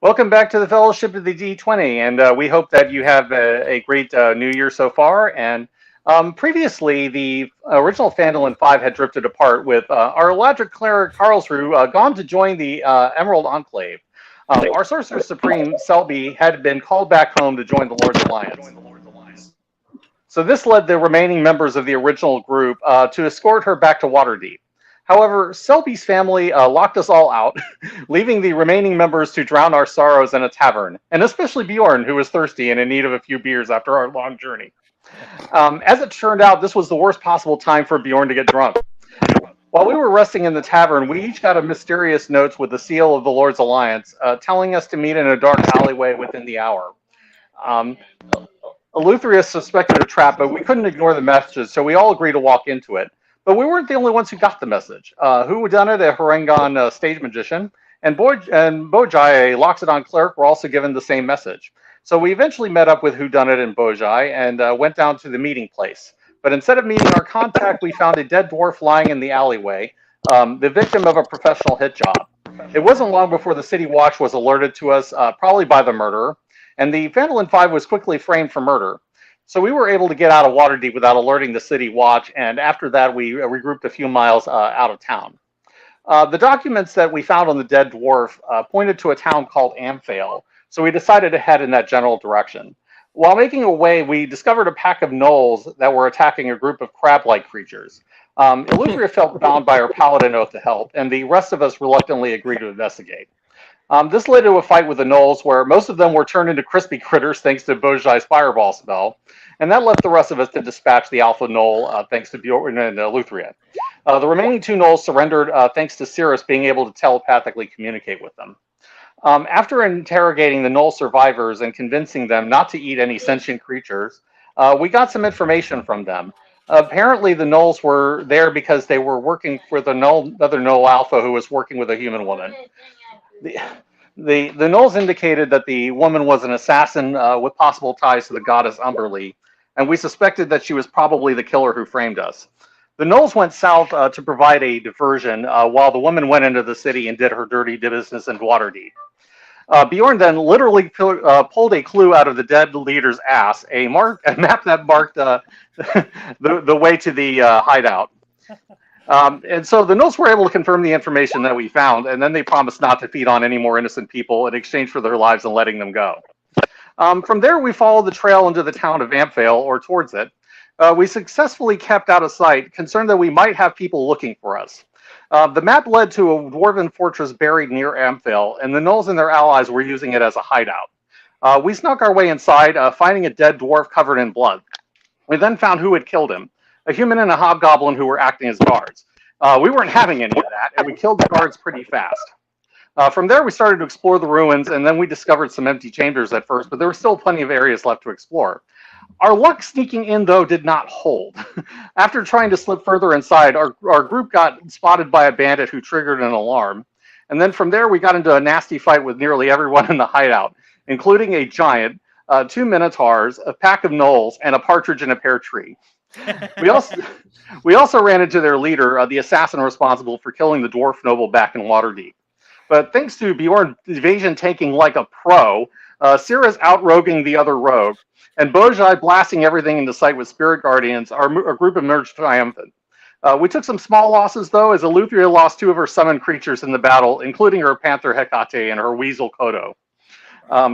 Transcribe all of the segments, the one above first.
Welcome back to the Fellowship of the D20, and we hope that you have a great New Year so far. And previously, the original Phandalin Five had drifted apart, with our Eladric cleric Karlsruhe gone to join the Emerald Enclave. Our Sorcerer Supreme Selby had been called back home to join the Lord's Alliance. So this led the remaining members of the original group to escort her back to Waterdeep. However, Selby's family locked us all out, leaving the remaining members to drown our sorrows in a tavern, and especially Bjorn, who was thirsty and in need of a few beers after our long journey. As it turned out, this was the worst possible time for Bjorn to get drunk. While we were resting in the tavern, we each got a mysterious note with the seal of the Lord's Alliance, telling us to meet in a dark alleyway within the hour. Um, Eleutherius suspected a trap, but we couldn't ignore the messages, so we all agreed to walk into it. But we weren't the only ones who got the message. Whodunit, a Harengon stage magician, and Bojai, a Loxodon cleric, were also given the same message. So we eventually met up with Whodunit and Bojai and went down to the meeting place. But instead of meeting our contact, we found a dead dwarf lying in the alleyway, the victim of a professional hit job. It wasn't long before the City Watch was alerted to us, probably by the murderer, and the Phandalin Five was quickly framed for murder. So we were able to get out of Waterdeep without alerting the City Watch, and after that we regrouped a few miles out of town. The documents that we found on the dead dwarf pointed to a town called Amphale, so we decided to head in that general direction. While making our way, we discovered a pack of gnolls that were attacking a group of crab-like creatures. Eleuthera felt bound by her paladin oath to help, and the rest of us reluctantly agreed to investigate. This led to a fight with the gnolls, where most of them were turned into crispy critters thanks to Bojai's fireball spell, and that left the rest of us to dispatch the alpha gnoll thanks to Bjorn and Eleuthera. The remaining two gnolls surrendered thanks to Cirrus being able to telepathically communicate with them. After interrogating the gnoll survivors and convincing them not to eat any sentient creatures, we got some information from them. Apparently, the gnolls were there because they were working with another gnoll alpha who was working with a human woman. The, the gnolls indicated that the woman was an assassin with possible ties to the goddess Umberlee, and we suspected that she was probably the killer who framed us. The gnolls went south to provide a diversion, while the woman went into the city and did her dirty business in Waterdeep. Bjorn then literally pulled a clue out of the dead leader's ass, a map that marked the way to the hideout. And so the gnolls were able to confirm the information that we found, and then they promised not to feed on any more innocent people in exchange for their lives and letting them go. From there, we followed the trail into the town of Amphale, or towards it. We successfully kept out of sight, concerned that we might have people looking for us. The map led to a dwarven fortress buried near Amphale, and the gnolls and their allies were using it as a hideout. We snuck our way inside, finding a dead dwarf covered in blood. We then found who had killed him, a human and a hobgoblin who were acting as guards. We weren't having any of that, and we killed the guards pretty fast. From there, we started to explore the ruins, and then we discovered some empty chambers at first, but there were still plenty of areas left to explore. Our luck sneaking in, though, did not hold. After trying to slip further inside, our group got spotted by a bandit who triggered an alarm. And then from there, we got into a nasty fight with nearly everyone in the hideout, including a giant, two minotaurs, a pack of gnolls, and a partridge in a pear tree. We also ran into their leader, the assassin responsible for killing the dwarf noble back in Waterdeep. But thanks to Bjorn evasion tanking like a pro, Cirrus outroguing the other rogue, and Bojai blasting everything into sight with Spirit Guardians, our group emerged triumphant. We took some small losses, though, as Eleuthera lost two of her summoned creatures in the battle, including her Panther Hecate and her Weasel Kodo.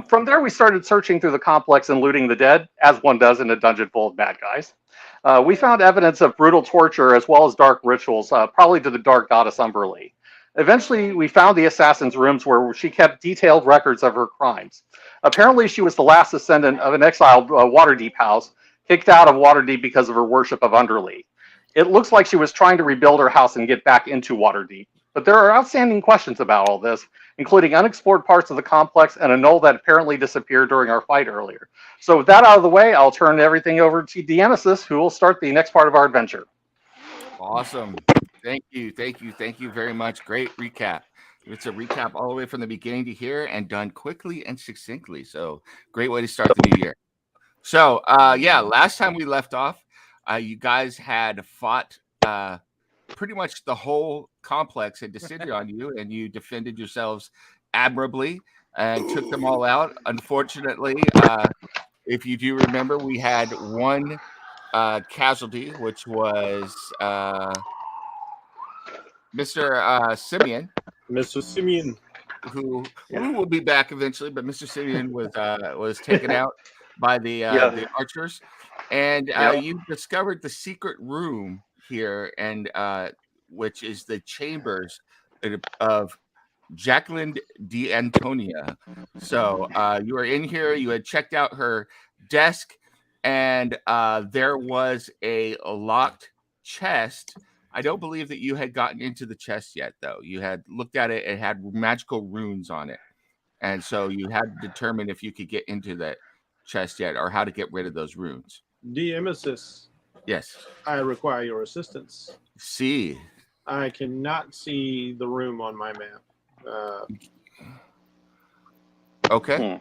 From there, we started searching through the complex and looting the dead, as one does in a dungeon full of bad guys. We found evidence of brutal torture as well as dark rituals, probably to the dark goddess Umberlee. Eventually, we found the assassin's rooms where she kept detailed records of her crimes. Apparently, she was the last descendant of an exiled Waterdeep house, kicked out of Waterdeep because of her worship of Umberlee. It looks like she was trying to rebuild her house and get back into Waterdeep. But there are outstanding questions about all this, including unexplored parts of the complex and a gnoll that apparently disappeared during our fight earlier. So with that out of the way, I'll turn everything over to Deanesis, who will start the next part of our adventure. Awesome. Thank you very much. Great recap. It's a recap all the way from the beginning to here and done quickly and succinctly. So great way to start the new year. So last time we left off, you guys had fought pretty much the whole complex had descended on you, and you defended yourselves admirably. and took them all out. Unfortunately, if you do remember, we had one casualty, which was Mr. Simeon, Mr. Simeon. who will be back eventually, but Mr. Simeon was taken out by the archers, and you discovered the secret room here, and which is the chambers of Jacqueline D'Antonia. So you were in here. You had checked out her desk, and there was a locked chest. I don't believe that you had gotten into the chest yet, though. You had looked at it. It had magical runes on it. And so you had to determine if you could get into that chest yet or how to get rid of those runes. Nemesis, Yes. I require your assistance. See. I cannot see the room on my map. Okay.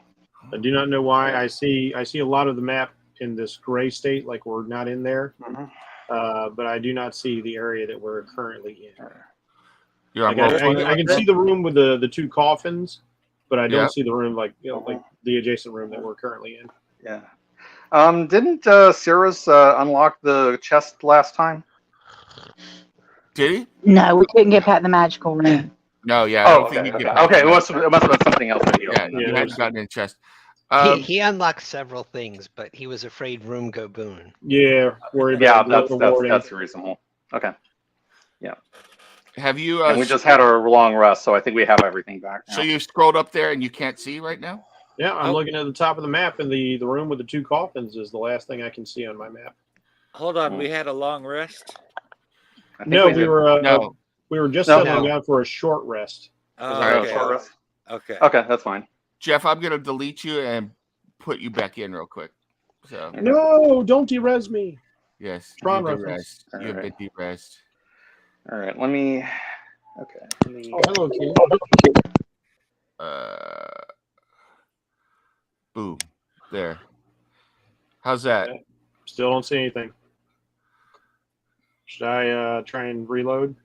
I do not know why. I see a lot of the map in this gray state, like we're not in there. But I do not see the area that we're currently in. You're on I can see the room with the two coffins, but I don't see the room like the adjacent room that we're currently in. Yeah. Didn't Cirrus unlock the chest last time? Did he? No, we couldn't get past the magical room. No, yeah. Oh, okay. Okay, it must have been something else. Yeah, you hadn't gotten in the chest. He unlocked several things, but he was afraid room go boon. Yeah, worried about that's reasonable. Okay. Yeah. Have you? And we just had a long rest, so I think we have everything back now. So you scrolled up there and you can't see right now? Yeah, I'm looking at the top of the map, and the room with the two coffins is the last thing I can see on my map. Hold on, we had a long rest? No, we were just settling down for a short rest. Okay. Short rest? Okay. Okay, that's fine. Jeff, I'm gonna delete you and put you back in real quick. So no, don't de-res me. Yes, Tron you've reference. been de-rest. All right, let me. Okay. Oh, hello, kid. Boom. There. How's that? Still don't see anything. Should I try and reload?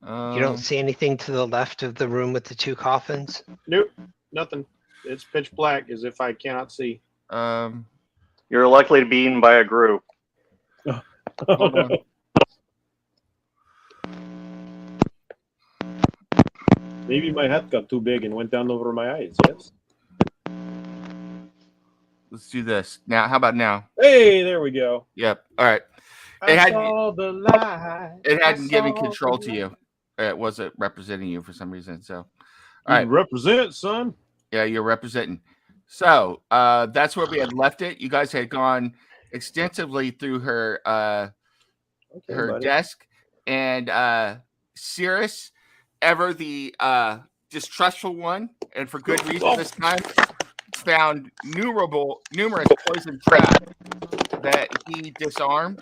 You don't see anything to the left of the room with the two coffins? Nope, nothing. It's pitch black, as if I cannot see. You're likely to be eaten by a group. Hold on. Maybe my hat got too big and went down over my eyes. Yes. Let's do this now. How about now? Hey, there we go. Yep. All right. It hadn't given control to you. It wasn't representing you for some reason. So, all right. Represent, son. Yeah, you're representing. So that's where we had left it. You guys had gone extensively through her desk, and Cirrus, ever the distrustful one, and for good reason this time, found numerous poison traps that he disarmed,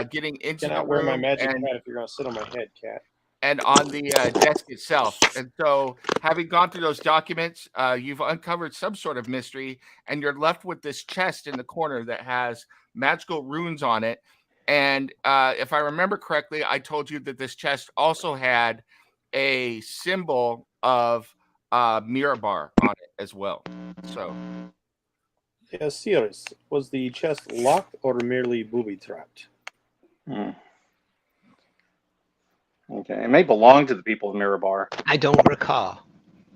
getting into the room. Wear my magic hat if you're gonna sit on my head, cat. And on the desk itself. And so, having gone through those documents, you've uncovered some sort of mystery, and you're left with this chest in the corner that has magical runes on it. And if I remember correctly, I told you that this chest also had a symbol of Mirabar on it as well. So, yeah, Cirrus, was the chest locked or merely booby-trapped? Okay, it may belong to the people of Mirabar. I don't recall.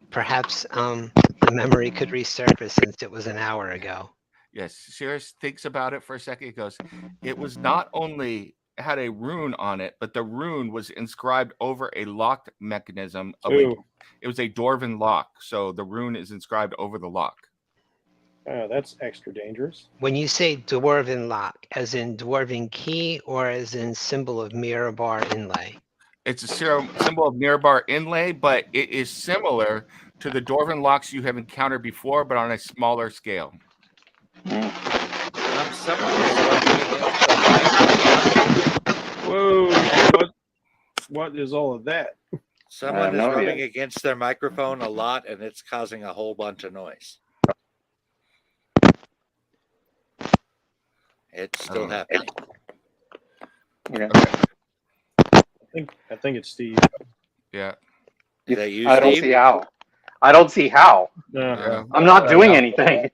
Perhaps the memory could resurface since it was an hour ago. yes, Cirrus thinks about it for a second. He goes, it was not only had a rune on it, but the rune was inscribed over a locked mechanism. It was a Dwarven lock, so the rune is inscribed over the lock. That's extra dangerous. When you say Dwarven lock, as in Dwarven key or as in symbol of Mirabar inlay? It's a symbol of Mirabar inlay, but it is similar to the Dwarven locks you have encountered before, but on a smaller scale. Whoa! What is all of that? Someone is rubbing against their microphone a lot, and it's causing a whole bunch of noise. It's still happening. Okay. I think it's Steve. Yeah. Is that you, I don't Steve? see how. I don't see how. Yeah. I'm not doing anything.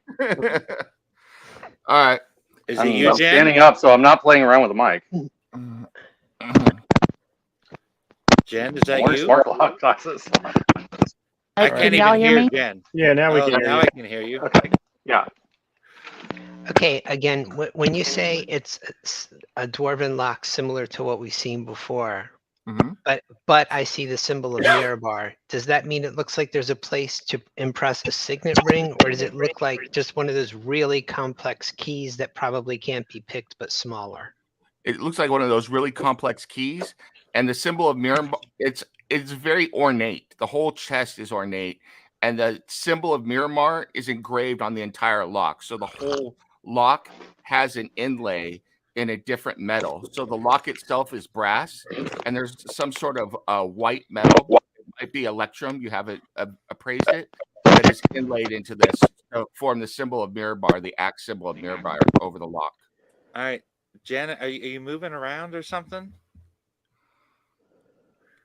All right. Is I'm it you, Jen? standing up, so I'm not playing around with the mic. Jen, is that More you? smart lock glasses. I Can can't y'all even hear hear me? Jen. Yeah, now we Oh, can hear now you. I can hear you. Okay. Yeah. Okay, again, when you say it's a dwarven lock similar to what we've seen before, Mhm. but I see the symbol of Mirabar, does that mean it looks like there's a place to impress a signet ring, or does it look like just one of those really complex keys that probably can't be picked but smaller? It looks like one of those really complex keys, and the symbol of Miramar. It's very ornate. The whole chest is ornate, and the symbol of Miramar is engraved on the entire lock. So the whole lock has an inlay in a different metal. So the lock itself is brass, and there's some sort of white metal. It might be electrum. You haven't appraised it, that is inlaid into this to form the symbol of Miramar, the axe symbol of Miramar over the lock. All right, Jen, are you moving around or something?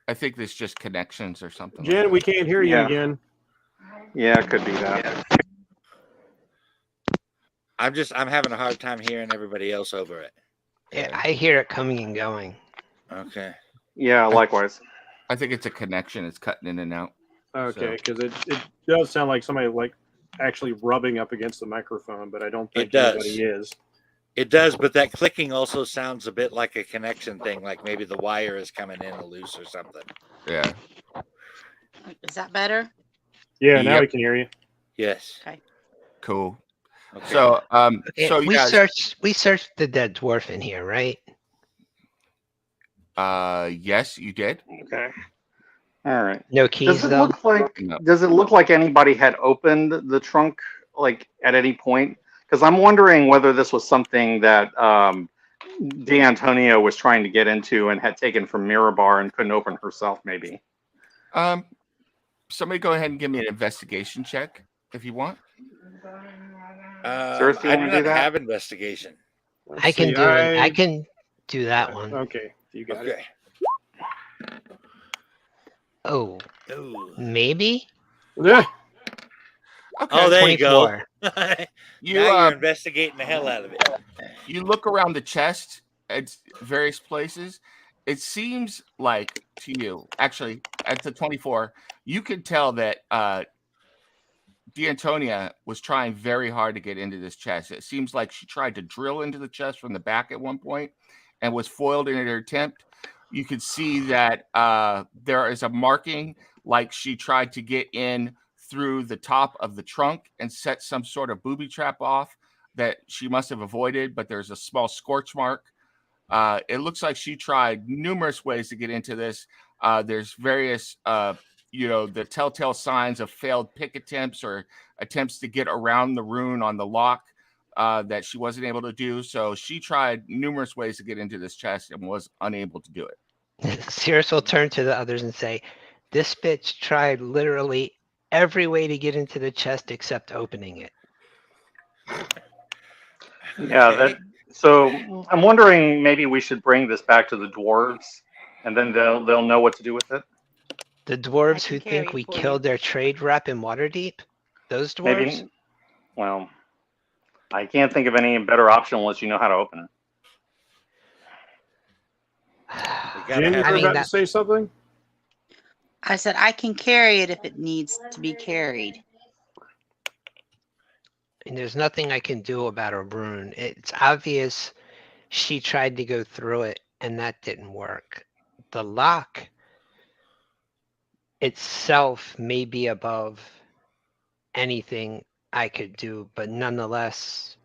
I think there's just connections or something. Jen, like we that. can't hear you Yeah. again. Yeah, it could be that. I'm having a hard time hearing everybody else over it. Yeah, I hear it coming and going. Okay. Yeah, likewise. I think it's a connection. It's cutting in and out. Okay, because it does sound like somebody like actually rubbing up against the microphone, but I don't think It does. anybody is. It does, but that clicking also sounds a bit like a connection thing, like maybe the wire is coming in loose or something. Yeah. Is that better? Yeah, now Yep. we can hear you. Yes. Cool. Okay. So, Okay, so we yeah. searched the dead dwarf in here, right? Yes, you did. Okay. All right. No keys Does it though. look like No. anybody had opened the trunk like at any point? Because I'm wondering whether this was something that D'Antonio was trying to get into and had taken from Mirabar and couldn't open herself, maybe. Somebody go ahead and give me an investigation check if you want. Cyrus, do you I wanna do do not that? have investigation. I can do it. I can do that one. Okay, you got it. Okay. Oh, Ooh. maybe. Yeah. Okay. Oh, there you go. 24. You Now you're investigating the hell out of it. you look around the chest at various places. It seems like to you, actually, at the 24, you can tell that D'Antonia was trying very hard to get into this chest. It seems like she tried to drill into the chest from the back at one point and was foiled in her attempt. You could see that there is a marking like she tried to get in through the top of the trunk and set some sort of booby trap off that she must have avoided, but there's a small scorch mark. It looks like she tried numerous ways to get into this. There's various, the telltale signs of failed pick attempts or attempts to get around the rune on the lock that she wasn't able to do. So she tried numerous ways to get into this chest and was unable to do it. Cirrus will turn to the others and say, "This bitch tried literally every way to get into the chest except opening it." Yeah. Okay. So I'm wondering maybe we should bring this back to the dwarves, and then they'll know what to do with it. The dwarves can who carry think it we for you. killed their trade rep in Waterdeep, those dwarves. Maybe. Well, I can't think of any better option unless you know how to open it. We gotta Jen, you have were I mean, about that- to say something? I said I can carry it if it needs to be carried. And there's nothing I can do about a rune. It's obvious she tried to go through it and that didn't work. The lock itself may be above anything I could do, but nonetheless,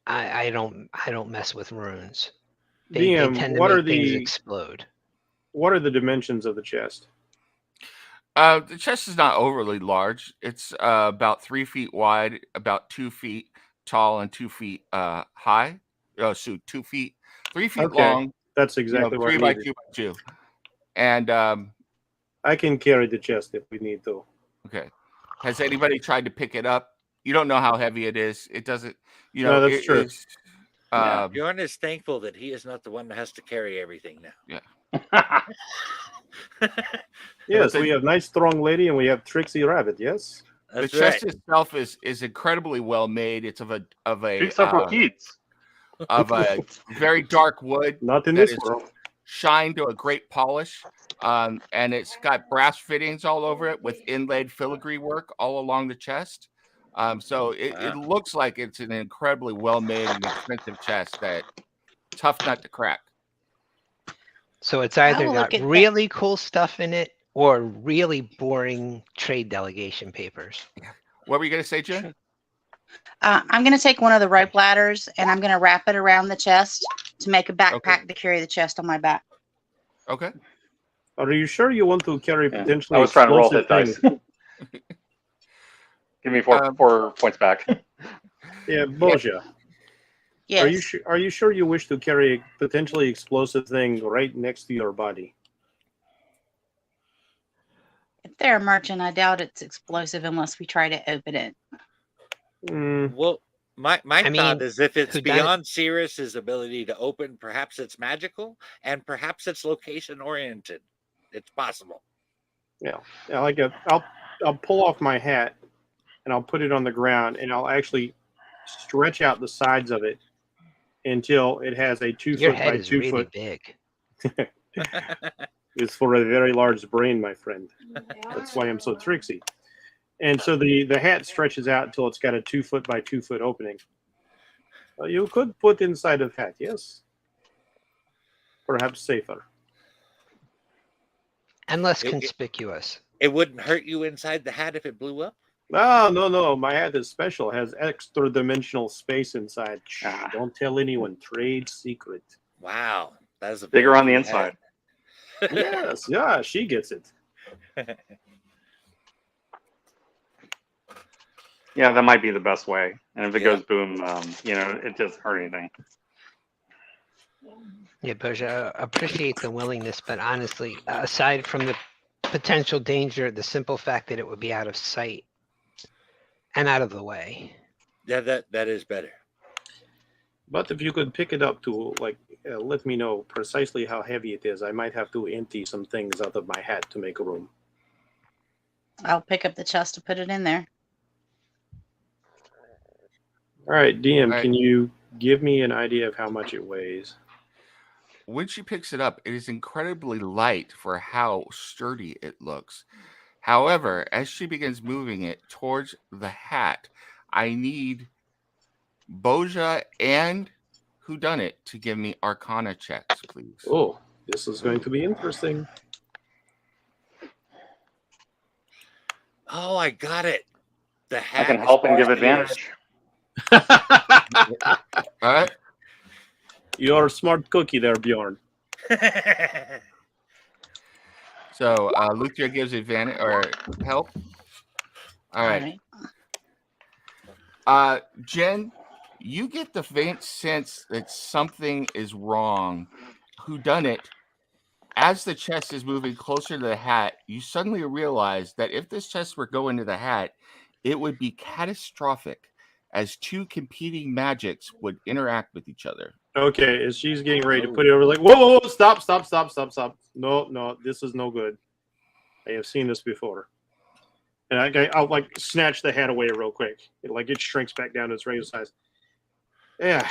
I don't mess with runes. They DM, tend to what are make things the explode. dimensions of the chest? The chest is not overly large. It's about 3 feet wide, about 2 feet tall, and 2 feet high. So 2 feet, 3 feet Okay, long. That's exactly what 3 I by needed. 2 by 2. And I can carry the chest if we need to. okay, has anybody tried to pick it up? You don't know how heavy it is. It doesn't. No, that's it true. is, um, Bjorn is thankful that he is not the one that has to carry everything now. Yes, we have nice strong lady and we have Trixie Rabbit. Yes. That's the chest itself is incredibly well made. It's of several kids. a very dark wood Not in that this is world. shined to a great polish. And it's got brass fittings all over it with inlaid filigree work all along the chest. So it looks like it's an incredibly well made and expensive chest that tough nut to crack. So it's I either will got look at really cool stuff in it or really boring trade delegation papers. What were you gonna say, Jen? I'm going to take one of the rope ladders and I'm going to wrap it around the chest to make a backpack Okay. to carry the chest on my back. Okay. Are you sure you want to carry Yeah. potentially I was trying to roll explosive hit dice. things? Give me 4 points back. Yeah, Boja. Yes. Are you sure you wish to carry a potentially explosive thing right next to your body? If they're a merchant, I doubt it's explosive unless we try to open it. Well, my I thought mean, is if it's who done it? beyond Cirrus's ability to open, perhaps it's magical and perhaps it's location oriented. It's possible. Yeah, I'll pull off my hat and I'll put it on the ground and I'll actually stretch out the sides of it until it has a 2 Your foot head by is 2 really foot. big. It's for a very large brain, my friend. That's why I'm so tricksy. And so the hat stretches out until it's got a 2 foot by 2 foot opening. You could put inside of hat, yes. Perhaps safer. And less It- conspicuous. It wouldn't hurt you inside the hat if it blew up. Oh, no. My hat is special. It has extra dimensional space inside. Shh, don't tell anyone. Trade secret. Wow, that's a Bigger very on the cool inside. hat. Yes, yeah, she gets it. Yeah, that might be the best way. And if it Yeah. goes boom, it doesn't hurt anything. Yeah, Boja, I appreciate the willingness, but honestly, aside from the potential danger, the simple fact that it would be out of sight and out of the way. Yeah, that is better. But if you could pick it up to let me know precisely how heavy it is, I might have to empty some things out of my hat to make room. I'll pick up the chest to put it in there. All right, DM, All right. can you give me an idea of how much it weighs? When she picks it up, it is incredibly light for how sturdy it looks. However, as she begins moving it towards the hat, I need Boja and Whodunit to give me Arcana checks, please. Oh, this is going to be interesting. Oh, I got it. The hat I can is help and give part advantage. All right. You're a smart cookie there, Bjorn. ears. So Luthia gives advantage or help. All right. Jen, you get the faint sense that something is wrong. Whodunit, as the chest is moving closer to the hat, you suddenly realize that if this chest were going to the hat, it would be catastrophic as two competing magics would interact with each other. Okay, as she's getting ready to put it over, like, whoa, stop. No, this is no good. I have seen this before. And I'll like snatch the hat away real quick. It shrinks back down to its regular size. Yeah.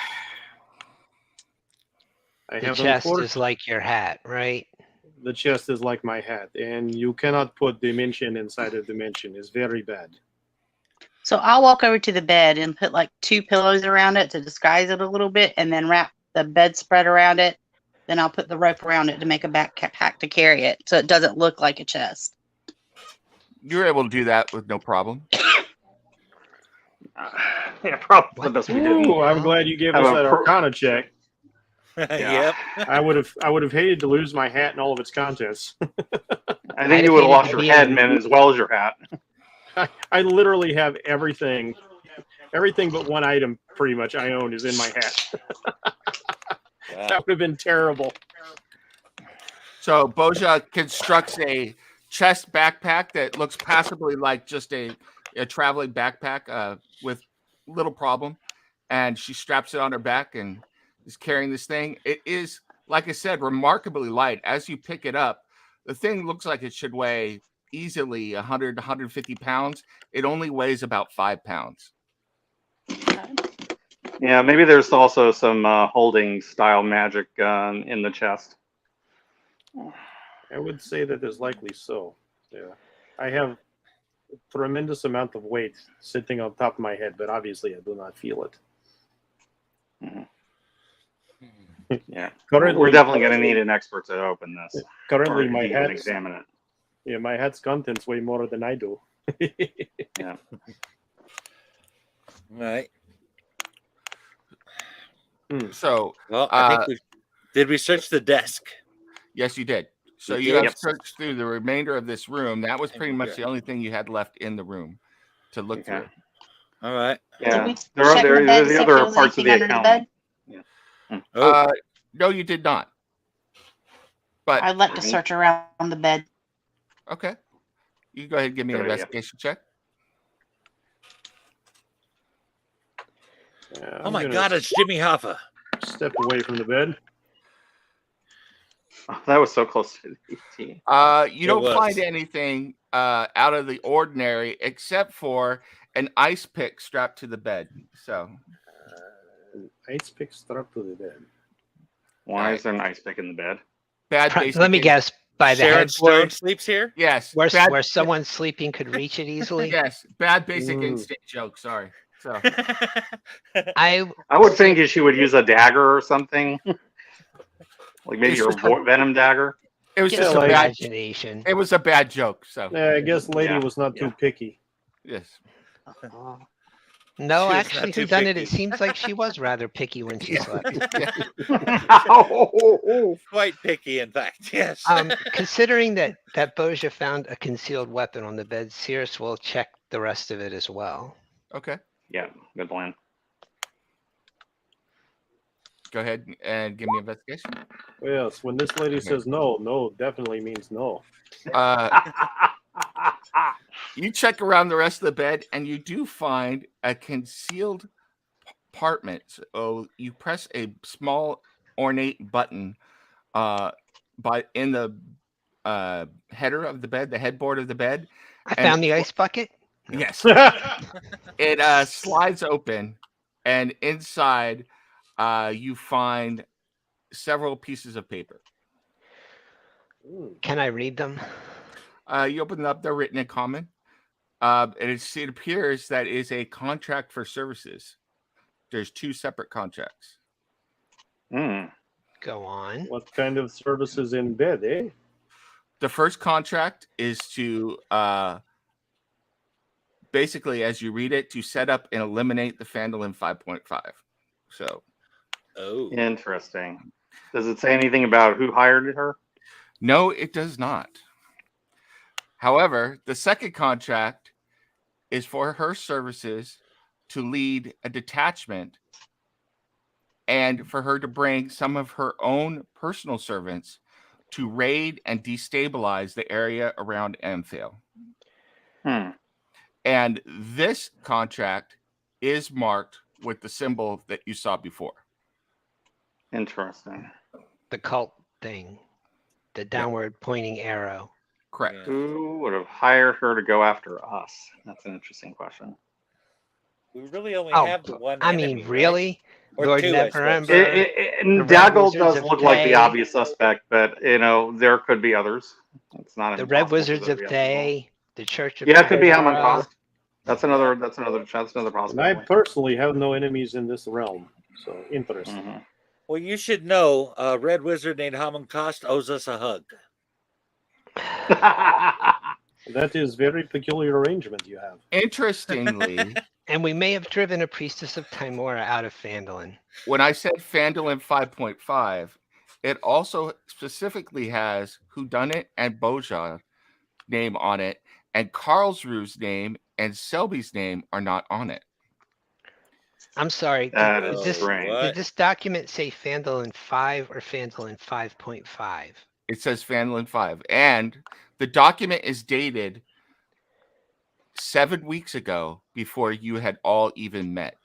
I The have chest is like your hat, right? The chest is like my hat, and you cannot put dimension inside of dimension. It's very bad. So I'll walk over to the bed and put like 2 pillows around it to disguise it a little bit and then wrap the bedspread around it. Then I'll put the rope around it to make a backpack to carry it so it doesn't look like a chest. You're able to do that with no problem. Yeah, probably the best we did. Ooh, I'm glad you gave Have us a that Arcana check. Yep. I would have hated to lose my hat and all of its contents. I think you would have lost your head, man, as well as your hat. I literally have everything but one item pretty much I own is in my hat. Wow. That would have been terrible. So Boja constructs a chest backpack that looks passably like just a traveling backpack with little problem. And she straps it on her back and is carrying this thing. It is, like I said, remarkably light. As you pick it up, the thing looks like it should weigh easily 100, 150 pounds. It only weighs about 5 pounds. Yeah, maybe there's also some holding style magic in the chest. I would say that is likely so. Yeah, I have a tremendous amount of weight sitting on top of my head, but obviously I do not feel it. Yeah, Currently, we're definitely going to need an expert to open this. Currently, or my even hat's examine it. yeah, my hat's contents weigh more than I do. Yeah. Right. So, Well, I think did we search the desk? yes, you did. So We you did? have searched through the remainder of this room. That was pretty much the only thing you had left in the room to look through. All right. Yeah. we There are check the bed to the see if other there was parts of the anything under the account. bed? Oh, No, you did not. But I'd like to search around the bed. okay, you can go ahead and give me an Good idea. investigation check. Yeah, oh I'm my gonna God, it's Jimmy Hoffa. Step away from the bed. Oh, that was so close to the 18. You don't was. find anything out of the ordinary except for an ice pick strapped to the bed. So Ice pick strapped to the bed. Why is there an ice pick in the bed? bad basic. Let me guess. By the Sharon Stone headboard, sleeps here. Yes, where bad, where someone sleeping could reach it easily. yes, bad basic Ooh. instinct joke. Sorry. So I I would think she would use a dagger or something. Like maybe your venom dagger. it was Get just some a bad. imagination. It was a bad joke. So Yeah, I guess lady Yeah, was not too picky. yes. No, She was actually, not too who done it? picky. It seems like she was rather picky when she slept. Quite picky, in fact. Yes. Considering that Boja found a concealed weapon on the bed, Cirrus will check the rest of it as well. Okay. Yeah, good plan. Go ahead and give me an investigation. Yes, when this lady says no, no definitely means no. You check around the rest of the bed, and you do find a concealed compartment. So you press a small ornate button, in the header of the bed, the headboard of the bed. I And found the ice bucket. Yes, it slides open, and inside, you find several pieces of paper. Can I read them? You open them up; they're written in common. It appears that is a contract for services. There's 2 separate contracts. Go on. What kind of services in bed, eh? The first contract is to basically, as you read it, to set up and eliminate the Phandalin 5.5. So, Interesting. Does it say anything about who hired her? no, it does not. However, the second contract is for her services to lead a detachment and for her to bring some of her own personal servants to raid and destabilize the area around Amphale. And this contract is marked with the symbol that you saw before. Interesting. The cult thing. The downward pointing arrow. Correct. Who would have hired her to go after us? That's an interesting question. We really only Oh, have the one. I enemy, mean, right? really? Or Lord 2, I Never suppose. Ember. And Red Daggle Wizards does of look like the Thay. obvious suspect, but there could be others. It's not The Red impossible for Wizards there of to be other people. Thay. The Church of Yeah, it could be Hammond Pandora. Cost. That's another And I possibility. personally have no enemies in this realm. So interesting. Mhm. Well, you should know, a red wizard named Hammond Cost owes us a hug. That is very peculiar arrangement you have. Interestingly, And we may have driven a priestess of Timora out of Phandalin. when I said Phandalin 5.5, it also specifically has Whodunit and Boja name on it, and Karlsruhe's name and Selby's name are not on it. I'm sorry. That Did is this, strange. What? did this document say Phandalin 5 or Phandalin 5.5? It says Phandalin 5, and the document is dated 7 weeks ago before you had all even met.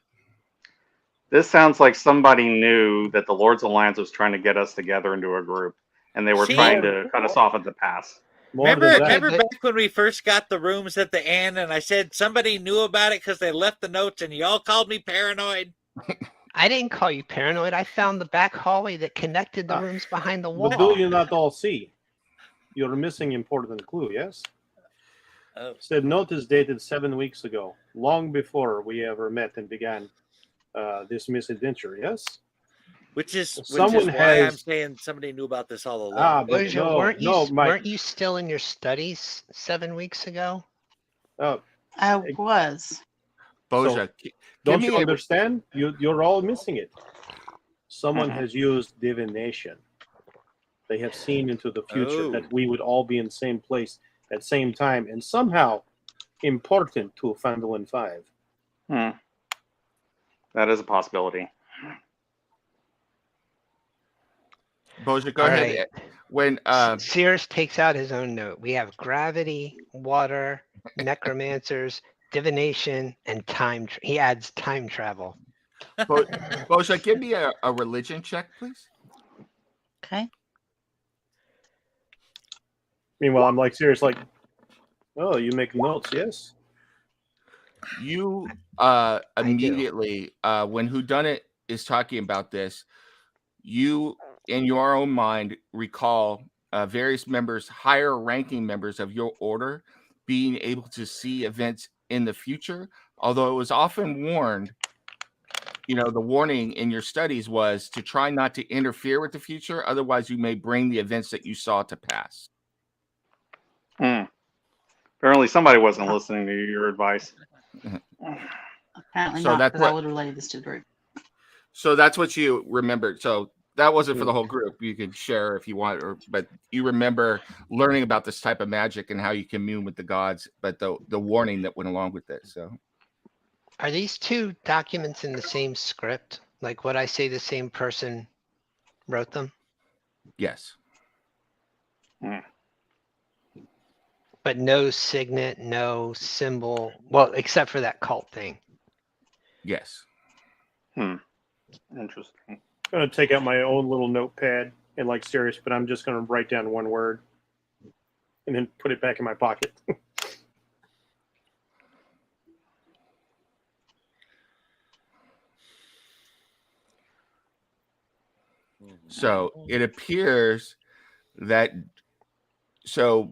This sounds like somebody knew that the Lord's Alliance was trying to get us together into a group, and they were See? trying to kind of soften the past. More Remember, than that, remember back when we first got the rooms at the end, and I said somebody knew about it because they left the notes, and y'all called me paranoid. I didn't call you paranoid. I found the back hallway that connected the rooms behind the wall. but do you not all see? You're missing important clue, yes? Oh. Said note is dated 7 weeks ago, long before we ever met and began this misadventure, yes? Which is Someone why I'm has- saying somebody knew about this all along. Ah, but Bojo, no, Mike. weren't you still in your studies 7 weeks ago? I was. Boja, Don't give you me a- understand? You're all missing it. Someone Mhm. has used divination. They have seen into the future Oh. that we would all be in the same place at the same time, and somehow important to Phandalin 5. Hmm. That is a possibility. Boja, go All ahead. right. When Sears takes out his own note. We have gravity, water, necromancers, divination, and time. He adds time travel. Boja, give me a religion check, please. Okay. Meanwhile, I'm like serious, like, oh, you make notes, yes? You do. immediately when Whodunit is talking about this, you in your own mind recall various members, higher ranking members of your order being able to see events in the future, although it was often warned. The warning in your studies was to try not to interfere with the future, otherwise you may bring the events that you saw to pass. Hmm. Apparently, somebody wasn't listening to your advice. Apparently So not, that's because I what- would have related this to the group. So that's what you remembered. So that wasn't for the whole group. You could share if you want, but you remember learning about this type of magic and how you commune with the gods, but the warning that went along with it. So Are these two documents in the same script? Like, would I say the same person wrote them? yes. But no signet, no symbol. Well, except for that cult thing. Yes. Interesting. I'm going to take out my own little notepad and like serious, but I'm just going to write down one word and then put it back in my pocket. So it appears that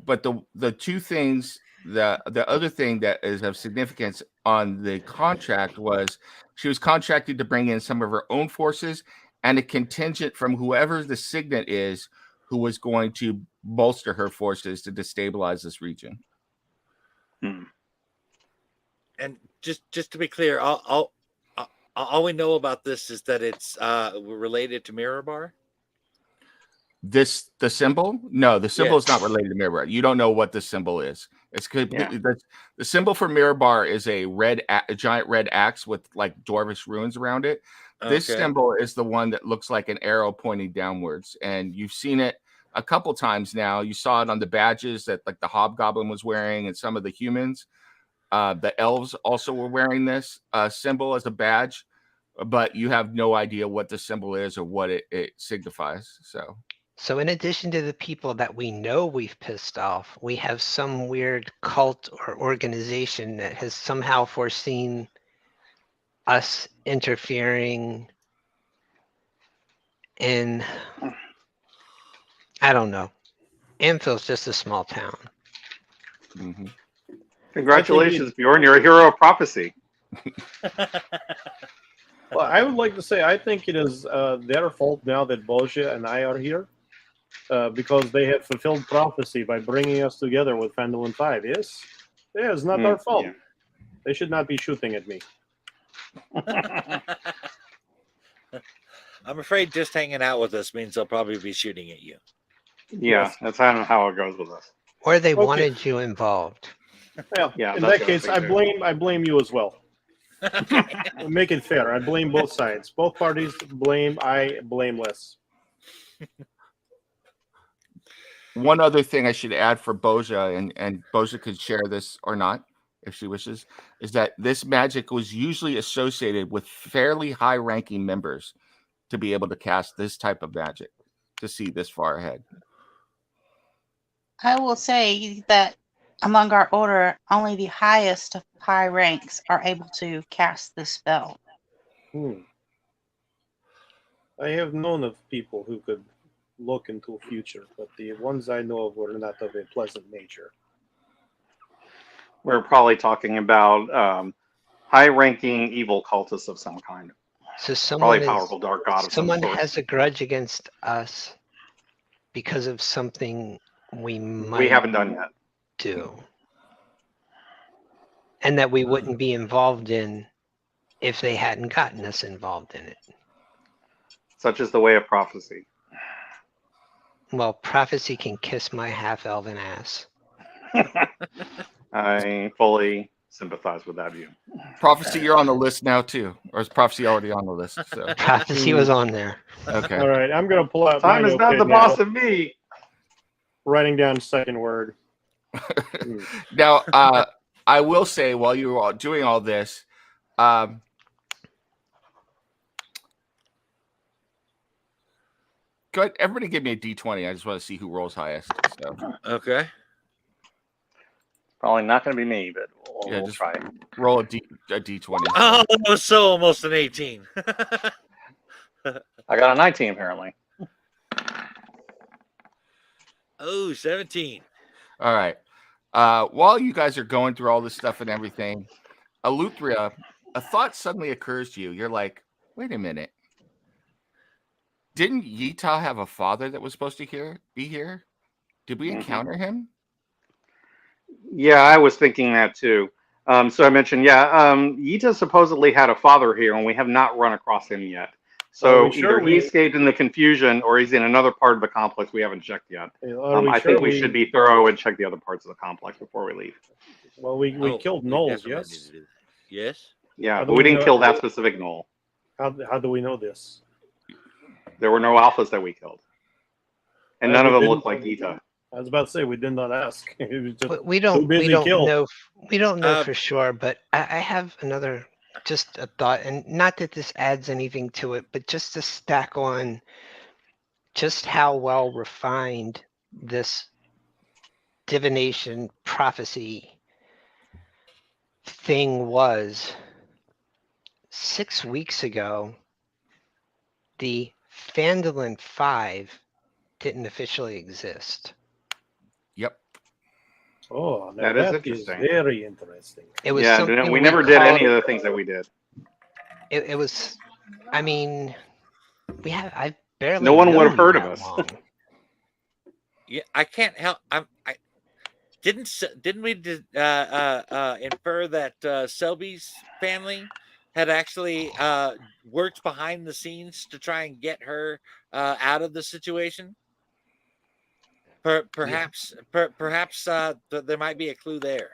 but the two things, the other thing that is of significance on the contract was she was contracted to bring in some of her own forces and a contingent from whoever the signet is who was going to bolster her forces to destabilize this region. And just to be clear, all we know about this is that it's related to Mirabar. The symbol? No, the symbol is not related to Mirabar. You don't know what the symbol is. It's completely the symbol for Mirabar is a giant red axe with like dwarvish runes around it. This symbol is the one that looks like an arrow pointing downwards, and you've seen it a couple times now. You saw it on the badges that like the hobgoblin was wearing, and some of the humans. The elves also were wearing this symbol as a badge, but you have no idea what the symbol is or what it signifies. So in addition to the people that we know we've pissed off, we have some weird cult or organization that has somehow foreseen us interfering in, I don't know. Amphil's just a small town. Mm-hmm. Congratulations, Bjorn. You're a hero of prophecy. Well, I would like to say I think it is their fault now that Boja and I are here because they have fulfilled prophecy by bringing us together with Phandalin 5. Yes? Yeah, it's not our fault. Yeah. They should not be shooting at me. I'm afraid just hanging out with us means they'll probably be shooting at you. Yeah, that's kind of how it goes with us. Or they Okay. wanted you involved. Well, Yeah, in that's that the case, other thing, I blame you as well. Make it fair. I blame both sides. Both parties blame. I blame less. One other thing I should add for Boja, and Boja could share this or not if she wishes, is that this magic was usually associated with fairly high-ranking members to be able to cast this type of magic, to see this far ahead. I will say that among our order, only the highest of high ranks are able to cast this spell. I have known of people who could look into the future, but the ones I know of were not of a pleasant nature. We're probably talking about high-ranking evil cultists of some kind. So Probably powerful dark god of some someone sort. has a grudge against us because of something we might We haven't done yet. do, and that we wouldn't be involved in if they hadn't gotten us involved in it. Such is the way of prophecy. Well, prophecy can kiss my half-elven ass. I fully sympathize with that view. Prophecy, you're on the list now too, or is prophecy already on the list? So Prophecy was on there. okay. All right, I'm going to pull out Time my is not the notepad boss now, of me. writing down second word. Now, I will say while you were doing all this, go ahead, everybody give me a D20. I just want to see who rolls highest. So Okay. Probably not going to be me, but we'll just try. roll a D20. Oh, it was so almost an 18. I got a 19 apparently. Oh, 17. All right. While you guys are going through all this stuff and everything, Eleuthera, a thought suddenly occurs to you. You're like, wait a minute. Didn't Yita have a father that was supposed to be here? Did we encounter him? Yeah, I was thinking that too. So I mentioned, Yita supposedly had a father here, and we have not run across him yet. So either he escaped in the confusion, or he's in another part of the complex we haven't checked yet. I think we should be thorough and check the other parts of the complex before we leave. Well, we killed Knowles, yes? Yes? Yeah, but we didn't kill that specific Knoll. How do we know this? There were no alphas that we killed. And none of them looked like Yita. I was about to say, we did not ask. It was just We don't killed. know. We don't know for sure, but I have just a thought, and not that this adds anything to it, but just to stack on just how well refined this divination prophecy thing was. 6 weeks ago, the Phandalin Five didn't officially exist. Yep. Oh, that is interesting. Very interesting. It was we never did any of the things that we did. It was, I mean, I barely. No one would have heard of us. Yeah, I can't help. Didn't we infer that Selby's family had actually worked behind the scenes to try and get her out of the situation? Perhaps there might be a clue there.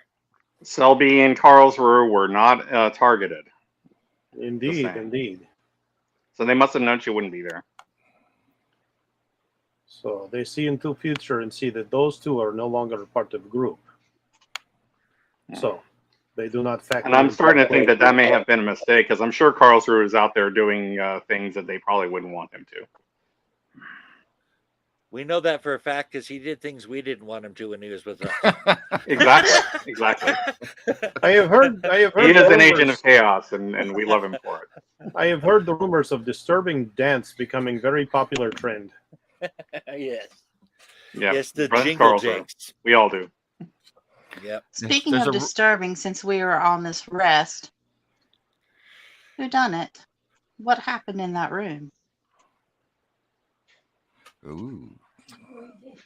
Selby and Karlsruhe were not targeted. Indeed. So they must have known she wouldn't be there. So they see into the future and see that those two are no longer a part of the group. So they do not factor. And I'm starting to think that may have been a mistake, because I'm sure Karlsruhe is out there doing things that they probably wouldn't want him to. We know that for a fact because he did things we didn't want him to when he was with us. Exactly. I have heard. He is an agent of chaos, and we love him for it. I have heard the rumors of disturbing dance becoming very popular trend. Yes. Yeah. Yes, the Brent jingle Karlsruhe. jakes. We all do. Yep. Speaking of disturbing, since we were on this rest, who done it? What happened in that room? Ooh.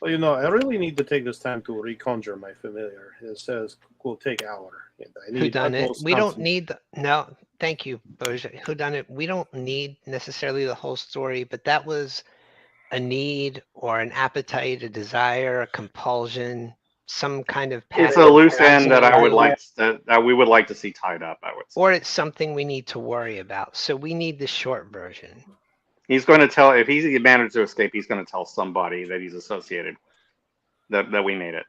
Well, I really need to take this time to reconjure my familiar. It says will take hour. Who done it? We don't need no. Thank you, Boja. Who done it? We don't need necessarily the whole story, but that was a need or an appetite, a desire, a compulsion, some kind of. It's a loose end that I would like that we would like to see tied up. I would say. Or it's something we need to worry about. So we need the short version. He's going to tell, if he managed to escape, he's going to tell somebody that he's associated, that we made it.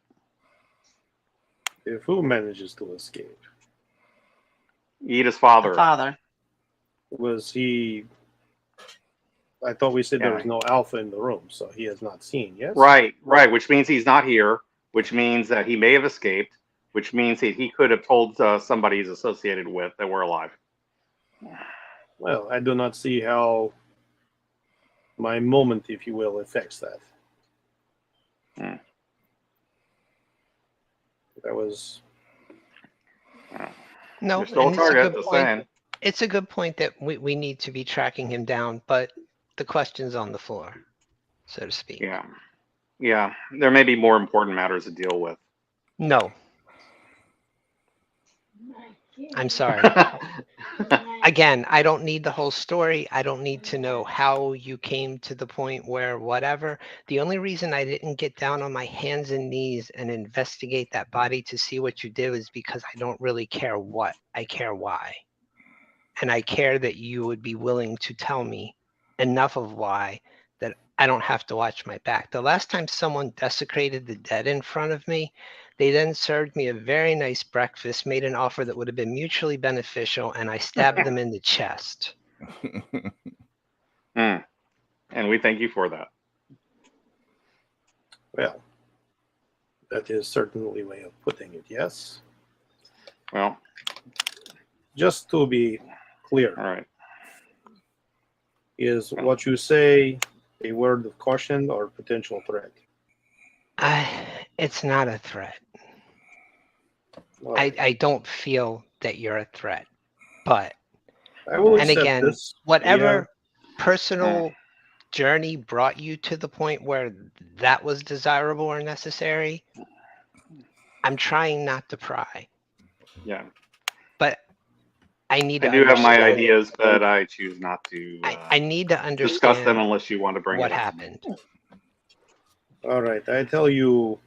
If who manages to escape? Yita's father. The father. Was he? I thought we said there was no alpha in the room, so he has not seen. Yes. Right. Which means he's not here. which means that he may have escaped, which means that he could have told somebody he's associated with that we're alive. Well, I do not see how my moment, if you will, affects that. That was... No, You're still a and it's a target, good just point. saying. It's a good point that we need to be tracking him down, but the question's on the floor, so to speak. Yeah. Yeah. There may be more important matters to deal with. No. I'm sorry. Again, I don't need the whole story. I don't need to know how you came to the point where whatever. The only reason I didn't get down on my hands and knees and investigate that body to see what you did is because I don't really care what. I care why. And I care that you would be willing to tell me enough of why that I don't have to watch my back. The last time someone desecrated the dead in front of me, they then served me a very nice breakfast, made an offer that would have been mutually beneficial, and I stabbed them in the chest. And we thank you for that. Well, that is certainly a way of putting it, yes. Well, just to be clear, all right. Is what you say a word of caution or potential threat? It's not a threat. Right. I don't feel that you're a threat, but I will and accept again, this. whatever personal journey brought you to the point where that was desirable or necessary, I'm trying not to pry. Yeah. But I need to I do have my understand- ideas, but I choose not to I need to understand discuss them unless you want to bring what it up. happened. All right, I tell you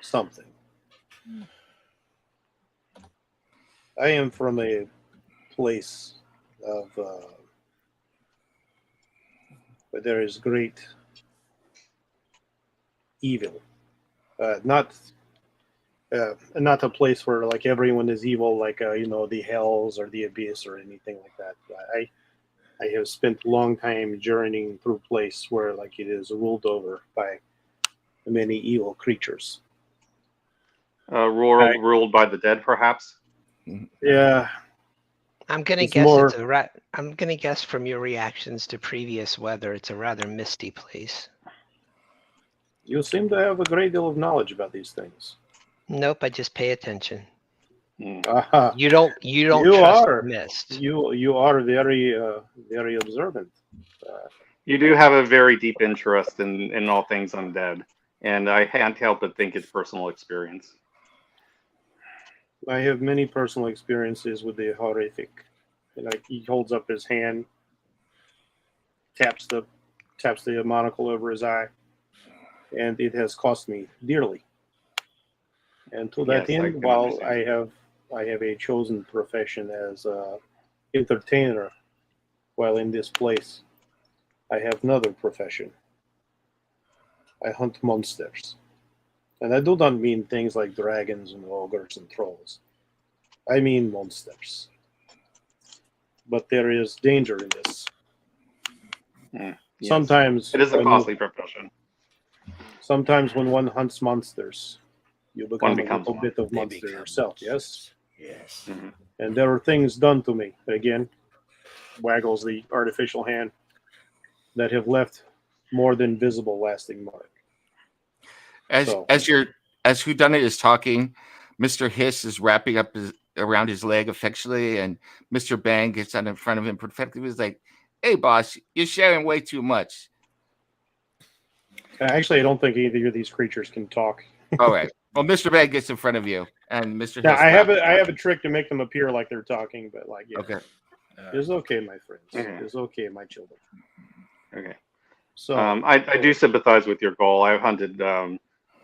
something. I am from a place of where there is great evil. Not a place where like everyone is evil, like the hells or the abyss or anything like that. I have spent a long time journeying through a place where like it is ruled over by many evil creatures. Ruled by the dead, perhaps. Yeah. I'm gonna It's guess more- it's a I'm gonna guess from your reactions to previous weather, it's a rather misty place. You seem to have a great deal of knowledge about these things. Nope, I just pay attention. Aha. You don't You trust are. the mist. You are very very observant. You do have a very deep interest in all things undead, and I can't help but think it's personal experience. I have many personal experiences with the horrific. Like he holds up his hand, taps the monocle over his eye, and it has cost me dearly. And to that Yes, I end, can while understand. I have a chosen profession as a entertainer, while in this place, I have another profession. I hunt monsters. And I do not mean things like dragons and ogres and trolls. I mean monsters. But there is danger in this. Yes. Sometimes It is a when costly profession. sometimes when one hunts monsters, you become a becomes little one. bit of They monster become yourself, monsters. yes? Yes. Mhm. And there are things done to me, again, waggles the artificial hand, that have left more than visible lasting mark. As So- as Whodunit is talking, Mr. Hiss is wrapping up around his leg affectionately, and Mr. Bang gets out in front of him perfectly. He's like, "Hey, boss, you're sharing way too much." Actually, I don't think either of these creatures can talk. All right. Well, Mr. Bang gets in front of you, and Mr. Now, Hiss. I have a trick to make them appear like they're talking, but like, yeah, Okay. it's okay, my friends. Mhm. It's okay, my children. Okay. So, I do sympathize with your goal. I've hunted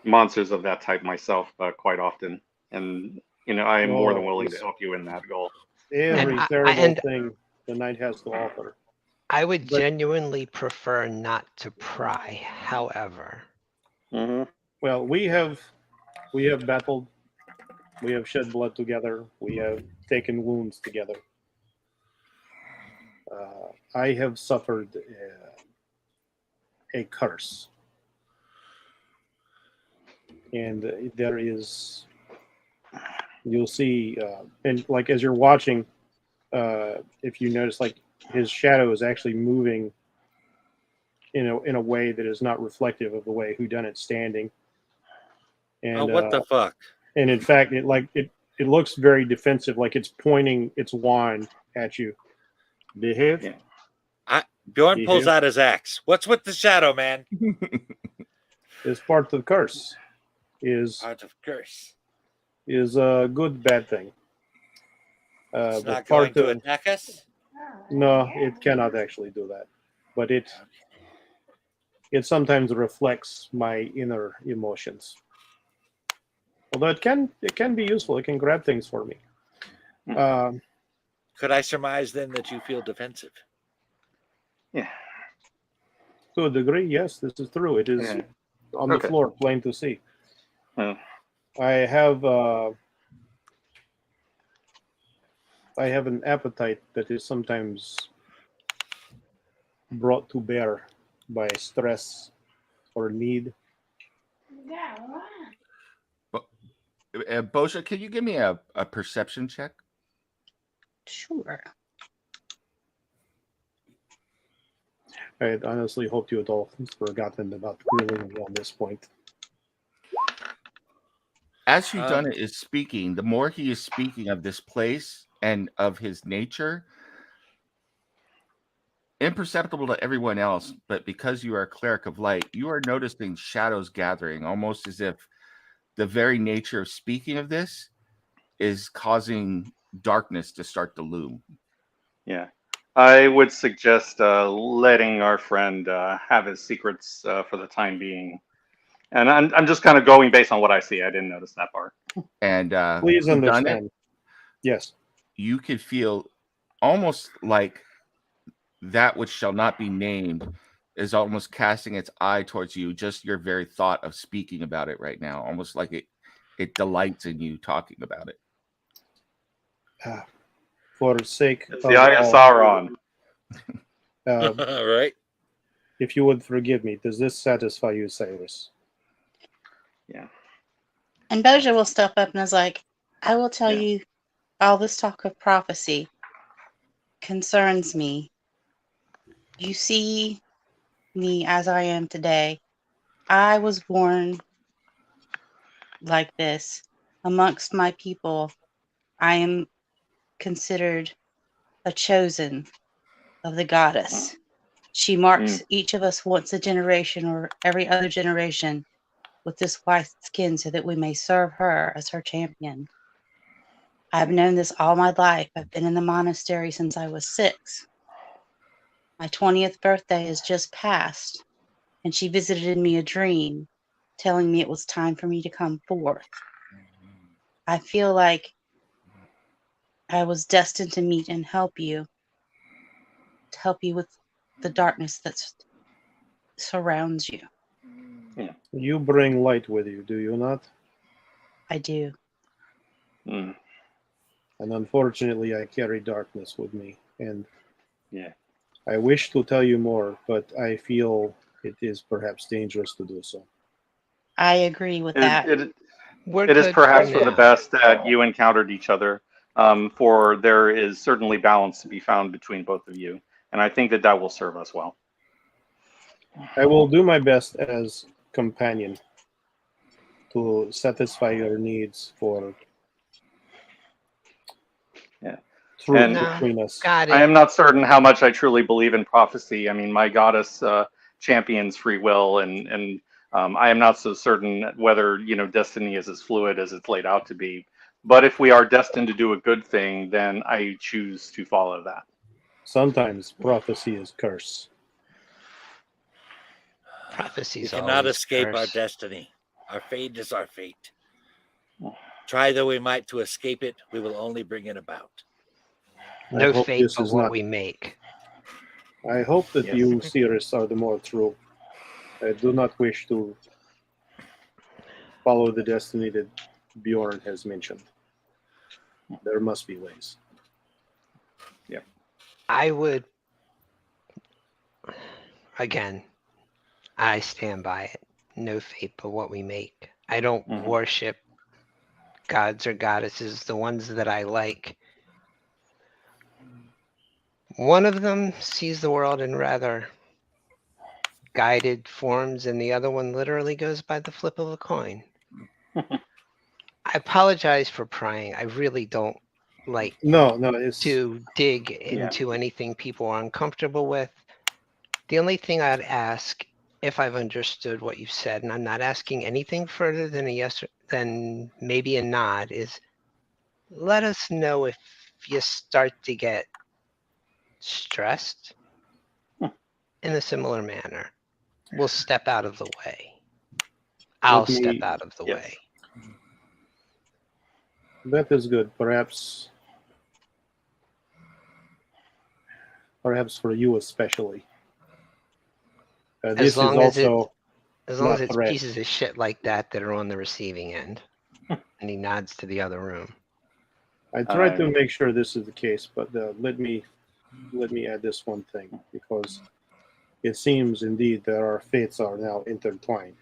monsters of that type myself quite often, and I am more than willing to help you in that goal. every And terrible thing the night has to offer. I would But- genuinely prefer not to pry. However, Mm-hmm. Well, we have battled, we have shed blood together, we have taken wounds together. I have suffered a curse. and there is, you'll see, and like as you're watching, if you notice, like his shadow is actually moving in a way that is not reflective of the way whodunit's standing. And Oh, what the fuck? and in fact, it looks very defensive, like it's pointing its wand at you. Behave. Yeah. Bjorn pulls out his axe. What's with the shadow, man? Is part of the curse. Is Out of curse. a good bad thing. It's But not part going to of, attack us. no, it cannot actually do that. But it sometimes reflects my inner emotions. Although it can be useful. It can grab things for me. Could I surmise then that you feel defensive? Yeah. To a degree, yes, this is true. It is on the floor, plain to see. I have an appetite that is sometimes brought to bear by stress or need. Bosha, can you give me a perception check? Sure. I had honestly hoped you had all forgotten about grilling at this point. As Whodunit is speaking, the more he is speaking of this place and of his nature, imperceptible to everyone else, but because you are a cleric of light, you are noticing shadows gathering, almost as if the very nature of speaking of this is causing darkness to start to loom. Yeah. I would suggest letting our friend have his secrets for the time being. And I'm just kind of going based on what I see. I didn't notice that part. And please understand. Yes. You could feel almost like that which shall not be named is almost casting its eye towards you, just your very thought of speaking about it right now, almost like it delights in you talking about it. For the sake it's of the Eye of Sauron. Right. If you would forgive me, does this satisfy you, Cyrus? Yeah. And Boja will step up and is like, I will tell you, all this talk of prophecy concerns me. You see me as I am today. I was born like this amongst my people. I am considered a chosen of the goddess. She marks each of us once a generation or every other generation with this white skin so that we may serve her as her champion. I've known this all my life. I've been in the monastery since I was 6. My 20th birthday has just passed, and she visited in me a dream, telling me it was time for me to come forth. I feel like I was destined to meet and help you with the darkness that surrounds you. Yeah. You bring light with you, do you not? I do. And unfortunately, I carry darkness with me. And I wish to tell you more, but I feel it is perhaps dangerous to do so. I agree with that. It is perhaps for the best that you encountered each other, for there is certainly balance to be found between both of you. And I think that will serve us well. I will do my best as companion to satisfy your needs for truth between us. I am not certain how much I truly believe in prophecy. I mean, my goddess champions free will, and I am not so certain whether destiny is as fluid as it's laid out to be. But if we are destined to do a good thing, then I choose to follow that. Sometimes prophecy is curse. We cannot escape our destiny. Our fate is our fate. Try though we might to escape it, we will only bring it about. No fate but what we make. I hope that you, Cyrus, are the more true. I do not wish to follow the destiny that Bjorn has mentioned. There must be ways. Yeah. I would, again, I stand by it. No fate but what we make. I don't Mhm. worship gods or goddesses, the ones that I like. One of them sees the world in rather guided forms, and the other one literally goes by the flip of a coin. I apologize for prying. I really don't like No, it's to dig into anything people are uncomfortable with. The only thing I'd ask, if I've understood what you've said, and I'm not asking anything further than a yes, than maybe a nod, is let us know if you start to get stressed in a similar manner. We'll step out of the way. I'll Let me- step out of the yes. way. that is good. Perhaps for you especially. This is long as also As long as not it's threat. pieces of shit like that that are on the receiving end. And he nods to the other room. I try to make sure this is the case, but let me add this one thing, because it seems indeed that our fates are now intertwined,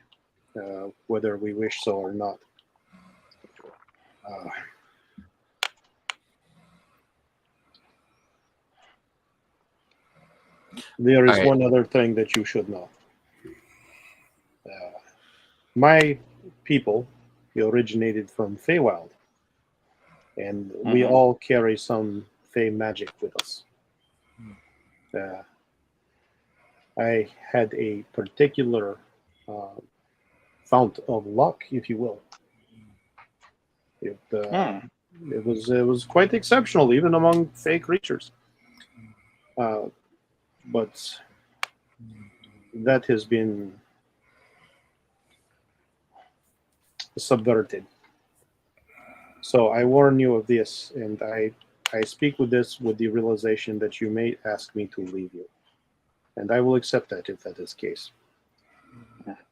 whether we wish so or not. There is All right. one other thing that you should know. My people originated from Feywild, and we Mhm. all carry some Fey magic with us. I had a particular fount of luck, if you will. It was quite exceptional, even among Fey creatures. But that has been subverted. So I warn you of this, and I speak with this with the realization that you may ask me to leave you. And I will accept that if that is the case.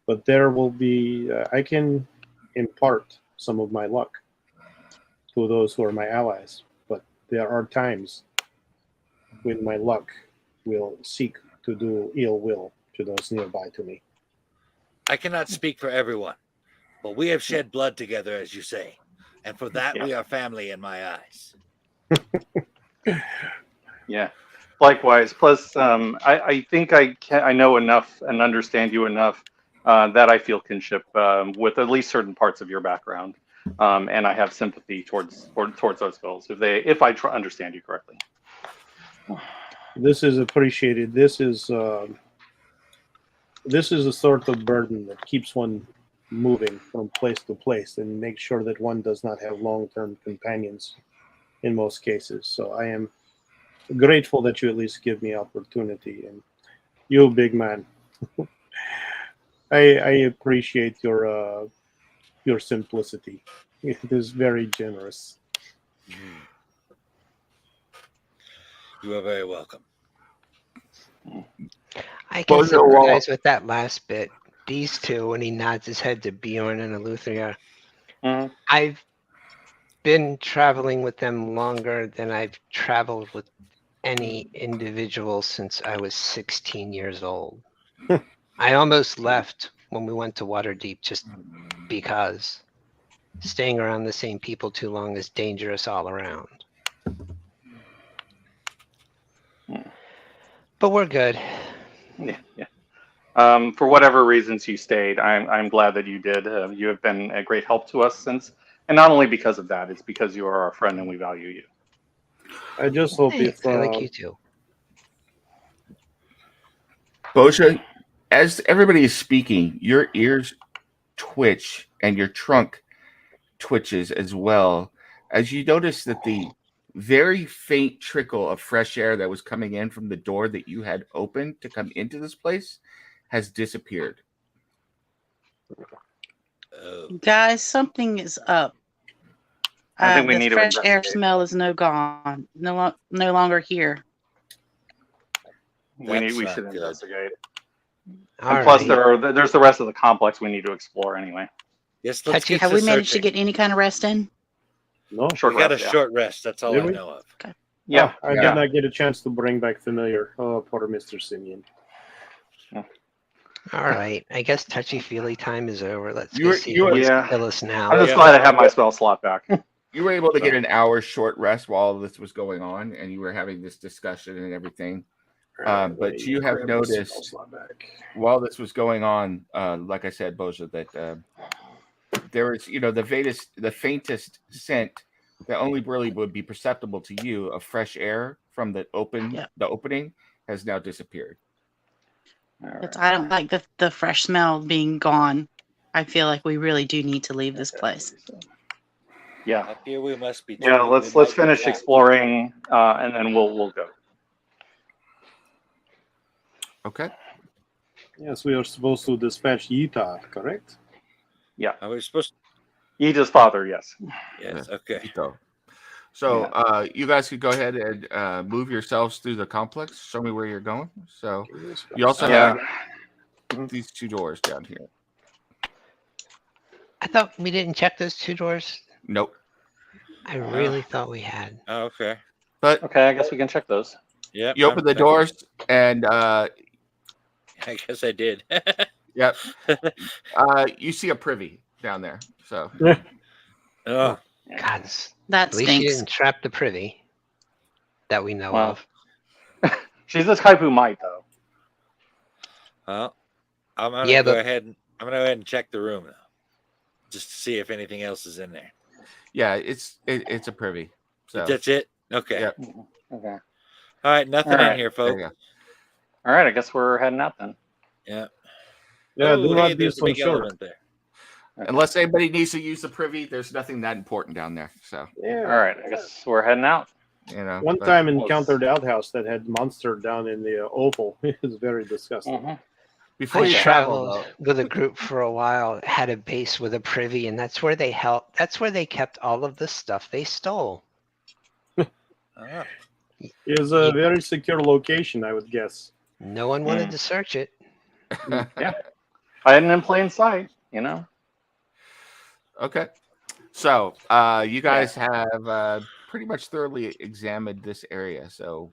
But there will be, I can impart some of my luck to those who are my allies. But there are times when my luck will seek to do ill will to those nearby to me. I cannot speak for everyone, but we have shed blood together, as you say. And for that, we are family in my eyes. Yeah. Likewise. Plus, I think I know enough and understand you enough that I feel kinship with at least certain parts of your background, and I have sympathy towards those goals if I understand you correctly. This is appreciated. This is a sort of burden that keeps one moving from place to place and makes sure that one does not have long-term companions in most cases. So I am grateful that you at least give me opportunity. And you, big man, I appreciate your simplicity. It is very generous. You are very welcome. I can Well, sympathize with that last bit. These two, when he nods his head to Bjorn and Eleuthera, I've been traveling with them longer than I've traveled with any individual since I was 16 years old. I almost left when we went to Waterdeep just because staying around the same people too long is dangerous all around. But we're good. Yeah. For whatever reasons you stayed, I'm glad that you did. You have been a great help to us since, and not only because of that, it's because you are our friend and we value you. I just hope Thanks. I like you too. Bosha, as everybody is speaking, your ears twitch and your trunk twitches as well as you notice that the very faint trickle of fresh air that was coming in from the door that you had opened to come into this place has disappeared. Guys, something is up. I think we The need to fresh air investigate. smell is no longer here. We That's should not good. investigate. All And plus, right. there's the rest of the complex we need to explore anyway. Yes, let's Touchy. get Have to we managed to searching. get any kind of rest in? No. Short We got a rest, yeah. short rest. That's all Did I we? know of. Yeah. I did not get a chance to bring back familiar. Oh, poor Mr. Simeon. All right. I guess touchy-feely time is over. Let's You go were- see you who were- wants to Yeah. kill us now. I'm just Yeah. glad I have my spell slot back. You were able to get So- an hour short rest while this was going on, and you were having this discussion and everything. But you have Grab this noticed- spell slot back. While this was going on, like I said, Boja, that there is, the faintest scent that only really would be perceptible to you of fresh air from the opening has now disappeared. All right. It's, I don't like the fresh smell being gone. I feel like we really do need to leave this place. Yeah. I fear we must be. Yeah. we Let's might be finish trapped. exploring, and then we'll go. Okay. Yes, we are supposed to dispatch Yita, correct? Are we supposed? Yita's father, yes. Yes. Okay. So you guys could go ahead and move yourselves through the complex. Show me where you're going. So you also Yeah. have these two doors down here. I thought we didn't check those two doors. Nope. I really thought we had. Oh, okay. But Okay, I guess we can check those. Yep. you open the doors, and I guess I did. yep, you see a privy down there. So Oh, God, That at least you stinks. didn't trap the privy that we know Well, of. she's this type who might, though. well, I'm gonna Yeah, go but- ahead and check the room now, just to see if anything else is in there. yeah, it's a privy. So That's it. Okay. Yep. Okay. All right. Nothing All in right. here, there folks. you go. All right, I guess we're heading out then. Yeah. Yeah, Oh, do hey, not be there's a so big sure. element there. Unless anybody needs to use the privy, there's nothing that important down there. So Yeah. All right, I guess we're heading out. One but- time encountered outhouse that had monster down in the oval. It was very disgusting. Mhm. before I you traveled travel, with a group for a while, had a base with a privy, and that's where they helped. That's where they kept all of the stuff they stole. Ah. It was a very secure location, I would guess. No one wanted to search it. Hiding in plain sight, you know. Okay. So you guys have pretty much thoroughly examined this area. So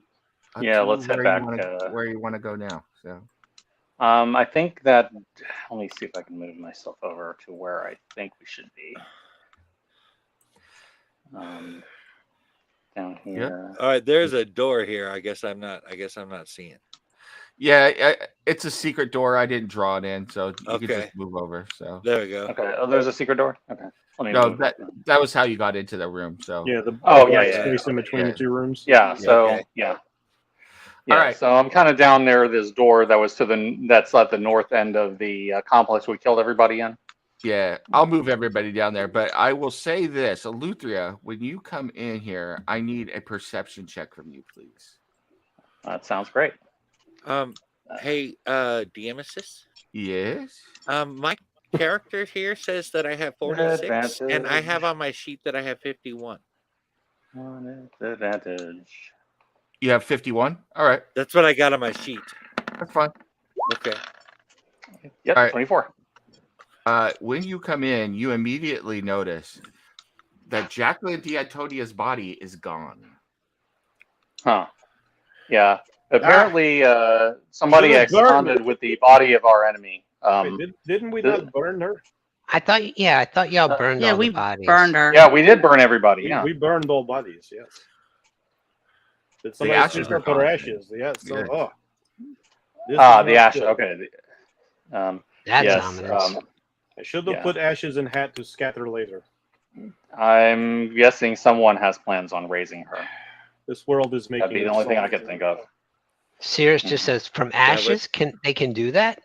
up Yeah, to let's head where back, You where you want to go now? So I think that. Let me see if I can move myself over to where I think we should be. Down here. All right. There's a door here. I guess I'm not seeing. yeah, it's a secret door. I didn't draw it in, so you can Okay. just move over. So There we go. Okay. Oh, there's a secret door. Okay. Let me no, move. that was how you got into the room. So Yeah, the Oh, black yeah, space in between yeah. the two rooms. Yeah. So okay. yeah. All right. So I'm kind of down there. This door that was that's at the north end of the complex we killed everybody in. yeah, I'll move everybody down there. But I will say this, Eleuthria, when you come in here, I need a perception check from you, please. That sounds great. Hey, Diamesis. Yes. My character here says that I have 46, and I have on my sheet that I have 51. One advantage. You have 51. All right, That's what I got on my sheet. that's fine. Okay. Yep. All right. 24. When you come in, you immediately notice that Jacqueline D'Antonia's body is gone. Huh. Yeah. Apparently, somebody Should've burned absconded with the body of our enemy. Wait, didn't we the- not burn her? I thought y'all burned Yeah, all we the bodies. burned her. Yeah, we did burn everybody. Yeah. We burned all bodies, yes. Did The somebody ashes pick are up her gone. ashes? Yes. So, Yeah. oh. This is The not ashes. good. Okay. That's yes. ominous. I should have Yeah. put ashes in hat to scatter later. I'm guessing someone has plans on raising her. This world is making. That'd be the it only thing I soft. could think of. Sears just says from ashes, they can do that?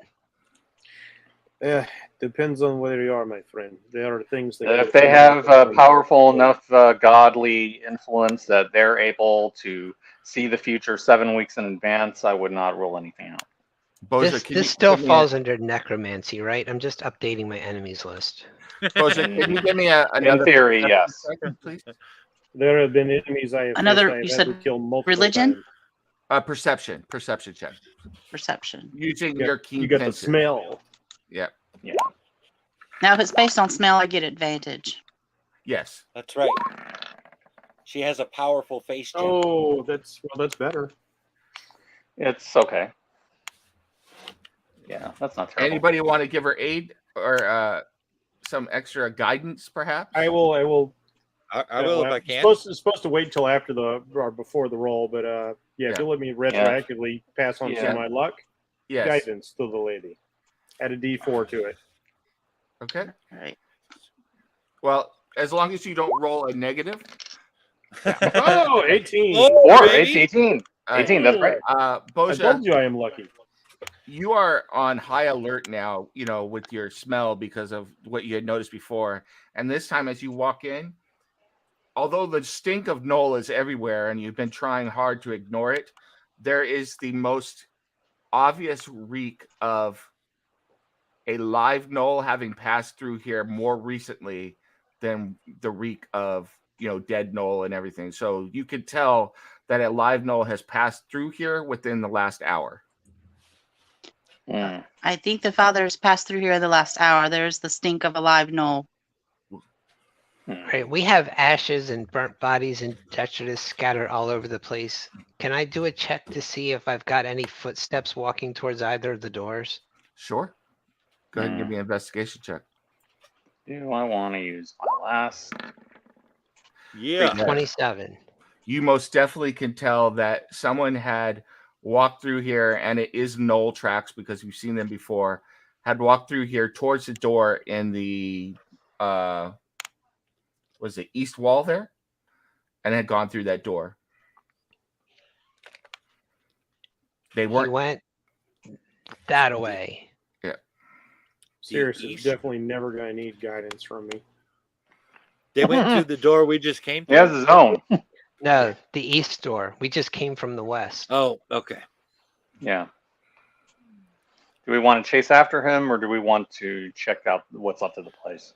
Depends on where you are, my friend. There are things that. If they have powerful enough godly influence that they're able to see the future 7 weeks in advance, I would not rule anything out. Boja, This can you still give me falls under necromancy, right? I'm just updating my enemies list. Boja, can you give me another In theory, perception yes. check, please? There have been enemies I have Another- faced I have you had said to kill multiple religion? times. Perception check. Perception. Using You your got- keen You got the senses. smell. Yeah. Now, if it's based on smell, I get advantage. Yes. That's right. She has a powerful face gem. Oh, that's better. It's okay. Yeah, that's not terrible. Anybody want to give her aid or some extra guidance, perhaps? I will. I will if I can. It's supposed to wait till after the or before the roll, but yeah, if you let me retroactively pass on some of my luck, guidance to the lady. Add a D4 to it. Okay. All right. Well, as long as you don't roll a negative. Oh, 18. Oh, Or baby. 18. 18, that's great. I Boja, told you I am lucky. you are on high alert now, with your smell because of what you had noticed before. And this time, as you walk in, although the stink of Knoll is everywhere and you've been trying hard to ignore it, there is the most obvious reek of a live Knoll having passed through here more recently than the reek of, dead Knoll and everything. So you could tell that a live Knoll has passed through here within the last hour. Mm. I think the father has passed through here the last hour. There's the stink of a live Knoll. Right, we have ashes and burnt bodies and detritus scattered all over the place. Can I do a check to see if I've got any footsteps walking towards either of the doors? Sure. Go ahead and give me an investigation check. Do I want to use my last? Yeah. 27. You most definitely can tell that someone had walked through here, and it is Knoll tracks because you've seen them before, had walked through here towards the door in the was it east wall there, and had gone through that door. They He weren't. went that way. Yeah. Seriously, East. definitely never going to need guidance from me. They went through the door we just came He has through. his own. No, the east door. We just came from the west. Oh, okay. Yeah. Do we want to chase after him, or do we want to check out what's up to the place?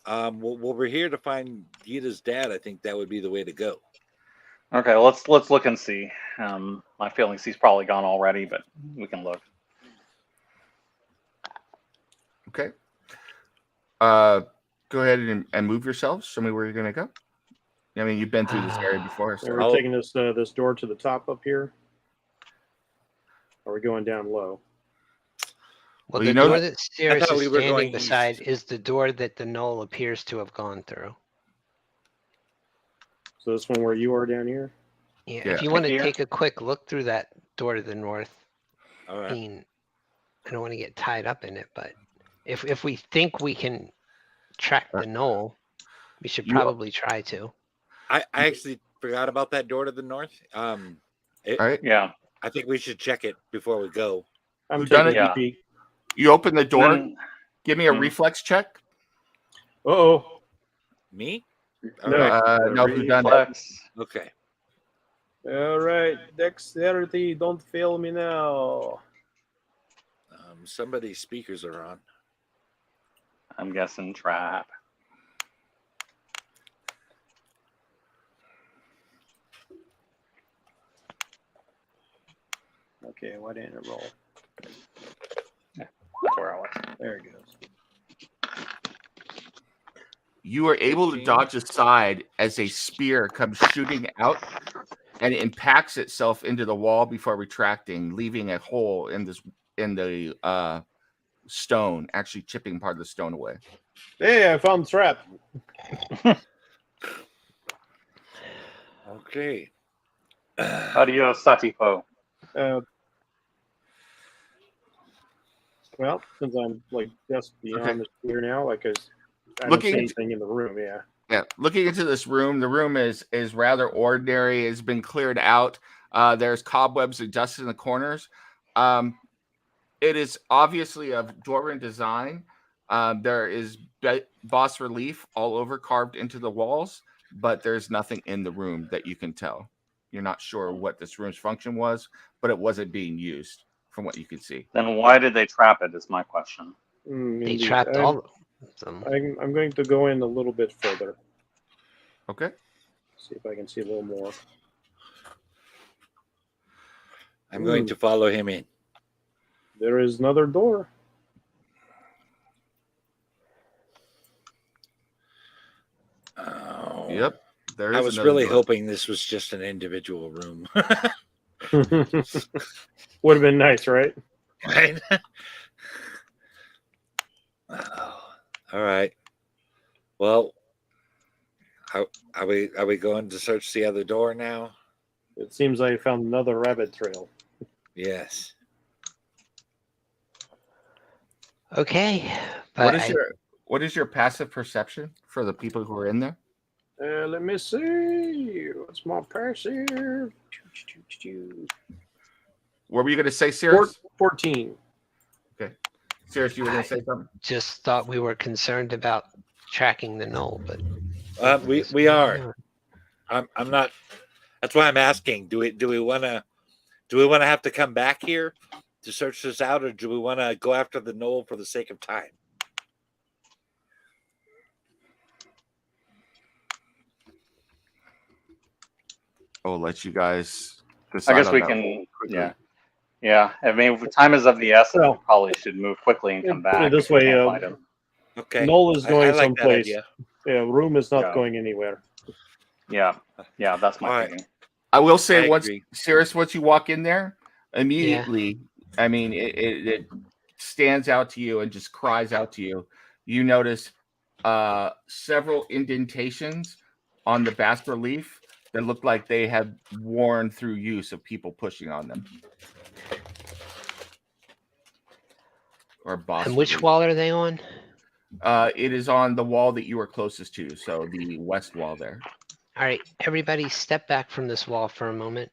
Well, we're here to find Gita's dad. I think that would be the way to go. Okay, let's look and see. My feelings, he's probably gone already, but we can look. Okay. Go ahead and move yourselves. Show me where you're going to go. I mean, you've been through this area before. So So. we're taking this this door to the top up here. Are we going down low? Well, Well, the you know door that- that Sirius thought is we were standing going beside east. is the door that the Knoll appears to have gone through. So this one where you are down here? Yeah, Yeah. if you want to Here? take a quick look through that door to the north, All I right. mean, I don't want to get tied up in it, but if we think we can track the Knoll, we should You- probably try to. I actually forgot about that door to the north. All right. Yeah. I think we should check it before we go. I'm Who done taking it? a peek. You open the door. Then- Give me a Hmm. reflex check. Uh-oh. Me? All No. right. No, who done it? Reflex. Okay. All right. Dexterity, don't fail me now. Somebody's speakers are on. I'm guessing trap. Okay, why didn't it roll? That's where I was. There it goes. You are able to 15. dodge aside as a spear comes shooting out and it impacts itself into the wall before retracting, leaving a hole in the stone, actually chipping part of the stone away. Hey, I found the trap. Okay. Adios, Satipo. Well, since I'm like just beyond Okay. the spear now, like I don't Looking- see anything in the room. Yeah. Yeah, looking into this room, the room is rather ordinary. It's been cleared out. There's cobwebs and dust in the corners. It is obviously of Dwarven design. There is bas relief all over carved into the walls, but there's nothing in the room that you can tell. You're not sure what this room's function was, but it wasn't being used from what you could see. Then why did they trap it? Is my question. They Indeed. trapped all of them. I'm going to go in a little bit further. Okay. See if I can see a little more. I'm going to follow him in. There is another door. Oh. Yep. There is I was another really door. hoping this was just an individual room. Would have been nice, right? Right. Oh, all right. Well, are we going to search the other door now? It seems I found another rabbit trail. Yes. Okay, but What is your passive perception for the people who are in there? Let me see. What's my passive? What were you going to say, Sirius? 14. Okay, Sirius, you were going to say something. just thought we were concerned about tracking the knoll, but We are. I'm not. That's why I'm asking. Do we want to have to come back here to search this out, or do we want to go after the knoll for the sake of time? I'll let you guys decide. I guess on we that can. quickly. Yeah. I mean, if time is of the essence. Well, We probably should move quickly and come put it back. this if we way, can't find him. Okay. Noel is going I like that someplace. idea. Yeah, Room is not Yeah. going anywhere. Yeah, that's my All right. thinking. I will say I once, agree. Sirius, once you walk in there, immediately, I mean, it stands out to you and just cries out to you. You notice several indentations on the bas relief that look like they have worn through use of people pushing on them. Or boss. and which relief. wall are they on? It is on the wall that you were closest to, so the west wall there. All right, everybody step back from this wall for a moment.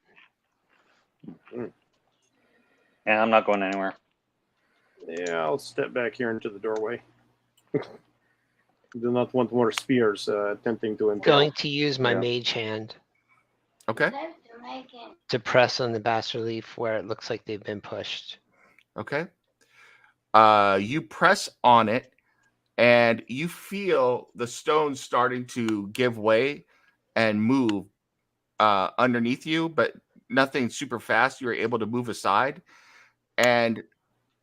Yeah, I'm not going anywhere. Yeah, I'll step back here into the doorway. Do not want more spears attempting to impale. Going to use my Yeah. mage hand Okay. to press on the bas relief where it looks like they've been pushed. Okay. You press on it and you feel the stones starting to give way and move underneath you, but nothing super fast. You're able to move aside, and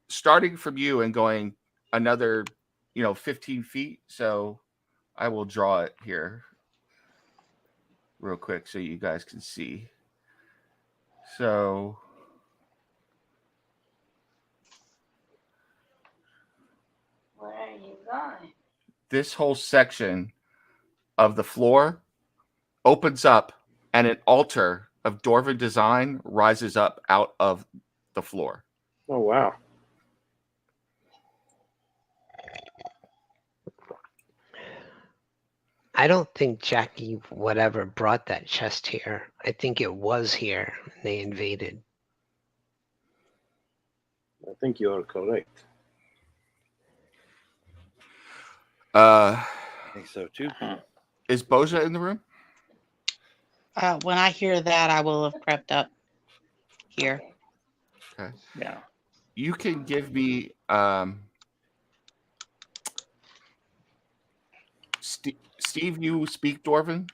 starting from you and going another 15 feet. So I will draw it here real quick so you guys can see. So Where are you going? this whole section of the floor opens up and an altar of Dwarven design rises up out of the floor. Oh, wow. I don't think Jackie whatever brought that chest here. I think it was here and they invaded. I think you are correct. I think so too. Is Boja in the room? When I hear that, I will have crept up here. Okay. Yeah. You can give me Steve, you speak Dwarven?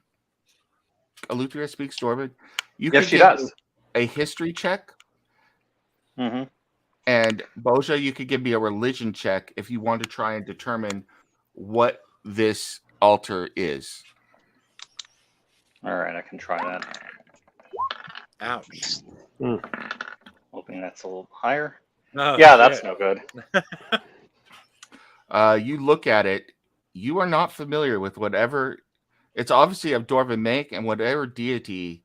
Alutria speaks Dwarven. You Yes, can she give does. me a history check. Mm-hmm. And Boja, you could give me a religion check if you want to try and determine what this altar is. All right, I can try that. Ouch. Hoping that's a little higher. Oh, Yeah, that's shit. no good. You look at it. You are not familiar with whatever. It's obviously of Dwarven make, and whatever deity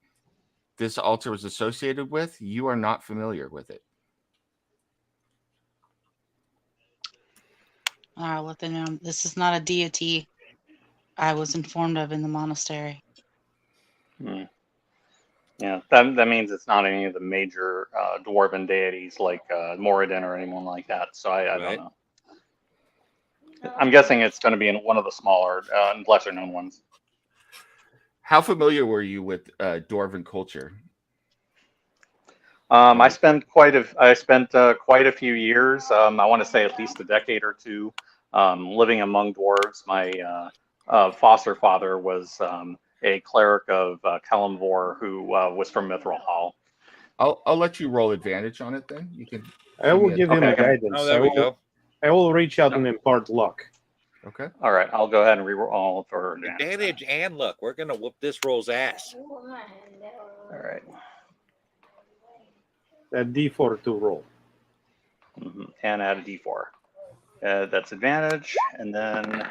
this altar was associated with, you are not familiar with it. I'll let them know this is not a deity I was informed of in the monastery. Yeah, that means it's not any of the major dwarven deities like Moradin or anyone like that. So I Right. don't know. I'm guessing it's going to be in one of the smaller and lesser known ones. How familiar were you with Dwarven culture? I spent quite a few years. I want to say at least a decade or two living among dwarves. My foster father was a cleric of Kalimvor who was from Mithril Hall. I'll let you roll advantage on it then. You can. I will give him Okay. guidance. Oh, there we go. I will reach out and impart luck. Okay. All right, I'll go ahead and reroll for advantage. Advantage and luck. We're gonna whoop this roll's ass. All right. That D4 to roll. And add a D4. That's advantage, and then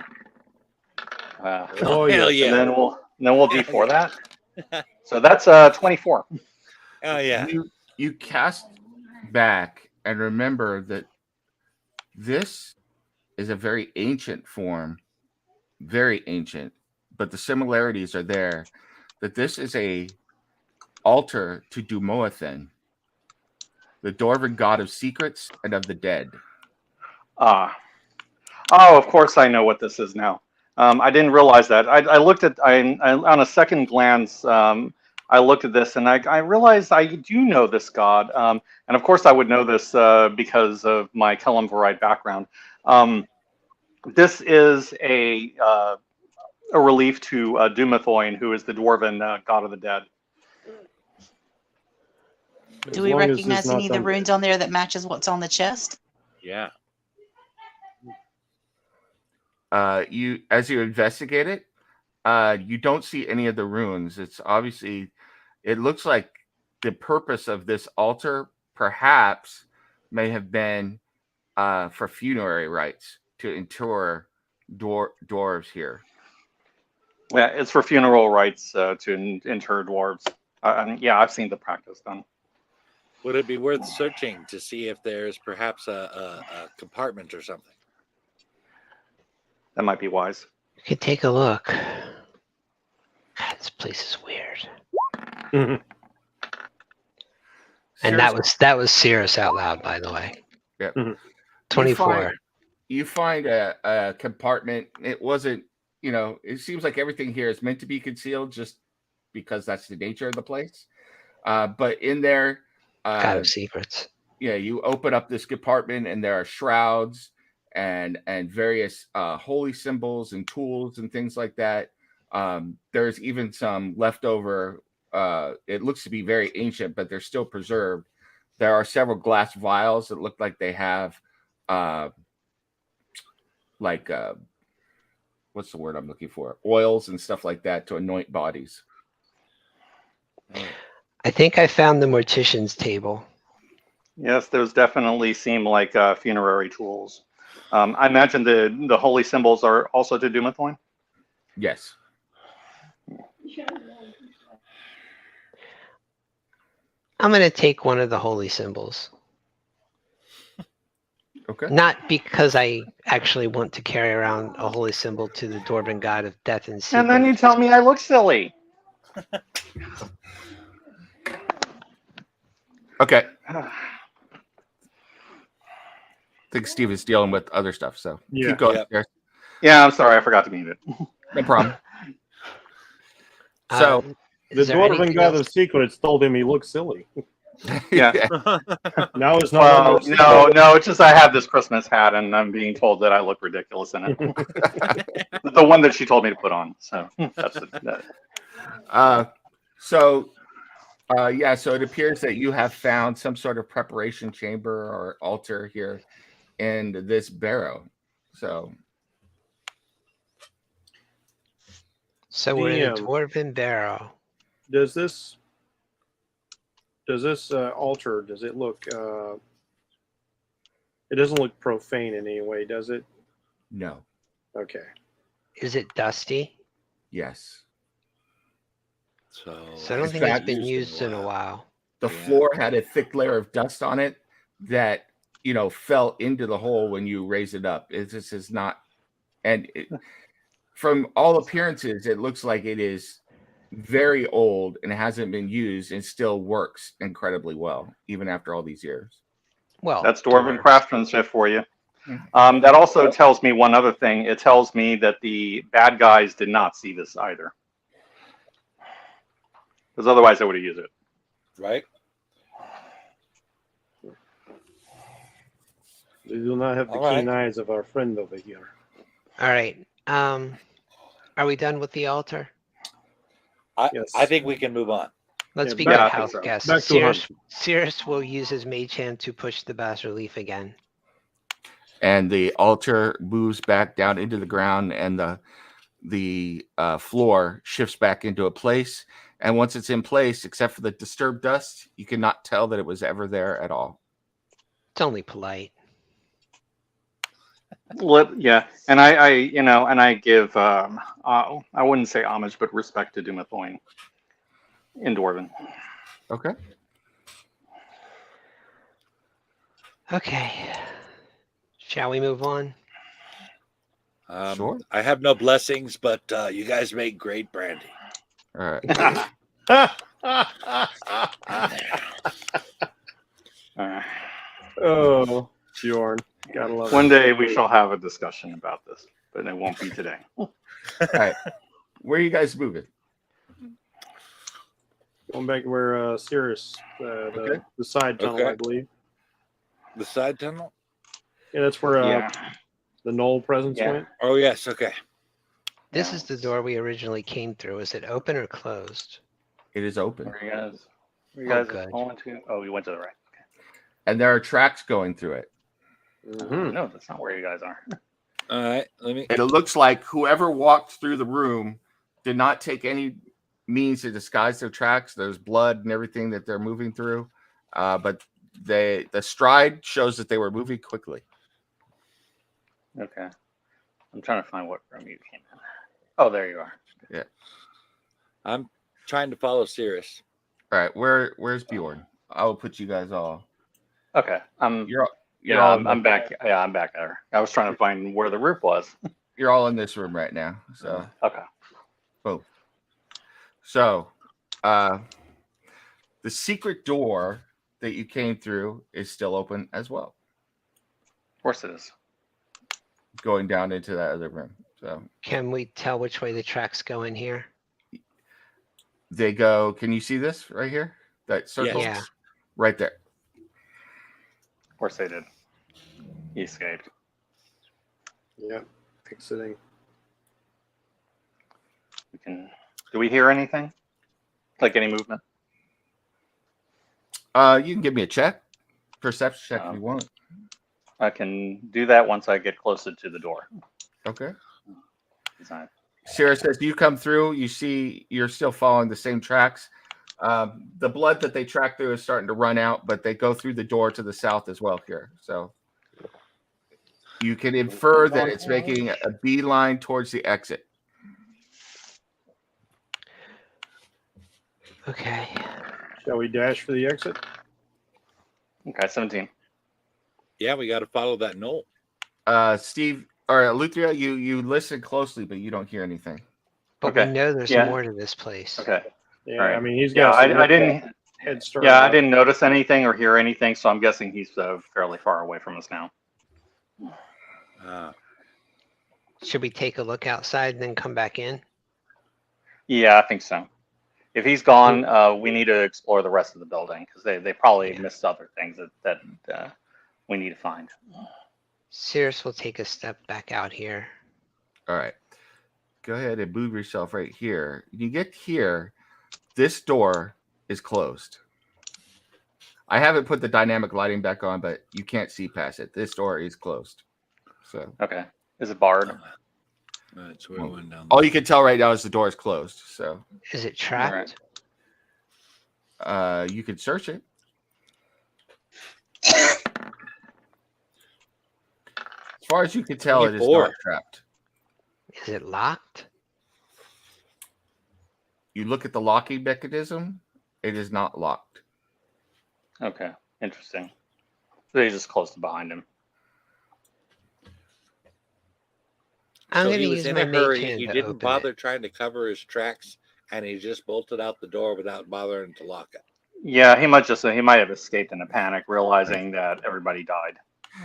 Oh, hell yes. and yeah. then we'll D4 that. So that's 24. Oh yeah. You cast back and remember that this is a very ancient form, very ancient, but the similarities are there. That this is a altar to Dumoathan, the Dwarven god of secrets and of the dead. Oh, of course I know what this is now. I didn't realize that. I looked at on a second glance. I looked at this and I realized I do know this god. And of course I would know this because of my Kellamverite background. This is a relief to Dumathoin, who is the dwarven god of the dead. Do As we long as it's recognize not any of the undead. runes on there that matches what's on the chest? Yeah. You, as you investigate it, you don't see any of the runes. It's obviously, it looks like the purpose of this altar perhaps may have been for funerary rites to inter dwarves here. Yeah, it's for funeral rites to inter dwarves. Yeah, I've seen the practice done. Would it be worth searching to see if there's perhaps a compartment or something? That might be wise. You could take a look. God, this place is weird. Mhm. And that was Cirrus out loud, by the way. Yeah. Mhm. 24. You find a compartment. It wasn't, it seems like everything here is meant to be concealed just because that's the nature of the place. But in there, God of secrets. yeah, you open up this compartment and there are shrouds and various holy symbols and tools and things like that. There's even some leftover. It looks to be very ancient, but they're still preserved. There are several glass vials that look like they have, what's the word I'm looking for? Oils and stuff like that to anoint bodies. I think I found the mortician's table. Yes, those definitely seem like funerary tools. I imagine the holy symbols are also to Dumathoin. Yes. I'm going to take one of the holy symbols. Okay. Not because I actually want to carry around a holy symbol to the Dwarven god of death and secret. And then you tell me I look silly. Okay. I think Steve is dealing with other stuff, so Yeah. keep going. Yep. Gareth. Yeah, I'm sorry, I forgot to mute it. No problem. So, The is there Dwarven anything god else? of secrets told him he looked silly. Yeah. Now it's not Well, under secret. no, it's just I have this Christmas hat and I'm being told that I look ridiculous in it. The one that she told me to put on. So that's it. so it appears that you have found some sort of preparation chamber or altar here in this barrow. So We're in a DM. Dwarven barrow. Does this altar, does it look it doesn't look profane in any way, does it? no. Okay. Is it dusty? Yes. So I don't In think fact, it's been used in a while. The Yeah. floor had a thick layer of dust on it that fell into the hole when you raised it up. This is not, and from all appearances, it looks like it is very old and hasn't been used and still works incredibly well, even after all these years. Well, That's Dwarven dwarves. craftsmanship for you. That also tells me one other thing. It tells me that the bad guys did not see this either. Because otherwise I would have used it. right? We do not have the All keen right. eyes of our friend over here. All right. Are we done with the altar? Yes. I think we can move on. Let's Yeah, be back- good I think house so. guests. Back to Cirrus will use his mage hand to push the bas relief again. And the altar moves back down into the ground, and the floor shifts back into a place. And once it's in place, except for the disturbed dust, you cannot tell that it was ever there at all. It's only polite. Yeah, and I give I wouldn't say homage, but respect to Dumathoin in Dwarven. Okay. Okay. Shall we move on? Sure. I have no blessings, but you guys make great brandy. All right. Oh, Bjorn. Gotta love One it. day we shall have a discussion about this, but it won't be today. All right. Where are you guys moving? Going back where Cirrus, Okay. the side tunnel, Okay. I believe. The side tunnel? Yeah, that's where Yeah. the Knoll presence Yeah. went. Oh, yes. Okay. This Yeah. is the door we originally came through. Is it open or closed? It is open. Where you guys? Where you Oh, guys good. going to? Oh, we went to the right. And there are tracks going through it. Mhm. No, that's not where you guys are. All right. Let me. And it looks like whoever walked through the room did not take any means to disguise their tracks. There's blood and everything that they're moving through. But the stride shows that they were moving quickly. Okay. I'm trying to find what room you came in. Oh, there you are. I'm trying to follow Cirrus. All right, where's Bjorn? I will put you guys all. Okay. You're Yeah, all I'm back. Yeah, I'm back there. I was trying to find where the roof was. you're all in this room right now. So Okay. boom. So the secret door that you came through is still open as well, Of course it is. going down into that other room. So Can we tell which way the tracks go in here? they go. Can you see this right here? That circle Yeah. right there. Of course they did. He escaped. Yeah, exiting. Do we hear anything? Like any movement? You can give me a check, perception check if you want. I can do that once I get closer to the door. Okay. Design. Sarah says, you come through, you see you're still following the same tracks. The blood that they track through is starting to run out, but they go through the door to the south as well here. So you can infer that it's making a beeline towards the exit. Okay. Shall we dash for the exit? Okay, 17. Yeah, we got to follow that knoll. Steve or Luthria, you listen closely, but you don't hear anything. But Okay. we know there's Yeah. more to this place. Okay. Yeah, All right. I mean he's Yeah, got. I didn't. Head start. Yeah, I didn't notice anything or hear anything, so I'm guessing he's fairly far away from us now. Should we take a look outside and then come back in? Yeah, I think so. If he's gone, we need to explore the rest of the building because they probably Yeah. missed other things that we need to find. Cirrus will take a step back out here. All right. Go ahead and move yourself right here. You get here, this door is closed. I haven't put the dynamic lighting back on, but you can't see past it. This door is closed. So Okay. Is it barred? That's where we went down. all you can tell right now is the door is closed. So Is it trapped? you can search it. As far as you can tell, it is 24. not trapped. Is it locked? You look at the locking mechanism, it is not locked. Okay. Interesting. They just closed it behind him. I'm So going he to was use in my a mage hurry. hand He to didn't open bother it. trying to cover his tracks, and he just bolted out the door without bothering to lock it. Yeah, he might have escaped in a panic, realizing that everybody died.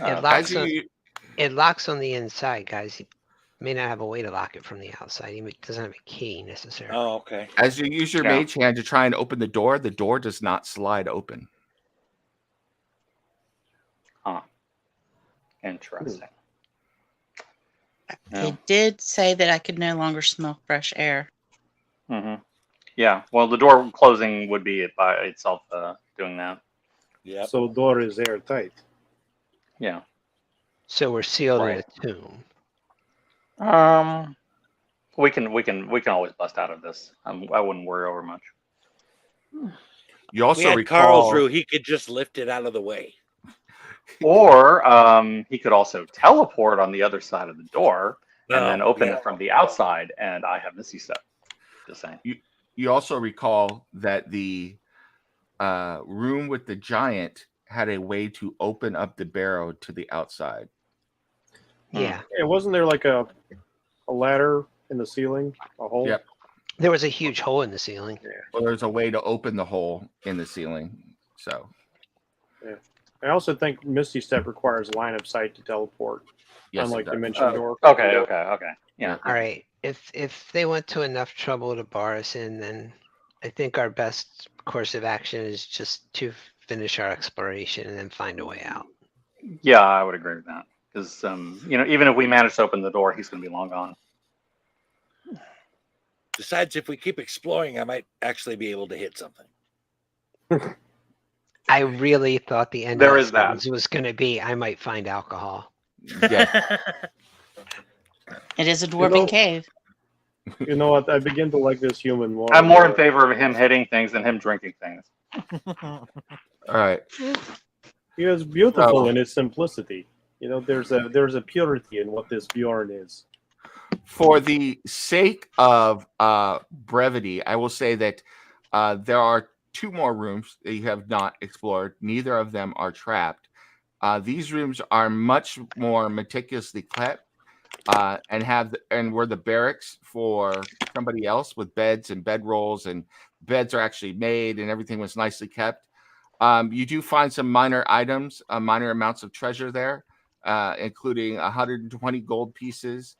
It locks As you, It locks on the inside, guys. He may not have a way to lock it from the outside. He doesn't have a key necessarily. Oh, okay. as you use your Yeah. mage hand to try and open the door does not slide open. Interesting. It did say that I could no longer smell fresh air. Mm-hmm. Yeah. Well, the door closing would be it by itself doing that. Yep. So door is airtight. Yeah. So we're sealed Right. in a tomb. We can always bust out of this. I wouldn't worry over much. You We also had recall Carl's rule. He could just lift it out of the way. Or he could also teleport on the other side of the door and then open yeah. it from the outside. And I have Misty Step. Just saying. you also recall that the room with the giant had a way to open up the barrow to the outside. Yeah. Yeah, wasn't there like a ladder in the ceiling? A hole? Yep. There was a huge hole in the ceiling. Well, there's a way to open the hole in the ceiling. So I also think Misty Step requires line of sight to teleport, yes, unlike it does. Dimension Door. Okay. Yeah. All right. If they went to enough trouble to bar us in, then I think our best course of action is just to finish our exploration and then find a way out. Yeah, I would agree with that. Because even if we manage to open the door, he's going to be long gone. Besides, if we keep exploring, I might actually be able to hit something. I really thought the end There of is that. things was going to be I might find alcohol. Yeah. It is a dwarven know- cave. You know what? I begin to like this human more. I'm more in favor of him hitting things than him drinking things. All right. He is beautiful Oh. in his simplicity. You know, there's a purity in what this Bjorn is. For the sake of brevity, I will say that there are 2 more rooms that you have not explored. Neither of them are trapped. These rooms are much more meticulously kept and were the barracks for somebody else with beds and bedrolls, and beds are actually made and everything was nicely kept. You do find some minor items, minor amounts of treasure there, including 120 gold pieces,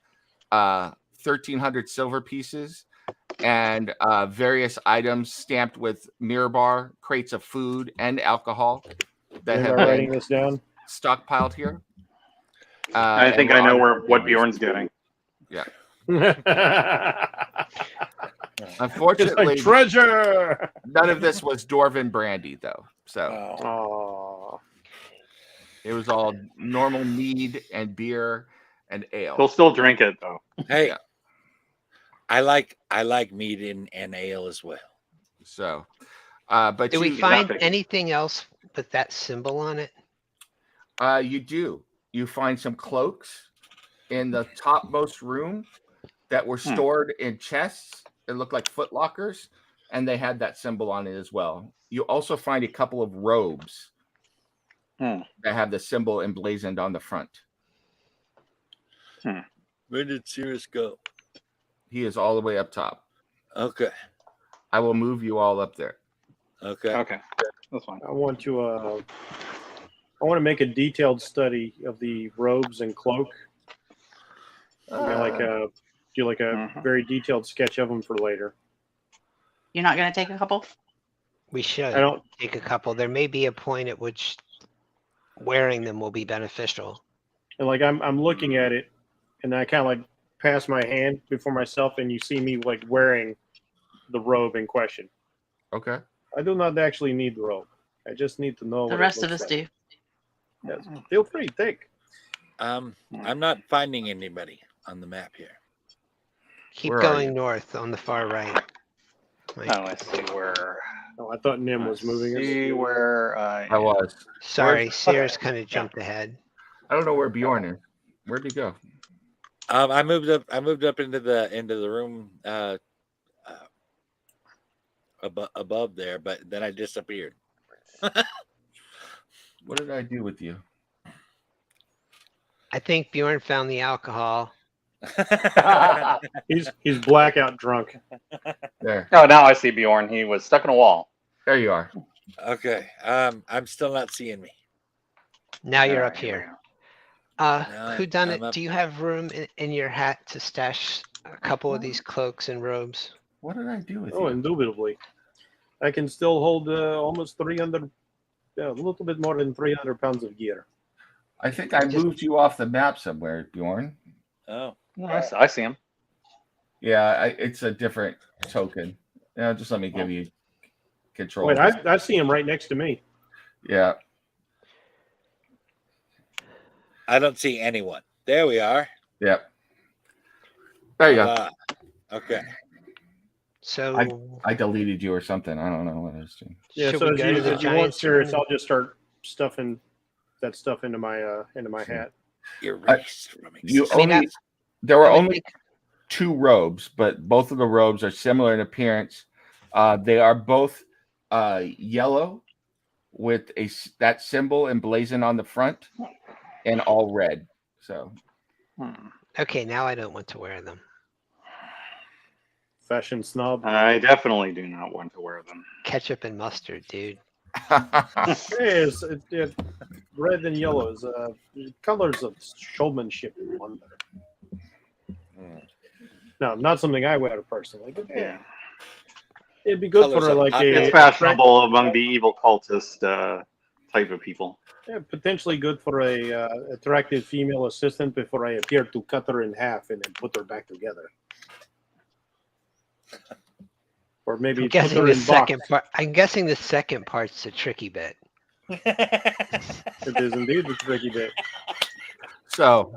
1,300 silver pieces, and various items stamped with mirror bar, crates of food and alcohol that Am I have writing been this down? stockpiled here. I think I know what Bjorn's getting. It's Unfortunately, like treasure. none of this was Dwarven brandy, though. So Oh, it was all normal mead and beer and ale. He'll still drink it though. Hey, Yeah. I like mead and ale as well. So, but Do we you, find picky. anything else with that symbol on it? you do. You find some cloaks in the topmost room that were stored in chests. It looked like foot lockers, and they had that symbol on it as well. You also find a couple of robes that have the symbol emblazoned on the front. Where did Cirrus go? He is all the way up top. Okay. I will move you all up there. Okay. Okay, that's fine. I want to make a detailed study of the robes and cloak. Do like a very detailed sketch of them for later. You're not going to take a couple? We should I don't. take a couple. There may be a point at which wearing them will be beneficial. And like I'm looking at it, and I kind of like pass my hand before myself, and you see me like wearing the robe in question. Okay. I do not actually need the robe. I just need to know. The what it rest of looks us like. do. Yes. Feel free, take. I'm not finding anybody on the map here. Keep Where are going you? north on the far right. Oh, I see where. Oh, I thought Nim was moving us. See where I was. Sorry, Sears kind of jumped ahead. I don't know where Bjorn is. Where'd he go? I moved up into the room above there, but then I disappeared. What did I do with you? I think Bjorn found the alcohol. He's blackout drunk. There. Oh, now I see Bjorn. He was stuck in a wall. There you are. Okay. I'm still not seeing me. Now you're Alright, up here we here. No, Who done I'm it? up. Do you have room in your hat to stash a couple of these cloaks and robes? What did I do with Oh, you? indubitably. I can still hold almost 300, a little bit more than 300 pounds of gear. I think I moved you off the map somewhere, Bjorn. Oh. Oh, I see him. Yeah, it's a different token. Yeah, just let me give you control. Wait, I see him right next to me. Yeah. I don't see anyone. There we are. Yep. There you go. Okay. So I deleted you or something. I don't know what I was doing. Yeah, should so we as go you, to the as you want, Giants serious, room? I'll just start stuffing that stuff into my hat. Erased from You existence. only there were I would only think- 2 robes, but both of the robes are similar in appearance. They are both yellow with that symbol emblazoned on the front, and all red. So Okay, now I don't want to wear them. Fashion snob. I definitely do not want to wear them. Ketchup and mustard, dude. Yes, red and yellow is colors of showmanship and wonder. No, not something I wear personally. But Yeah. it'd be good Colours for of like happiness. a It's fashionable among the evil cultist type of people. potentially good for a attractive female assistant before I appear to cut her in half and then put her back together. Or maybe I'm put guessing her the in second box. part. I'm guessing the second part's the tricky bit. It is indeed the tricky bit. so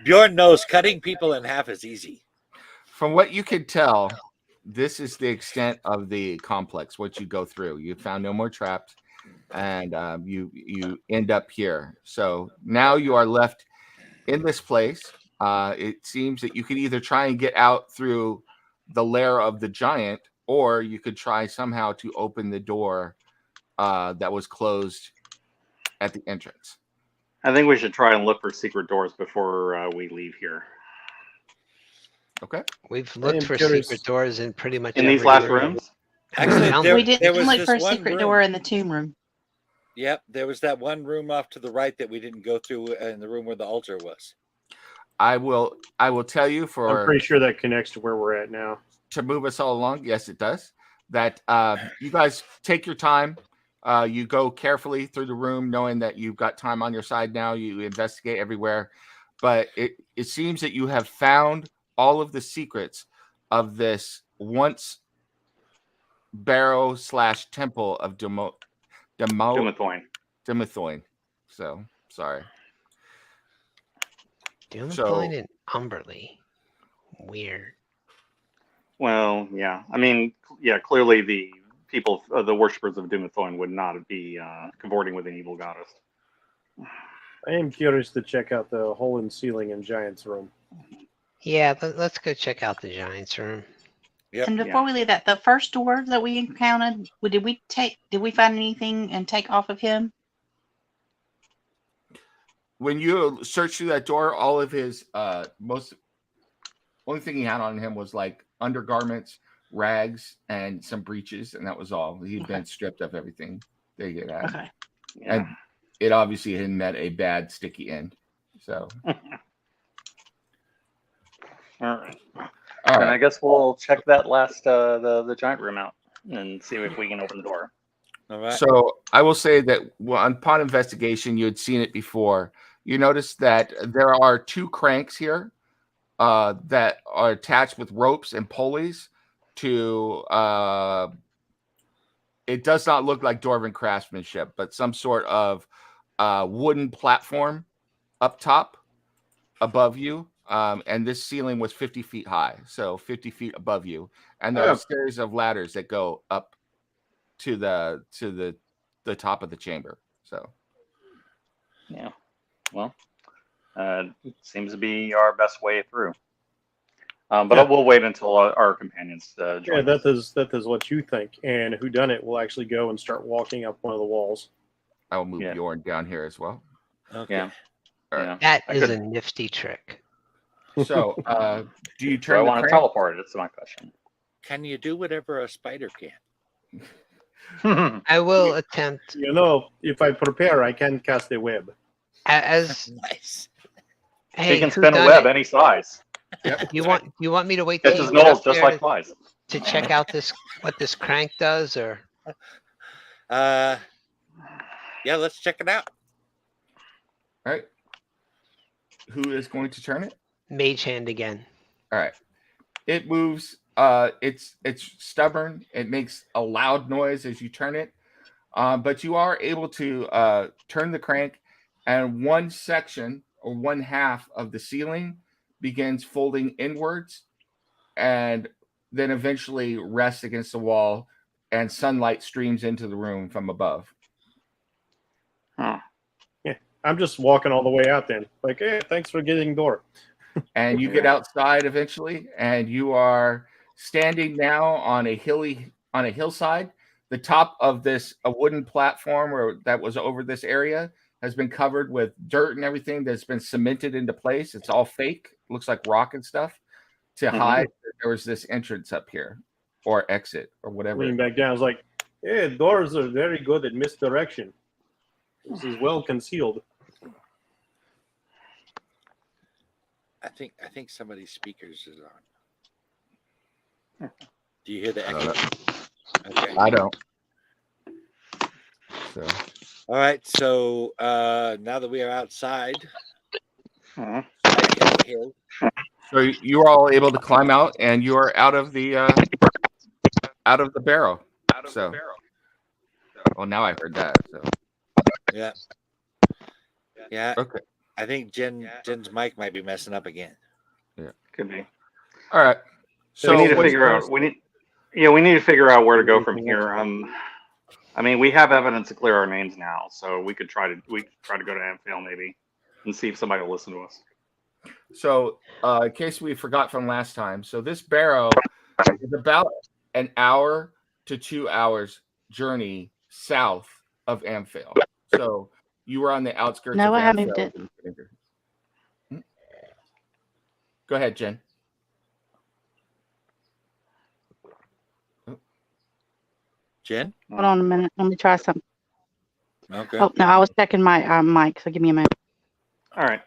Bjorn knows cutting people in half is easy. from what you can tell, this is the extent of the complex. What you go through, you found no more traps, and you end up here. So now you are left in this place. It seems that you could either try and get out through the lair of the giant, or you could try somehow to open the door that was closed at the entrance. I think we should try and look for secret doors before we leave here. Okay. We've I looked am for curious. secret doors in pretty much In these every last room. rooms? Actually, Sounds there, We like didn't there was look this for a one secret room. door in the tomb room. Yep, there was that one room off to the right that we didn't go through in the room where the altar was. I will tell you I'm for pretty sure that connects to where we're at now. to move us all along. Yes, it does. That you guys take your time. You go carefully through the room, knowing that you've got time on your side now. You investigate everywhere, but it seems that you have found all of the secrets of this once barrow / temple of Dumathoin. Demethoin. So sorry. Doomthline and Umberlee. Weird. Well, yeah. I mean, yeah, clearly the people, the worshippers of Dumathoin would not be cavorting with an evil goddess. I am curious to check out the hole in ceiling in Giant's room. Yeah, let's go check out the Giants room. Yep. And before we leave that, the first door that we encountered, did we find anything and take off of him? When you search through that door, all of his only thing he had on him was like undergarments, rags, and some breeches, and that was all. He'd been stripped of everything they get at. Okay. Yeah. And it obviously had met a bad sticky end. So All right. all And I right. guess we'll check that last the giant room out and see if we can open the door. All right. So I will say that upon investigation, you had seen it before. You noticed that there are 2 cranks here that are attached with ropes and pulleys to it does not look like dwarven craftsmanship, but some sort of wooden platform up top above you. And this ceiling was 50 feet high, so 50 feet above you. And there are a series of ladders that go up to the top of the chamber. So Yeah. Well, it seems to be our best way through. But we'll wait until our companions join. Yeah, that is what you think. And whodunit will actually go and start walking up one of the walls. I will move Yeah. Bjorn down here as well. Okay. Yeah. All right. Yeah. That I is could- a nifty trick. So do you Do I turn the want to crank? teleport? That's my question. Can you do whatever a spider can? I will attempt You know, if I prepare, I can cast a web. as Nice. hey, He can spin a web whodunit, any size. you want me to wait till Catches you get gnolls up just there like flies. to check out what this crank does, or Yeah, let's check it out. All right. Who is going to turn it? mage hand again? All right. It moves. It's stubborn. It makes a loud noise as you turn it. But you are able to turn the crank, and one section or one half of the ceiling begins folding inwards, and then eventually rests against the wall, and sunlight streams into the room from above. Huh. Yeah, I'm just walking all the way out then. Like, hey, thanks for getting door. And you get outside eventually, and you are standing now on a hillside. The top of a wooden platform that was over this area has been covered with dirt and everything that's been cemented into place. It's all fake. Looks like rock and stuff to hide that there was this entrance up here or exit or whatever. Leaning back down, I was like, yeah, doors are very good at misdirection. This is well concealed. I think somebody's speakers is on. Do you hear the I don't echo? Okay. I don't. So All right. So now that we are outside, Huh. I can hear. So you are all able to climb out, and you are out of the barrel. Well, now I heard that. So Yeah. Yeah. okay, I think Jen's mic might be messing up again. Could be. all right. So we need to what- figure out. We need to figure out where to go from here. I mean, we have evidence to clear our names now, so we could try to go to Amphill maybe and see if somebody will listen to us. So, in case we forgot from last time, so this barrow is about an hour to 2 hours journey south of Amphill. So you were on the outskirts No, of I haven't Amphill. moved Go ahead, Jen. Jen? Hold on a minute. Let me try something. Okay. Oh, no, I was checking my mic, so give me a minute. All right.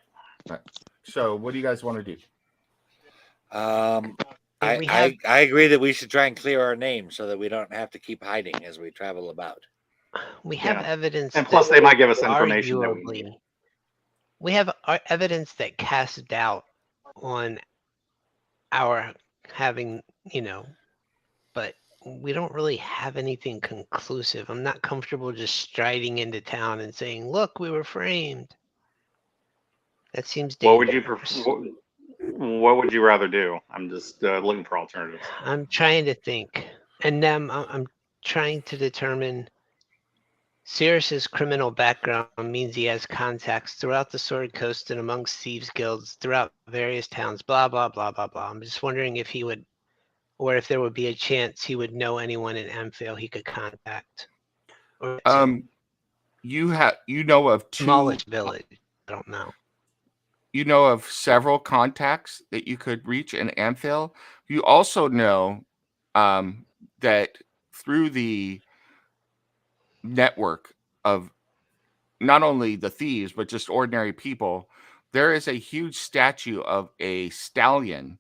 So what do you guys want to do? I agree that we should try and clear our names so that we don't have to keep hiding as we travel about. We have Yeah. evidence. And plus, that they might give us information that we arguably- need. we have evidence that casts doubt on our having, but we don't really have anything conclusive. I'm not comfortable just striding into town and saying, "Look, we were framed." That seems dangerous. What would you prefer? What would you rather do? I'm just looking for alternatives. I'm trying to think, and I'm trying to determine. Sirius's criminal background means he has contacts throughout the Sword Coast and amongst thieves guilds throughout various towns. Blah blah blah blah blah. I'm just wondering if he would, or if there would be a chance he would know anyone in Amphill he could contact. Or You know of two. smallish village. I don't know. You know of several contacts that you could reach in Amphill. You also know that through the network of not only the thieves but just ordinary people, there is a huge statue of a stallion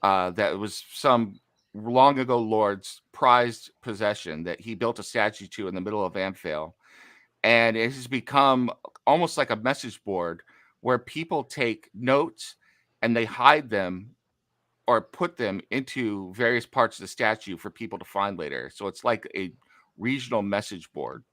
that was some long ago lord's prized possession that he built a statue to in the middle of Amphill, and it has become almost like a message board where people take notes and they hide them or put them into various parts of the statue for people to find later. So it's like a regional message board.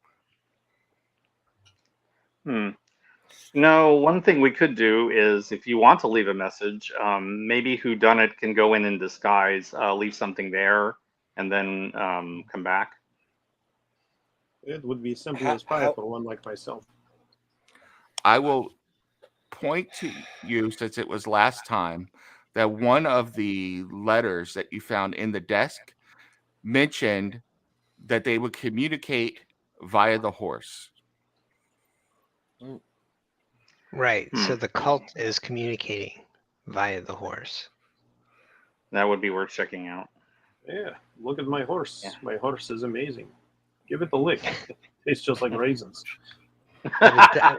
No, one thing we could do is if you want to leave a message, maybe whodunit can go in disguise, leave something there, and then come back. It would be simply as spy for one like myself. I will point to you, since it was last time, that one of the letters that you found in the desk mentioned that they would communicate via the horse. Right. So the cult is communicating via the horse. That would be worth checking out. Yeah, look at my horse. Yeah. My horse is amazing. Give it the lick. It's just like raisins. But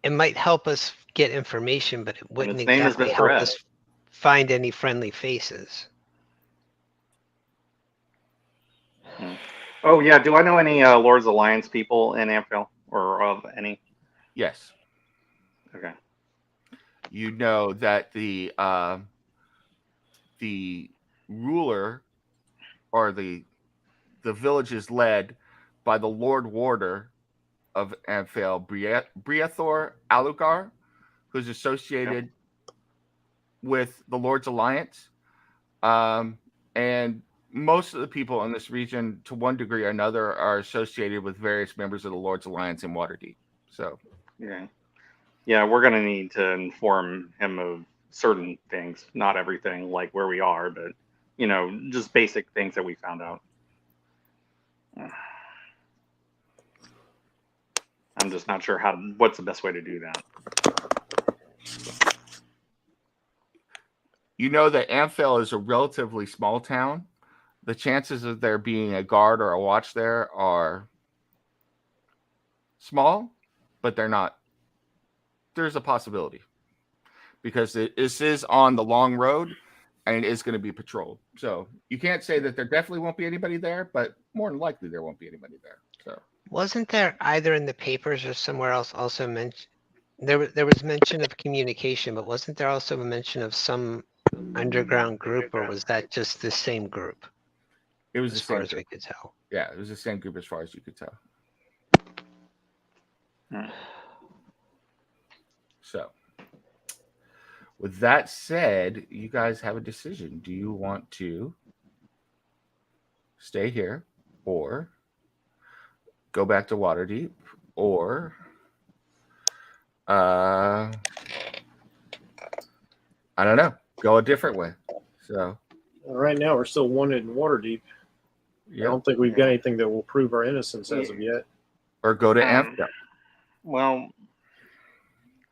it might help us get information, but it wouldn't its name is exactly Mr. help Ed. us find any friendly faces. Oh yeah, do I know any Lord's Alliance people in Amphill, or of any? Yes. Okay. You know that the ruler or the village is led by the Lord Warder of Amphill, Briathor Alugar, who's associated with the Lord's Alliance. And most of the people in this region, to one degree or another, are associated with various members of the Lord's Alliance in Waterdeep. So, yeah, we're gonna need to inform him of certain things, not everything, like where we are, but just basic things that we found out. I'm just not sure what's the best way to do that. that Amphel is a relatively small town. The chances of there being a guard or a watch there are small, but they're not. There's a possibility because this is on the long road and it is going to be patrolled. So you can't say that there definitely won't be anybody there, but more than likely there won't be anybody there. So Wasn't there either in the papers or somewhere else also mentioned, there was mention of communication, but wasn't there also a mention of some underground group, or was that just the same group it was as the far same as we group. could tell? Yeah, it was the same group as far as you could tell. So with that said, you guys have a decision. Do you want to stay here or go back to Waterdeep, or I don't know, go a different way? So Right now, we're still wanted in Waterdeep. I don't think we've got anything that will prove our innocence as of yet. Or go to Amphel. Well,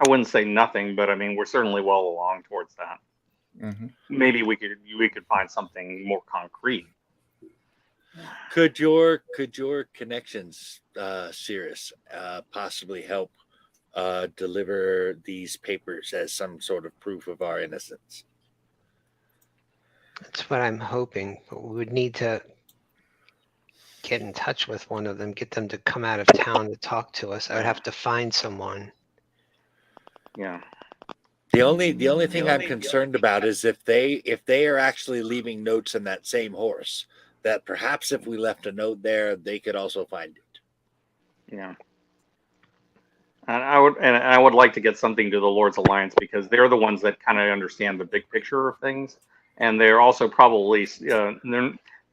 I wouldn't say nothing, but I mean we're certainly well along towards that. Mm-hmm. Maybe we could find something more concrete. Could your connections, Cirrus, possibly help deliver these papers as some sort of proof of our innocence? That's what I'm hoping, but we would need to get in touch with one of them, get them to come out of town to talk to us. I would have to find someone. Yeah. The only thing I'm concerned about is if they are actually leaving notes in that same horse, that perhaps if we left a note there, they could also find it. Yeah. And I would like to get something to the Lord's Alliance because they're the ones that kind of understand the big picture of things, and they're also probably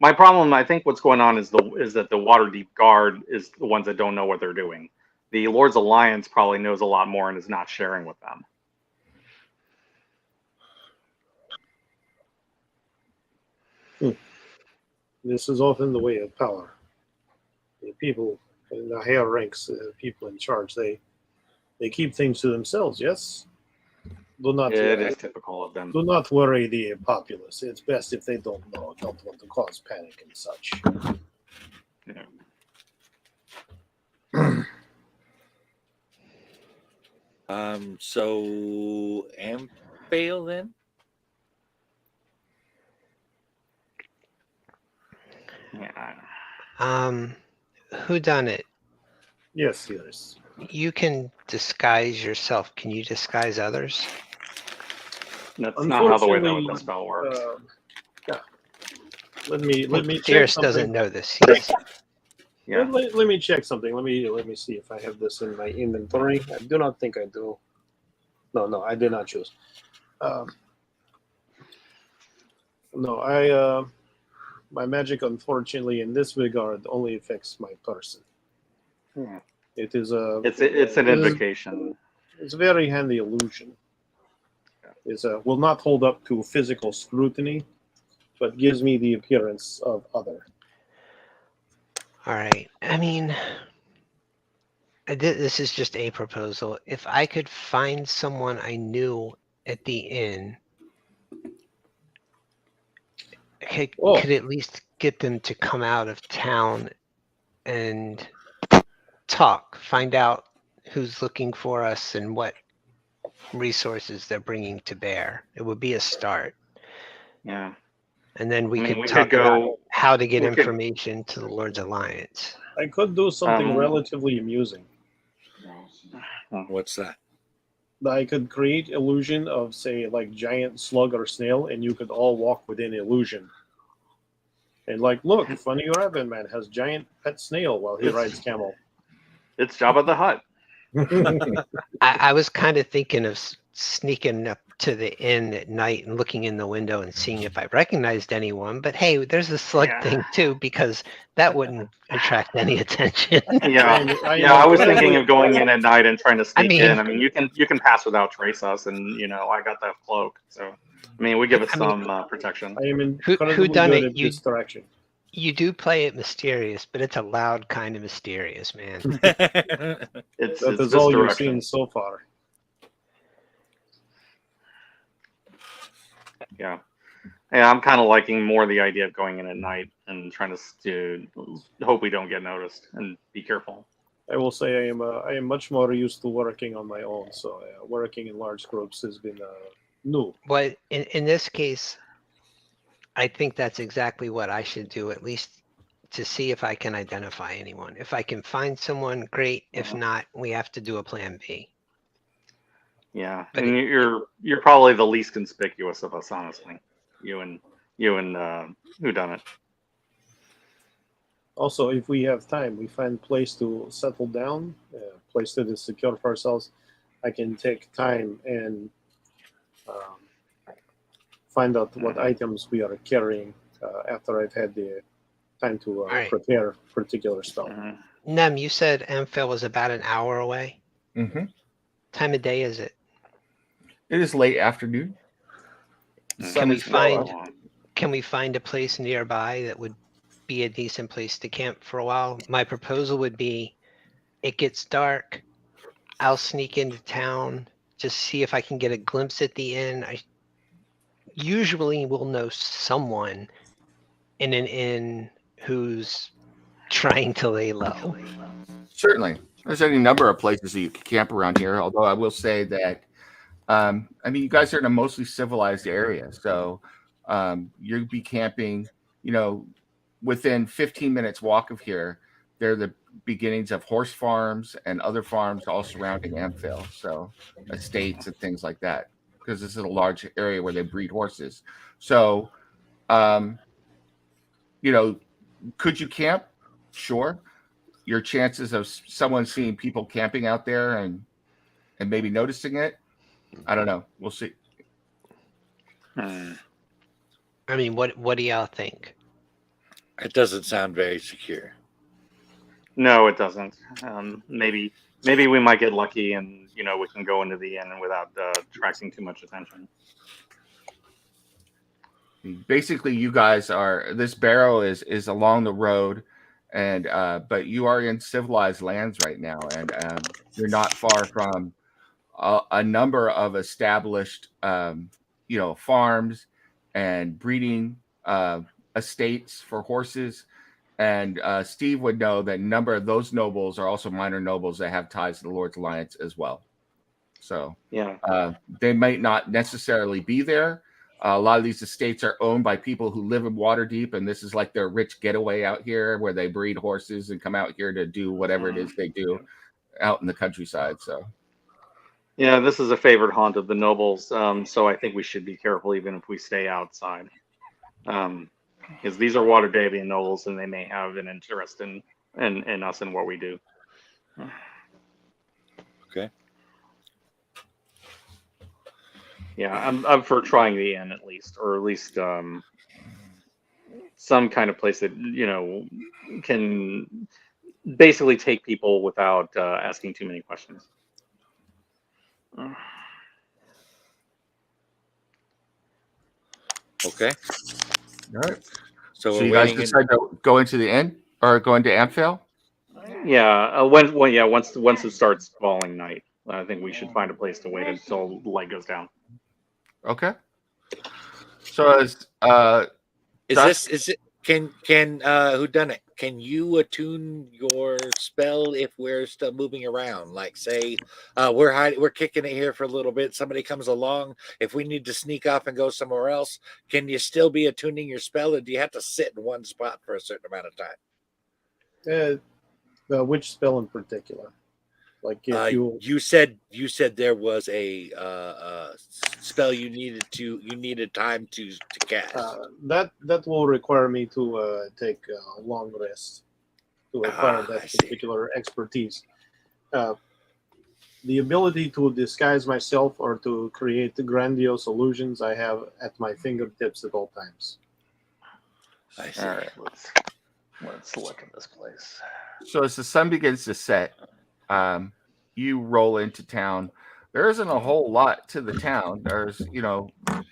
my problem. I think what's going on is that the Waterdeep Guard is the ones that don't know what they're doing. The Lord's Alliance probably knows a lot more and is not sharing with them. This is often the way of power. The people in the higher ranks, people in charge, they keep things to themselves. Yes. Do not. It is typical of them. Do not worry the populace. It's best if they don't know, don't want to cause panic and such. So Amphel then? Yeah. Who done it? Yes, yes. You can disguise yourself. Can you disguise others? That's not how the way that the spell works. Yeah. Let me check Fierce something. doesn't know this. Yeah. Let me check something. Let me see if I have this in my inventory. I do not think I do. No, I did not choose. No, my magic, unfortunately, in this regard, only affects my person. Yeah. It is a. It's an invocation. It's a very handy illusion. It will not hold up to physical scrutiny, but gives me the appearance of other. All right. I mean, this is just a proposal. If I could find someone I knew at the inn, I could at least get them to come out of town and talk, find out who's looking for us and what resources they're bringing to bear. It would be a start. Yeah. And then we could we talk could about go. how to get we could- information to the Lord's Alliance. I could do something relatively amusing. What's that? I could create illusion of, say, like giant slug or snail, and you could all walk within illusion. And like, look, Funny Rabbit Man has giant pet snail while he rides camel. It's Jabba the Hutt. I was kind of thinking of sneaking up to the inn at night and looking in the window and seeing if I recognized anyone. But hey, there's a slug Yeah. thing too, because that wouldn't attract any attention. Yeah, I yeah. I was thinking incredibly- of going in at night and trying to sneak mean- in. I mean, you can pass without trace us, and I got that cloak, so I mean, we give it I mean- some protection. I am Who incredibly done good it? at distraction. You do play it mysterious, but it's a loud kind of mysterious, man. It's That is this all you've direction. seen so far. Yeah. Yeah, I'm kind of liking more the idea of going in at night and trying to hope we don't get noticed and be careful. I will say I am much more used to working on my own, so working in large groups has been new. But in this case, I think that's exactly what I should do, at least to see if I can identify anyone. If I can find someone, great. If not, we have to do a plan B. Yeah, But and you're probably the least conspicuous of us, honestly. You and whodunit. Also, if we have time, we find a place to settle down, a place that is secure for ourselves. I can take time and find out what items we are carrying after I've had the time to Alright. prepare a particular spell. Mhm. Nem, you said Amphil was about an hour away. Mm-hmm. Time of day is it? It is late afternoon. The sun Can we is well up. find Can we find a place nearby that would be a decent place to camp for a while? My proposal would be, it gets dark, I'll sneak into town, just see if I can get a glimpse at the inn. I usually will know someone in an inn who's trying to lay low. Certainly. There's any number of places that you can camp around here, although I will say that, I mean, you guys are in a mostly civilized area, so you'll be camping, within 15 minutes walk of here. They're the beginnings of horse farms and other farms all surrounding Amphil, so estates and things like that, because this is a large area where they breed horses. So, could you camp? Sure. Your chances of someone seeing people camping out there and maybe noticing it, I don't know. We'll see. Hmm. I mean, what do y'all think? It doesn't sound very secure. No, it doesn't. Maybe we might get lucky, and we can go into the inn without attracting too much attention. Basically, you guys this barrow is along the road, and but you are in civilized lands right now, and you're not far from a number of established farms and breeding estates for horses. And Steve would know that a number of those nobles are also minor nobles that have ties to the Lord's Alliance as well. So Yeah. they might not necessarily be there. A lot of these estates are owned by people who live in Waterdeep, and this is like their rich getaway out here where they breed horses and come out here to do whatever it is they do out in the countryside. So, Yeah, this is a favorite haunt of the nobles, so I think we should be careful even if we stay outside. Because these are Waterdeepian nobles, and they may have an interest in us and what we do. Okay. Yeah, I'm for trying the inn at least, or at least some kind of place that can basically take people without asking too many questions. Okay. all right. So So we're you guys waiting. decide to go into the inn or go into Amphil? Yeah, once it starts falling night, I think we should find a place to wait until the light goes down. Okay. So as Is it? Can who done it? Can you attune your spell if we're still moving around? Like, say, we're kicking it here for a little bit. Somebody comes along. If we need to sneak off and go somewhere else, can you still be attuning your spell, or do you have to sit in one spot for a certain amount of time? Which spell in particular? Like if You said there was a spell you needed time to cast. that will require me to take a long rest to acquire I that see. particular expertise. the ability to disguise myself or to create the grandiose illusions I have at my fingertips at all times. I see. All right, let's look at this place. So as the sun begins to set, you roll into town. There isn't a whole lot to the town. There's,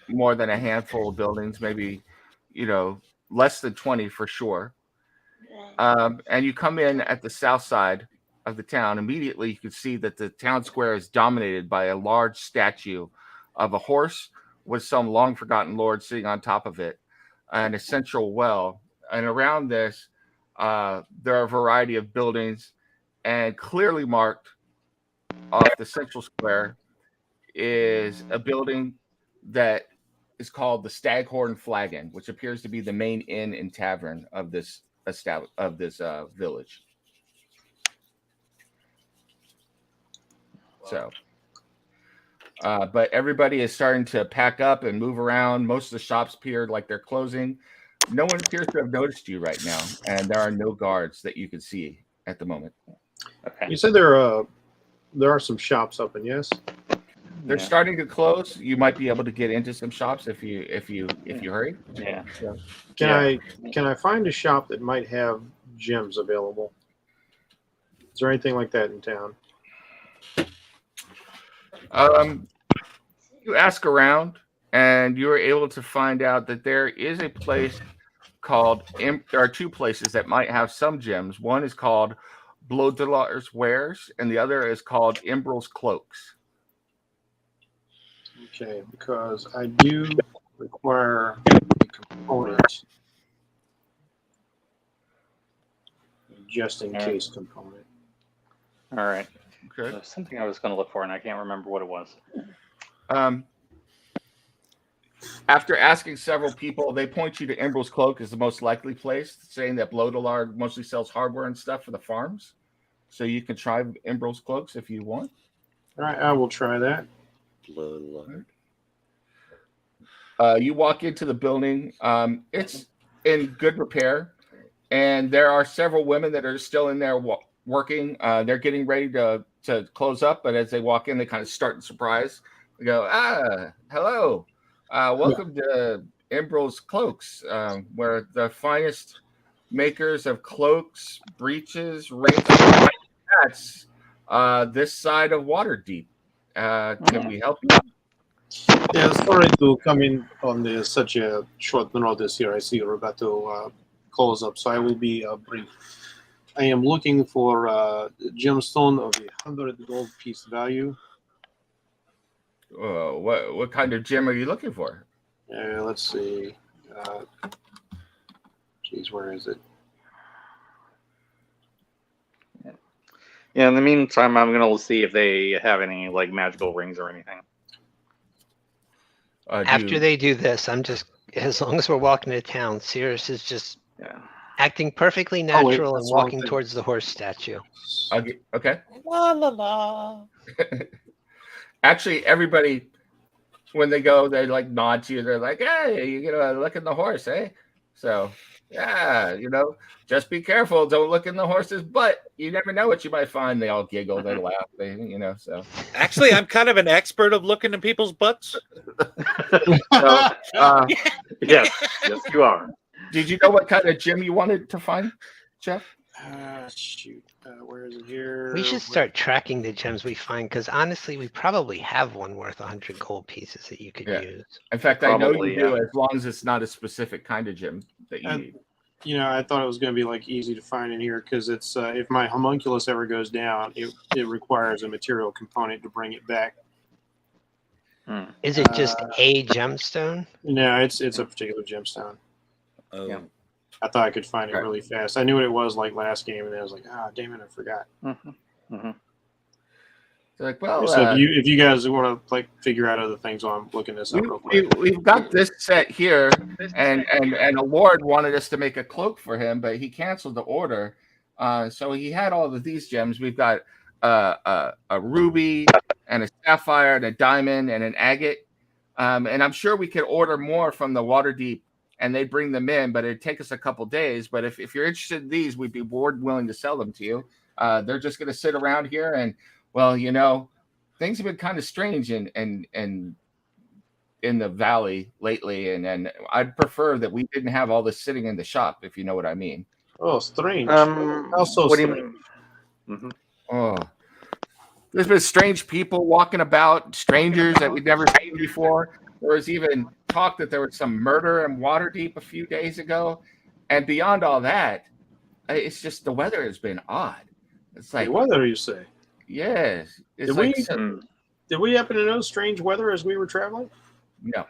more than a handful of buildings, maybe, less than 20 for sure. And you come in at the south side of the town. Immediately, you can see that the town square is dominated by a large statue of a horse with some long forgotten lord sitting on top of it, and a central well. And around this, there are a variety of buildings, and clearly marked off the central square is a building that is called the Staghorn Flagon, which appears to be the main inn and tavern of this village. So, but everybody is starting to pack up and move around. Most of the shops appear like they're closing. No one appears to have noticed you right now, and there are no guards that you can see at the moment. Okay. You said there are some shops open, yes? They're starting to close. You might be able to get into some shops if you hurry. Yeah. Can I find a shop that might have gems available? Is there anything like that in town? You ask around, and you are able to find out that there is a place called. There are two places that might have some gems. One is called Blodelar's Wares, and the other is called Umberlee's Cloaks. Okay, because I do require a component, just in case component. All right. Okay. There's something I was going to look for, and I can't remember what it was. After asking several people, they point you to Umberlee's Cloak as the most likely place, saying that Blodelar mostly sells hardware and stuff for the farms. So you can try Umberlee's Cloaks if you want. All right, I will try that. Bloodlord. You walk into the building. It's in good repair, and there are several women that are still in there working. They're getting ready to close up, but as they walk in, they kind of start in surprise. They go, hello. Welcome to Umberlee's Cloaks, where the finest makers of cloaks, breeches, rings, and hats this side of Waterdeep. Can we help you? Yeah, sorry to come in on such a short notice here. I see you're about to close up, so I will be brief. I am looking for a gemstone of 100 gold piece value. What kind of gem are you looking for? Let's see. Geez, where is it? Yeah, in the meantime, I'm going to see if they have any like magical rings or anything. After they do this, I'm just, as long as we're walking to town, Cirrus is just acting perfectly natural and walking towards the horse statue. Okay. La la la. Actually, everybody, when they go, they like nod to you. They're like, "Hey, you gonna look at the horse, eh?" So, yeah, just be careful. Don't look in the horse's butt. You never know what you might find. They all giggle, they laugh, So, Actually, I'm kind of an expert of looking in people's butts. so Yes, you are. did you know what kind of gem you wanted to find, Jeff? Shoot. Where is it here? We should start tracking the gems we find, because honestly, we probably have one worth 100 gold pieces that you could use. In fact, I know Probably, you do, as long as it's not a specific kind of gem that you need. I thought it was going to be like easy to find in here because it's if my homunculus ever goes down, it requires a material component to bring it back. Is it just a gemstone? No, it's a particular gemstone. Oh. Yeah. I thought I could find it really fast. I knew what it was like last game, and then I was like, damn it, I forgot. They're like, well, So if you guys want to figure out other things while I'm looking this up real quick. we've got this set here, and a lord wanted us to make a cloak for him, but he canceled the order. So he had all of these gems. We've got a ruby and a sapphire and a diamond and an agate, and I'm sure we could order more from the Waterdeep, and they'd bring them in, but it'd take us a couple days. But if you're interested in these, we'd be more willing to sell them to you. They're just going to sit around here, and well, things have been kind of strange in the valley lately, and I'd prefer that we didn't have all this sitting in the shop, if you know what I mean. Oh, strange. How so what do you strange? mean? Mhm. Oh, there's been strange people walking about, strangers that we'd never seen before. There was even talk that there was some murder in Waterdeep a few days ago, and beyond all that, it's just the weather has been odd. It's like The weather, you say? yes, it's Did like we- so, Did we happen to know strange weather as we were traveling? no.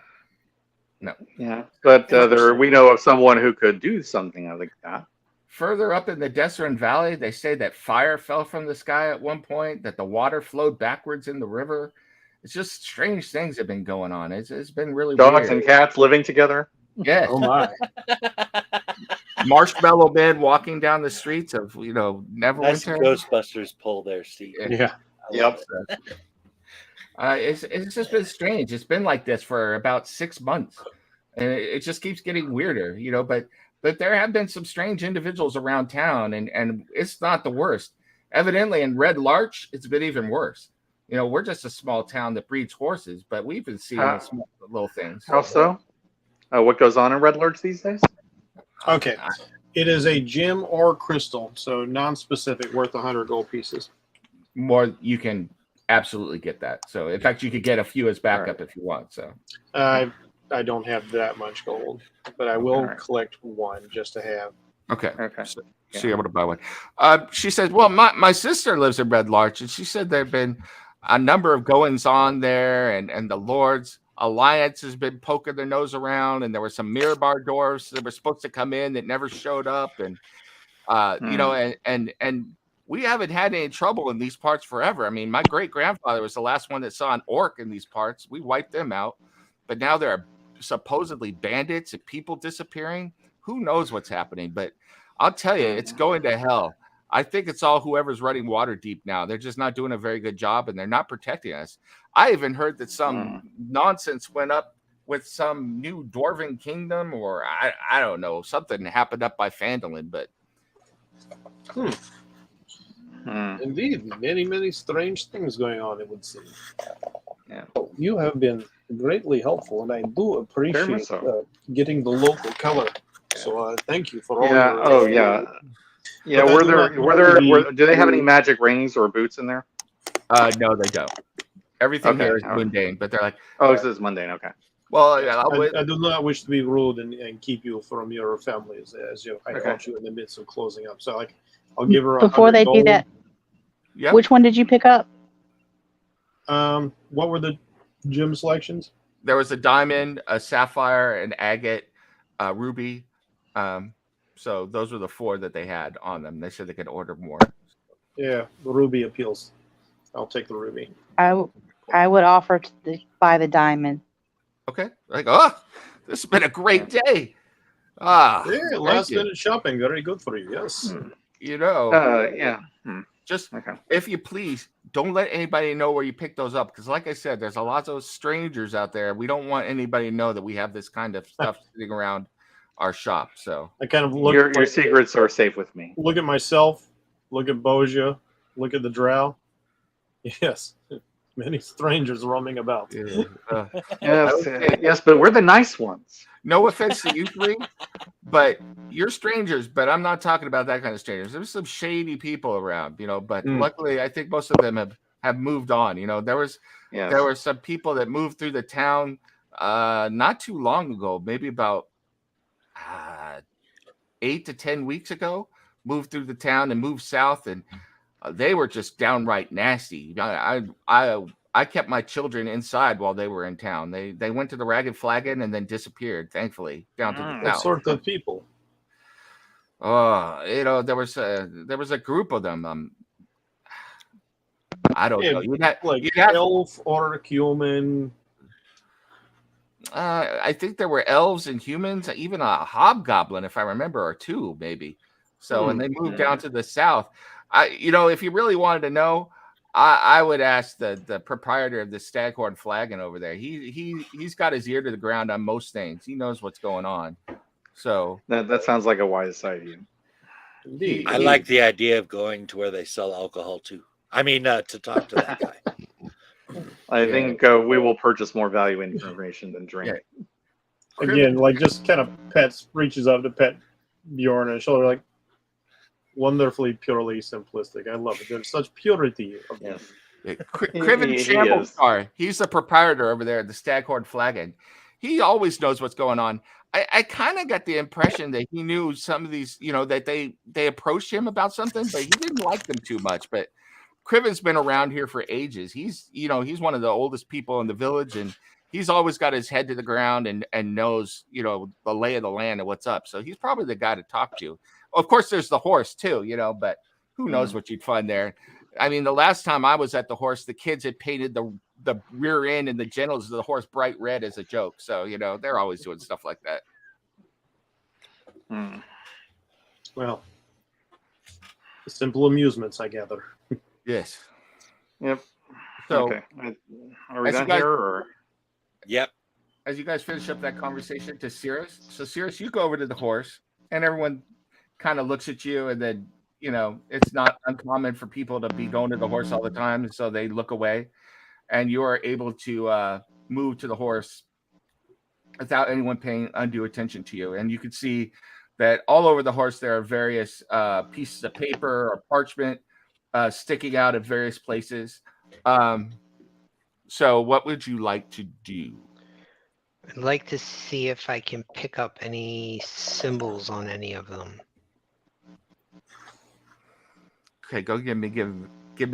Yeah, but we know of someone who could do something like that. Further up in the Desert Valley, they say that fire fell from the sky at one point, that the water flowed backwards in the river. It's just strange things have been going on. It's been really Dogs weird. and cats living together. Yes. Oh my! Marshmallow Man walking down the streets of Nice Neverwinter. Ghostbusters pull there, Steve. Yeah. I love Yep. it. It's just been strange. It's been like this for about 6 months, and it just keeps getting weirder, But there have been some strange individuals around town, and it's not the worst. Evidently, in Red Larch, it's been even worse. We're just a small town that breeds horses, but we've been seeing the small little things. How so? What goes on in Red Lurch these days? Okay. It is a gem or crystal, so non-specific, worth 100 gold pieces. More, you can absolutely get that. So, in fact, you could get a few as backup if you want. So, I don't have that much gold, but I will Alright. collect one just to have. okay. Okay. So you're able to buy one. She said, well, my sister lives in Red Larch, and she said there have been a number of goings on there, and the Lord's Alliance has been poking their nose around, and there were some Mirabar dwarves that were supposed to come in that never showed up, and and we haven't had any trouble in these parts forever. I mean, my great grandfather was the last one that saw an orc in these parts. We wiped them out, but now there are supposedly bandits and people disappearing. Who knows what's happening? But I'll tell you, it's going to hell. I think it's all whoever's running Waterdeep now. They're just not doing a very good job, and they're not protecting us. I even heard that some nonsense went up with some new dwarven kingdom, or I don't know, something happened up by Phandalin. But Indeed, many, many strange things going on, it would seem. Yeah. You have been greatly helpful, and I do appreciate so. getting the local color. So thank you for all Yeah. your... Oh, yeah. Yeah. But Do they have any magic rings or boots in there? no, they don't. Everything Okay, here is all right. mundane, but they're like, Oh, this is mundane. Okay. well, yeah, I do not wish to be rude and keep you from your families, as I Okay. caught you in the midst of closing up. So I'll give her Before 100 they do gold. that, yeah. which one did you pick up? What were the gym selections? There was a diamond, a sapphire, an agate, a ruby. So those were the 4 that they had on them. They said they could order more. Yeah, the ruby appeals. I'll take the ruby. I would offer to buy the diamond. Okay. Like, oh, this has been a great day. Ah, Yeah, thank last you. minute shopping, very good for you. Yes. Yeah. Just Okay. if you please, don't let anybody know where you picked those up, because like I said, there's a lot of those strangers out there. We don't want anybody to know that we have this kind of stuff sitting around our shop. So I kind of look Your secrets are safe with me. look at myself, look at Boja, look at the drow. Yes, many strangers roaming about. Yes. Okay. Yes, but we're the nice ones. no offense to you 3, but you're strangers. But I'm not talking about that kind of strangers. There's some shady people around, but luckily I think most of them have moved on. There were some people that moved through the town not too long ago, maybe about 8 to 10 weeks ago, moved through the town and moved south, and they were just downright nasty. I kept my children inside while they were in town. They went to the Ragged Flagon and then disappeared, thankfully, down to the What south. sort of people? There was a group of them. I don't know. Like elf, orc, human. I think there were elves and humans, even a hobgoblin, if I remember, or 2 maybe. So, and they moved down to the south. If you really wanted to know, I would ask the proprietor of the Staghorn Flagon over there. He's got his ear to the ground on most things. He knows what's going on. So That sounds like a wise idea. Indeed. I like the idea of going to where they sell alcohol too. I mean, to talk to that guy. I think we will purchase more value information than drink. Yeah. Again, like just kind of reaches up to pet Bjorn on his shoulder, like wonderfully purely simplistic. I love it. There's such purity of Yes. Criven He is. Shamblestar, he's the proprietor over there at the Staghorn Flagon. He always knows what's going on. I kind of got the impression that he knew some of these, that they approached him about something, but he didn't like them too much. But Criven's been around here for ages. He's one of the oldest people in the village, and he's always got his head to the ground and knows, the lay of the land and what's up. So he's probably the guy to talk to. Of course, there's the horse too, but who knows what you'd find there. I mean, the last time I was at the horse, the kids had painted the rear end and the genitals of the horse bright red as a joke. So, they're always doing stuff like that. well, simple amusements, I gather. Yes. Yep. So, okay. Are we as you done guys- here? Or? Yep. as you guys finish up that conversation to Cirrus, so Cirrus, you go over to the horse, and everyone kind of looks at you, and then it's not uncommon for people to be going to the horse all the time, so they look away, and you are able to move to the horse without anyone paying undue attention to you. And you can see that all over the horse there are various pieces of paper or parchment sticking out of various places. So what would you like to do? I'd like to see if I can pick up any symbols on any of them. Okay, go give me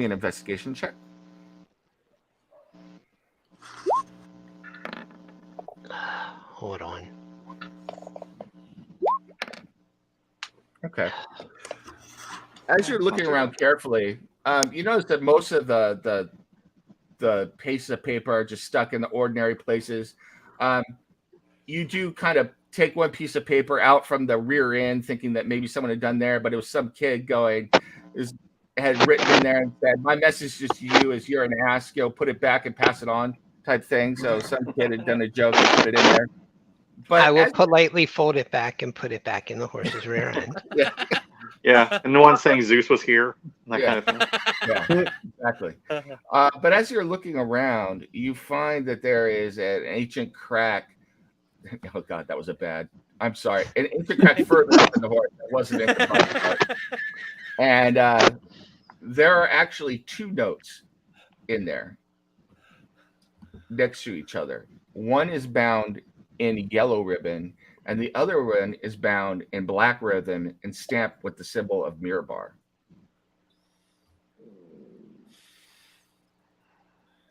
an investigation check. Hold on. Okay. As you're looking around carefully, you notice that most of the pieces of paper are just stuck in the ordinary places. You do kind of take one piece of paper out from the rear end, thinking that maybe someone had done there, but it was some kid had written in there and said, "My message just to you is you're an ass. Put it back and pass it on," type thing. So some kid had done a joke and put it in there. But I will politely fold it back and put it back in the horse's rear end. Yeah, and no one's saying Zeus was here. That kind of thing. Yeah, exactly. But as you're looking around, you find that there is an ancient crack. Oh God, that was I'm sorry. An ancient crack further up in the horse. That wasn't in the part. And there are actually two notes in there next to each other. One is bound in yellow ribbon, and the other one is bound in black ribbon and stamped with the symbol of Mirabar.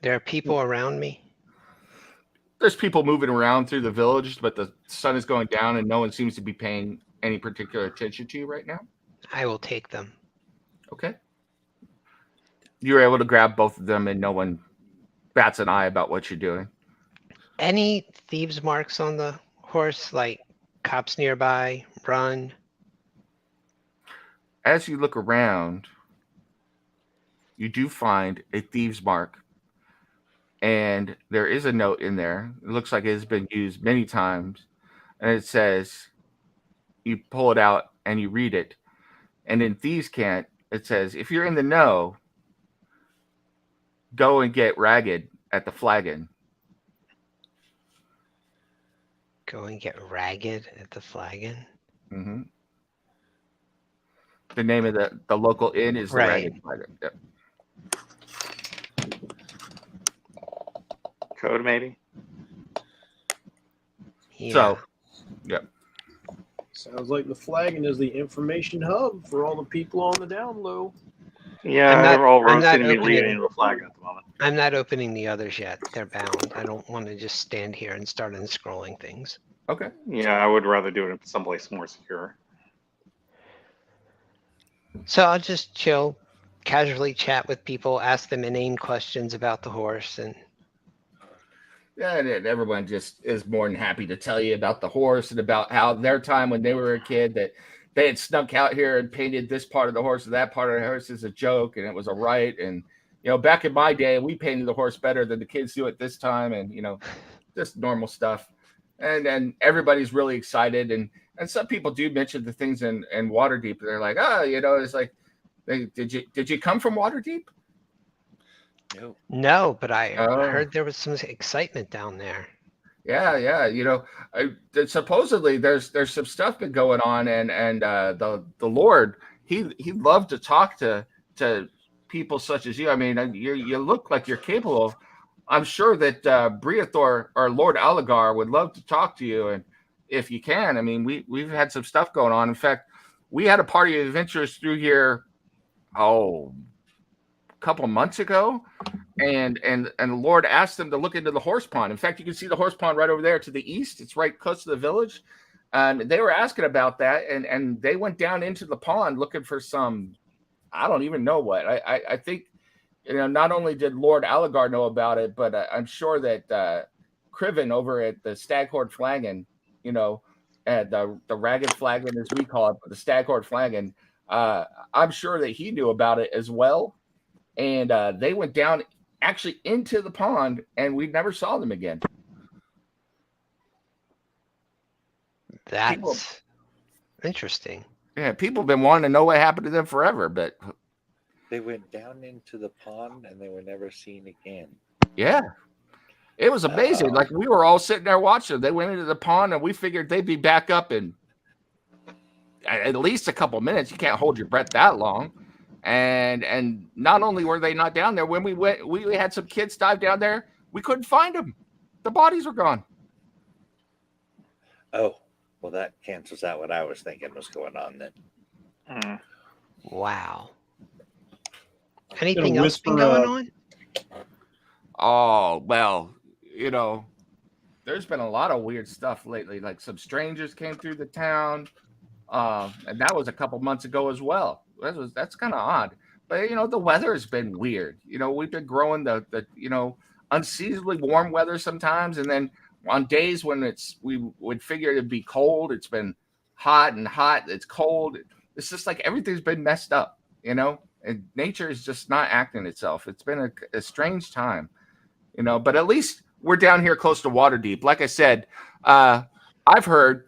There are people around me. There's people moving around through the village, but the sun is going down and no one seems to be paying any particular attention to you right now. I will take them. Okay. You're able to grab both of them and no one bats an eye about what you're doing. Any thieves' marks on the horse, like cops nearby, run? As you look around, you do find a thieves' mark. And there is a note in there. It looks like it has been used many times. And it says, you pull it out and you read it. And in Thieves' Cant, it says, if you're in the know, go and get ragged at the flagon. Go and get ragged at the flagon? Mm-hmm. The name of the local inn is the Right. Ragged Flagon. Yep. Code, maybe? Yeah. So, yep. Sounds like the flagon is the information hub for all the people on the down low. Yeah, I'm not- they're all I'm not roasting me opening- leading into the flag at the moment. I'm not opening the others yet. They're bound. I don't want to just stand here and start unscrolling things. Okay. Yeah, I would rather do it someplace more secure. So I'll just chill, casually chat with people, ask them inane questions about the horse, and Yeah, and everyone just is more than happy to tell you about the horse and about how their time when they were a kid that they had snuck out here and painted this part of the horse or that part of the horse as a joke and it was a right. And, back in my day, we painted the horse better than the kids do at this time. And, just normal stuff. And then everybody's really excited. And some people do mention the things in Waterdeep. They're like, it's like, did you come from Waterdeep? No, but I Oh. heard there was some excitement down there. Yeah. Supposedly there's some stuff been going on, and the Lord he loved to talk to people such as you. I mean, you look like you're capable. I'm sure that Briathor or Lord Alligar would love to talk to you, and if you can, I mean, we've had some stuff going on. In fact, we had a party of adventurers through here, a couple of months ago, and the Lord asked them to look into the horse pond. In fact, you can see the horse pond right over there to the east. It's right close to the village. And they were asking about that, and they went down into the pond looking for some, I don't even know what. I think, not only did Lord Alligar know about it, but I'm sure that Criven over at the Staghorn Flagon, at the Ragged Flagon as we call it, but the Staghorn Flagon, I'm sure that he knew about it as well. And they went down actually into the pond, and we never saw them again. That's interesting. Yeah, people have been wanting to know what happened to them forever, but They went down into the pond and they were never seen again. yeah, it was amazing. Like, we were all sitting there watching. They went into the pond, and we figured they'd be back up in at least a couple minutes. You can't hold your breath that long. And not only were they not down there, when we went, we had some kids dive down there. We couldn't find them. The bodies were gone. Oh, well, that cancels out what I was thinking was going on then. Wow. Anything else been going on? Oh, well, there's been a lot of weird stuff lately. Like, some strangers came through the town. And that was a couple months ago as well. That's kind of odd. But the weather has been weird. We've been growing the unseasonably warm weather sometimes, and then on days when we would figure it'd be cold, it's been hot, it's cold. It's just like everything's been messed up, and nature is just not acting itself. It's been a strange time, but at least we're down here close to Waterdeep. Like I said, I've heard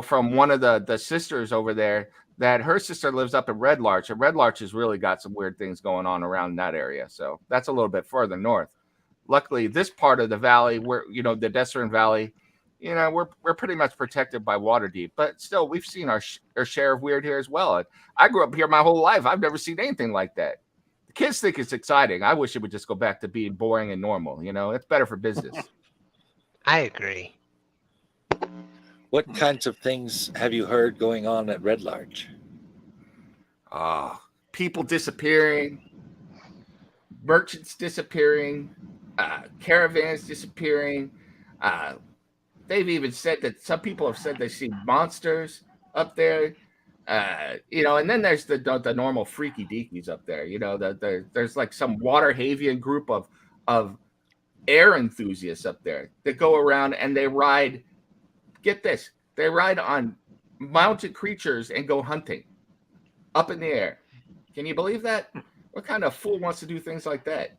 from one of the sisters over there that her sister lives up in Red Larch, and Red Larch has really got some weird things going on around that area. So that's a little bit further north. Luckily, this part of the valley, where the Desserin Valley, we're pretty much protected by Waterdeep. But still, we've seen our share of weird here as well. I grew up here my whole life. I've never seen anything like that. The kids think it's exciting. I wish it would just go back to being boring and normal. It's better for business. I agree. What kinds of things have you heard going on at Red Larch? People disappearing, merchants disappearing, caravans disappearing. They've even said that some people have said they see monsters up there. And then there's the normal freaky deakies up there. There's like some Waterhavian group of air enthusiasts up there that go around and they ride. Get this, they ride on mounted creatures and go hunting up in the air. Can you believe that? What kind of fool wants to do things like that?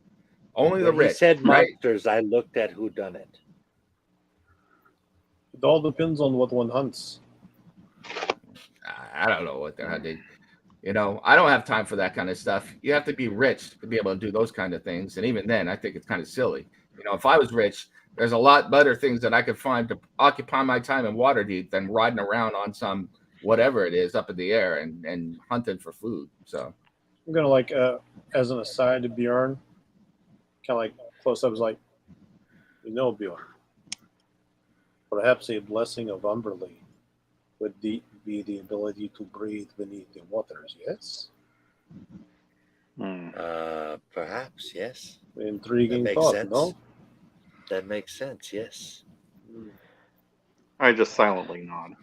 Only the rich. He said right? monsters. I looked at who done it. It all depends on what one hunts. I don't know what they're hunting. I don't have time for that kind of stuff. You have to be rich to be able to do those kind of things. And even then, I think it's kind of silly. If I was rich, there's a lot better things that I could find to occupy my time in Waterdeep than riding around on some whatever it is up in the air and hunting for food. So I'm gonna as an aside to Bjorn, kind of close up, is Bjorn. Perhaps a blessing of Umberlee would be the ability to breathe beneath the waters. Yes. Perhaps yes. Intriguing thought, sense. no? That makes sense. Yes. I just silently nod.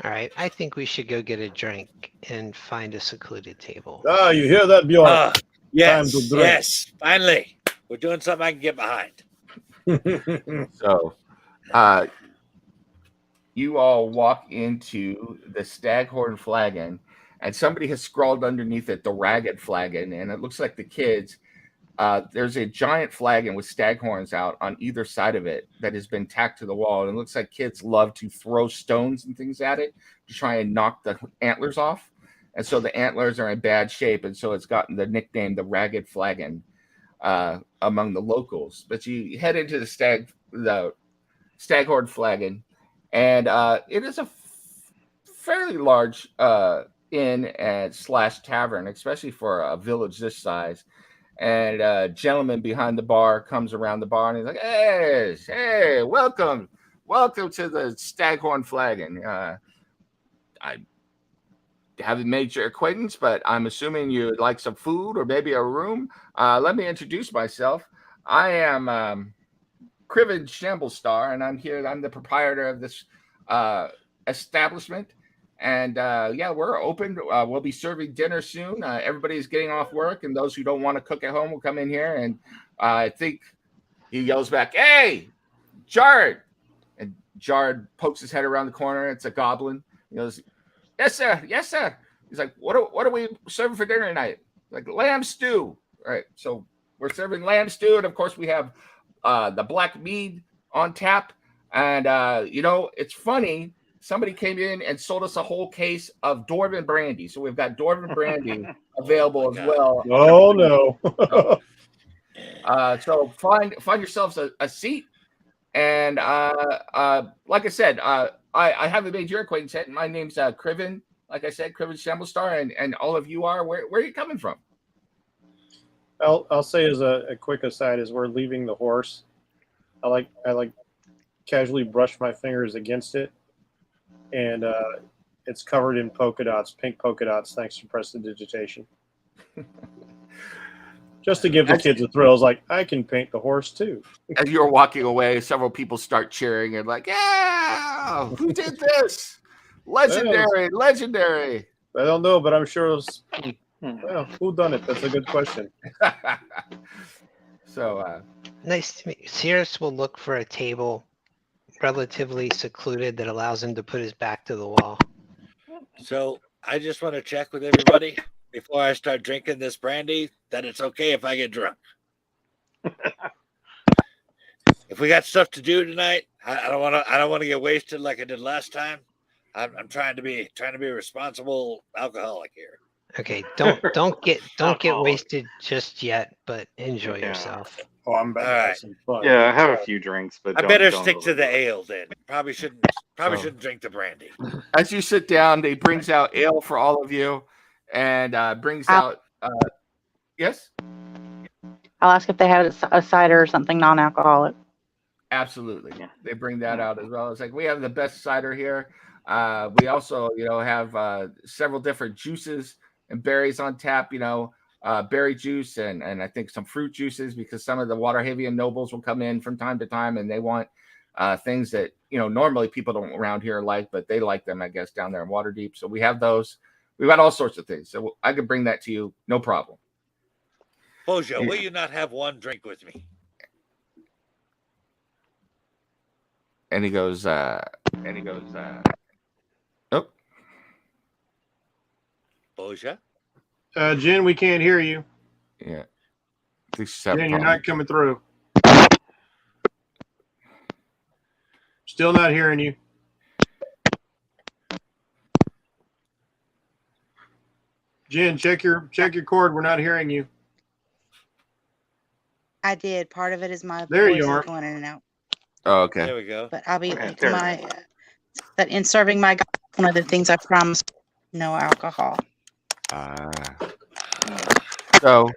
All right. I think we should go get a drink and find a secluded table. You hear that, Bjorn? Yes. Time to drink. Yes. Finally, we're doing something I can get behind. So, you all walk into the Staghorn Flagon, and somebody has scrawled underneath it the Ragged Flagon, and it looks like the kids. There's a giant flagon with staghorns out on either side of it that has been tacked to the wall, and it looks like kids love to throw stones and things at it to try and knock the antlers off. and so the antlers are in bad shape, and so it's gotten the nickname the Ragged Flagon among the locals. But you head into the Staghorn Flagon, and it is a fairly large inn and slash tavern, especially for a village this size. And a gentleman behind the bar comes around the bar and he's like, hey, welcome to the Staghorn Flagon. I haven't made your acquaintance, but I'm assuming you'd like some food or maybe a room. Let me introduce myself. I am Criven Shamblestar, and I'm the proprietor of this establishment. And we're open. We'll be serving dinner soon. Everybody's getting off work, and those who don't want to cook at home will come in here. And I think he yells back, "Hey, Jared!" And Jared pokes his head around the corner. It's a goblin. He goes, "Yes, sir. Yes, sir." He's like, "What are we serving for dinner tonight?" Like lamb stew. All right, so we're serving lamb stew, and of course we have the black mead on tap. And it's funny. Somebody came in and sold us a whole case of Dwarven brandy. So we've got Dwarven brandy available as well. Oh, no. So find yourselves a seat. And like I said, I haven't made your acquaintance yet. My name's Criven. Like I said, Criven Shamblestar. And all of you are. Where are you coming from? I'll say as a quick aside, as we're leaving the horse, I like casually brush my fingers against it. And it's covered in polka dots, pink polka dots, thanks to prestidigitation. Just to give the kids a thrill. It's like, I can paint the horse too. As you're walking away, several people start cheering and like, yeah, who did this? Legendary. I don't know, but I'm sure it was, who done it? That's a good question. So Nice to meet you. Cirrus will look for a table relatively secluded that allows him to put his back to the wall. So I just want to check with everybody before I start drinking this brandy that it's okay if I get drunk. If we got stuff to do tonight, I don't want to get wasted like I did last time. I'm trying to be a responsible alcoholic here. Okay, don't get wasted just yet, but enjoy yourself. Oh, I'm back. All right. Some fun. Yeah, I have a few drinks, but I better stick to the ale then. Probably shouldn't drink the brandy. as you sit down, he brings out ale for all of you, and brings out. Yes, I'll ask if they have a cider or something non-alcoholic. absolutely. Yeah. They bring that out as well. It's like we have the best cider here. We also, have several different juices and berries on tap. Berry juice and I think some fruit juices, because some of the Waterhavian nobles will come in from time to time and they want things that normally people don't around here like, but they like them, I guess, down there in Waterdeep. So we have those. We've got all sorts of things, so I could bring that to you, no problem. Bojo, will you not have one drink with me? And he goes, oh, Bojo? Jen, we can't hear you. yeah. I think she's having a Jen, you're problem. not coming through. Still not hearing you. Jen, check your cord. We're not hearing you. I did. Part of it is my There voice you is are. going in and out. Oh, okay. There we go. But I'll be Okay, there. but in serving my God, one of the things I promised, no alcohol. So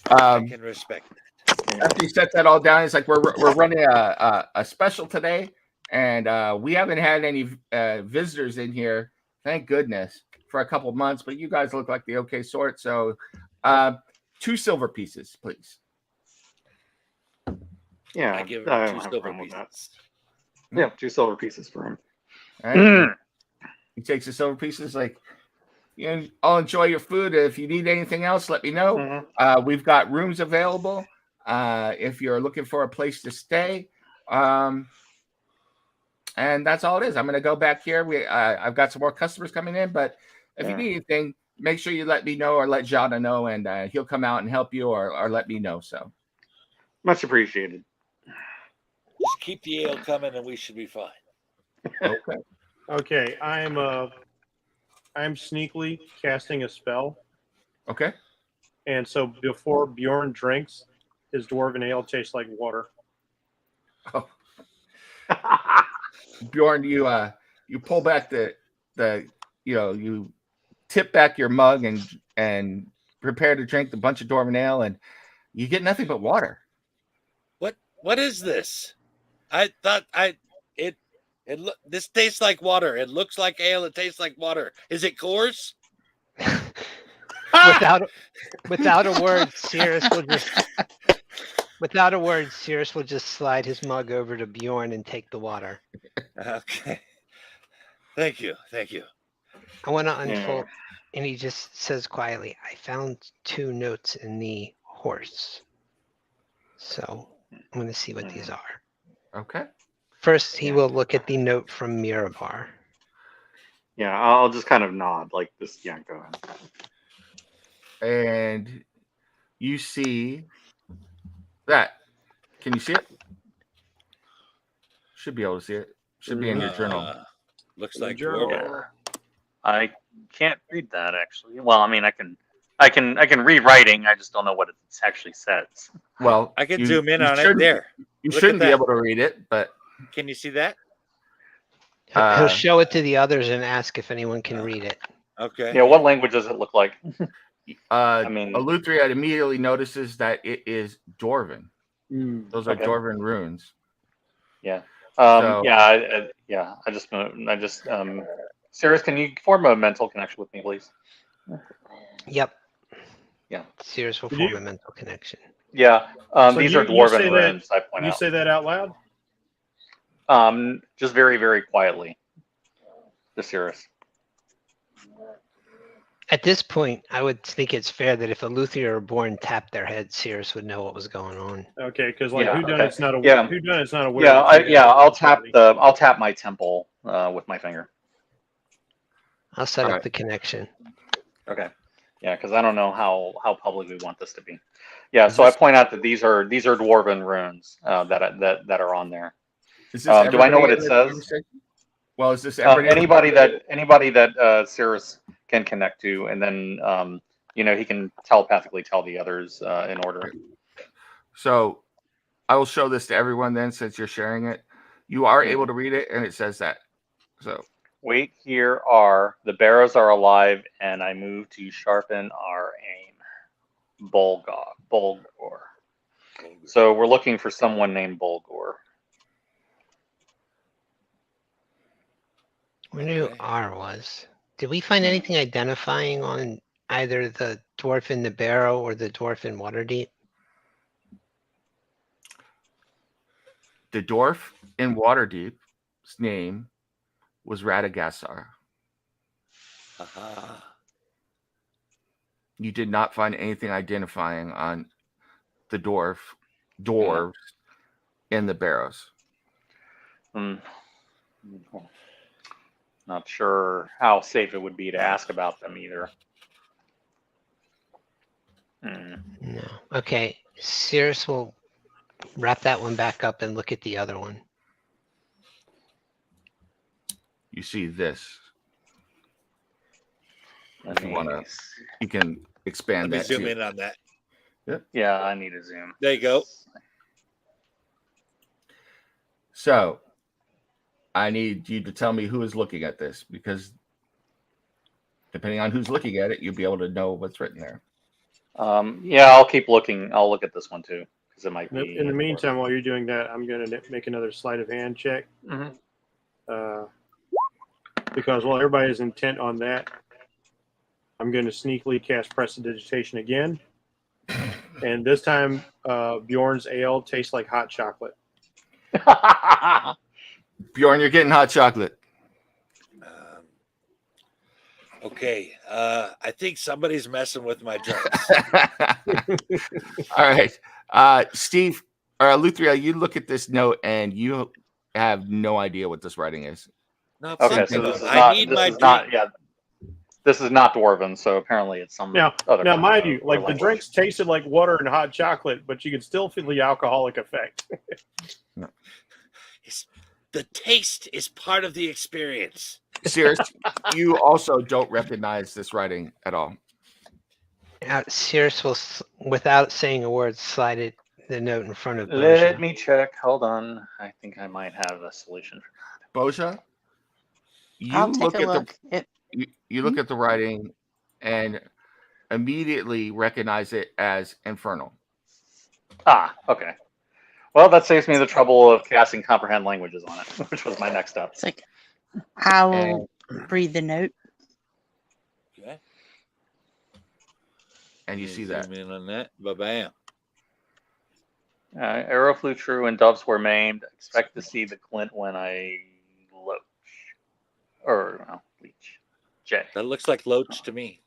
I can respect that. after you set that all down, it's like we're running a special today, and we haven't had any visitors in here, thank goodness, for a couple months. But you guys look like the okay sort, so 2 silver pieces, please. Yeah, I give I him don't 2 have a silver problem with that. pieces. Yeah, 2 silver pieces for him. All right. He takes the silver pieces, like, I'll enjoy your food. If you need anything else, let me know. Mhm. We've got rooms available if you're looking for a place to stay. And that's all it is. I'm going to go back here. I've got some more customers coming in, but if you need anything, make sure you let me know or let Jana know, and he'll come out and help you or let me know. So Much appreciated. Just keep the ale coming and we should be fine. okay. Okay, I'm I'm sneakily casting a spell, Okay. and so before Bjorn drinks, his dwarven ale tastes like water. Oh. Bjorn, you pull back the you tip back your mug and prepare to drink the bunch of dwarven ale, and you get nothing but water. What is this? I thought this tastes like water. It looks like ale. It tastes like water. Is it coarse? Without a word, Cirrus will just slide his mug over to Bjorn and take the water. Okay. Thank you. I want to unfold, and he just says quietly, "I found 2 notes in the horse, so I'm going to see what these are." Okay. First, he will look at the note from Mirabar. Yeah, I'll just kind of nod like this. Yeah, go ahead. And you see that. Can you see it? Should be able to see it. Should be in your journal. Looks like Journal. dwarven. I can't read that actually. Well, I mean, I can read writing. I just don't know what it actually says. Well, I can you- zoom in you on it shouldn't- there. You Look at shouldn't be that. able to read it, but Can you see that? He'll show it to the others and ask if anyone can read it. Okay. Yeah, what language does it look like? I mean- Eleuthria immediately notices that it is Dwarven. Mm. Those are Okay. Dwarven runes. Yeah. So- I just Cirrus, can you form a mental connection with me, please? Yep. Yeah. Cirrus will Did form you- a mental connection. Yeah. So These you- are you dwarven say that- runes. I point You out. say that out loud? Just very, very quietly. To Cirrus. At this point, I would think it's fair that if Eleuthia or Born tapped their head, Cirrus would know what was going on. Okay, because like Yeah, whodunit's not aware. Yeah. Whodunit's not aware. Yeah, that you I'll have tap my temple with my finger. I'll set Alright. up the connection. Okay. Yeah, because I don't know how public we want this to be. Yeah, Is so this- I point out that these are dwarven runes that are on there. Is Do I know what everybody it in the says? conversation? Well, is this everybody? Anybody that Cirrus can connect to, and then he can telepathically tell the others in order. So I will show this to everyone then, since you're sharing it. You are able to read it, and it says that. So Wait, here are the barrows are alive, and I move to sharpen our aim. Bulgor. So we're looking for someone named Bulgor. I wonder who R was. Did we find anything identifying on either the dwarf in the barrow or the dwarf in Waterdeep? the dwarf in Waterdeep's name was Radagast. Aha. You did not find anything identifying on the dwarves in the barrows. Not sure how safe it would be to ask about them either. No. Okay. Cirrus will wrap that one back up and look at the other one. You see this. Let If you me wanna- s- You can expand Let me that zoom too. in on that. Yeah, I need a zoom. There you go. So I need you to tell me who is looking at this, because depending on who's looking at it, you'll be able to know what's written there. Yeah, I'll keep looking. I'll look at this one too, because it might be. In the meantime, while you're doing that, I'm going to make another sleight of hand check. Mhm. Because while everybody is intent on that, I'm going to sneakily cast Prestidigitation again. And this time, Bjorn's ale tastes like hot chocolate. Bjorn, you're getting hot chocolate. Okay. I think somebody's messing with my drinks. All right. Steve or Luthria, you look at this note and you have no idea what this writing is. No, Okay, fuck so no. this is I not. need This my is not. drink. Yeah, this is not dwarven. So apparently, it's some Now, other. now, kind mind of you, like the language. drinks tasted like water and hot chocolate, but you could still feel the alcoholic effect. The taste is part of the experience. Cirrus, you also don't recognize this writing at all. Cirrus will, without saying a word, slide the note in front of Let Boja. me check. Hold on. I think I might have a solution. Boja, you I'll take look a at look. you look at the writing and immediately recognize it as infernal. Ah, okay. Well, that saves me the trouble of casting comprehend languages on it, which was my next step. It's like I will read the note. Okay. And you see that. Zoom in on that. Bam. Arrow flew true and doves were maimed. Expect to see the glint when I loach. Or, no, leech. J. That looks like Loach to me.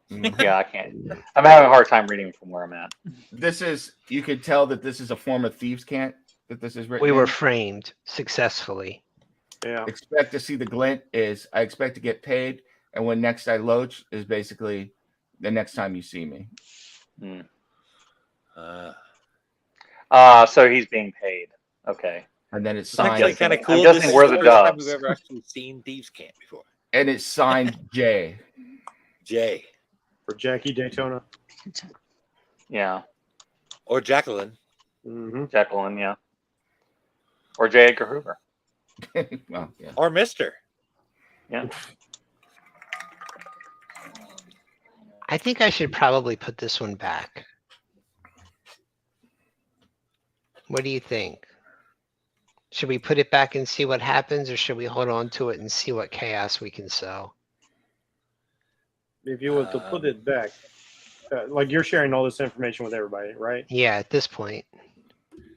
Yeah, I can't. I'm having a hard time reading from where I'm at. This is, you could tell that this is a form of thieves' cant that this is written. We were in. framed successfully. Yeah. Expect to see the glint is I expect to get paid, and when next I loach is basically the next time you see me. So he's being paid. Okay. And then it's It's signed. actually kind of cool. I'm This guessing is we're the the first time doves. we've ever actually seen Thieves' Camp before. And it's signed J. Jay. For Jackie Daytona. Yeah. Or Jacqueline. Mm-hmm. Jacqueline, yeah. Or J. Edgar Hoover. Well, yeah. Or Mr. Yeah. I think I should probably put this one back. What do you think? Should we put it back and see what happens, or should we hold on to it and see what chaos we can sow? If you were to put it back, like you're sharing all this information with everybody, right? Yeah, at this point.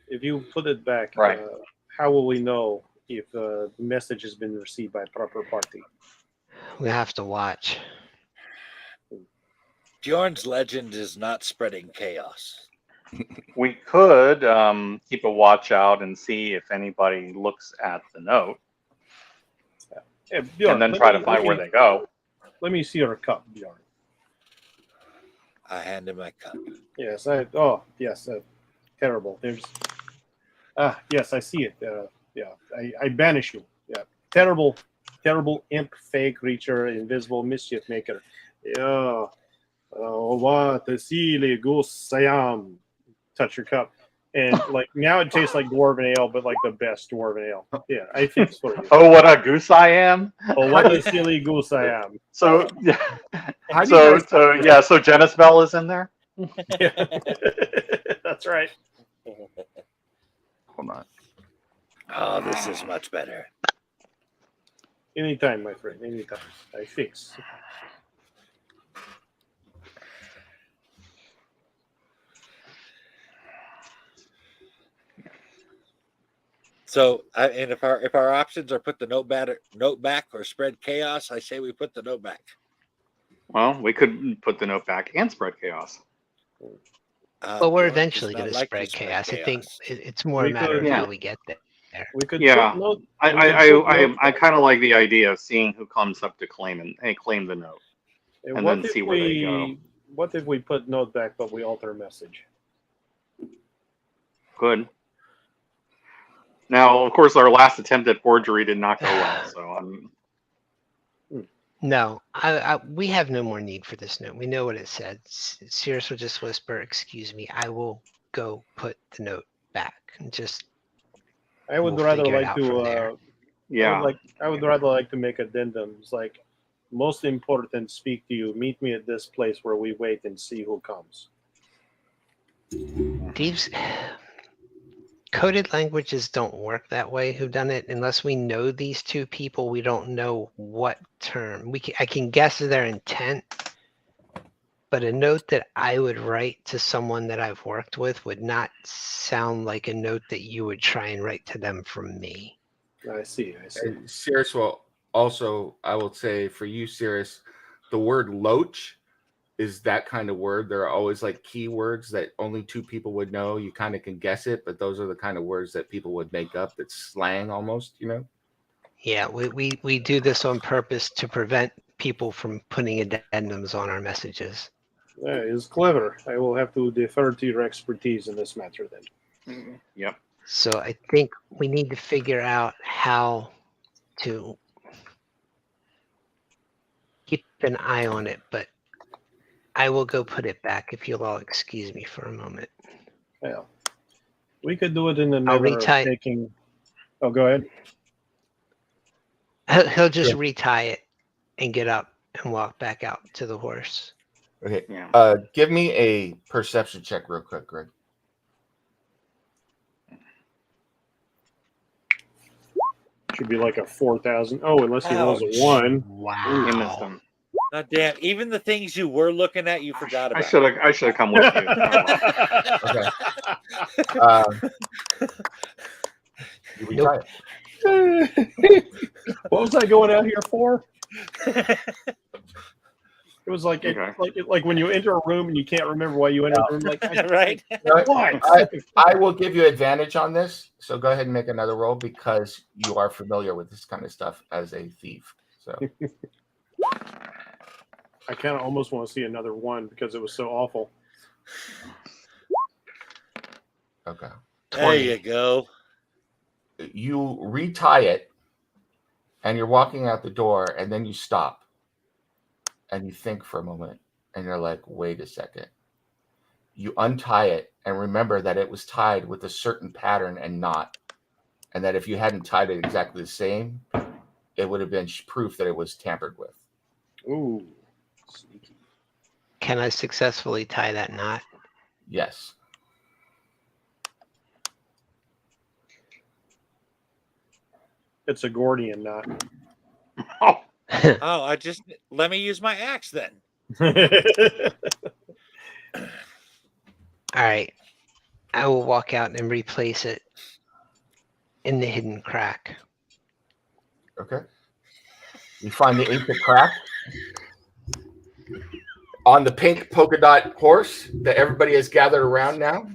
If you put it back, Right. How will we know if the message has been received by proper party? We have to watch. Bjorn's legend is not spreading chaos. We could keep a watch out and see if anybody looks at the note, Hey, Bjorn, and then let try me- to find let where me- they go. Let me see your cup, Bjorn. I hand him my cup. Yes, yes, terrible. There's, yes, I see it. Yeah, I banish you. Yeah, terrible imp, fake creature, invisible mischief maker. Yeah, what a silly goose I am. Touch your cup, and like now it tastes like dwarven ale, but like the best dwarven ale. Yeah, I fix for you. Oh, what a goose I am! Oh, what a silly goose I am. So, How do you guys- so Janice Bell is in there. Yeah. That's right. Hold on. Oh, this is much better. Anytime, my friend. Anytime. I fix. So, and if our options are put the note back or spread chaos, I say we put the note back. Well, we could put the note back and spread chaos. But we're Bjorn does eventually not going to like spread chaos. I think it's more We a matter could- of how Yeah. we get there. We could Yeah. put note- I we could put note I back. kind of like the idea of seeing who comes up to claim the note. and what then if see where they go. What if we put note back, but we alter message? Good. Now, of course, our last attempt at forgery did not go well, so I'm. No, we have no more need for this note. We know what it said. Cirrus will just whisper, "Excuse me, I will go put the note back." And just I would We'll rather figure it like out from there. to. Yeah. I would rather like to make addendums like, most important, speak to you. Meet me at this place where we wait and see who comes. these coded languages don't work that way. Who done it? Unless we know these two people, we don't know what term. I can guess their intent, but a note that I would write to someone that I've worked with would not sound like a note that you would try and write to them from me. I see. And Cirrus will also, I will say for you, Cirrus, the word loach is that kind of word. There are always like keywords that only two people would know. You kind of can guess it, but those are the kind of words that people would make up. That's slang almost, you know? Yeah, we do this on purpose to prevent people from putting addendums on our messages. Yeah, it's clever. I will have to defer to your expertise in this matter then. Yep. So I think we need to figure out how to keep an eye on it, but I will go put it back if you'll all excuse me for a moment. Yeah. We could do it in the I'll manner of retie. taking. Oh, go ahead. He'll just retie it and get up and walk back out to the horse. Okay. Yeah. Give me a perception check real quick, Greg. Should be like a 4,000. Oh, unless he rolls a Ouch. 1. Ooh, you missed him. God damn! Even the things you were looking at, you forgot I about. should have come with you. Okay. You retire. What was I going out here for? It was like Okay. like when you enter a room and you can't remember why you entered the room. Like, Right? what? I will give you advantage on this, so go ahead and make another roll because you are familiar with this kind of stuff as a thief. So I kind of almost want to see another 1 because it was so awful. okay, There you go. you retie it, and you're walking out the door, and then you stop, and you think for a moment, and you're like, "Wait a second." You untie it and remember that it was tied with a certain pattern and knot, and that if you hadn't tied it exactly the same, it would have been proof that it was tampered with. Ooh, sneaky. Can I successfully tie that knot? Yes. It's a Gordian knot. Oh, Oh, let me use my axe then. All right. I will walk out and replace it in the hidden crack. Okay. You find the ancient crack on the pink polka dot horse that everybody has gathered around now.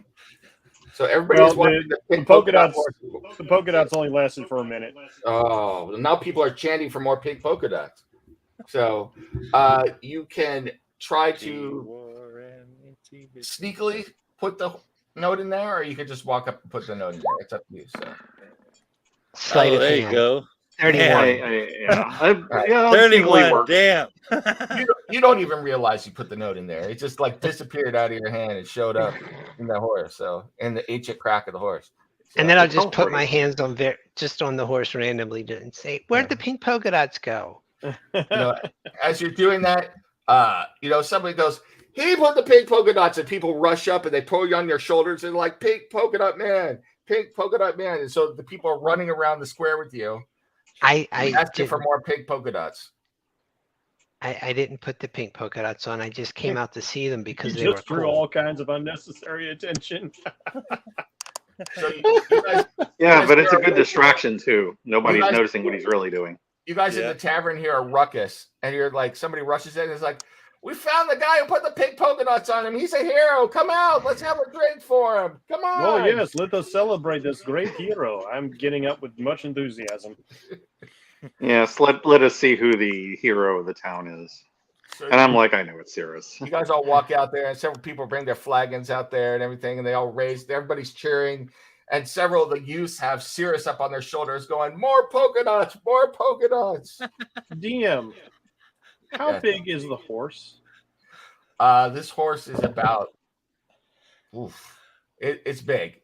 So everybody is watching the pink polka dot horse. The polka dots only lasted for a minute. Oh, well, now people are chanting for more pink polka dots. So you can try to sneakily put the note in there, or you can just walk up and put the note in there. It's up to you. So Sleight of there you hand. go. 31. yeah, 31. Damn. you don't even realize you put the note in there. It just like disappeared out of your hand and showed up in the horse. So in the ancient crack of the horse. So, And then I'll just put my hands on just on the horse randomly and say, "Where'd the pink polka dots go?" As you're doing that, somebody goes, "He put the pink polka dots," and people rush up and they pull you on their shoulders and like, "Pink polka dot man, pink polka dot man," and so the people are running around the square with you. I asking for more pink polka dots. I didn't put the pink polka dots on. I just came out to see them because they You were just drew cool. all kinds of unnecessary attention. So you guys, but it's a good distraction too. Nobody's noticing what he's really doing. You guys in the tavern here are ruckus, and you're like, somebody rushes in and is like, "We found the guy who put the pink polka dots on him. He's a hero. Come out. Let's have a drink for him. Come on." Oh, yes. Let us celebrate this great hero. I'm getting up with much enthusiasm. Yes, let us see who the hero of the town is. So And I'm like, I know it's Cirrus. you guys all walk out there, and several people bring their flagons out there and everything, and they all raise. Everybody's cheering, and several of the youths have Cirrus up on their shoulders, going, "More polka dots, more polka dots." DM, how big is the horse? This horse is about. It's big.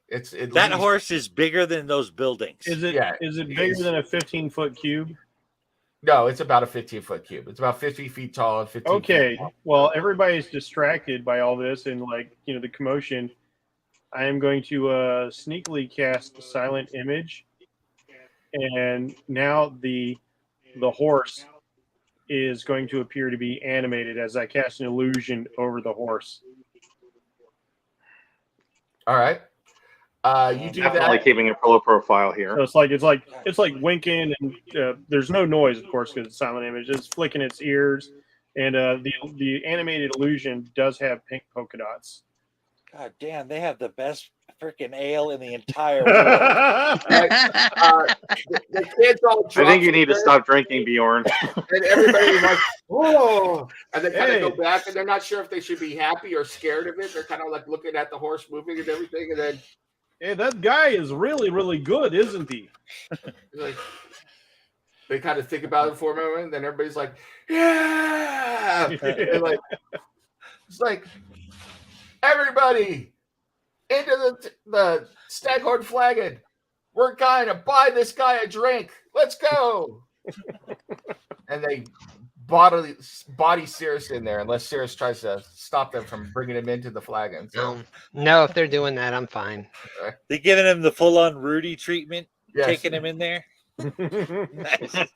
That horse is bigger than those buildings. Is it? Yeah, is it bigger than a 15-foot cube? No, it's about a 15-foot cube. It's about 50 feet tall and 15 Okay. feet long. Well, everybody's distracted by all this and the commotion. I am going to sneakily cast the silent image, and now the horse is going to appear to be animated as I cast an illusion over the horse. All right. You do Definitely that. keeping a low profile here. So it's like winking, and there's no noise, of course, because it's silent image. It's flicking its ears, and the animated illusion does have pink polka dots. God damn, they have the best freaking ale in the entire world. The kids all I think you need to stop drinking, Bjorn. And everybody's like, "Whoa!" And they kind of go back, and they're not sure if they should be happy or scared of it. They're kind of like looking at the horse moving and everything, and then Hey, that guy is really, really good, isn't he? like, they kind of think about it for a moment, and then everybody's like, yeah. And like, it's like, everybody into the Staghorn Flagon. We're going to buy this guy a drink. Let's go. And they body Cirrus in there, unless Cirrus tries to stop them from bringing him into the flagon. So. No, if they're doing that, I'm fine. They giving him the full-on Rudy treatment, Yes. taking him in there. Nice.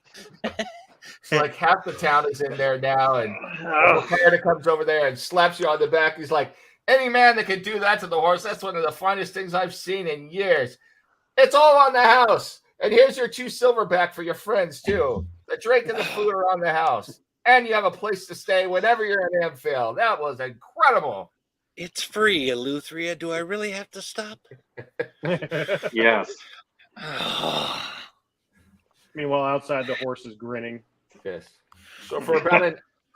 So like half the town is in there now, and Ricardo comes over there and slaps you on the back. He's like, any man that can do that to the horse, that's one of the finest things I've seen in years. It's all on the house. And here's your 2 silverback for your friends, too. The drink and the food are on the house. And you have a place to stay whenever you're at Amphil. That was incredible. It's free, Eleuthria. Do I really have to stop? Yes. Meanwhile, outside, the horse is grinning. Yes. So for about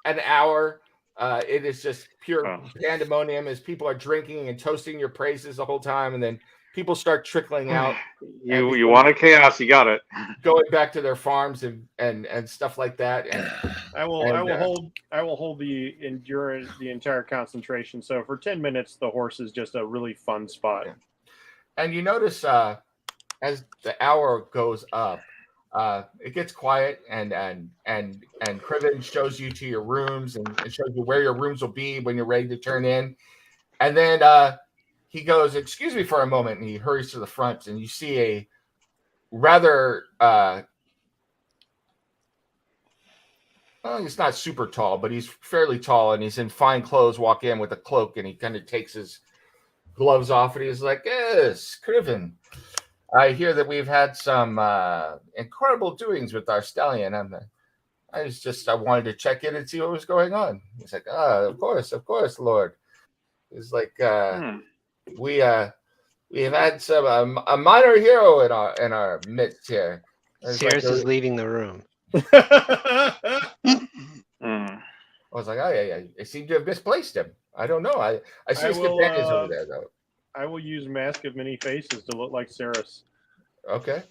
an hour, it is just pure pandemonium as people are drinking and toasting your praises the whole time. And then people start trickling out. You wanted chaos, you got it. Going back to their farms and stuff like that. And I will hold the endurance, the entire concentration. So for 10 minutes, the horse is just a really fun spot. Yeah. And you notice as the hour goes up, it gets quiet, and Criven shows you to your rooms and shows you where your rooms will be when you're ready to turn in. And then he goes, "Excuse me for a moment," and he hurries to the front, and you see a rather he's not super tall, but he's fairly tall, and he's in fine clothes, walk in with a cloak, and he kind of takes his gloves off, and he's like, "Yes, Criven, I hear that we've had some incredible doings with our stallion. I wanted to check in and see what was going on." He's like, of course, Lord." He's like, we have had some a minor hero in our midst here. Cirrus is leaving the room. I was like, oh yeah, I seem to have misplaced him. I don't know. I see his companions over there though. I will use Mask of Many Faces to look like Cirrus. Okay.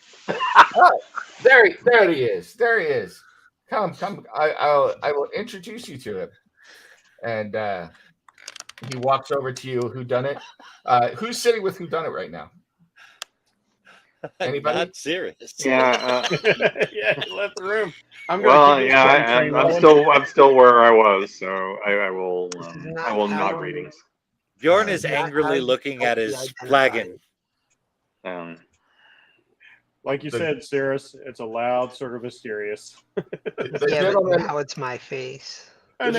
Oh, there he is. There he is. Come. I will introduce you to him. And he walks over to you. Whodunit? Who's sitting with Whodunit right now? Anybody? Not Cirrus. Yeah. Yeah, he left the room. I'm still where I was, so I will not readings. Bjorn is angrily looking at his flagon. Like you said, Cirrus, it's a loud, sort of mysterious. Yeah, but now it's my face. The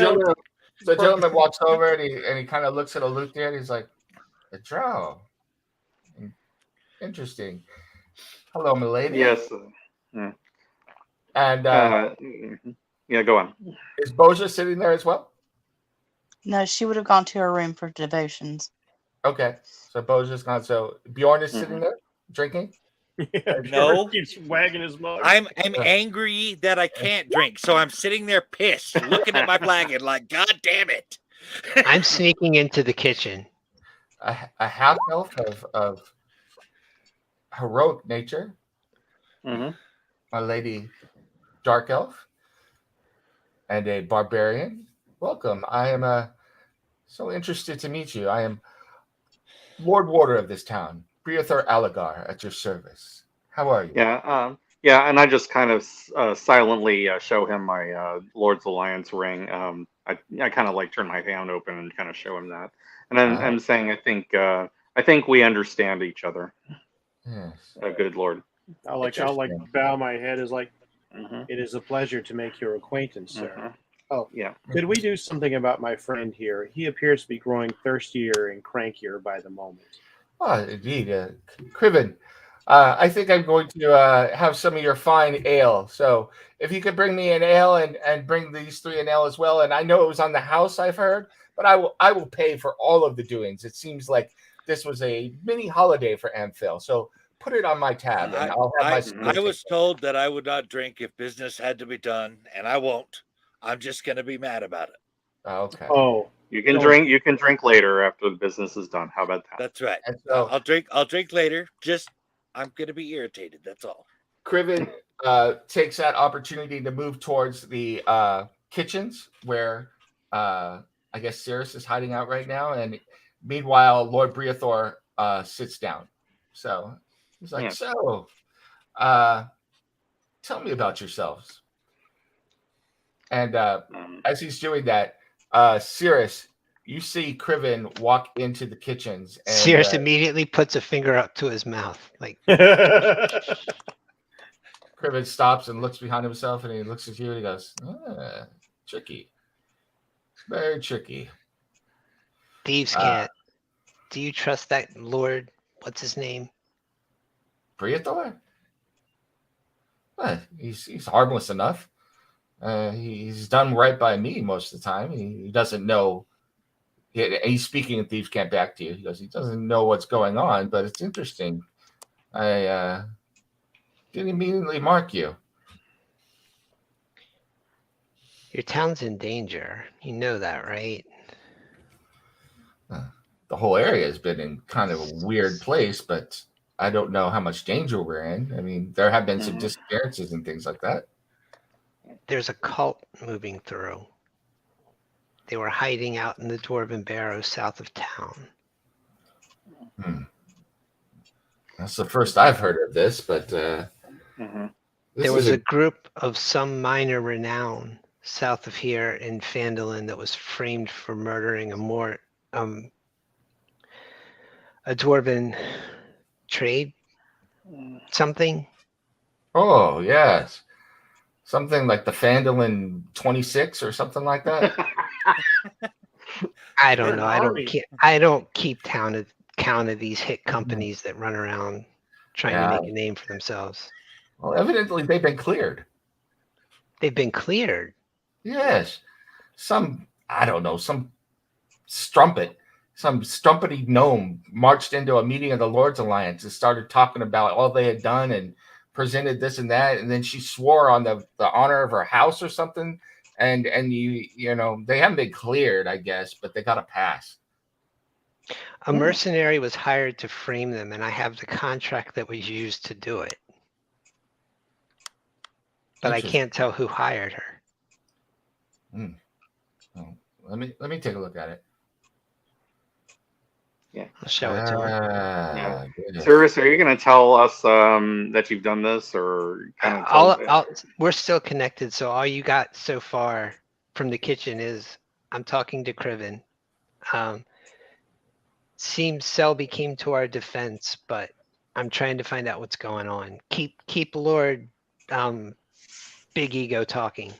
gentleman walks over and he kind of looks at Eleuthria and he's like, "A drow. Interesting. Hello, milady." Yes. And yeah, go on. Is Boja sitting there as well? No, she would have gone to her room for devotions. Okay, so Boja's gone. So Bjorn is sitting there drinking. Yeah, No, keeps wagging his mug. I'm angry that I can't drink, so I'm sitting there pissed, looking at my flagon like, God damn it! I'm sneaking into the kitchen. A half elf of heroic nature. My lady dark elf and a barbarian. Welcome. I am so interested to meet you. I am Lord Warder of this town, Briathor Alagar, at your service. How are you? Yeah, and I just kind of silently show him my Lord's Alliance ring. I kind of like turn my hand open and kind of show him that, and then I'm saying I think we understand each other. Yes. Good Lord. I'll bow my head as like, it is a pleasure to make your acquaintance, sir. Oh, yeah. Could we do something about my friend here? He appears to be growing thirstier and crankier by the moment. Oh, indeed. Criven, I think I'm going to have some of your fine ale. So if you could bring me an ale and bring these 3 an ale as well. And I know it was on the house, I've heard, but I will pay for all of the doings. It seems like this was a mini holiday for Amphil. So put it on my tab and I'll have my... I was told that I would not drink if business had to be done, and I won't. I'm just going to be mad about it. Okay. Oh, you can drink. You can drink later after the business is done. How about that? That's right. So, I'll drink later. Just I'm going to be irritated. That's all. Criven, takes that opportunity to move towards the kitchens where I guess Cirrus is hiding out right now, and meanwhile Lord Breathor sits down. So he's like, Yeah. "So, tell me about yourselves." And as he's doing that, Cirrus, you see Criven walk into the kitchens, and Sears immediately puts a finger up to his mouth, like Criven stops and looks behind himself, and he looks at you and he goes, "Tricky, very tricky." thieves can't. Do you trust that Lord? What's his name? Breathor? He's harmless enough. He's done right by me most of the time. He doesn't know. He's speaking in Thieves Can't back to you. He goes, he doesn't know what's going on, but it's interesting. I didn't immediately mark you. Your town's in danger. You know that, right? The whole area has been in kind of a weird place, but I don't know how much danger we're in. I mean, there have been some disappearances and things like that. There's a cult moving through. They were hiding out in the Dwarven Barrows south of town. That's the first I've heard of this, but There was a group of some minor renown south of here in Phandalin that was framed for murdering a Dwarven trade something. Oh, yes. Something like the Phandalin 26 or something like that. I don't know. I don't keep count of these hit companies that run around trying to make a name for themselves. Well, evidently they've been cleared. They've been cleared. Yes. I don't know, some strumpety gnome marched into a meeting of the Lord's Alliance and started talking about all they had done and presented this and that, and then she swore on the honor of her house or something, and you know they haven't been cleared, I guess, but they got a pass. A mercenary was hired to frame them, and I have the contract that was used to do it. But I can't tell who hired her. Oh, let me take a look at it. Yeah. I'll show it to her. Cirrus, are you going to tell us that you've done this, or kind of? We're still connected, so all you got so far from the kitchen is I'm talking to Criven. Seems Selby came to our defense, but I'm trying to find out what's going on. Keep Lord Big Ego talking.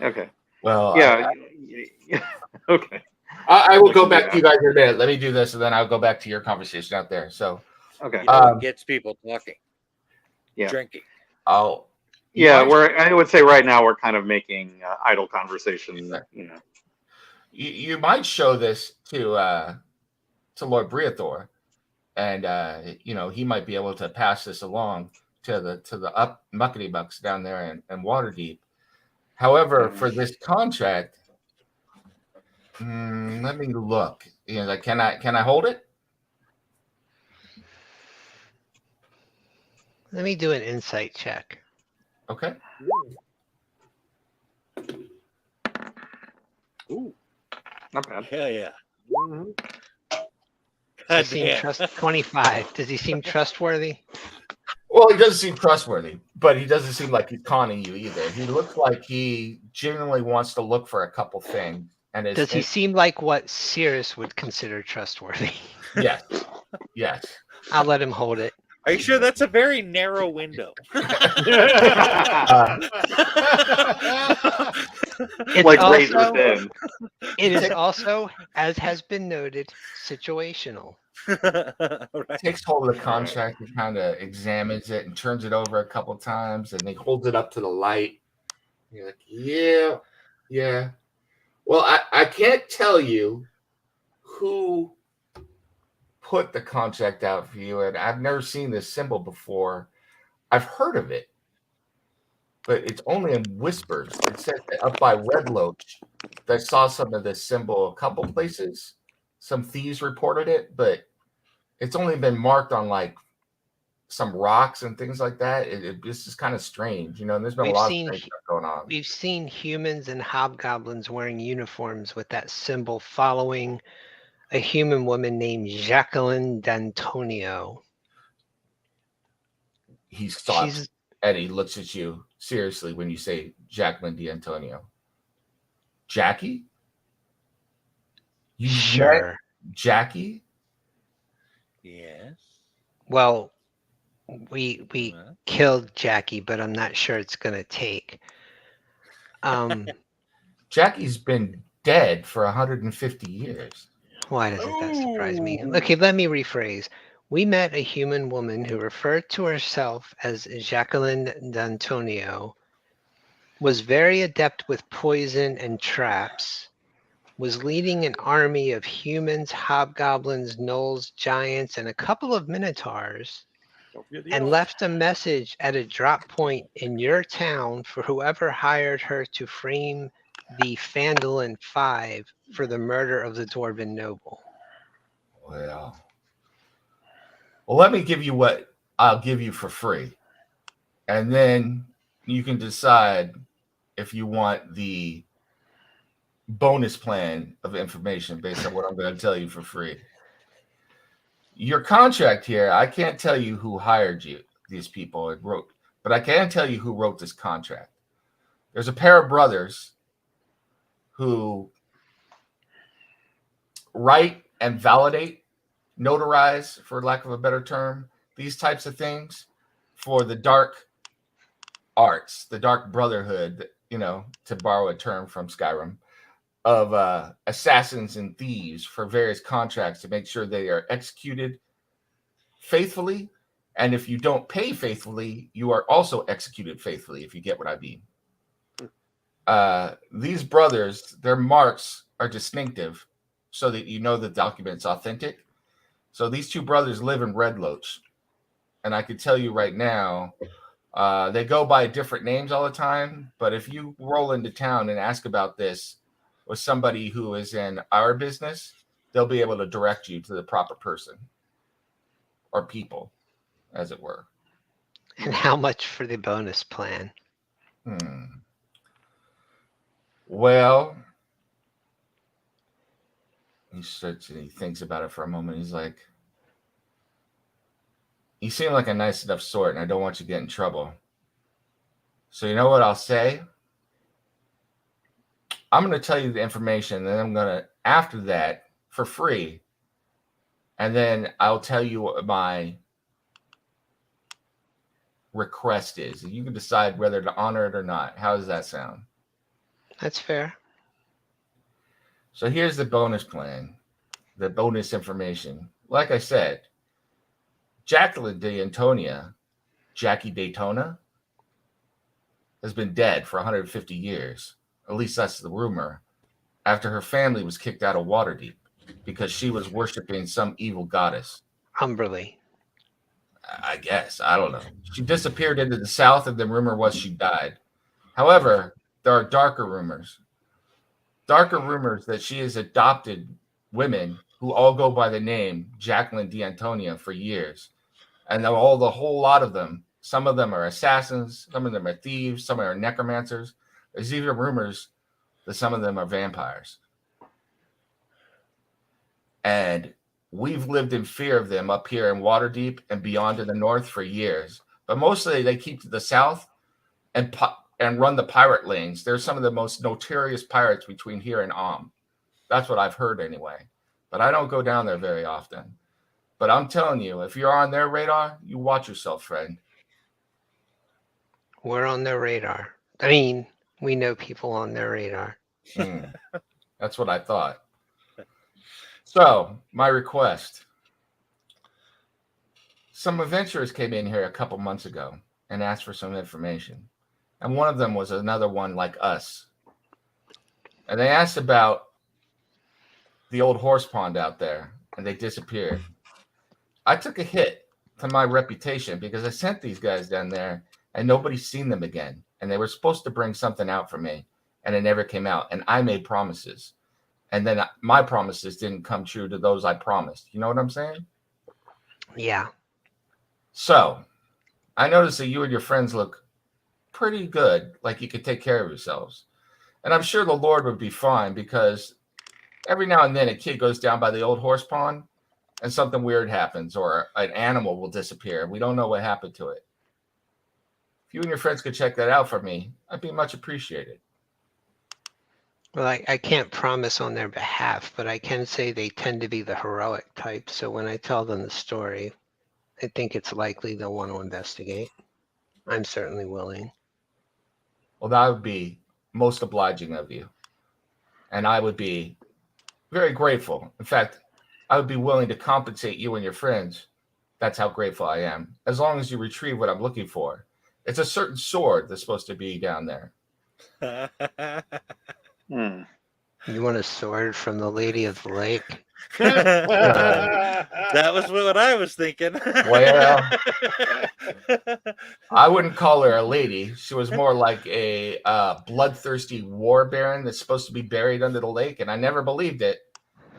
Okay. Well, yeah. Okay. I will go back to you guys in a minute. Let me do this, and then I'll go back to your conversation out there. So, okay, you know, gets people talking. Yeah, drinking. Oh, yeah. I would say right now we're kind of making idle conversation. You know, you might show this to Lord Breathor, and you know he might be able to pass this along to the up muckety bucks down there in Waterdeep. However, for this contract. Let me look. You know, can I hold it? Let me do an insight check. Okay. Ooh, not bad. Hell yeah. Does he seem 25. Does he seem trustworthy? Well, he doesn't seem trustworthy, but he doesn't seem like he's conning you either. He looks like he genuinely wants to look for a couple things. And does he seem like what Cirrus would consider trustworthy? Yes. Yes. I'll let him hold it. Are you sure that's a very narrow window? It's like also, raised within. It is also, as has been noted, situational. Right. Takes hold of the contract and kind of examines it and turns it over a couple times, and he holds it up to the light. You're like, yeah. Well, I can't tell you who put the contract out for you, and I've never seen this symbol before. I've heard of it, but it's only in whispers. It said that up by Red Loach, I saw some of this symbol a couple places. Some thieves reported it, but it's only been marked on like some rocks and things like that. It's just kind of strange, you know. And there's been a We've lot of seen strange stuff going on. we've seen humans and hobgoblins wearing uniforms with that symbol following a human woman named Jacqueline D'Antonio. He stops She's and he looks at you seriously when you say Jacqueline D'Antonio. Jackie? You met sure. Jackie? Yes. Well, we Well, killed Jackie, but I'm not sure it's gonna take. Jackie's been dead for 150 years. Why doesn't that surprise me? Okay, let me rephrase. We met a human woman who referred to herself as Jacqueline D'Antonio, was very adept with poison and traps, was leading an army of humans, hobgoblins, gnolls, giants, and a couple of minotaurs, Don't forget the and elf. left a message at a drop point in your town for whoever hired her to frame the Phandalin Five for the murder of the Dwarven noble. Well, let me give you what I'll give you for free. And then you can decide if you want the bonus plan of information based on what I'm going to tell you for free. Your contract here, I can't tell you who hired you, these people and wrote, but I can tell you who wrote this contract. There's a pair of brothers who write and validate, notarize, for lack of a better term, these types of things for the dark arts, the dark brotherhood, you know, to borrow a term from Skyrim, of assassins and thieves for various contracts to make sure they are executed faithfully. And if you don't pay faithfully, you are also executed faithfully, if you get what I mean. These brothers, their marks are distinctive so that you know the document's authentic. So these two brothers live in Red Loach. And I can tell you right now, they go by different names all the time. But if you roll into town and ask about this with somebody who is in our business, they'll be able to direct you to the proper person or people, as it were. And how much for the bonus plan? Well, he sits and he thinks about it for a moment. He's like, you seem like a nice enough sort, and I don't want you to get in trouble. So you know what I'll say? I'm going to tell you the information, and then I'm going to, after that, for free, and then I'll tell you what my request is. And you can decide whether to honor it or not. How does that sound? That's fair. So here's the bonus plan, the bonus information. Like I said, Jacqueline D'Antonia, Jackie Daytona, has been dead for 150 years. At least that's the rumor. After her family was kicked out of Waterdeep because she was worshiping some evil goddess. Umberlee. I guess. I don't know. She disappeared into the south, and the rumor was she died. However, there are darker rumors. Darker rumors that she has adopted women who all go by the name Jacqueline D'Antonia for years. And the whole lot of them, some of them are assassins, some of them are thieves, some are necromancers. There's even rumors that some of them are vampires. And we've lived in fear of them up here in Waterdeep and beyond in the north for years. But mostly they keep to the south and run the pirate lanes. They're some of the most notorious pirates between here and That's what I've heard anyway. But I don't go down there very often. But I'm telling you, if you're on their radar, you watch yourself, friend. We're on their radar. I mean, we know people on their radar. That's what I thought. So, my request. Some adventurers came in here a couple months ago and asked for some information. And one of them was another one like us. And they asked about the old horse pond out there, and they disappeared. I took a hit to my reputation because I sent these guys down there and nobody's seen them again. And they were supposed to bring something out for me, and it never came out. And I made promises. And then my promises didn't come true to those I promised. You know what I'm saying? Yeah. So, I noticed that you and your friends look pretty good, like you could take care of yourselves. And I'm sure the Lord would be fine because every now and then a kid goes down by the old horse pond and something weird happens or an animal will disappear. We don't know what happened to it. If you and your friends could check that out for me, I'd be much appreciated. Well, I can't promise on their behalf, but I can say they tend to be the heroic type. So when I tell them the story, I think it's likely they'll want to investigate. I'm certainly willing. Well, that would be most obliging of you. And I would be very grateful. In fact, I would be willing to compensate you and your friends. That's how grateful I am. As long as you retrieve what I'm looking for. It's a certain sword that's supposed to be down there. Hmm. You want a sword from the Lady of the Lake? That was what I was thinking. Well, I wouldn't call her a lady. She was more like a bloodthirsty war baron that's supposed to be buried under the lake, and I never believed it.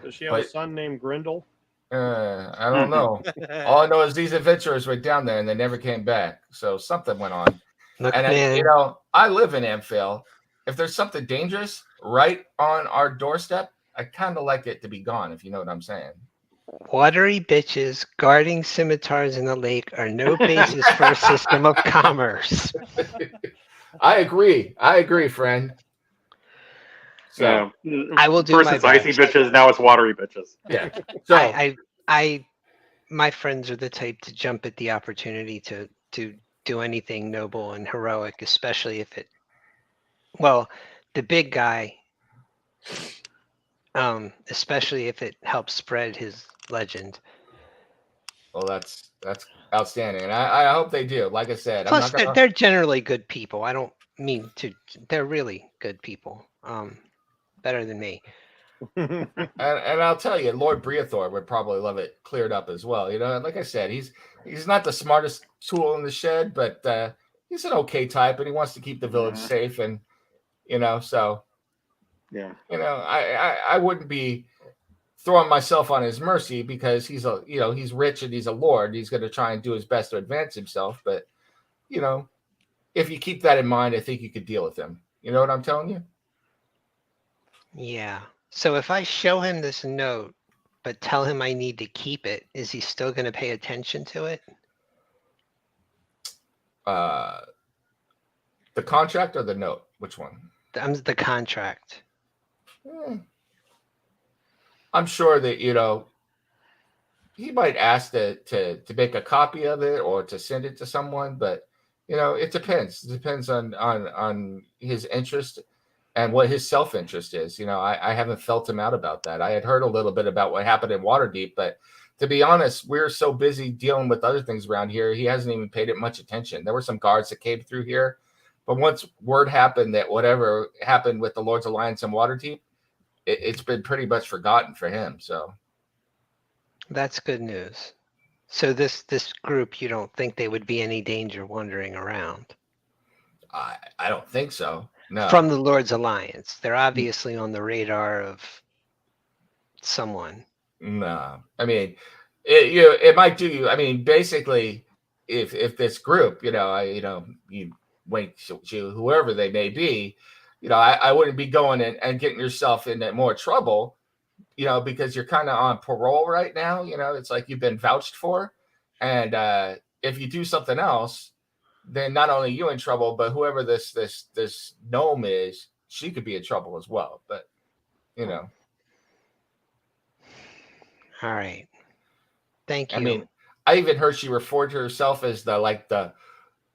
Does she have a But- son named Grindel? I don't know. All I know is these adventurers went down there and they never came back. So something went on. Look, And man, I live in Amphale. If there's something dangerous right on our doorstep, I kind of like it to be gone, if you know what I'm saying. watery bitches guarding scimitars in the lake are no basis for a system of commerce. I agree, friend. So, Yeah. I will do First my it's icy best. bitches, now it's watery bitches. yeah. So, My friends are the type to jump at the opportunity to do anything noble and heroic, especially if it. Well, the big guy, especially if it helps spread his legend. well, that's outstanding, and I hope they do. Like I said, Plus, I'm not gonna. they're generally good people. I don't mean to. They're really good people. Better than me. And I'll tell you, Lord Breathor would probably love it cleared up as well. You know, like I said, he's not the smartest tool in the shed, but he's an okay type, and he wants to keep the village Yeah. safe. And so Yeah. I wouldn't be throwing myself on his mercy because he's he's rich and he's a lord. He's going to try and do his best to advance himself. But if you keep that in mind, I think you could deal with him. You know what I'm telling you? Yeah. So if I show him this note, but tell him I need to keep it, is he still going to pay attention to it? The contract or the note? Which one? The contract. I'm sure that he might ask to make a copy of it or to send it to someone, but it depends. It depends on his interest and what his self-interest is. I haven't felt him out about that. I had heard a little bit about what happened in Waterdeep, but to be honest, we're so busy dealing with other things around here, he hasn't even paid it much attention. There were some guards that came through here, but once word happened that whatever happened with the Lord's Alliance in Waterdeep, it's been pretty much forgotten for him. So That's good news. So this group, you don't think they would be any danger wandering around? I don't think so. No. From the Lord's Alliance. They're obviously on the radar of someone. No, I mean, it might do you. I mean, basically, if this group, you went to whoever they may be, I wouldn't be going and getting yourself into more trouble, because you're kind of on parole right now. It's like you've been vouched for, and if you do something else, then not only you in trouble, but whoever this gnome is, she could be in trouble as well. But All right. Thank you. I mean, I even heard she referred to herself as the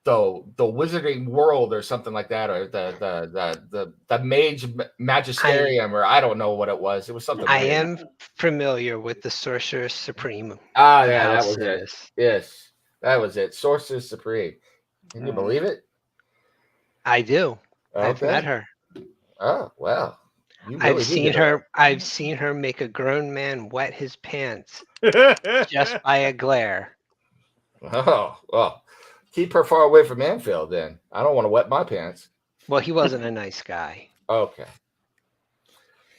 wizarding world or something like that, or the mage magisterium, or I don't know what it was. It was something. I weird. am familiar with the Sorceress Supreme. Ah, yeah, that House was it it. is. Yes, that was it. Sorceress Supreme. Can you believe it? I do. I've Okay. met her. Oh, well. You really I've do seen get her. I've seen her make a grown man wet his pants just by a glare. Oh, well. Keep her far away from Anfield then. I don't want to wet my pants. Well, he wasn't a nice guy. Okay.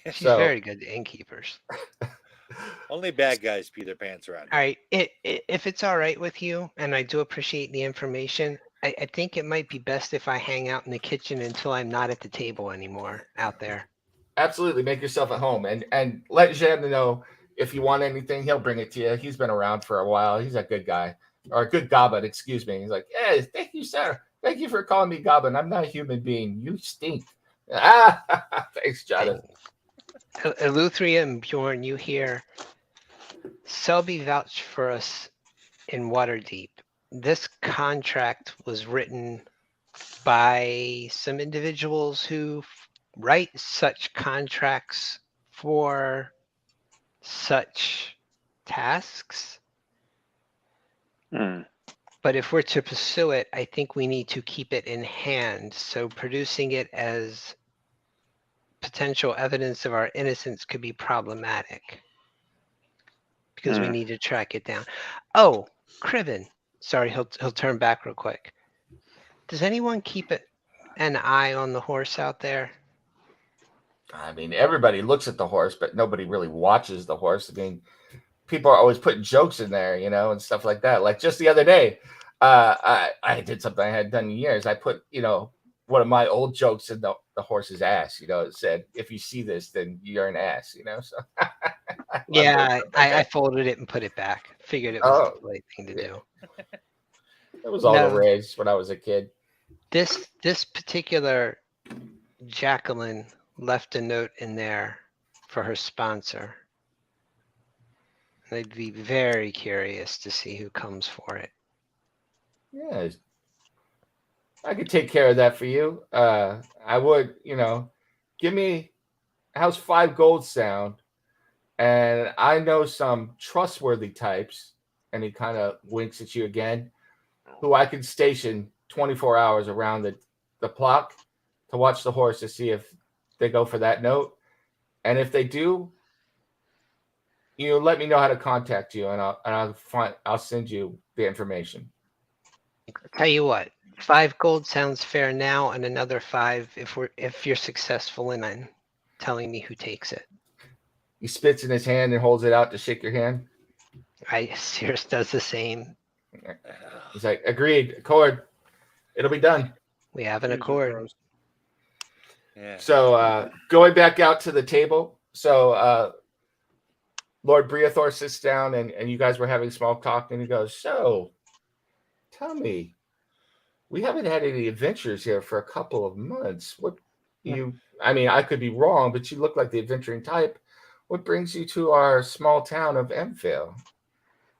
She's So- very good to innkeepers. Only bad guys pee their pants around. All right. If it's all right with you, and I do appreciate the information, I think it might be best if I hang out in the kitchen until I'm not at the table anymore out there. Absolutely, make yourself at home, and let Jen know if you want anything. He'll bring it to you. He's been around for a while. He's a good guy, or a good goblin. Excuse me. He's like, hey, thank you, sir. Thank you for calling me goblin. I'm not a human being. You stink. Thanks, Jonathan. Eleuthria and Bjorn, you hear Selby vouched for us in Waterdeep. This contract was written by some individuals who write such contracts for such tasks. But if we're to pursue it, I think we need to keep it in hand. So producing it as potential evidence of our innocence could be problematic. Because we need to track it down. Oh, Criven. Sorry, he'll turn back real quick. Does anyone keep an eye on the horse out there? I mean, everybody looks at the horse, but nobody really watches the horse. I mean, people are always putting jokes in there, and stuff like that. Like just the other day, I did something I hadn't done in years. I put, one of my old jokes in the horse's ass. It said, "If you see this, then you're an ass." So Yeah, I folded it and put it back. Figured it was the right thing to do. It was all the rage when I was a kid. This particular Jacqueline left a note in there for her sponsor. I'd be very curious to see who comes for it. Yeah, I could take care of that for you. I would, give me, how's 5 gold sound? And I know some trustworthy types, and he kind of winks at you again, who I could station 24 hours around the clock to watch the horse to see if they go for that note. And if they do, let me know how to contact you, and I'll send you the information. Tell you what, 5 gold sounds fair now, and another 5 if you're successful in telling me who takes it. He spits in his hand and holds it out to shake your hand. Circe does the same. He's like, agreed, accord. It'll be done. We have an accord. Yeah. So going back out to the table. So Lord Breathor sits down and you guys were having small talk, and he goes, so tell me, we haven't had any adventures here for a couple of months. I could be wrong, but you look like the adventuring type. What brings you to our small town of Emphale?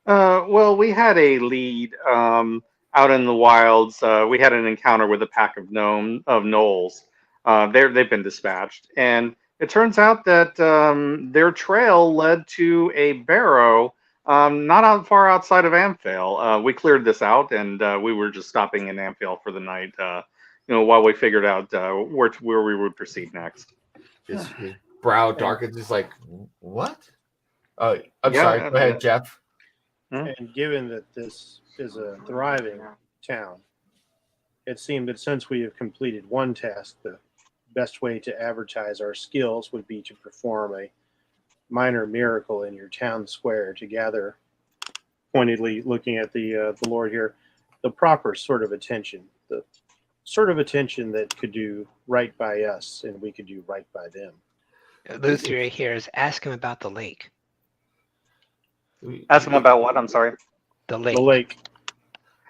Well, we had a lead out in the wilds. We had an encounter with a pack of gnolls. They've been dispatched, and it turns out that their trail led to a barrow not far outside of Amphale. We cleared this out, and we were just stopping in Amphale for the night. While we figured out where we would proceed next. His brow darkens. It's like, what? Oh, I'm sorry. Go ahead, Jeff. And given that this is a thriving town, it seemed that since we have completed one task, the best way to advertise our skills would be to perform a minor miracle in your town square to gather, pointedly looking at the Lord here, the proper sort of attention, the sort of attention that could do right by us and we could do right by them. Luther here is ask him about the lake. Ask him about what? I'm sorry. The lake.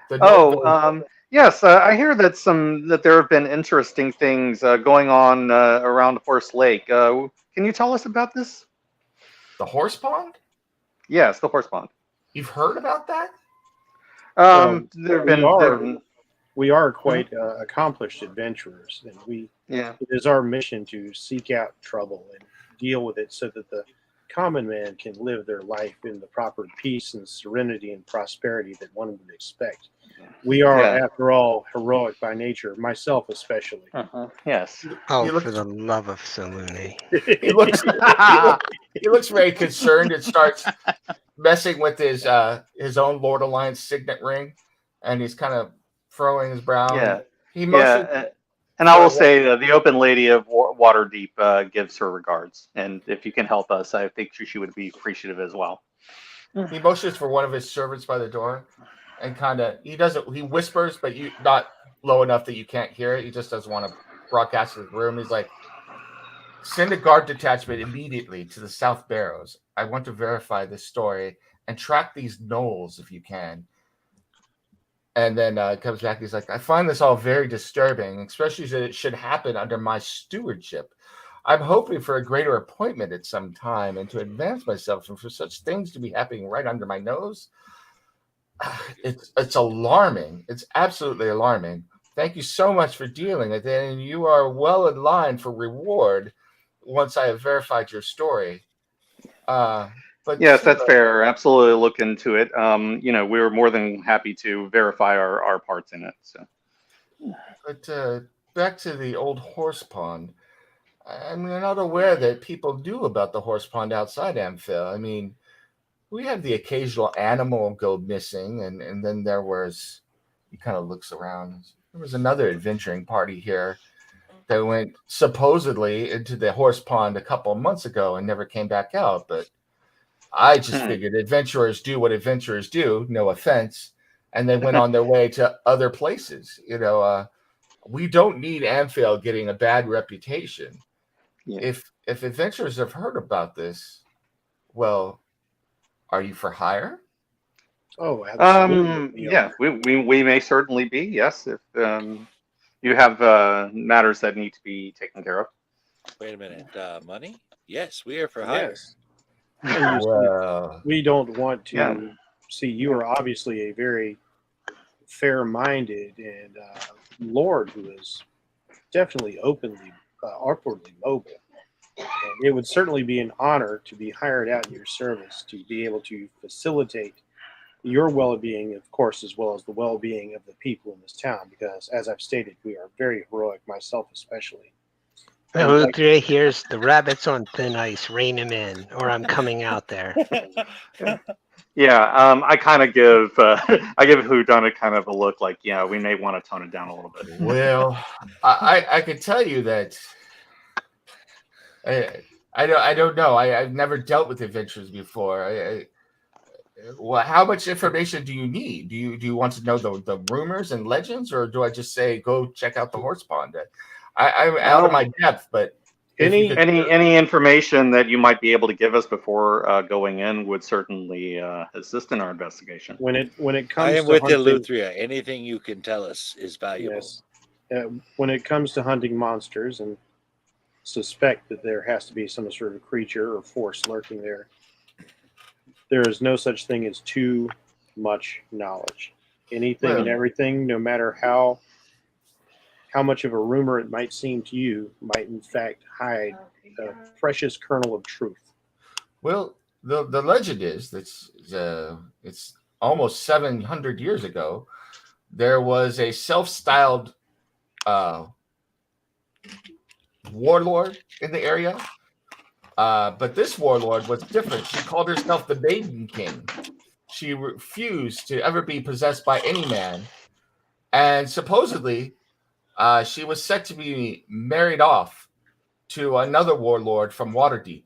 The lake. Yes, I hear that there have been interesting things going on around Horse Lake. Can you tell us about this? The horse pond? Yes, the horse pond. You've heard about that? We are quite accomplished adventurers, and it is our mission to seek out trouble and deal with it so that the common man can live their life in the proper peace and serenity and prosperity that one would expect. We are, after all, heroic by nature, myself especially. Yes. Oh, for the love of Salune. He looks very concerned and starts messing with his own Lord Alliance signet ring, and he's kind of furrowing his brow. Yeah. And I will say the Open Lady of Waterdeep gives her regards, and if you can help us, I think she would be appreciative as well. He motions for one of his servants by the door, and he whispers, but not low enough that you can't hear it. He just doesn't want to broadcast to the room. He's like, send a guard detachment immediately to the South Barrows. I want to verify this story and track these gnolls if you can. And then comes back. He's like, I find this all very disturbing, especially that it should happen under my stewardship. I'm hoping for a greater appointment at some time and to advance myself, and for such things to be happening right under my nose. It's alarming. It's absolutely alarming. Thank you so much for dealing with it, and you are well in line for reward once I have verified your story. But yes, that's fair. Absolutely look into it. We're more than happy to verify our parts in it. So, but back to the old horse pond. I'm not aware that people knew about the horse pond outside Amphil. I mean, we had the occasional animal go missing, and then there was, he kind of looks around. There was another adventuring party here that went supposedly into the horse pond a couple of months ago and never came back out. But I just figured adventurers do what adventurers do, no offense, and they went on their way to other places. We don't need Amphil getting a bad reputation. Yeah. If adventurers have heard about this, well, are you for hire? Oh, absolutely. Yeah, we may certainly be. Yes, if you have matters that need to be taken care of. Wait a minute. Money? Yes, we are for hire. Yes. We don't want to see, you are obviously a very fair-minded and lord who is definitely openly, awkwardly mobile. And it would certainly be an honor to be hired out in your service to be able to facilitate your well-being, of course, as well as the well-being of the people in this town. Because, as I've stated, we are very heroic, myself especially. Here's the rabbits on thin ice. Rein him in, or I'm coming out there. Yeah, I kind of give I give Whodunit kind of a look like, yeah, we may want to tone it down a little bit. Well, I could tell you that I don't know. I've never dealt with adventures before. Well, how much information do you need? Do you want to know the rumors and legends, or do I just say go check out the horse pond? I'm out of my depth, but any information that you might be able to give us before going in would certainly assist in our investigation. When it comes, I am to with hunting, Eleuthria. Anything you can tell us is valuable. Yes. When it comes to hunting monsters and suspect that there has to be some sort of creature or force lurking there, there is no such thing as too much knowledge. Anything and everything, no matter how much of a rumor it might seem to you, might in fact hide a precious kernel of truth. Well, the legend is that it's almost 700 years ago. There was a self-styled warlord in the area, but this warlord was different. She called herself the Maiden King. She refused to ever be possessed by any man, and supposedly she was set to be married off to another warlord from Waterdeep,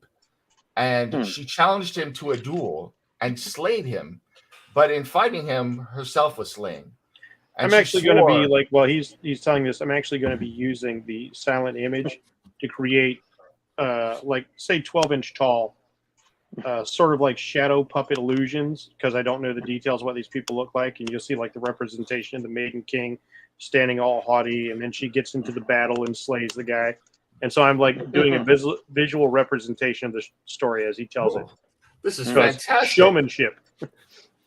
and she challenged him to a duel and slayed him, but in fighting him, herself was slain. And I'm actually going to be like, while he's telling this, I'm actually going to be using the silent image to create, like, say, 12-inch tall, sort of like shadow puppet illusions, because I don't know the details of what these people look like, and you'll see like the representation of the Maiden King standing all haughty, and then she gets into the battle and slays the guy. And so I'm like doing a visual representation of the story as he tells it. This is fantastic. Showmanship.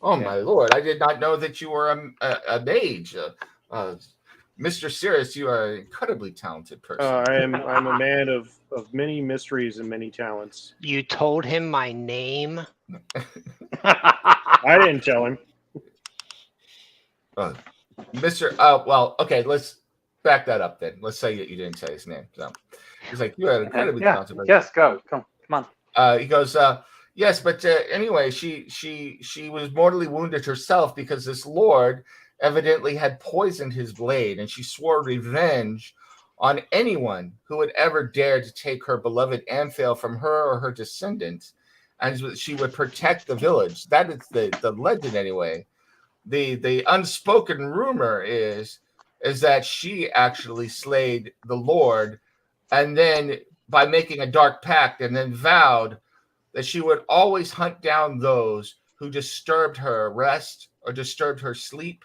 Oh my lord! I did not know that you were a mage, Mr. Sirius. You are an incredibly talented person. I'm a man of many mysteries and many talents. You told him my name? I didn't tell him. Mr. Well, okay. Let's back that up then. Let's say that you didn't say his name. So he's like, you are an incredibly talented person. Yes, come on. He goes. Yes, but anyway, she was mortally wounded herself because this lord evidently had poisoned his blade, and she swore revenge on anyone who would ever dare to take her beloved Amphail from her or her descendants, and she would protect the village. That is the legend anyway. The unspoken rumor is that she actually slayed the Lord, and then by making a dark pact, and then vowed that she would always hunt down those who disturbed her rest or disturbed her sleep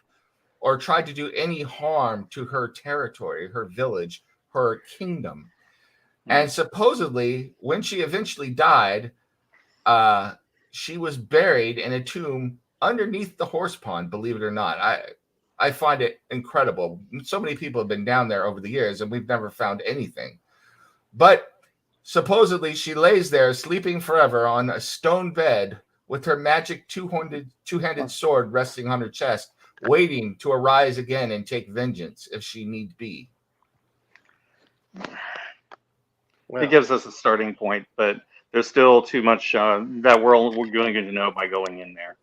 or tried to do any harm to her territory, her village, her kingdom. And supposedly, when she eventually died, she was buried in a tomb underneath the horse pond, believe it or not. I find it incredible. So many people have been down there over the years, and we've never found anything. But supposedly, she lays there sleeping forever on a stone bed with her magic two-handed sword resting on her chest, waiting to arise again and take vengeance if she need be. Well, It gives us a starting point, but there's still too much that we're going to know by going in there.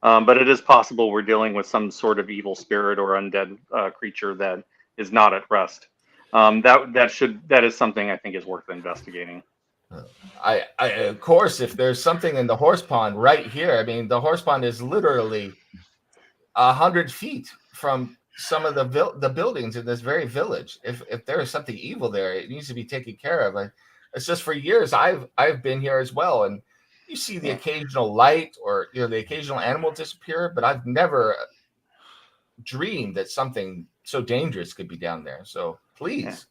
But it is possible we're dealing with some sort of evil spirit or undead creature that is not at rest. That is something I think is worth investigating. I of course, if there's something in the horse pond right here, I mean, the horse pond is literally 100 feet from some of the buildings in this very village. If there is something evil there, it needs to be taken care of. It's just for years I've been here as well, and you see the occasional light or the occasional animal disappear, but I've never dreamed that something so dangerous could be down there. So please,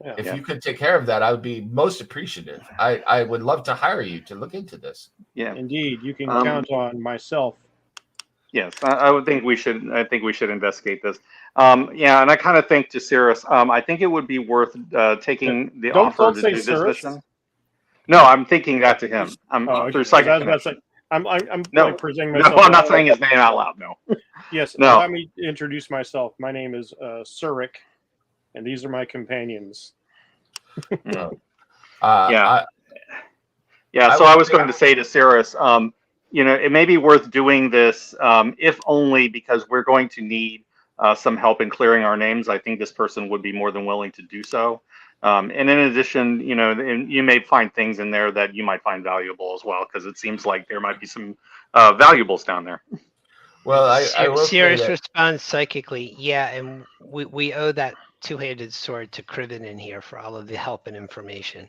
if you could take care of that, I would be most appreciative. I would love to hire you to look into this. Yeah, indeed, you can count on myself. yes, I would think we should. I think we should investigate this. Yeah, and I kind of think to Cirrus, I think it would be worth taking the offer Don't to say do this Cirrus. mission. No, I'm thinking that to him. I'm Okay. through psychic I was about to connection. say, I'm No, like presenting No, myself. I'm not saying his name out loud. No. Yes, No. allow me to introduce myself. My name is Surik, and these are my companions. Yeah. I So I was going to say to Cirrus, it may be worth doing this, if only because we're going to need some help in clearing our names. I think this person would be more than willing to do so. And in addition, you may find things in there that you might find valuable as well, because it seems like there might be some valuables down there. Well, I will say Sirius that responds psychically, yeah, and we owe that two-handed sword to Criven in here for all of the help and information.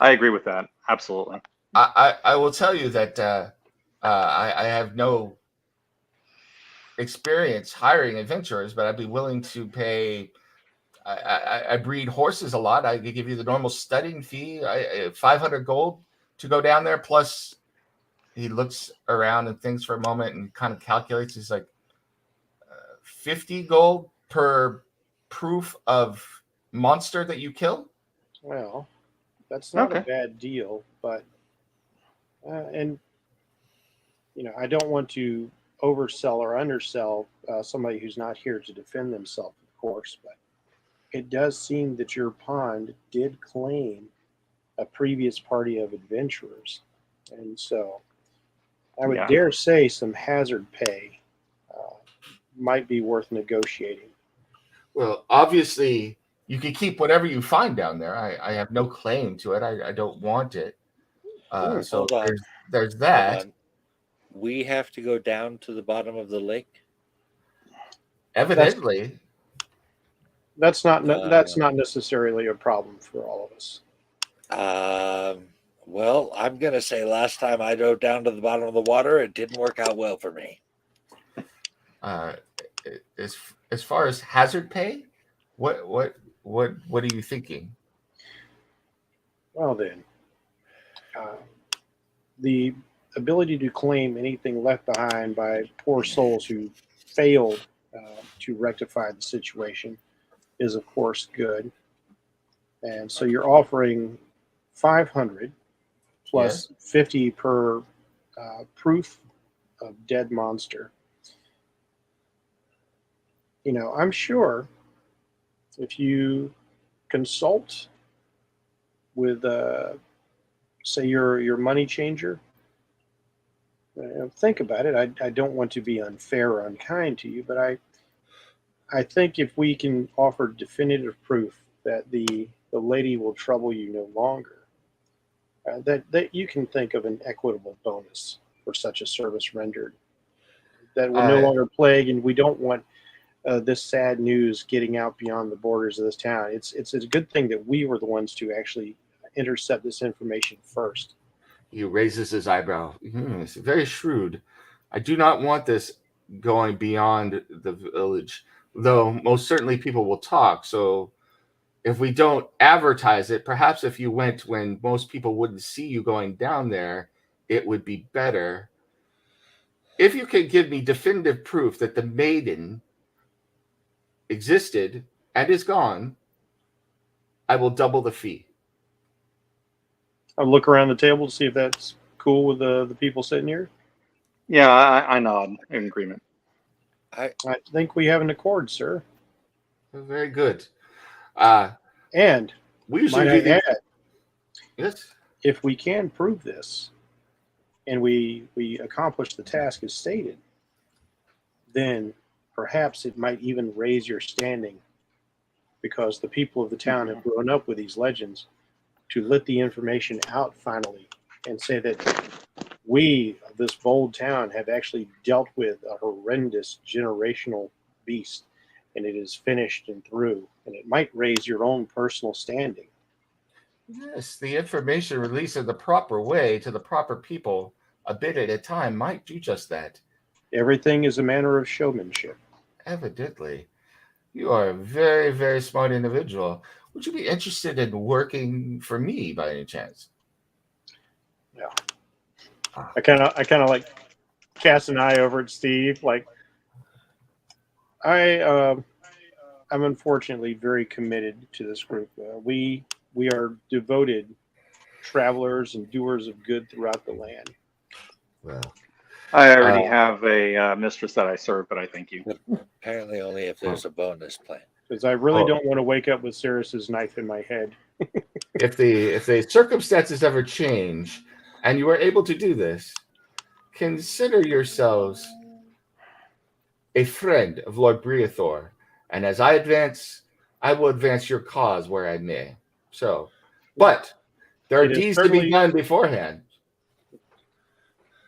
I agree with that. Absolutely. I will tell you that I have no experience hiring adventurers, but I'd be willing to pay. I breed horses a lot. I could give you the normal studying fee, 500 gold to go down there. Plus, he looks around and thinks for a moment and kind of calculates. He's like 50 gold per proof of monster that you kill. Well, that's not a Okay. bad deal, but and I don't want to oversell or undersell somebody who's not here to defend themselves, of course, but it does seem that your pond did claim a previous party of adventurers, and so I would dare say some hazard pay might be worth negotiating. Well, obviously, you can keep whatever you find down there. I have no claim to it. I don't want it. So Hold on. there's that. Hold on. We have to go down to the bottom of the lake. Evidently, That's not necessarily a problem for all of us. Well, I'm going to say last time I dove down to the bottom of the water, it didn't work out well for me. as far as hazard pay, what are you thinking? Well then, the ability to claim anything left behind by poor souls who failed to rectify the situation is, of course, good. And so you're offering 500 plus 50 per proof of dead monster. I'm sure if you consult with, say, your money changer, think about it. I don't want to be unfair or unkind to you, but I think if we can offer definitive proof that the lady will trouble you no longer. That you can think of an equitable bonus for such a service rendered. That will no longer plague, and we don't want this sad news getting out beyond the borders of this town. It's a good thing that we were the ones to actually intercept this information first. He raises his eyebrow. It's very shrewd. I do not want this going beyond the village, though most certainly people will talk. So if we don't advertise it, perhaps if you went when most people wouldn't see you going down there, it would be better. If you could give me definitive proof that the maiden existed and is gone, I will double the fee. I'll look around the table to see if that's cool with the people sitting here. Yeah, I nod in agreement. I think we have an accord, sir. Very good. And we usually might do I add, yes. If we can prove this, and we accomplish the task as stated, then perhaps it might even raise your standing, because the people of the town have grown up with these legends, to let the information out finally and say that we, this bold town, have actually dealt with a horrendous generational beast, and it is finished and through, and it might raise your own personal standing. Yes, the information released in the proper way to the proper people, a bit at a time, might do just that. Everything is a manner of showmanship. Evidently. You are a very, very smart individual. Would you be interested in working for me by any chance? Yeah. I kind of like cast an eye over at Steve. Like, I'm unfortunately very committed to this group. We are devoted travelers and doers of good throughout the land. Well, I already have a mistress that I serve, but I thank you. Apparently, only if there's a bonus plan. Because I really don't want to wake up with Cyrus's knife in my head. if the circumstances ever change and you are able to do this, consider yourselves a friend of Lord Breathor, and as I advance, I will advance your cause where I may. So, but there are deeds to be done beforehand.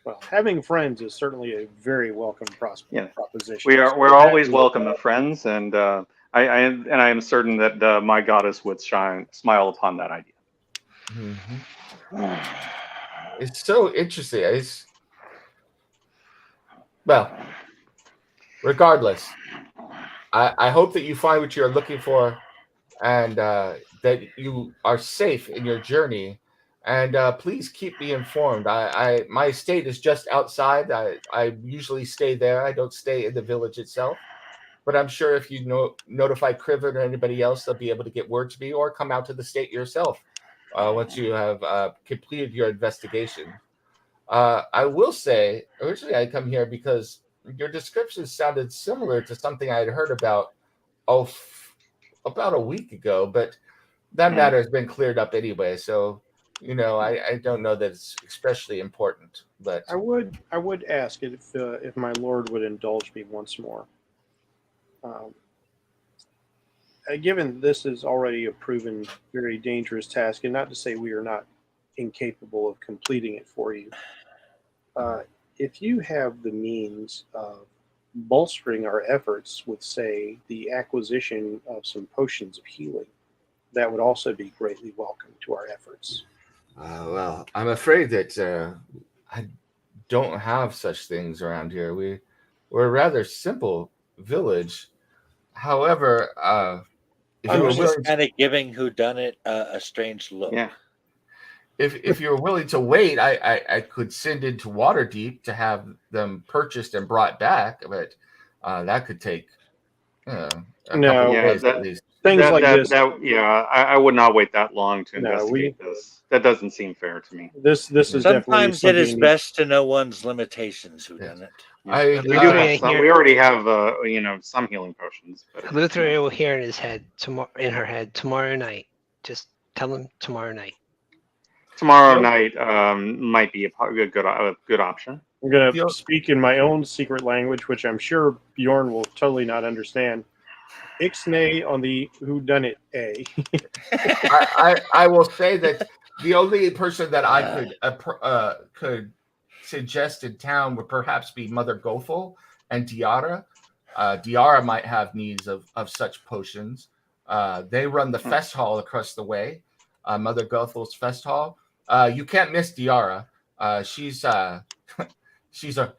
Well, having friends is certainly a very welcome proposition. We're always welcome to friends, and I am certain that my goddess would smile upon that idea. Mm-hmm. It's so interesting. Well, regardless, I hope that you find what you're looking for, and that you are safe in your journey. And please keep me informed. My estate is just outside. I usually stay there. I don't stay in the village itself. But I'm sure if you notify Criven or anybody else, they'll be able to get word to me or come out to the state yourself once you have completed your investigation. I will say, originally I come here because your description sounded similar to something I had heard about about a week ago, but that matter has been cleared up anyway. So, I don't know that it's especially important. But I would ask if my lord would indulge me once more. Given this is already a proven very dangerous task, and not to say we are not incapable of completing it for you, if you have the means of bolstering our efforts with, say, the acquisition of some potions of healing, that would also be greatly welcome to our efforts. Well, I'm afraid that I don't have such things around here. We're a rather simple village. However, if I you were was just willing, kind of giving whodunnit a strange look. Yeah. if you're willing to wait, I could send into Waterdeep to have them purchased and brought back, but that could take a couple of days at least. Things like this. I would not wait that long to investigate this. That doesn't seem fair to me. This is sometimes it is best to know one's limitations. Whodunit. We already have some healing potions. Luther will hear in her head tomorrow night. Just tell him tomorrow night. Tomorrow night might be a good option. I'm going to speak in my own secret language, which I'm sure Bjorn will totally not understand. Ixnay on the whodunit A. I will say that the only person that I could suggest in town would perhaps be Mother Gothel and Diara. Diara might have needs of such potions. They run the fest hall across the way, Mother Gothel's fest hall. You can't miss Diara. She's she's a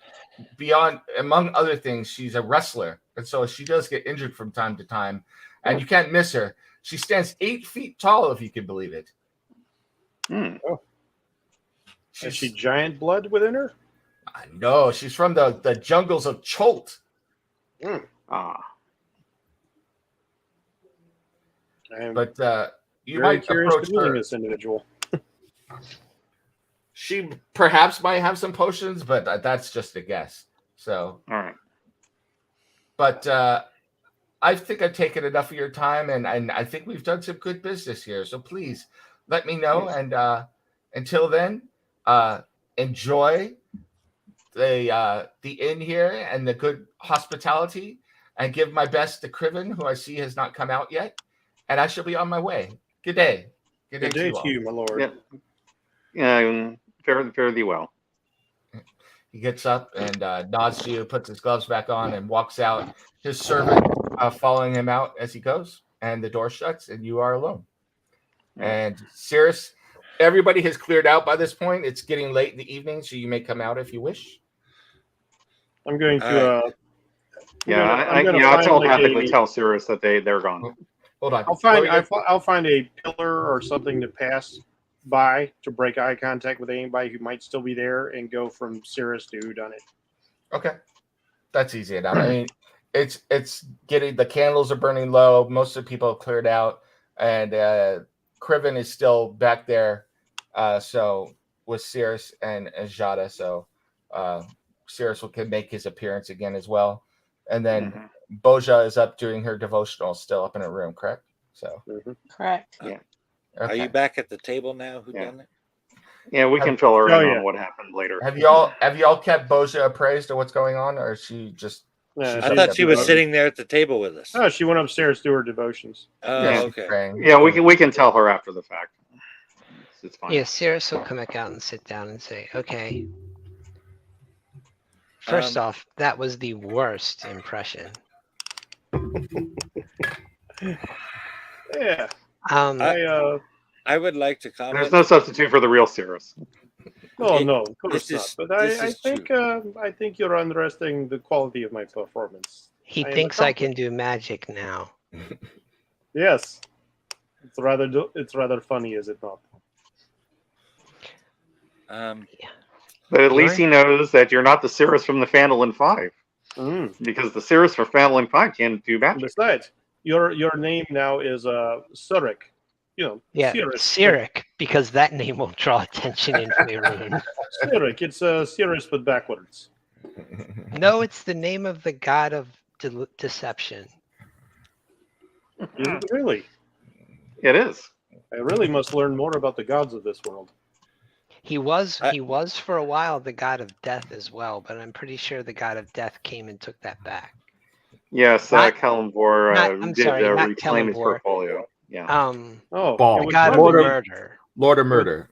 beyond, among other things, she's a wrestler, and so she does get injured from time to time, and you can't miss her. She stands 8 feet tall, if you can believe it. Oh. Is she giant blood within her? No, she's from the jungles of Cholt. But you very might curious approach to meeting her. this individual. She perhaps might have some potions, but that's just a guess. So, All right. but I think I've taken enough of your time, and I think we've done some good business here. So please let me know. Yes. And until then, enjoy the inn here and the good hospitality, and give my best to Criven, who I see has not come out yet, and I shall be on my way. Good day. Good day to you, my lord. Yeah. Fare thee well. He gets up and nods to you, puts his gloves back on, and walks out. His servant following him out as he goes, and the door shuts, and you are alone. And Cirrus, everybody has cleared out by this point. It's getting late in the evening, so you may come out if you wish. I'm going to. I'll telepathically tell Cirrus that they're gone. Hold on. I'll find a pillar or something to pass by to break eye contact with anybody who might still be there, and go from Cirrus to whodunit. Okay, that's easy enough. I mean, it's getting, the candles are burning low. Most of the people have cleared out, and Criven is still back there. So with Cirrus and Jada, so Cirrus can make his appearance again as well, and then Boja is up doing her devotional, still up in her room, correct? So Correct. Yeah. Are you back at the table now? Who done it? Yeah, we can fill her in on what happened later. Have y'all kept Boja appraised of what's going on, or is she just? Yeah, I thought she was sitting there at the table with us. Oh, she went upstairs to her devotions. Oh, okay. Yeah, we can tell her after the fact. It's fine. Yeah, Cirrus will come back out and sit down and say, okay. First off, that was the worst impression. Yeah. I would like to comment. There's no substitute for the real Cirrus. No, of course not. But I think you're underestimating the quality of my performance. He thinks I can do magic now. Yes, it's rather funny, is it not? But at least he knows that you're not the Cirrus from the Phandalin Five, because the Cirrus from Phandalin Five can't do magic. Besides, your name now is Surik. Yeah, Cyric, because that name will draw attention in Faerun. Cyric, it's Cirrus but backwards. No, it's the name of the god of deception. Is it really? It is. I really must learn more about the gods of this world. He was for a while the god of death as well, but I'm pretty sure the god of death came and took that back. Yes, Kalimvor did reclaim his portfolio. Yeah. The god of murder. Lord of Murder.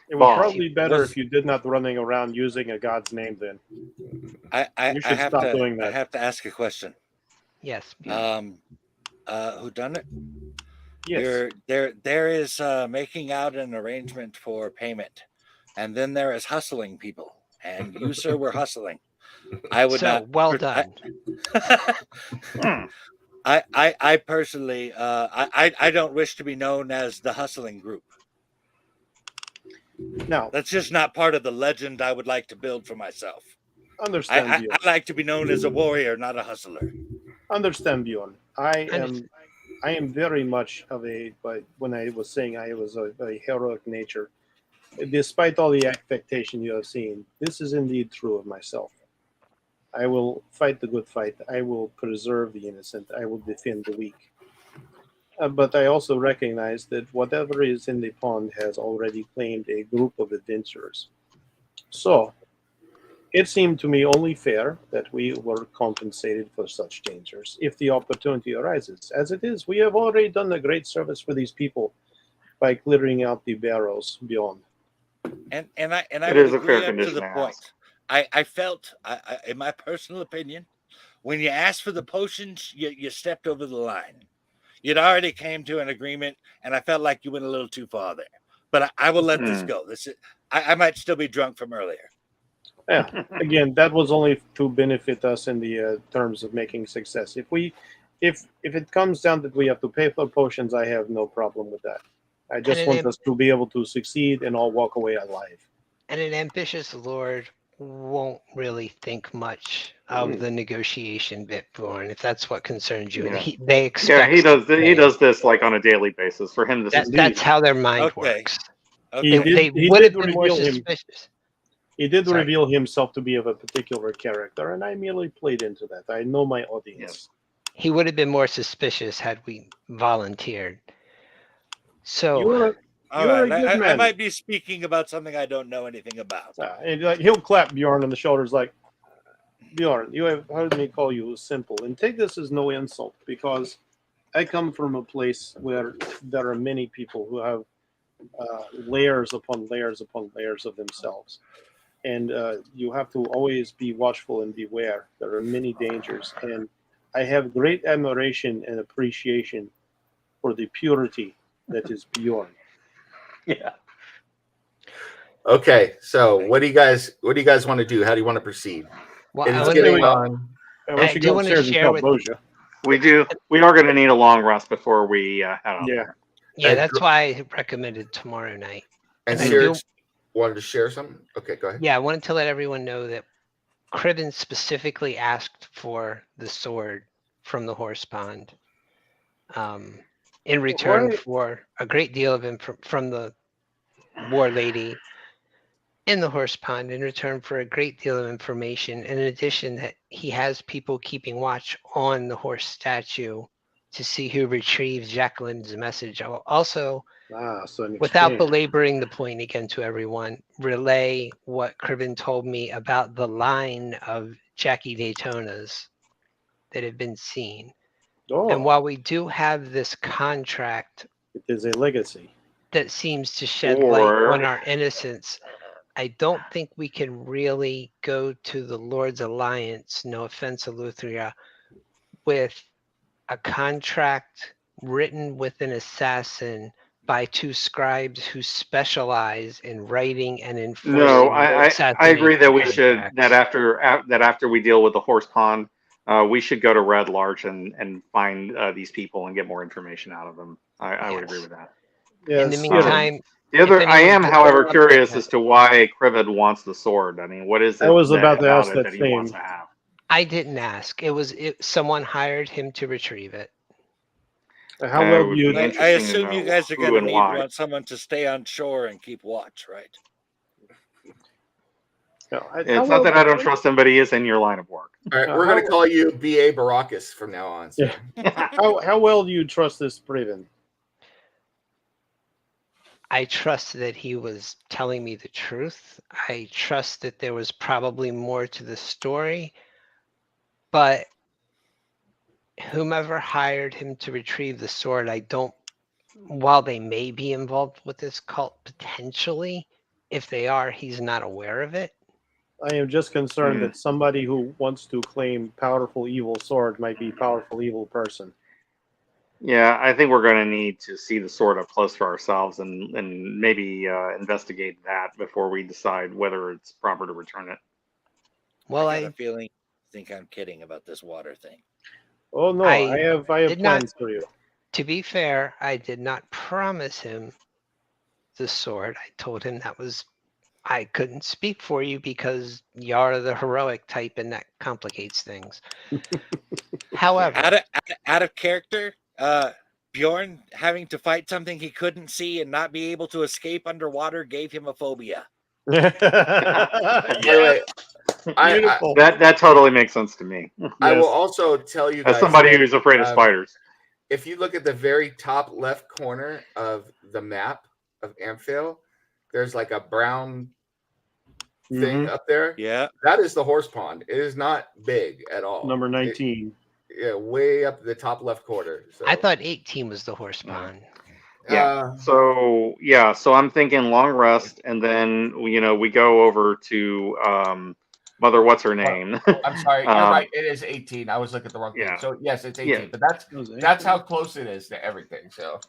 It would probably be better if you did not running around using a god's name then. You should stop doing that. I have to ask a question. Yes. Who done it? Yes. There is making out an arrangement for payment, and then there is hustling people, and you, sir, were hustling. I would not. Well done. I personally, I don't wish to be known as the hustling group. No, that's just not part of the legend I would like to build for myself. Understand, Bjorn. I like to be known as a warrior, not a hustler. Understand, Bjorn. I am very much of a. But when I was saying I was a heroic nature, despite all the affectation you have seen, this is indeed true of myself. I will fight the good fight. I will preserve the innocent. I will defend the weak. But I also recognize that whatever is in the pond has already claimed a group of adventurers. So, It seemed to me only fair that we were compensated for such dangers if the opportunity arises. As it is, we have already done a great service for these people by clearing out the barrows beyond. And I It would is a agree fair up to the condition to point. ask. I felt, in my personal opinion, when you asked for the potions, you stepped over the line. You'd already came to an agreement, and I felt like you went a little too far there. But I will let this go. This is, I might still be drunk from earlier. Yeah. Again, that was only to benefit us in the terms of making success. If it comes down that we have to pay for potions, I have no problem with that. I just And want us to be able to succeed and all walk away alive. And an ambitious lord won't really think much of the negotiation bit, Bjorn, if that's what concerns you. Yeah. They expect. Yeah, he does. He does this like on a daily basis. For him, this is That's how their mind Okay. works. Okay. They would have been more suspicious. He did Sorry. reveal himself to be of a particular character, and I merely played into that. I know my audience. Yes. He would have been more suspicious had we volunteered. So All You're a right. good I man. might be speaking about something I don't know anything about. And like he'll clap Bjorn on the shoulders, like, Bjorn, you have heard me call you simple, and take this as no insult, because I come from a place where there are many people who have layers upon layers upon layers of themselves, and you have to always be watchful and beware. There are many dangers, and I have great admiration and appreciation for the purity that is Bjorn. Yeah. Okay, so what do you guys want to do? How do you want to proceed? Well, It I is would- getting on. We should go wanna upstairs and share tell with- Boja. We do. We are going to need a long rest before we head out. Yeah. Yeah, that's why I recommended tomorrow night. And I Sarah do- wanted to share something. Okay, go ahead. Yeah, I wanted to let everyone know that Cribben specifically asked for the sword from the horse pond, in return Why- for a great deal of from the war lady in the horse pond, in return for a great deal of information. And in addition, that he has people keeping watch on the horse statue to see who retrieves Jacqueline's message. I will also, so in without exchange- belaboring the point again to everyone, relay what Cribben told me about the line of Jackie Daytonas that have been seen. Oh, And while we do have this contract it is a legacy. that seems to shed light Or- on our innocence, I don't think we can really go to the Lord's Alliance, no offense, Eleutheria, with a contract written with an assassin by two scribes who specialize in writing and enforcing. No, I agree that we should contracts. that after we deal with the horse pond, we should go to Red Larch and find these people and get more information out of them. I would agree with that. In the Yes, meantime, The other, if I anyone am, does however, want curious that- as to why Krivid wants the sword. I mean, what is it I was about to ask it that he same. wants to have? I didn't ask. Someone hired him to retrieve it. How well would do you? be I interesting to assume you know guys are who going to and need why. want someone to stay on shore and keep watch, right? It's not that I don't trust him, but he is in your line of work. All right, we're going to call you B.A. Baracus from now on. So. Yeah. How well do you trust this Braven? I trust that he was telling me the truth. I trust that there was probably more to the story. But whomever hired him to retrieve the sword, while they may be involved with this cult potentially, if they are, he's not aware of it. I am just concerned that somebody who wants to claim powerful evil sword might be powerful evil person. Yeah, I think we're going to need to see the sword up close for ourselves and maybe investigate that before we decide whether it's proper to return it. Well, I got a feeling you think I'm kidding about this water thing. Oh no, I have did not- plans for you. To be fair, I did not promise him the sword. I told him I couldn't speak for you because you're the heroic type and that complicates things. However, out of character, Bjorn having to fight something he couldn't see and not be able to escape underwater gave him a phobia. Anyway, that totally makes sense to me. I will also tell you guys, as somebody who's afraid of spiders. If you look at the very top left corner of the map of Amphail, there's like a brown thing up there. Yeah. That is the horse pond. It is not big at all. Number 19. Yeah, way up the top left corner. So I thought 18 was the horse No. pond. Yeah. So I'm thinking long rest, and then we go over to Mother. What's her name? I'm sorry. You're right. It is 18. I was looking at the wrong thing. Yeah. So yes, it's 18. Yeah. But that's how close it is to everything. So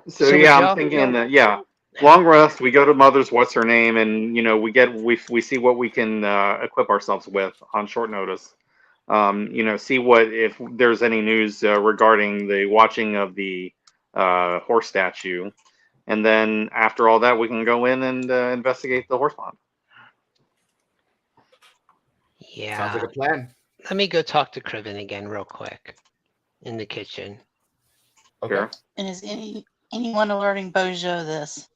So would yeah, y'all- I'm thinking that long rest. We go to Mother's. What's her name? And we see what we can equip ourselves with on short notice. See if there's any news regarding the watching of the horse statue, and then after all that, we can go in and investigate the horse pond. Yeah. sounds like a plan. Let me go talk to Criven again real quick in the kitchen. Okay. Sure. And is anyone alerting Bojo this?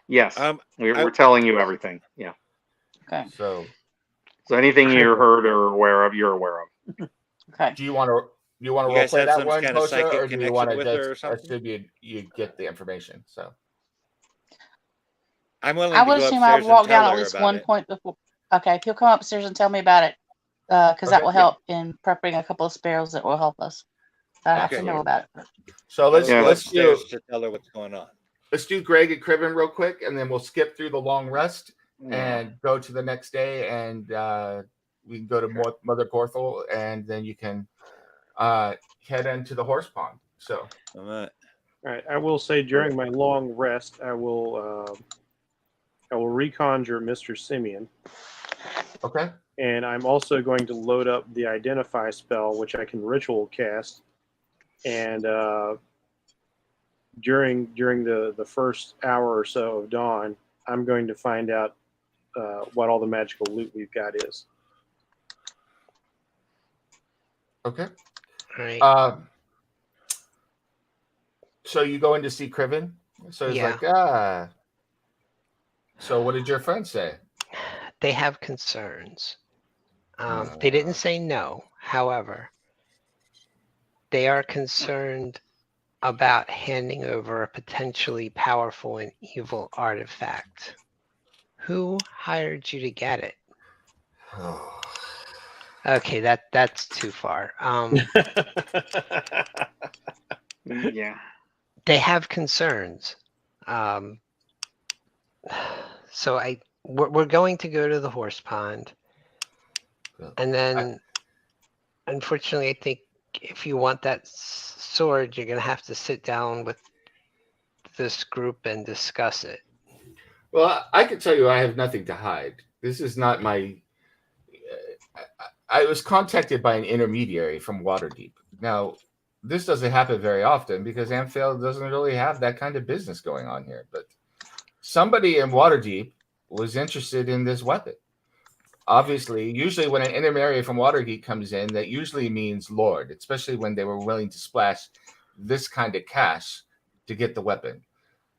Yes, we're telling you everything. Yeah. Okay. So So anything you heard or aware of, you're aware of. Okay. do you want to You role guys play have that some one, kind of Kosha, psychic or do you want to connection with her or just something? assume you get the information? So I'm willing I to would go assume I upstairs would walk and down tell at her least about one it. point before. Okay, if you'll come upstairs and tell me about it, because that Okay, will help in prepping a couple of sparrows that will help us. I have to Okay. know about it. so Let's go let's do upstairs to tell her what's going on. Greg and Criven real quick, and then we'll skip through the long rest and go to the next day, and we can go to Mother Porthel, and then you can head into the horse pond. So All right. All right. I will say during my long rest, I will reconjure Mr. Simeon, okay, and I'm also going to load up the identify spell, which I can ritual cast, and during the first hour or so of dawn, I'm going to find out what all the magical loot we've got is. okay. All right. So you go in to see Criven. So it's Yeah. like So what did your friend say? They have concerns. They didn't say no. However, they are concerned about handing over a potentially powerful and evil artifact. Who hired you to get it? Okay, that's too far. Yeah. They have concerns. So we're going to go to the horse pond, and then unfortunately, I think if you want that sword, you're gonna have to sit down with this group and discuss it. Well, I can tell you I have nothing to hide. This is not my. I was contacted by an intermediary from Waterdeep. Now, this doesn't happen very often because Amphail doesn't really have that kind of business going on here. But somebody in Waterdeep was interested in this weapon. Obviously, usually when an intermediary from Waterdeep comes in, that usually means Lord, especially when they were willing to splash this kind of cash to get the weapon.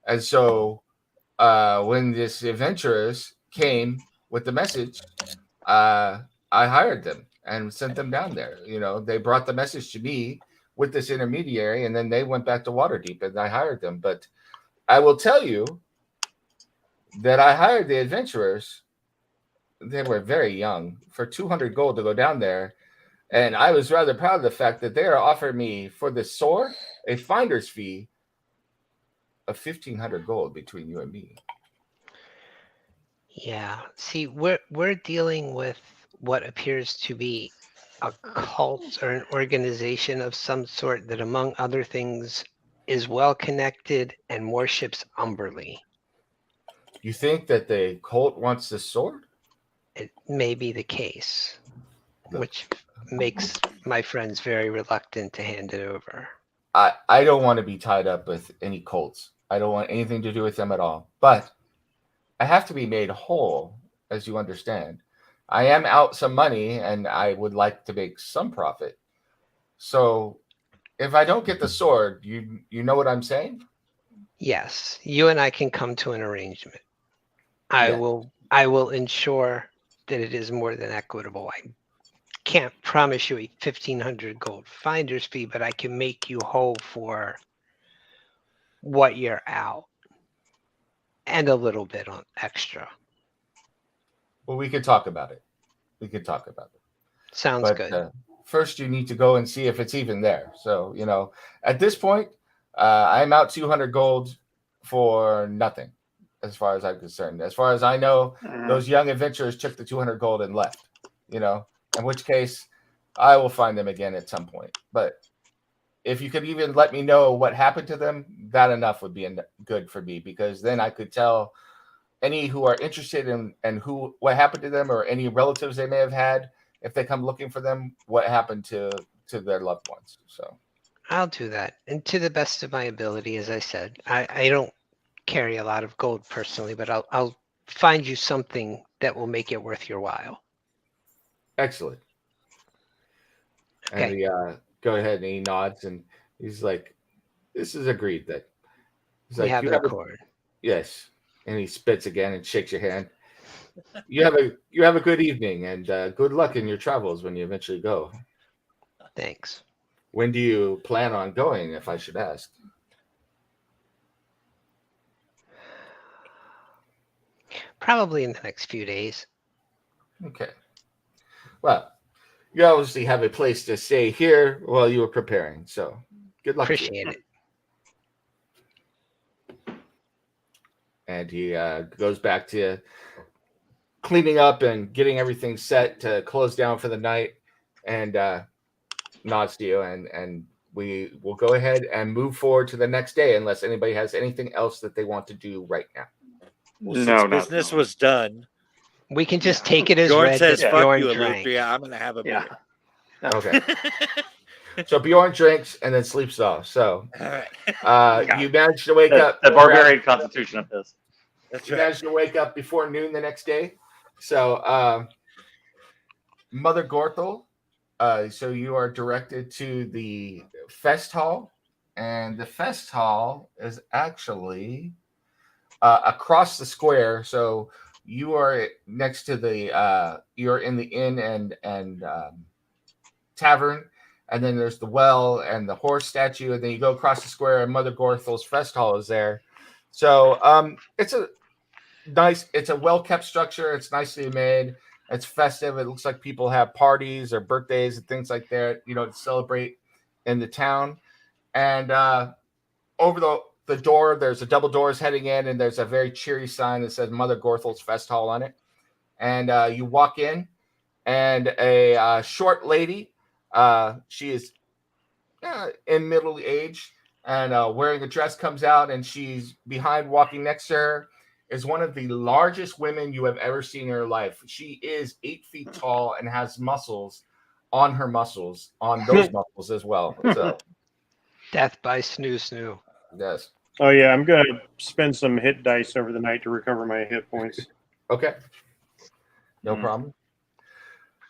And so when this adventurers came with the message, I hired them and sent them down there. They brought the message to me with this intermediary, and then they went back to Waterdeep, and I hired them. But I will tell you that I hired the adventurers. They were very young for 200 gold to go down there. And I was rather proud of the fact that they are offering me for the sword a finder's fee of 1,500 gold between you and me. Yeah. See, we're dealing with what appears to be a cult or an organization of some sort that, among other things, is well connected and worships Umberlee. You think that the cult wants the sword? It may be the case, which makes my friends very reluctant to hand it over. I don't want to be tied up with any cults. I don't want anything to do with them at all. But I have to be made whole, as you understand. I am out some money, and I would like to make some profit. So if I don't get the sword, you know what I'm saying? Yes, you and I can come to an arrangement. I will ensure that it is more than equitable. I can't promise you a 1,500 gold finder's fee, but I can make you whole for what you're out. and a little bit on extra. Well, we could talk about it. We could talk about it. Sounds But good. first, you need to go and see if it's even there. So, at this point, I'm out 200 gold for nothing, as far as I'm concerned. As far as I know, those young adventurers took the 200 gold and left. In which case, I will find them again at some point. But if you could even let me know what happened to them, that enough would be good for me, because then I could tell any who are interested in what happened to them, or any relatives they may have had, if they come looking for them, what happened to their loved ones. So I'll do that. And to the best of my ability, as I said, I don't carry a lot of gold personally, but I'll find you something that will make it worth your while. excellent. Okay. And he go ahead and he nods and he's like, "This is agreed." That he's We like, have "You an have accord. yes." And he spits again and shakes your hand. You have a good evening and good luck in your travels when you eventually go. Thanks. When do you plan on going, if I should ask? Probably in the next few days. Okay. Well, you obviously have a place to stay here while you were preparing, so good luck to you. Appreciate it. And he goes back to cleaning up and getting everything set to close down for the night, and nods to you, and we will go ahead and move forward to the next day, unless anybody has anything else that they want to do right now. Well, No, since no, business no. was done, We can just take it as Bjorn read says, that "Fuck Bjorn you, drank. Alutria. I'm gonna have a Yeah. beer." Okay. So Bjorn drinks and then sleeps off. So All right. you managed to wake up. The barbarian constitution of his. That's You right. managed to wake up before noon the next day. So Mother Gorthel, so you are directed to the fest hall, and the fest hall is actually across the square. So you are next to the you're in the inn and tavern, and then there's the well and the horse statue, and then you go across the square and Mother Gorthel's fest hall is there. So it's a well-kept structure. It's nicely made. It's festive. It looks like people have parties or birthdays and things like that, to celebrate in the town. And over the door, there's a double doors heading in, and there's a very cheery sign that says Mother Gorthel's Fest Hall on it. And you walk in, and a short lady, she is in middle age and wearing a dress, comes out, and she's behind, walking next to her is one of the largest women you have ever seen in your life. She is 8 feet tall and has muscles on her muscles, on those muscles as well. So Death by snoo snoo. yes. Oh yeah, I'm gonna spend some hit dice over the night to recover my hit points. Okay. No problem.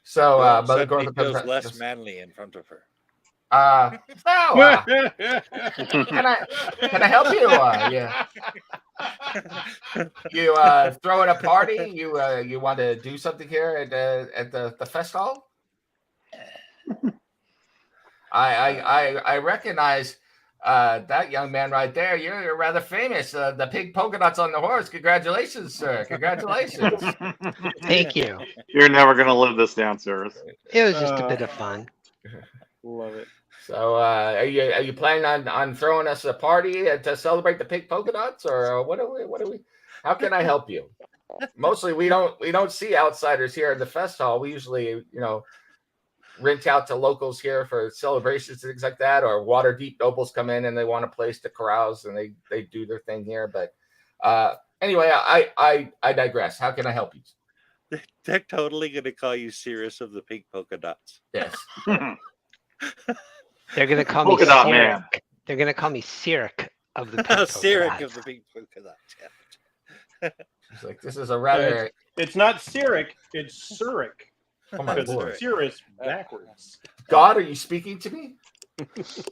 So Mother Suddenly Gorthel feels comes less out. manly in front of her. Can I help you? Yeah. You throwing a party? You want to do something here at the fest hall? I recognize that young man right there. You're rather famous. The pig polka dots on the horse. Congratulations, sir. Congratulations. Thank you. You're never gonna live this down, sir. It was just a bit of fun. Love it. So are you planning on throwing us a party to celebrate the pig polka dots, or what are we? How can I help you? Mostly we don't see outsiders here in the fest hall. We usually rent out to locals here for celebrations and things like that, or Waterdeep nobles come in and they want a place to carouse and they do their thing here. But anyway, I digress. How can I help you? They're totally going to call you Cirrus of the Pink Polka Dots. Yes. They're gonna call me Polka dot man. Cyric. They're gonna call me Cyric of the Oh, Pink Cyric Polka of the Dots. Pink Polka Dots. It's like, this is a rather. It's not Cyric, it's Cyric. Oh my Because lord. it's Cirrus backwards. God, are you speaking to me? He's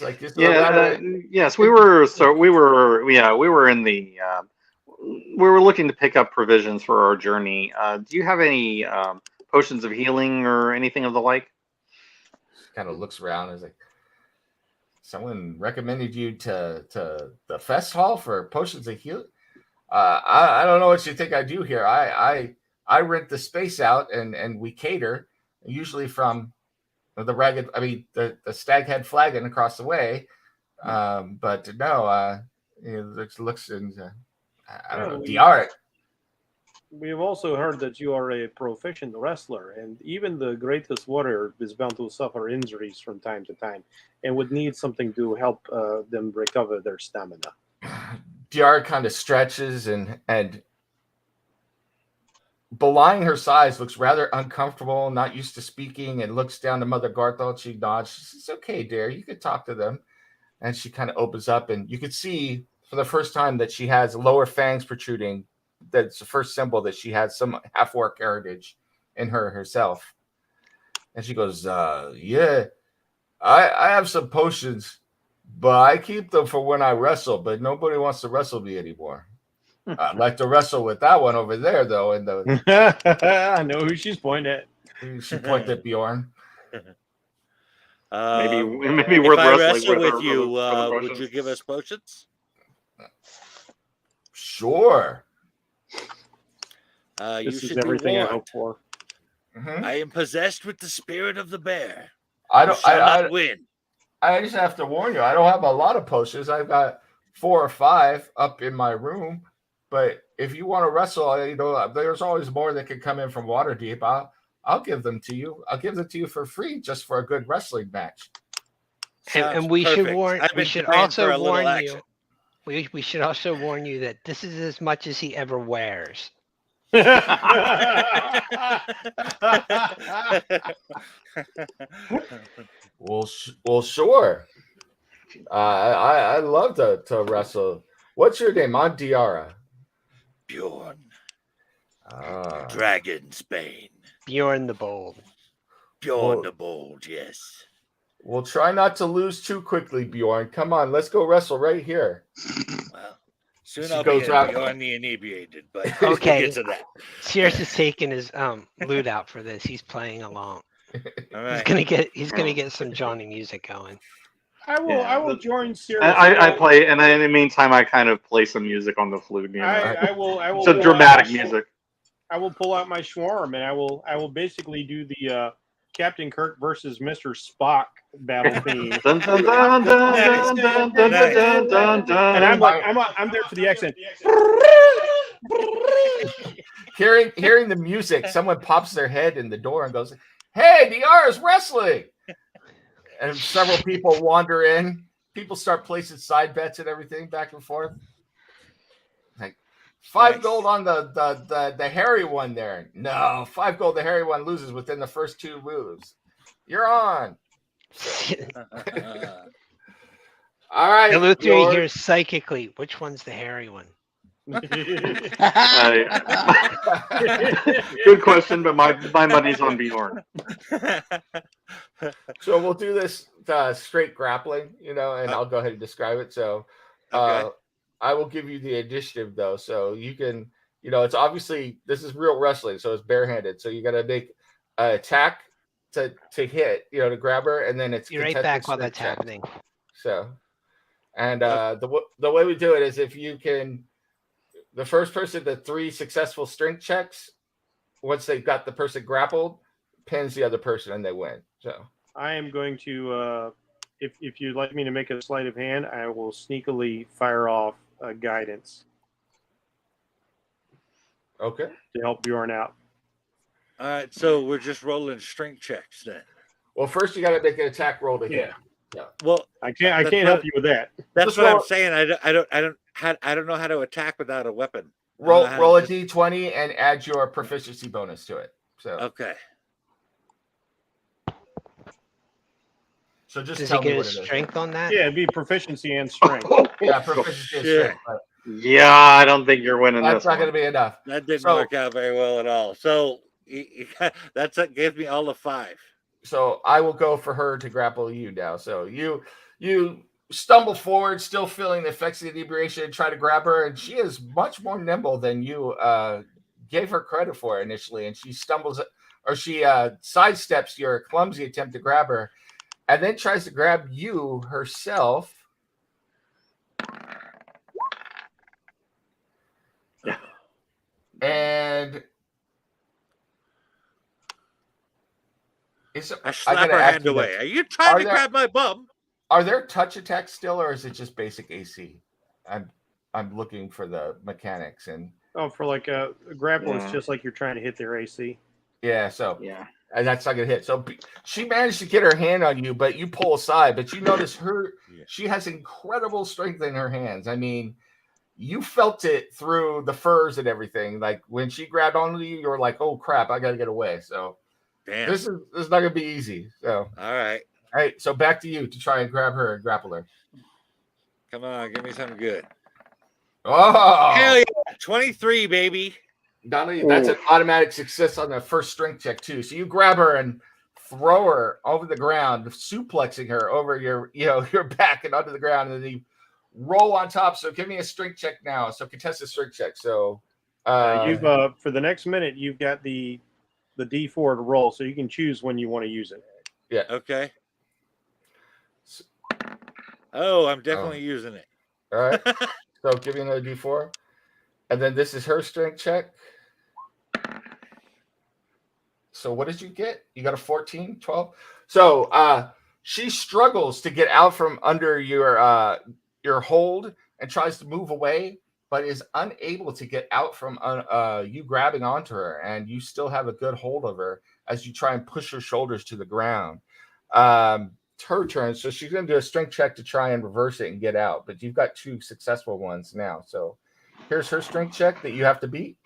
like, this is a rather. Yes, we were in the we were looking to pick up provisions for our journey. Do you have any potions of healing or anything of the like? Kind of looks around and is like, someone recommended you to the fest hall for potions of heal. I don't know what you think I do here. I rent the space out and we cater, usually from the Staghead Flagon across the way. But no, it looks and I don't know, DR. We have also heard that you are a proficient wrestler, and even the greatest warrior is bound to suffer injuries from time to time, and would need something to help them recover their stamina. DR kind of stretches and belying her size, looks rather uncomfortable, not used to speaking, and looks down to Mother Garthol. She nods. She says, "It's okay, dear. You could talk to them." And she kind of opens up, and you could see for the first time that she has lower fangs protruding. That's the first symbol that she has some half-orc heritage in her herself. And she goes, "Yeah, I have some potions, but I keep them for when I wrestle. But nobody wants to wrestle me anymore. I'd like to wrestle with that one over there, though." And I know who she's pointing at. she pointed at Bjorn. Maybe If worth I wrestling wrestle with you, for the would potions. you give us potions? Sure. You This is should be everything I warned. hope for. Mhm. I am possessed with the spirit of the bear. I You don't. shall not win. I just have to warn you. I don't have a lot of potions. I've got 4 or 5 up in my room. But if you want to wrestle, there's always more that can come in from Waterdeep. I'll give them to you. I'll give them to you for free, just for a good wrestling match. And we should perfect. warn. I've We been should praying for also a little warn action. you. We should also warn you that this is as much as he ever wears. Well, sure. I love to wrestle. What's your name? I'm Diara. Bjorn, Ah. Dragonsbane. Bjorn the Bold. Bjorn Well- the Bold, yes. We'll try not to lose too quickly, Bjorn. Come on, let's go wrestle right here. Well, soon She I'll goes be out- Bjorn the Inebriated, but Okay. we'll get to that. Sears is taking his lute out for this. He's playing along. All He's right. gonna get some Johnny music going. I will join Sirius. I play, and in the meantime, I kind of play some music on the flute. You know, I will so pull dramatic out my- music. I will pull out my Schwarm, and I will basically do the Captain Kirk versus Mr. Spock battle theme. Dun, dun, dun, dun, dun, dun, dun, dun, dun, dun. And I'm there for the accent. Hearing the music, someone pops their head in the door and goes, "Hey, Diara's wrestling!" And several people wander in. People start placing side bets and everything back and forth. Like 5 Nice. gold on the hairy one there. No, 5 gold. The hairy one loses within the first 2 moves. You're on. All right. The Luthien Bjorn. hears psychically. Which one's the hairy one? Good question, but my money's on Bjorn. So we'll do this straight grappling, and I'll go ahead and describe it. So Okay. I will give you the initiative, though. So you can, it's obviously, this is real wrestling, so it's barehanded. So you got to make an attack to hit, to grab her, and then it's Be right contested back while strength that's check. happening. So, and the way we do it is if you can, the first person to 3 successful strength checks, once they've got the person grappled, pins the other person and they win. So I am going to, if you'd like me to make a sleight of hand, I will sneakily fire off guidance okay. to help Bjorn out. All right, so we're just rolling strength checks then. Well, first you got to make an attack roll to hit. Well, I can't That's help what- you with that. that's Just what I'm roll- saying. I don't know how to attack without a weapon. Roll how roll a to- d20 and add your proficiency bonus to it. So Okay. so just Does tell he me get what his it is. strength on that? Yeah, it'd be proficiency and strength. Yeah, proficiency and Shit. strength, but Yeah, I don't think you're winning that's this not one. going to be enough. That didn't So- work out very well at all. So that's what gave me all of 5. So I will go for her to grapple you now. So you stumble forward, still feeling the effects of the inebriation, and try to grab her, and she is much more nimble than you gave her credit for initially, and she stumbles or she sidesteps your clumsy attempt to grab her, and then tries to grab you herself. And I slap her hand away. Are you trying to grab my bum? Are there touch attacks still, or is it just basic AC? I'm looking for the mechanics and. Oh, for like a grapple, it's just like you're trying to hit their AC. Yeah, so Yeah. and that's not gonna hit. So she managed to get her hand on you, but you pull aside. But you notice she has incredible strength in her hands. I mean, you felt it through the furs and everything. Like when she grabbed onto you, you were like, "Oh crap, I gotta get away." So damn, this is not gonna be easy. So all right. So back to you to try and grab her and grapple her. Come on, give me something good. Oh, hell yeah! 23, baby. Donna, that's an automatic success on the first strength check too. So you grab her and throw her over the ground, suplexing her over your back and onto the ground, and then you roll on top. So give me a strength check now. So contested strength check. So you've for the next minute, you've got the D4 to roll, so you can choose when you want to use it. Yeah. Okay. Oh, I'm definitely using it. All right. So give me another D4. And then this is her strength check. So what did you get? You got a 14, 12? So she struggles to get out from under your hold and tries to move away, but is unable to get out from you grabbing onto her, and you still have a good hold of her as you try and push her shoulders to the ground. It's her turn, so she's going to do a strength check to try and reverse it and get out, but you've got 2 successful ones now. So here's her strength check that you have to beat.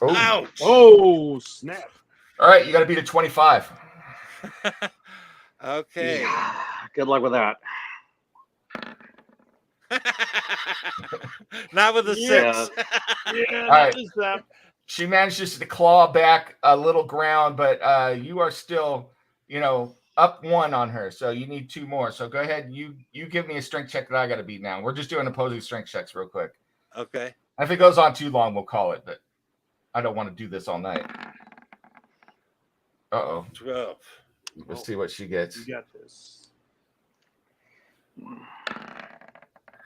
Oh, ouch. Oh, snap. All right, you got to beat a 25. Okay. Yeah. Good luck with that. Not with a 6. Yeah, all right. just that. She manages to claw back a little ground, but you are still, up 1 on her. So you need 2 more. So go ahead. You give me a strength check that I got to beat now. We're just doing opposing strength checks real quick. Okay. And if it goes on too long, we'll call it, but I don't want to do this all night. 12. Let's see what she gets. You got this.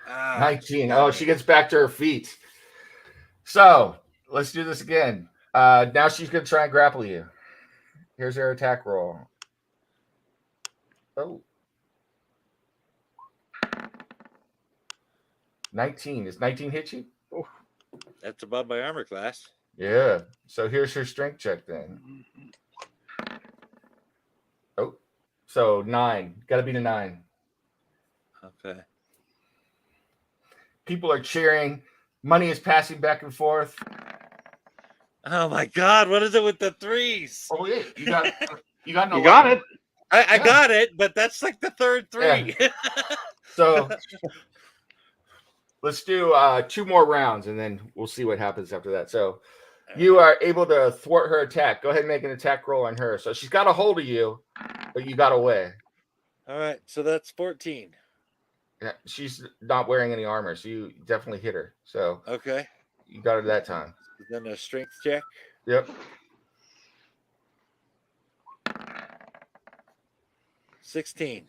19. Oh, she gets back to her feet. So let's do this again. Now she's going to try and grapple you. Here's her attack roll. Oh. 19. Does 19 hit you? Oh, that's above my armor class. Yeah. So here's her strength check then. Oh. So 9. Got to beat a 9. Okay. People are cheering. Money is passing back and forth. Oh my God! What is it with the 3s? Oh yeah, you got no. You got it. I got it, but that's like the third 3. Yeah. So let's do 2 more rounds, and then we'll see what happens after that. So you are able to thwart her attack. Go ahead and make an attack roll on her. So she's got a hold of you, but you got away. All right, so that's 14. Yeah, she's not wearing any armor, so you definitely hit her. So okay, you got her that time. Then a strength check. Yep. 16.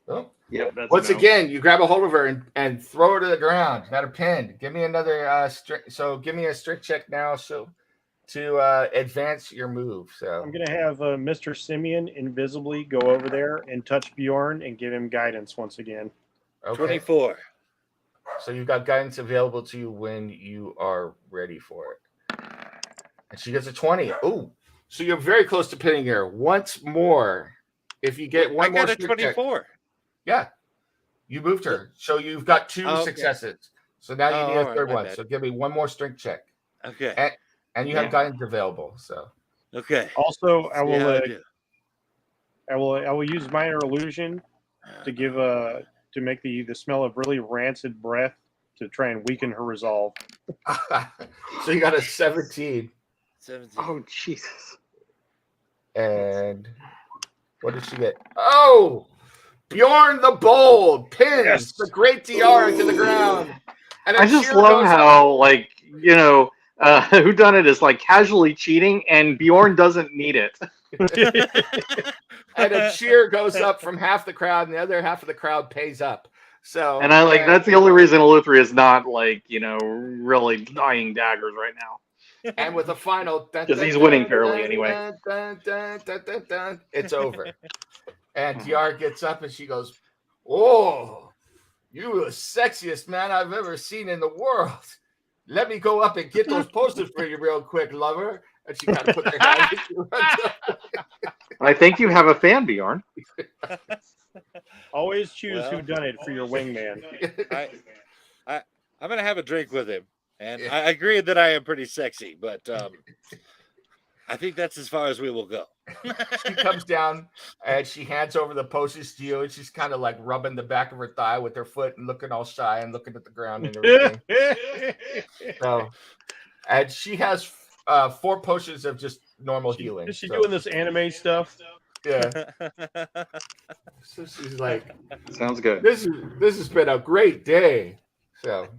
Well, Yep. That's once again, you grab a hold of her and throw her to the ground. Not a pin. Give me another So give me a strict check now. So to advance your move. So I'm gonna have Mr. Simeon invisibly go over there and touch Bjorn and give him guidance once again. Okay. 24. So you've got guidance available to you when you are ready for it. And she gets a 20. Oh, so you're very close to pinning her. Once more, if you get one more, I got a 24. Yeah, you moved her. So you've got 2 successes. So now you need a third one. So give me one more strength check. Okay. And you have guidance available. So okay. Also, I will use minor illusion to give to make the smell of really rancid breath to try and weaken her resolve. So you got a 17. 17. Oh Jesus! And what did she get? Oh, Bjorn the Bold pins the great DR into the ground. And I just love how, whodunit is like casually cheating, and Bjorn doesn't need it. And a cheer goes up from half the crowd, and the other half of the crowd pays up. So, And I like that's the only reason Eleutheri is not like really dying daggers right now. And with a final, Because he's winning fairly anyway. It's over. And Tiara gets up and she goes, "Oh, you the sexiest man I've ever seen in the world. Let me go up and get those posters for you real quick, lover." And she kind of puts her hand I think you have a fan, Bjorn. Always choose who done it for your wingman. I'm gonna have a drink with him, and I agree that I am pretty sexy, but I think that's as far as we will go. She comes down and she hands over the posters to you, and she's kind of like rubbing the back of her thigh with her foot and looking all shy and looking at the ground and everything. So, and she has 4 posters of just normal healing. Is she doing this anime stuff? Yeah. So she's like, "Sounds good. This has been a great day." So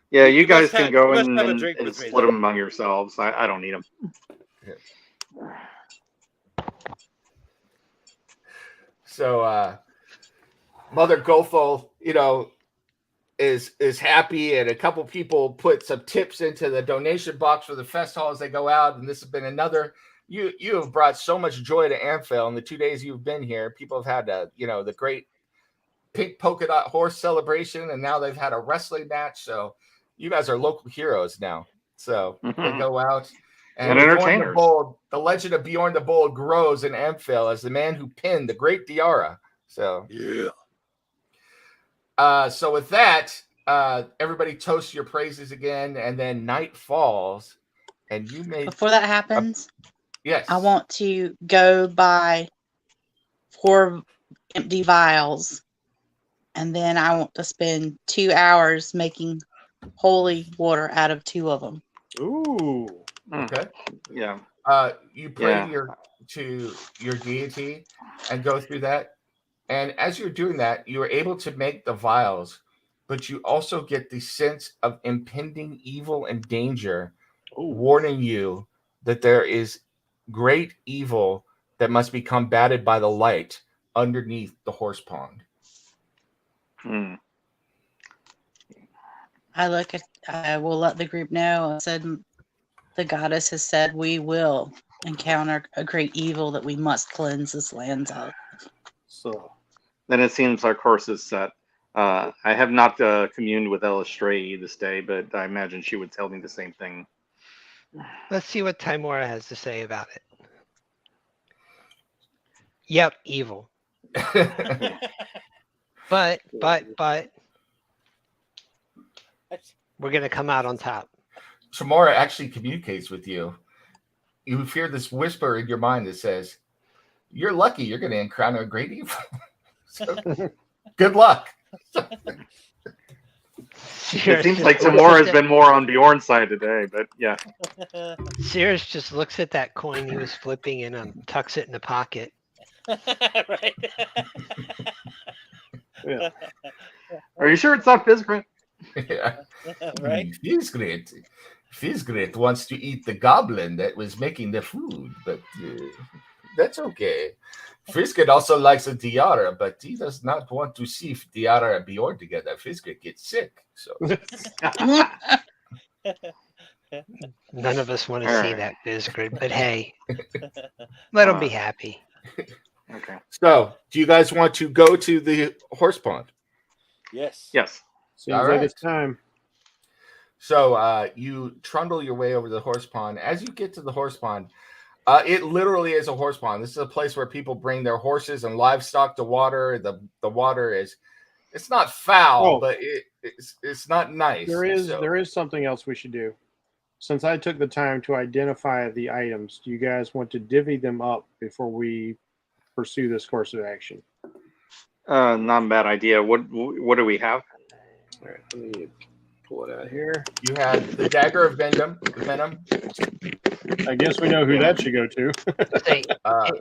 yeah, you guys can go and split them among yourselves. I don't need them. So Mother Gothel, is happy, and a couple people put some tips into the donation box for the fest hall as they go out, and this has been another. You have brought so much joy to Amphil in the 2 days you've been here. People have had the great pink polka dot horse celebration, and now they've had a wrestling match. So you guys are local heroes now. So they go out and entertainers. The legend of Bjorn the Bold grows in Amphil as the man who pinned the great Diara. So so with that, everybody toasts your praises again, and then night falls, and you may. Before that happens, yes, I want to go buy 4 empty vials, and then I want to spend 2 hours making holy water out of 2 of them. Ooh. Okay. Yeah. You pray to your deity and go through that. And as you're doing that, you are able to make the vials, but you also get the sense of impending evil and danger, warning you that there is great evil that must be combated by the light underneath the horse pond. I will let the group know. I said the goddess has said we will encounter a great evil that we must cleanse this land of. So then it seems our course is set. I have not communed with Elistray this day, but I imagine she would tell me the same thing. Let's see what Timora has to say about it. Yep, evil. But we're gonna come out on top. Timora actually communicates with you. You hear this whisper in your mind that says, "You're lucky. You're going to encounter a great evil." So, good luck. It seems like Timora has been more on Bjorn's side today, but yeah. Cirrus just looks at that coin he was flipping and tucks it in the pocket. Right. yeah. Are you sure it's not Fizgrit? Yeah. Right. Fizgrit wants to eat the goblin that was making the food, but that's okay. Fizgrit also likes a Diara, but he does not want to see Diara and Bjorn together. Fizgrit gets sick. So None of us want to see that Fizgrit, but hey, let them be happy. Okay. So, do you guys want to go to the horse pond? Yes. Yes. Seems All like right. it's time. So you trundle your way over the horse pond. As you get to the horse pond, it literally is a horse pond. This is a place where people bring their horses and livestock to water. The water it's not foul, but it's not nice. There is something else we should do. Since I took the time to identify the items, do you guys want to divvy them up before we pursue this course of action? Not a bad idea. What do we have? All right, let me pull it out here. You have the dagger of venom. I guess we know who that should go to. Say,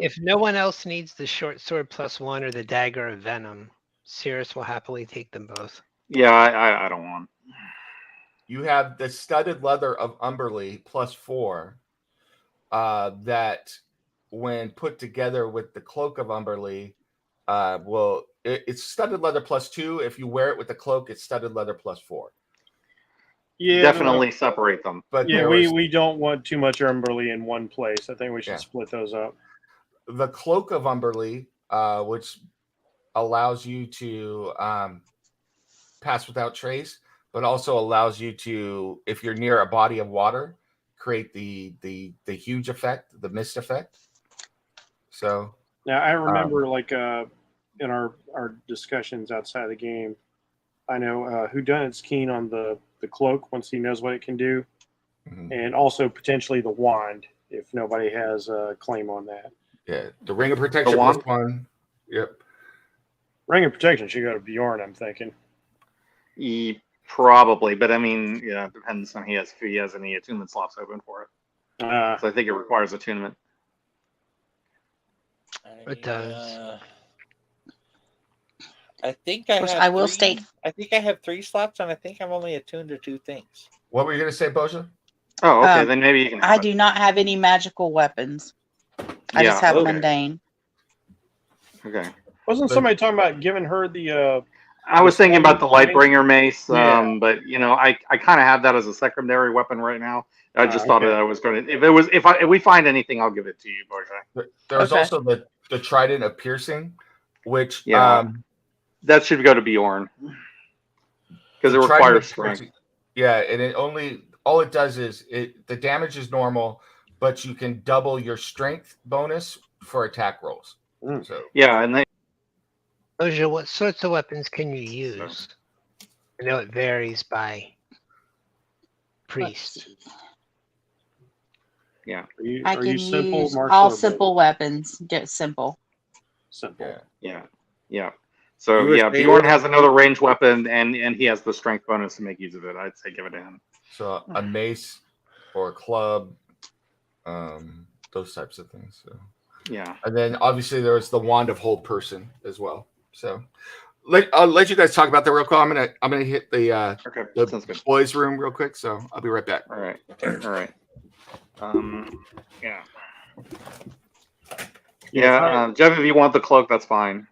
if no one else needs the short sword +1 or the dagger of venom, Cirrus will happily take them both. Yeah, I don't want. you have the studded leather of Umberlee +4. That, when put together with the cloak of Umberlee, it's studded leather +2. If you wear it with the cloak, it's studded leather +4. Yeah, Definitely separate them. But yeah, we don't want too much Umberlee in one place. I think we should split those up. The cloak of Umberlee, which allows you to pass without trace, but also allows you to, if you're near a body of water, create the huge effect, the mist effect. So now I remember in our discussions outside the game, I know Whodunit's keen on the cloak once he knows what it can do, and also potentially the wand if nobody has a claim on that. Yeah, the ring of protection +1. Yep. Ring of protection should go to Bjorn, I'm thinking. Probably, but I mean, yeah, it depends on if he has any attunement slots open for it. So I think it requires attunement. It does. I think I have. I will state. I think I have 3 slots, and I think I'm only attuned to 2 things. What were you gonna say, Boja? Oh, okay, then maybe you can. I do not have any magical weapons. I just have mundane. Okay. Wasn't somebody talking about giving her the? I was thinking about the Lightbringer mace, but you know, I kind of have that as a secondary weapon right now. I just thought that I was going to. If we find anything, I'll give it to you, Boja. There's also the trident of piercing, which that should go to Bjorn because it requires strength. Yeah, and all it does is the damage is normal, but you can double your strength bonus for attack rolls. So yeah, and Boja, what sorts of weapons can you use? I know it varies by priest. Yeah. I can use all simple weapons. Just simple. Simple. Yeah. So Bjorn has another ranged weapon, and he has the strength bonus to make use of it. I'd say give it to him. So a mace or a club, those types of things. So yeah. And then obviously there's the wand of hold person as well. So I'll let you guys talk about that real quick. I'm gonna hit the boys' room real quick. So I'll be right back. All right. Yeah. Yeah, Jeff, if you want the cloak, that's fine.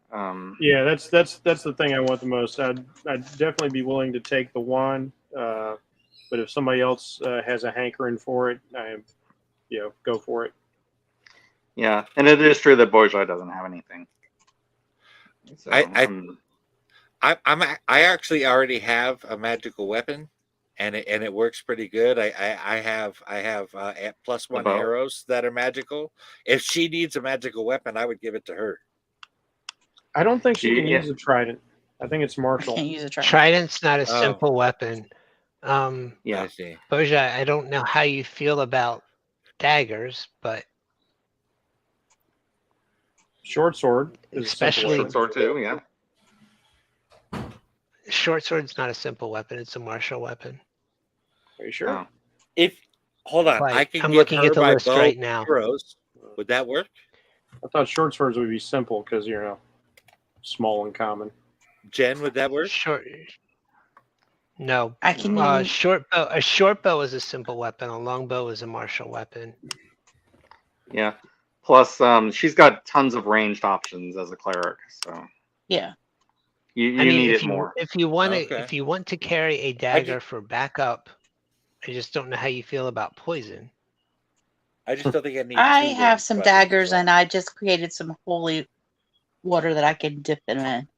Yeah, that's the thing I want the most. I'd definitely be willing to take the wand, but if somebody else has a hankering for it, go for it. Yeah, and it is true that Boja doesn't have anything. So, I actually already have a magical weapon, and it works pretty good. I have at +1 arrows that are magical. If she needs a magical weapon, I would give it to her. I don't think she can use a trident. I think it's martial. Can't use a trident. Trident's not a simple weapon. I see. Boja, I don't know how you feel about daggers, but short sword is especially short sword too. Yeah. Short sword's not a simple weapon; it's a martial weapon. Are you sure? Hold on, Like, I can I'm give looking her at the my list bow right now. arrows. Would that work? I thought short swords would be simple because small and common. Jen, would that work? Short. No, I can use short bow. A short bow is a simple weapon. A long bow is a martial weapon. Yeah. Plus, she's got tons of ranged options as a cleric. So yeah, you need it more. If you want to carry a dagger for backup, I just don't know how you feel about poison. I just don't think I need. I have some daggers, and I just created some holy water that I can dip them in.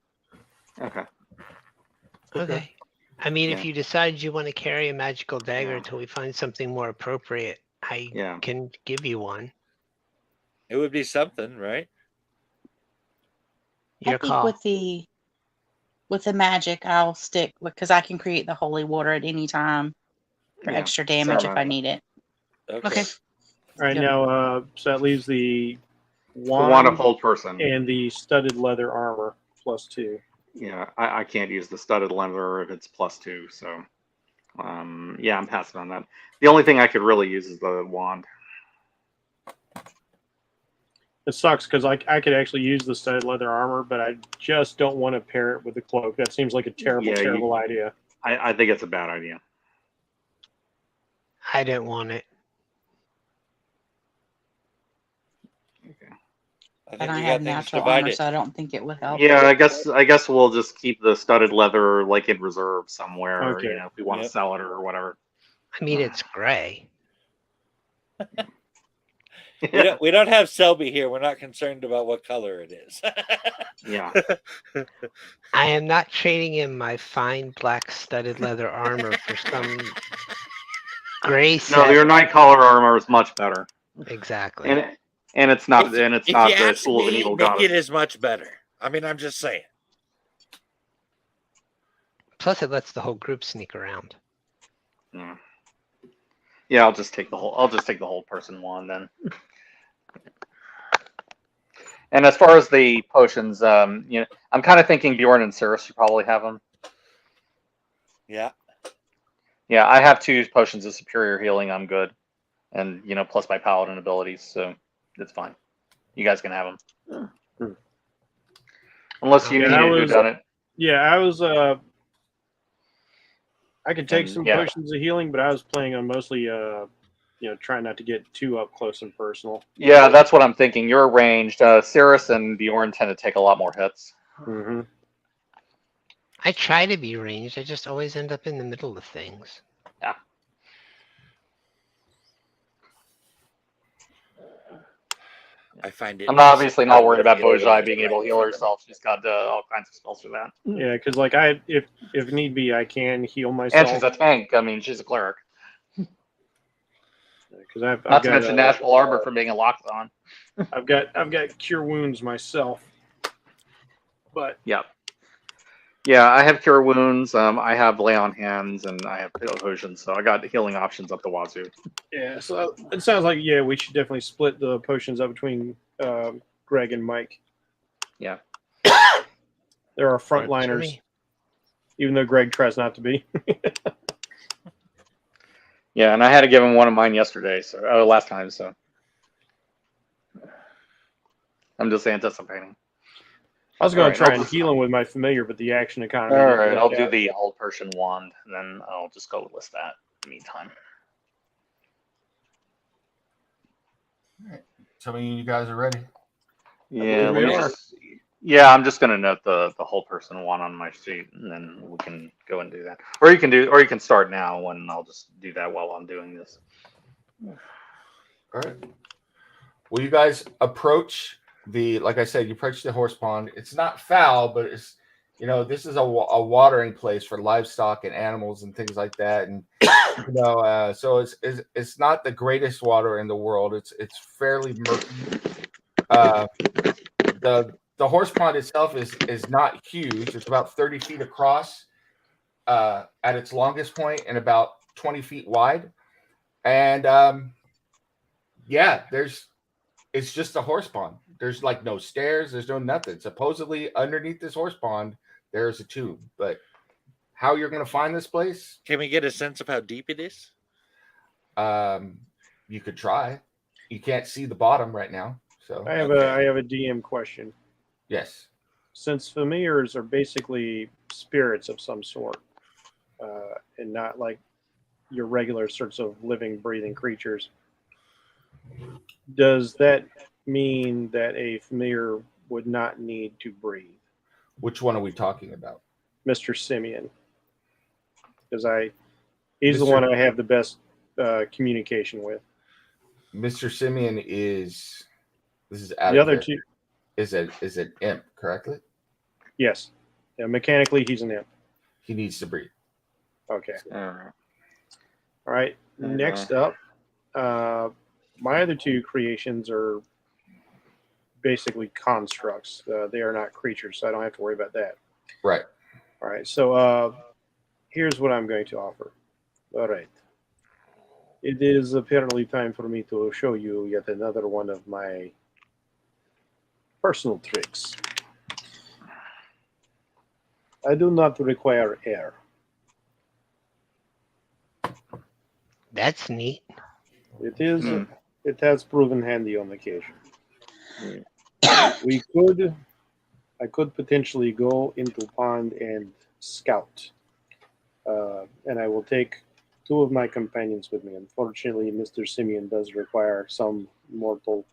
Okay. I mean, if you decide you want to carry a magical dagger until we find something more appropriate, I can give you one. It would be something, right? Your call. With the magic, I'll stick because I can create the holy water at any time for extra damage if I need it. Okay. All right, now so that leaves the wand of hold person and the studded leather armor +2. Yeah, I can't use the studded leather if it's +2. So, I'm passing on that. The only thing I could really use is the wand. It sucks because I could actually use the studded leather armor, but I just don't want to pair it with the cloak. That seems like a terrible idea. I think it's a bad idea. I didn't want it. I think And I we have got things natural armor, divided. so I don't think it would help. Yeah, I guess we'll just keep the studded leather like in reserve somewhere. Okay. You know, if we want to Yep. sell it or whatever. I mean, it's gray. We don't have Selby here. We're not concerned about what color it is. Yeah. I am not trading in my fine black studded leather armor for some gray No, set. your night collar armor is much better, Exactly. and it's not if the you ask tool of an me, evil Nick, goddess. it is much better. I mean, I'm just saying. Plus, it lets the whole group sneak around. Yeah. Yeah, I'll just take the whole person one then. And as far as the potions, you know, I'm kind of thinking Bjorn and Cirrus should probably have them. Yeah. Yeah, I have 2 potions of superior healing. I'm good, and you know, plus my paladin abilities, so it's fine. You guys can have them, unless you Yeah, need I to do was- done it. Yeah, I was. I could take And, some yeah. potions of healing, but I was planning on mostly, trying not to get too up close and personal. Yeah, that's what I'm thinking. You're ranged. Cirrus and Bjorn tend to take a lot more hits. Mm-hmm. I try to be ranged. I just always end up in the middle of things. I find it. I'm obviously not worried about Bojai being able to heal herself. She's got all kinds of spells for that. Yeah, because like if need be, I can heal And myself. she's a tank. I mean, she's a cleric. Because I've Not to got mention natural armor for being a locked on. I've got cure wounds myself. But Yep. Yeah, I have cure wounds. I have lay on hands, and I have potions. So I got healing options up the wazoo. yeah, so it sounds like we should definitely split the potions up between Greg and Mike. Yeah. There are Works for frontliners, me. even though Greg tries not to be. Yeah, and I had to give him one of mine yesterday. So last time. So I'm just anticipating. I was going Alright, to try I'll and just- heal him with my familiar, but the action economy. All didn't right, work I'll do out. the whole Persian wand, and then I'll just go list that in the meantime. Tell me you guys are ready. Yeah, we let me are. just, yeah, I'm just gonna note the whole person one on my sheet, and then we can go and do that. Or you can start now, and I'll just do that while I'm doing this. All right. Well, you guys approach like I said, you approach the horse pond. It's not foul, but it's, this is a watering place for livestock and animals and things like that. And, so it's not the greatest water in the world. It's fairly murky. The horse pond itself is not huge. It's about 30 feet across at its longest point and about 20 feet wide. And it's just a horse pond. There's like no stairs. There's no nothing. Supposedly underneath this horse pond, there's a tomb. But how you're going to find this place? Can we get a sense of how deep it is? You could try. You can't see the bottom right now. So I have a DM question. yes. Since familiars are basically spirits of some sort, and not like your regular sorts of living, breathing creatures, does that mean that a familiar would not need to breathe? Which one are we talking about? Mr. Simeon. Because he's the Mr. one I have the best communication with. Mr. Simeon is. This is The other two, is an imp, correctly? yes. Yeah, mechanically, he's an imp. He needs to breathe. Okay. All right. All right. Next up, my other two creations are basically constructs. They are not creatures, so I don't have to worry about that. Right. All right. So here's what I'm going to offer. All right. It is apparently time for me to show you yet another one of my personal tricks. I do not require air. That's neat. It is. It has proven handy on occasion. I could potentially go into pond and scout, and I will take two of my companions with me. Unfortunately, Mr. Simeon does require some mortal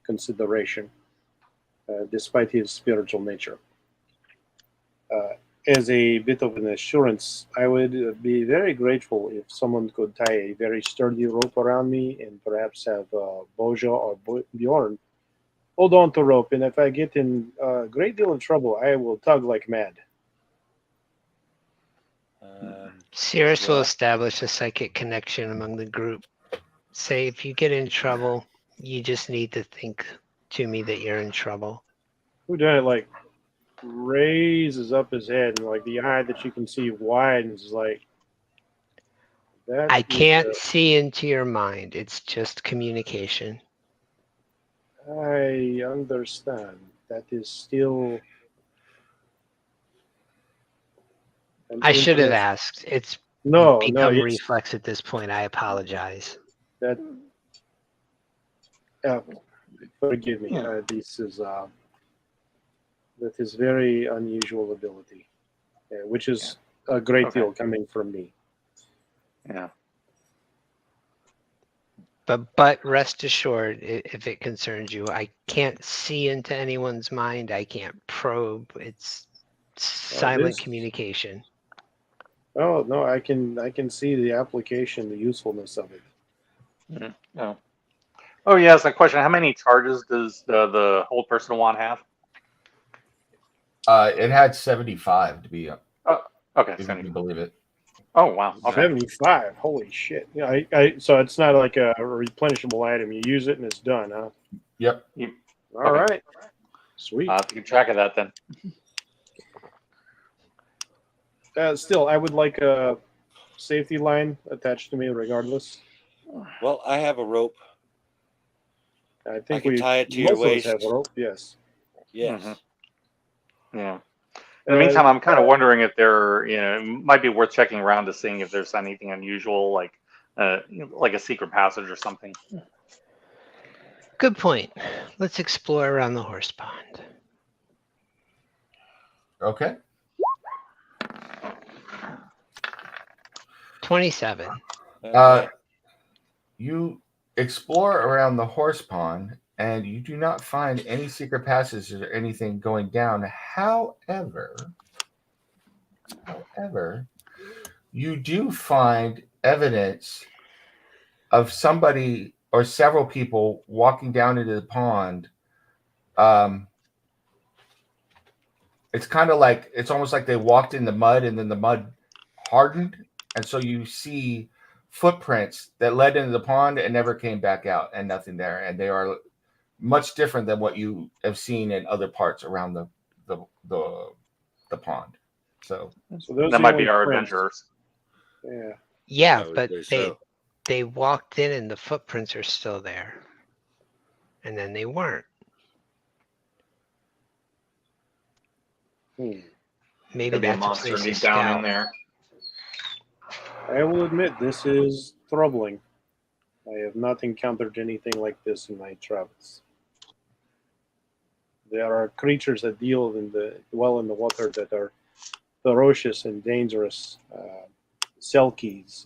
consideration, despite his spiritual nature. Uh, as a bit of an assurance, I would be very grateful if someone could tie a very sturdy rope around me and perhaps have Bojo or Bjorn hold on to rope. And if I get in a great deal of trouble, I will tug like mad. Cirrus will well- establish a psychic connection among the group. Say if you get in trouble, you just need to think to me that you're in trouble. Who done it? Like raises up his head and like the eye that you can see widens. Like that. I is, can't see into your mind. It's just communication. I understand. That is still. I should have interest- asked. It's No, become it's reflex at this point. I apologize. that. Forgive me. This is that is very unusual ability, which is a great Okay. deal coming from me. Yeah. But rest assured, if it concerns you, I can't see into anyone's mind. I can't probe. It's silent this- communication. Oh no, I can see the application, the usefulness of it. Oh. Oh yes, a question. How many charges does the hold person wand have? It had 75 to be Okay, if you 70. can believe it. Oh wow. Okay. 75. Holy shit! Yeah, so it's not like a replenishable item. You use it and it's done, huh? Yep. All Okay. right. Sweet. I'll have to keep track of that then. Still, I would like a safety line attached to me, regardless. Well, I have a rope. I think can we tie it to your most of us have waist. a rope. Yes. Yes. Mhm. Yeah. In the meantime, I'm kind of wondering if it might be worth checking around to seeing if there's anything unusual, like a secret passage or something. Good point. Let's explore around the horse pond. Okay. 27. You explore around the horse pond and you do not find any secret passages or anything going down. However, you do find evidence of somebody or several people walking down into the pond. It's kind of like, it's almost like they walked in the mud and then the mud hardened. And so you see footprints that led into the pond and never came back out and nothing there. And they are much different than what you have seen in other parts around the pond. So those That are might the be our only prints. adventurers. Yeah. Yeah, I would but say so. they walked in and the footprints are still there. And then they weren't. Hmm. Maybe Could be a that's a monster place to deep down in scout. there. I will admit this is troubling. I have not encountered anything like this in my travels. There are creatures that dwell in the water that are ferocious and dangerous. Selkies,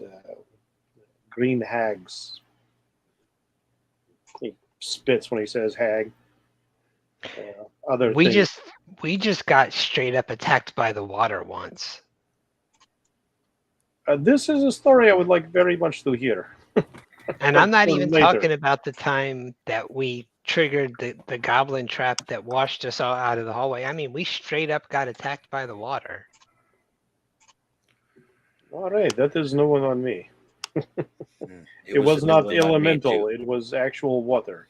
green hags. He spits when he says hag. Other We things. just got straight up attacked by the water once. This is a story I would like very much to hear. And I'm not even Later. talking about the time that we triggered the goblin trap that washed us all out of the hallway. I mean, we straight up got attacked by the water. All right, that is no one on me. It was a not new one on me, elemental. too. It was actual water.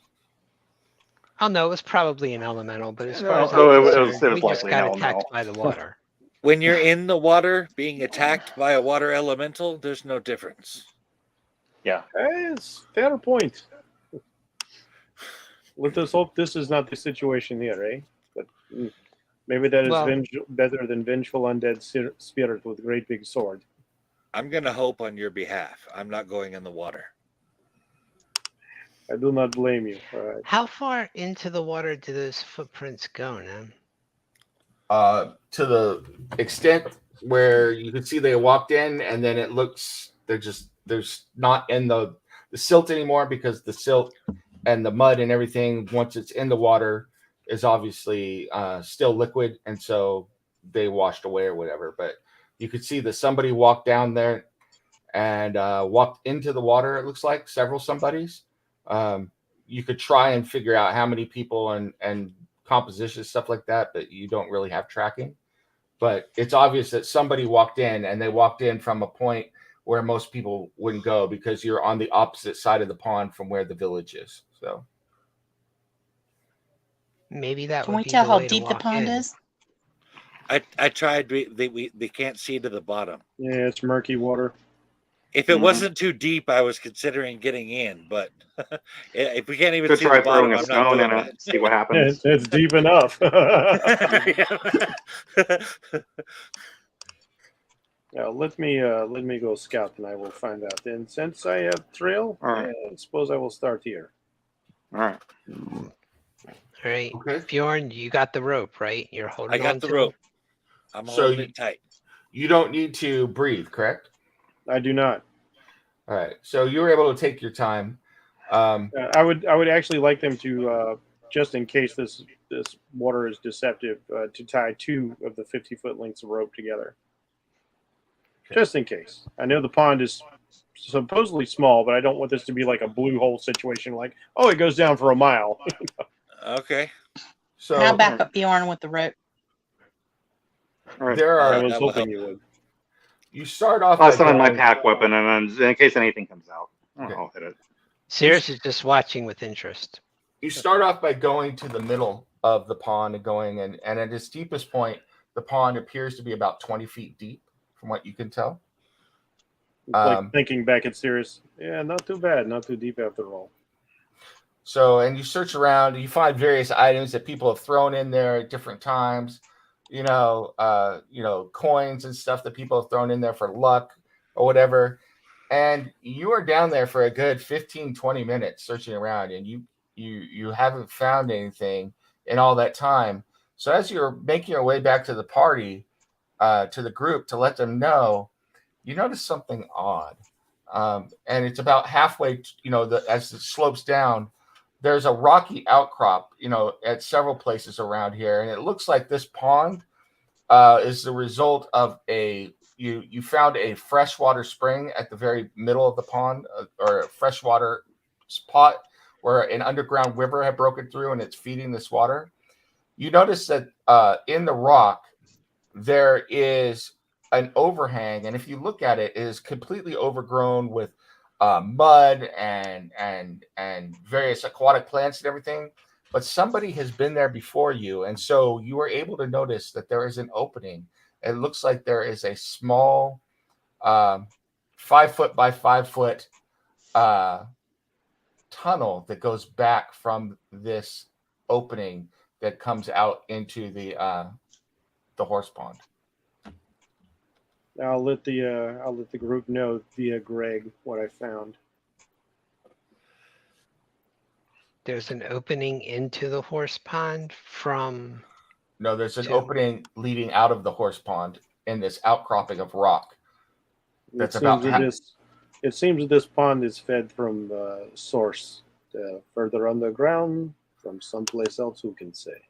Oh no, it was probably an elemental, but as far No, as so I'm it was concerned, we just likely got an attacked elemental. by the water. When you're in the water being attacked by a water elemental, there's no difference. Yeah. It's fair point. Let us hope this is not the situation here, eh? But maybe that is Well- better than vengeful undead spirit with a great big sword. I'm going to hope on your behalf. I'm not going in the water. I do not blame you. All right. How far into the water do those footprints go, Nam? to the extent where you can see they walked in and then it looks there's not in the silt anymore, because the silt and the mud and everything, once it's in the water, is obviously still liquid, and so they washed away or whatever. But you could see that somebody walked down there and walked into the water. It looks like several somebodies. You could try and figure out how many people and composition, stuff like that, but you don't really have tracking. But it's obvious that somebody walked in, and they walked in from a point where most people wouldn't go, because you're on the opposite side of the pond from where the village is. So Maybe that Can would we be tell the how way to deep the walk pond in. is? I tried. They can't see to the bottom. Yeah, it's murky water. If it wasn't too deep, I was considering getting in. But if we can't even Could see try the bottom, throwing a I'm not stone doing in that. it, see what Yeah, happens. it's deep enough. Yeah, let me go scout, and I will find out. And since I have trail, All right. I suppose I will start here. All right. All right, okay. Bjorn, you got the rope, right? You're holding I got on the to rope. it? I'm So holding it tight. You don't need to breathe, correct? I do not. All right. So you were able to take your time. I would actually like them to, just in case this water is deceptive, to tie 2 of the 50-foot lengths of rope together. Just in case. I know the pond is supposedly small, but I don't want this to be like a blue hole situation. Like, oh, it goes down for a mile. Okay. So And I'll back up Bjorn with the rope. All right. there I are. was that will hoping help. you would. You start off. I'll by send in my going- pack weapon, and then in case anything comes out, Okay. I'll hit it. Cirrus is just watching with interest. You start off by going to the middle of the pond and going, and at its deepest point, the pond appears to be about 20 feet deep, from what you can tell. Like thinking back at Sirius, yeah, not too bad, not too deep after all. So, and you search around, and you find various items that people have thrown in there at different times. Coins and stuff that people have thrown in there for luck or whatever. And you are down there for a good 15, 20 minutes searching around, and you haven't found anything in all that time. So as you're making your way back to the party, to the group, to let them know, you notice something odd. And it's about halfway, as it slopes down, there's a rocky outcrop, at several places around here. And it looks like this pond is the result of you found a freshwater spring at the very middle of the pond, or a freshwater spot where an underground river had broken through and it's feeding this water. You notice that in the rock, there is an overhang. And if you look at it, it is completely overgrown with mud and various aquatic plants and everything. But somebody has been there before you. And so you are able to notice that there is an opening. It looks like there is a small 5 foot by 5 foot tunnel that goes back from this opening that comes out into the horse pond. I'll let the group know via Greg what I found. There's an opening into the horse pond from. No, there's an Two. opening leading out of the horse pond in this outcropping of rock. That's about It seems that this pond is fed from the source further underground from someplace else. Who can say?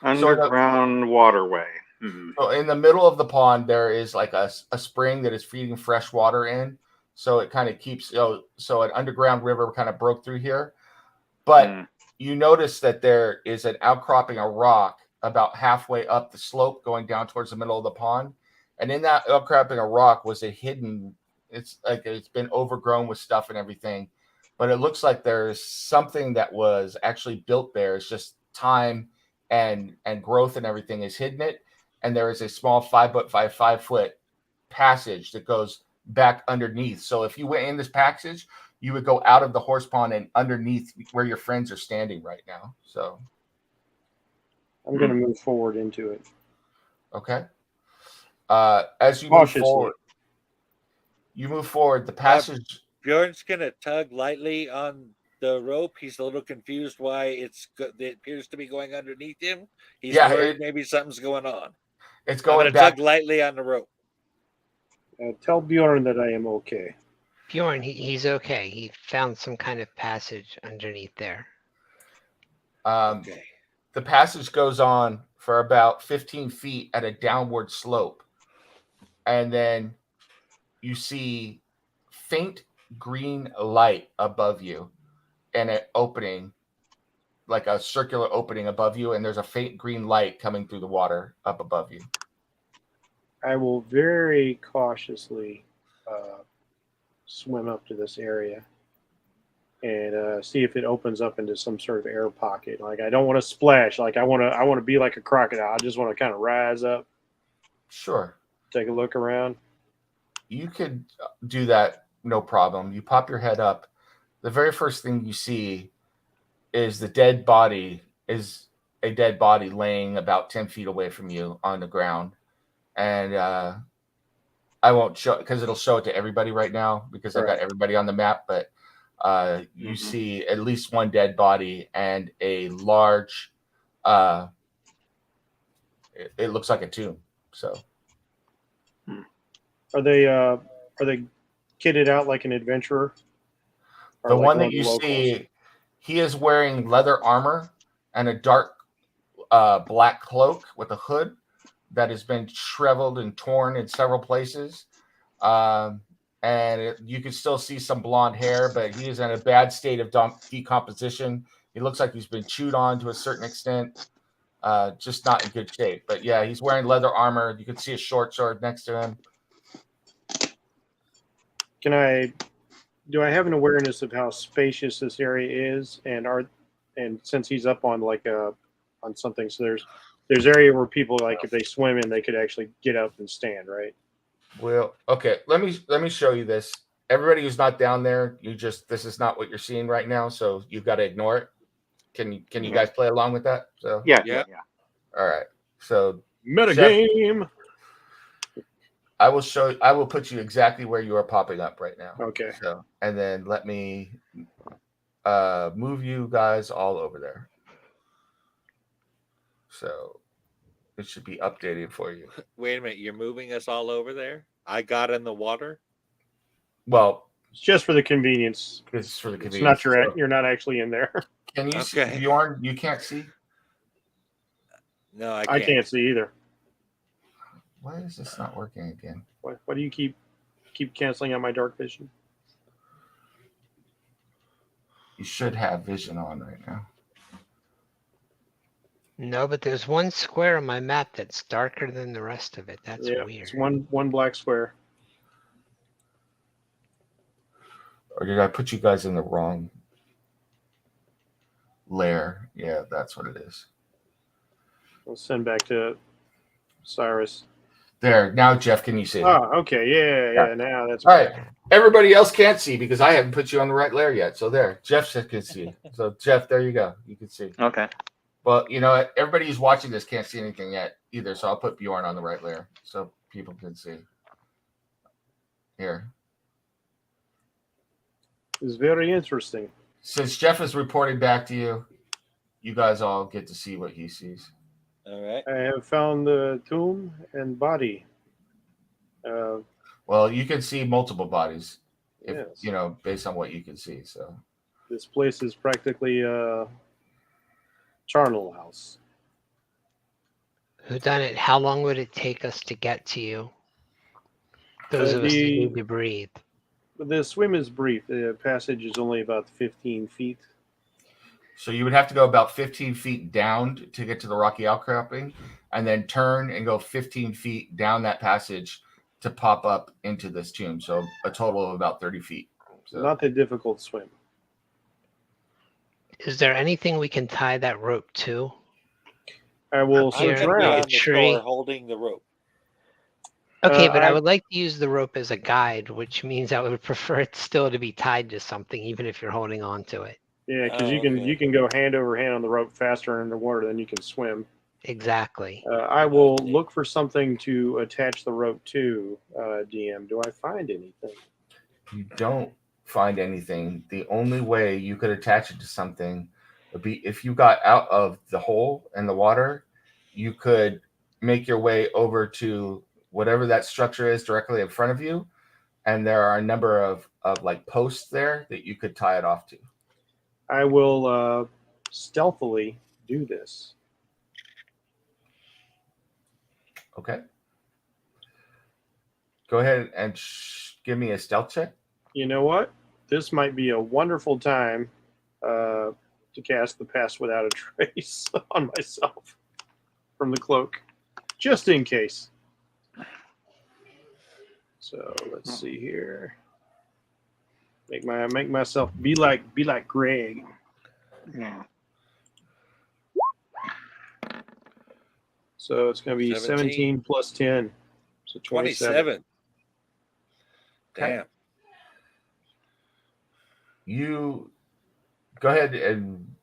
Underground waterway. Mm-hmm. So in the middle of the pond, there is like a spring that is feeding fresh water in. So it kind of keeps, so an underground river kind of broke through here. But you notice that there is an outcropping of rock about halfway up the slope going down towards the middle of the pond. And in that outcropping of rock was a hidden, it's like it's been overgrown with stuff and everything. But it looks like there's something that was actually built there. It's just time and growth and everything is hidden it. And there is a small 5 foot by 5 foot passage that goes back underneath. So if you went in this passage, you would go out of the horse pond and underneath where your friends are standing right now. So I'm going to move forward into it. Okay. As you move forward, the passage. Bjorn's going to tug lightly on the rope. He's a little confused why it appears to be going underneath him. He's worried maybe something's going on. It's going I'm back. tug lightly on the rope. Tell Bjorn that I am okay. Bjorn, he's okay. He found some kind of passage underneath there. Okay. The passage goes on for about 15 feet at a downward slope. And then you see faint green light above you and an opening, like a circular opening above you. And there's a faint green light coming through the water up above you. I will very cautiously swim up to this area and see if it opens up into some sort of air pocket. Like I don't want to splash. Like I want to be like a crocodile. I just want to kind of rise up, Sure. take a look around. You could do that, no problem. You pop your head up. The very first thing you see is a dead body laying about 10 feet away from you on the ground. And I won't show it because it'll show it to everybody right now because I got everybody on the map. But you see at least one dead body and a large, it looks like a tomb. So Are they kitted out like an adventurer? Or the like one one that of the you locals? see, he is wearing leather armor and a dark black cloak with a hood that has been shriveled and torn in several places. You can still see some blonde hair, but he is in a bad state of decomposition. He looks like he's been chewed on to a certain extent, just not in good shape. But yeah, he's wearing leather armor. You can see a short sword next to him. Do I have an awareness of how spacious this area is, and since he's up on on something, so there's area where people, like, if they swim in, they could actually get up and stand, right? Well, okay. Let me show you this. Everybody who's not down there, this is not what you're seeing right now, so you've got to ignore it. Can you guys play along with that? So Yeah. all right. So Metagame. I will put you exactly where you are popping up right now. Okay. So and then let me move you guys all over there. So it should be updated for you. Wait a minute, you're moving us all over there? I got in the water? Well, It's just for the convenience. it's for the It's convenience. not you're not actually in there. Can you see Okay. Bjorn? You can't see? No, I can't see either. Why is this not working again? Why do you keep canceling out my dark vision? You should have vision on right now. No, but there's one square on my map that's darker than the rest of it. That's weird. It's one black square. Or did I put you guys in the wrong layer? Yeah, that's what it is. I'll send back to Cyrus. There. Now, Jeff, can you see? Oh, okay. Yeah. Now that's all right. Everybody else can't see because I haven't put you on the right layer yet. So there, Jeff can see. So Jeff, there you go. You can see. Okay. Well, you know what? Everybody who's watching this can't see anything yet either. So I'll put Bjorn on the right layer so people can see. Here. It's very interesting. Since Jeff is reporting back to you, you guys all get to see what he sees. All right. I have found the tomb and body. Well, you can see multiple bodies, if, Yes. Based on what you can see. So This place is practically a charnel house. Whodunit, how long would it take us to get to you? Those of us that need to breathe. The swim is brief. The passage is only about 15 feet. So you would have to go about 15 feet down to get to the rocky outcropping, and then turn and go 15 feet down that passage to pop up into this tomb. So a total of about 30 feet. So, Not a difficult swim. Is there anything we can tie that rope to? I will I'm search gonna be around. on the Tree. shore holding the rope. Okay, but I I- would like to use the rope as a guide, which means I would prefer it still to be tied to something, even if you're holding on to it. Yeah, because Oh, you okay. can go hand over hand on the rope faster in the water than you can swim. Exactly. I will look for something to attach the rope to. DM, do I find anything? you don't find anything. The only way you could attach it to something would be if you got out of the hole in the water, you could make your way over to whatever that structure is directly in front of you, and there are a number of like posts there that you could tie it off to. I will stealthily do this. Okay. Go ahead and give me a stealth check. You know what? This might be a wonderful time to cast the Pass Without a Trace on myself from the cloak, just in case. So let's see here. Make myself be like Greg. Yeah. So it's going to be 17 plus 10, so 27. Damn. You go ahead and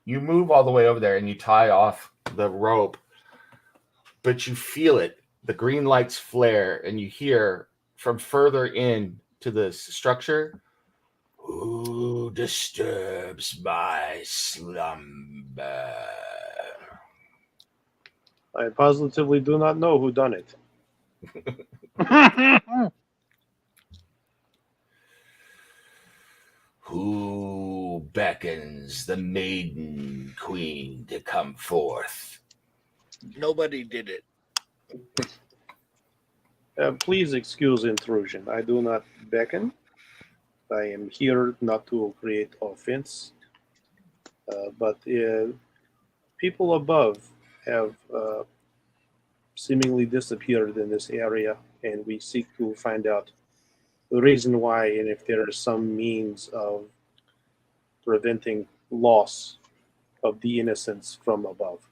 you move all the way over there and you tie off the rope, but you feel it. The green lights flare, and you hear from further in to the structure, "Who disturbs my slumber?" I positively do not know who done it. Who beckons the maiden queen to come forth? Nobody did it. Please excuse intrusion. I do not beckon. I am here not to create offense. But people above have seemingly disappeared in this area, and we seek to find out the reason why, and if there is some means of preventing loss of the innocents from above.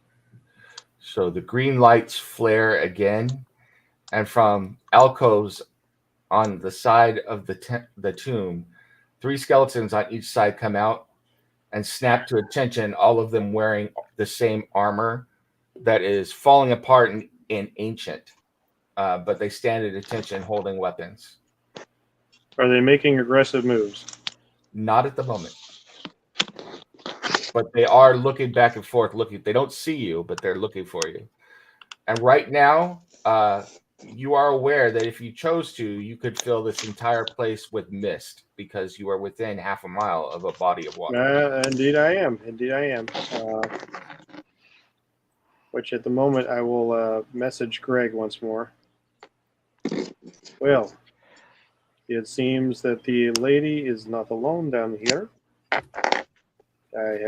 So the green lights flare again, and from alcoves on the side of the tomb, 3 skeletons on each side come out and snap to attention, all of them wearing the same armor that is falling apart and ancient, but they stand at attention holding weapons. Are they making aggressive moves? Not at the moment. But they are looking back and forth, looking. They don't see you, but they're looking for you. And right now, you are aware that if you chose to, you could fill this entire place with mist because you are within half a mile of a body of water. Indeed I am. Which at the moment I will message Greg once more. Well, it seems that the lady is not alone down here. I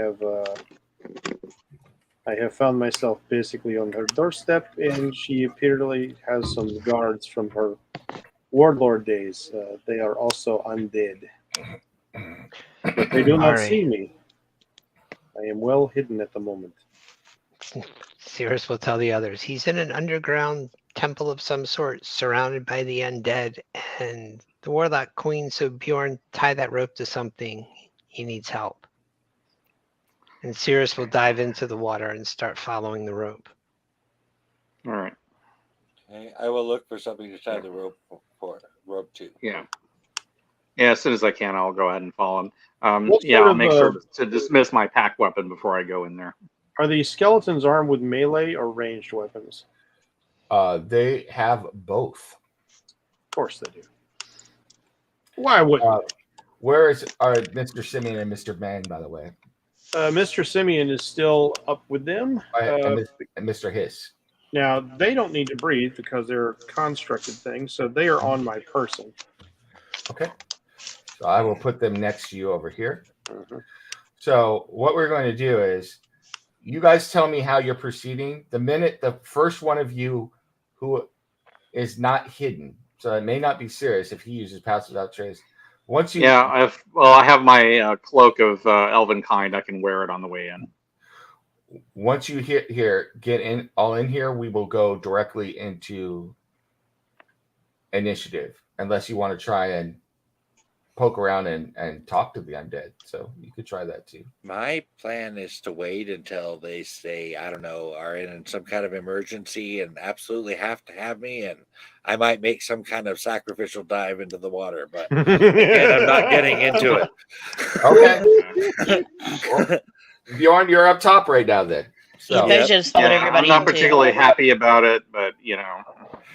have found myself basically on her doorstep, and she apparently has some guards from her warlord days. They are also undead, but they do not see me. I am well hidden at the moment. Cirrus will tell the others. He's in an underground temple of some sort, surrounded by the undead, and the warlock queen, so Bjorn, tie that rope to something. He needs help. And Cirrus will dive into the water and start following the rope. All right. Okay, I will look for something to tie the rope to. Yeah. Yeah, as soon as I can, I'll go ahead and follow him. What Yeah, sort I'll of, make sure to dismiss my pack weapon before I go in there. Are the skeletons armed with melee or ranged weapons? They have both. Of course they do. Why wouldn't Where are Mr. Simeon and Mr. Bang, by the way? Mr. Simeon is still up with them. And Mr. Hiss. Now, they don't need to breathe because they're constructed things, so they are on my person. Okay. So I will put them next to you over here. Mhm. So what we're going to do is you guys tell me how you're proceeding. The minute the first one of you who is not hidden, so it may not be serious if he uses Pass Without Trace. Once you I have my cloak of elven kind. I can wear it on the way in. Once you get in here, we will go directly into initiative, unless you want to try and poke around and talk to the undead. So you could try that too. My plan is to wait until they say, I don't know, are in some kind of emergency and absolutely have to have me, and I might make some kind of sacrificial dive into the water, but again, I'm not getting into it. Okay. Well, Bjorn, you're up top right now then. So They should have followed Yeah, everybody I'm not in, too. particularly happy about it, but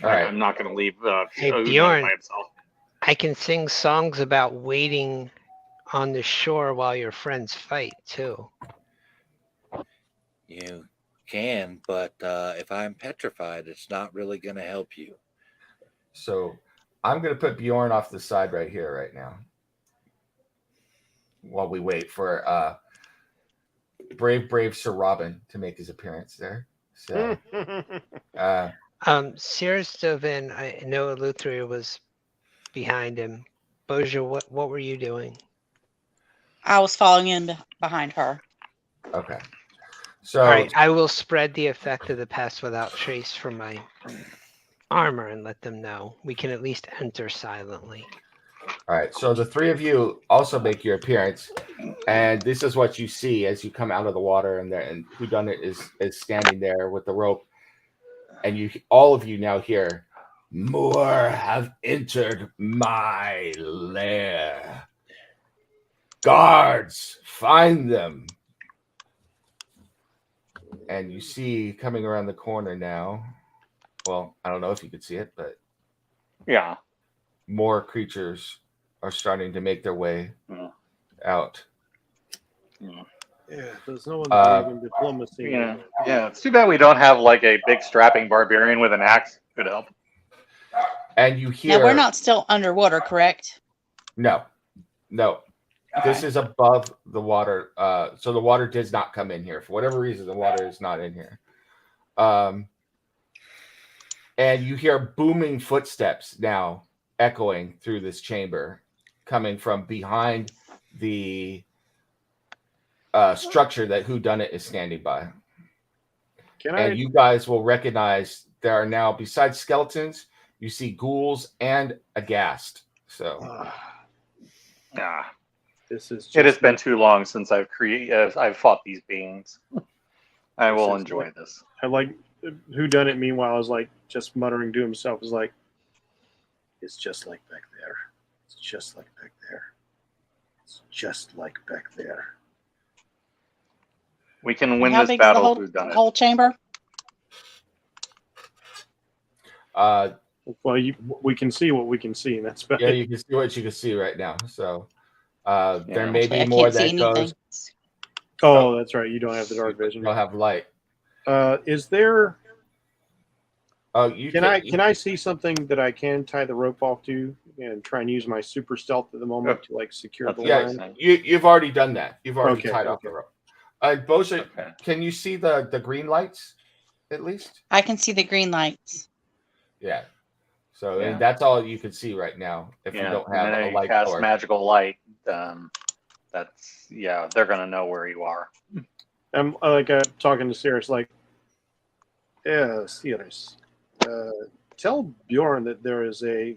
All right. I'm not going to leave Hey, Odin Bjorn. by himself. I can sing songs about waiting on the shore while your friends fight too. You can, but if I'm petrified, it's not really going to help you. So I'm going to put Bjorn off the side right here, right now, while we wait for brave Sir Robin to make his appearance there. So, Sierra Stovin, I know Eleutheria was behind him. Boja, what were you doing? I was following in behind her. okay. So, All right, I will spread the effect of the pass without trace from my armor and let them know. We can at least enter silently. all right. So the three of you also make your appearance, and this is what you see as you come out of the water, and Whodunit is standing there with the rope, and all of you now hear, "More have entered my lair. Guards, find them." And you see coming around the corner now. Well, I don't know if you could see it, but Yeah. more creatures are starting to make their way out. Yeah, there's no one believe in diplomacy. Yeah. It's too bad we don't have like a big strapping barbarian with an axe. Could help. And you hear. Now we're not still underwater, correct? No. This is above the water. So the water does not come in here. For whatever reason, the water is not in here. And you hear booming footsteps now echoing through this chamber, coming from behind the structure that Whodunit is standing by. You guys will recognize there are now, besides skeletons, you see ghouls and a ghast. So, It has been too long since I've fought these beings. I will enjoy this. I like Whodunit. Meanwhile, is like just muttering to himself. Is like, it's just like back there. It's just like back there. It's just like back there. We can win How this big battle, is Whodunit. the whole chamber? Well, we can see what we can see, and that's about yeah, it. you can see what you can see right now. So, there Yeah. may Actually, be I more can't see that goes. anything. Oh, that's right. You don't have the dark vision. You'll have light. Is there? Oh, you Can I see something that I can tie the rope off to and try and use my super stealth at the moment to like secure the Yes, line? you've already done that. You've already Okay, tied off okay. the rope. Boja, can you see the green lights at least? I can see the green lights. Yeah. So Yeah. that's all you can see right now. If you don't have and then a you light cast sword. magical light. They're gonna know where you are. I'm talking to Sirius, like, yeah, Sirius, tell Bjorn that there is a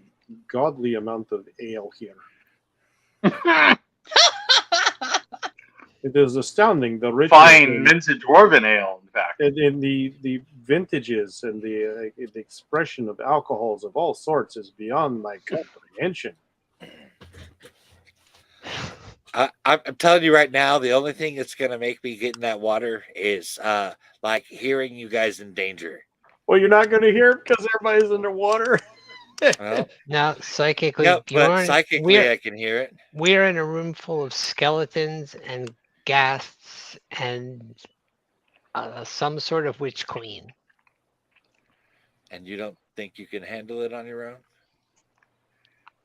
godly amount of ale here. It is astounding the richness, Fine minted dwarven ale, in fact. and the vintages and the expression of alcohols of all sorts is beyond my comprehension. I'm telling you right now, the only thing that's going to make me get in that water is like hearing you guys in danger. Well, you're not going to hear it because everybody's underwater. Well, Now, psychically, yeah, Bjorn, but psychically I can hear it. we're in a room full of skeletons and ghasts and some sort of witch queen. And you don't think you can handle it on your own?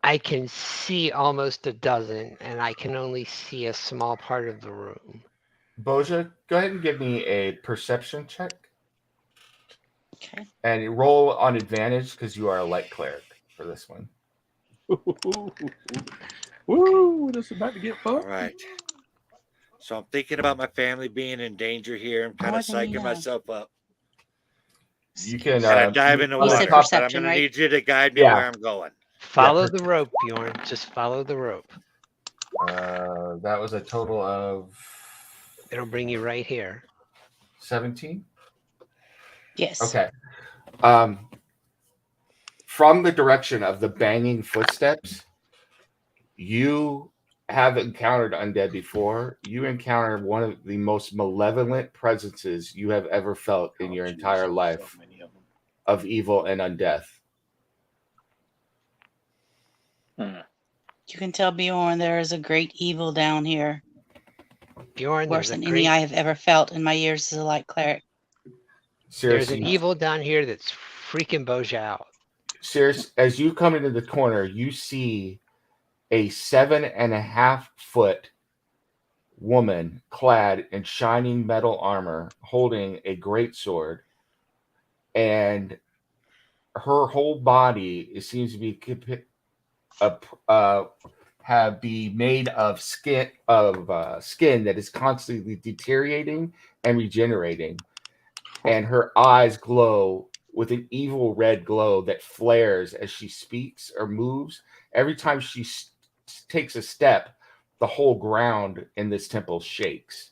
I can see almost a dozen, and I can only see a small part of the room. Boja, go ahead and give me a perception check. Okay. And you roll on advantage because you are a light cleric for this one. Woo! This is about to get fun. All right. So I'm thinking about my family being in danger here. I'm kind of More than you psyching know. myself up. You can And I'm diving in the You said water. But I'm perception, going right? to need you to guide me Yeah. where I'm going. Follow the rope, Bjorn. Just follow the rope. That was a total of It'll bring you right here. 17. Yes. Okay. From the direction of the banging footsteps, you have encountered undead before. You encountered one of the most malevolent presences you have ever felt in your entire life of evil and undeath. You can tell Bjorn there is a great evil down here, Bjorn, worse than any I have ever felt in my years as a light cleric. there's an Seriously, evil down here that's freaking Boja out. as you come into the corner, you see a 7.5-foot woman clad in shining metal armor holding a great sword, and her whole body seems to be be made of skin that is constantly deteriorating and regenerating, and her eyes glow with an evil red glow that flares as she speaks or moves. Every time she takes a step, the whole ground in this temple shakes.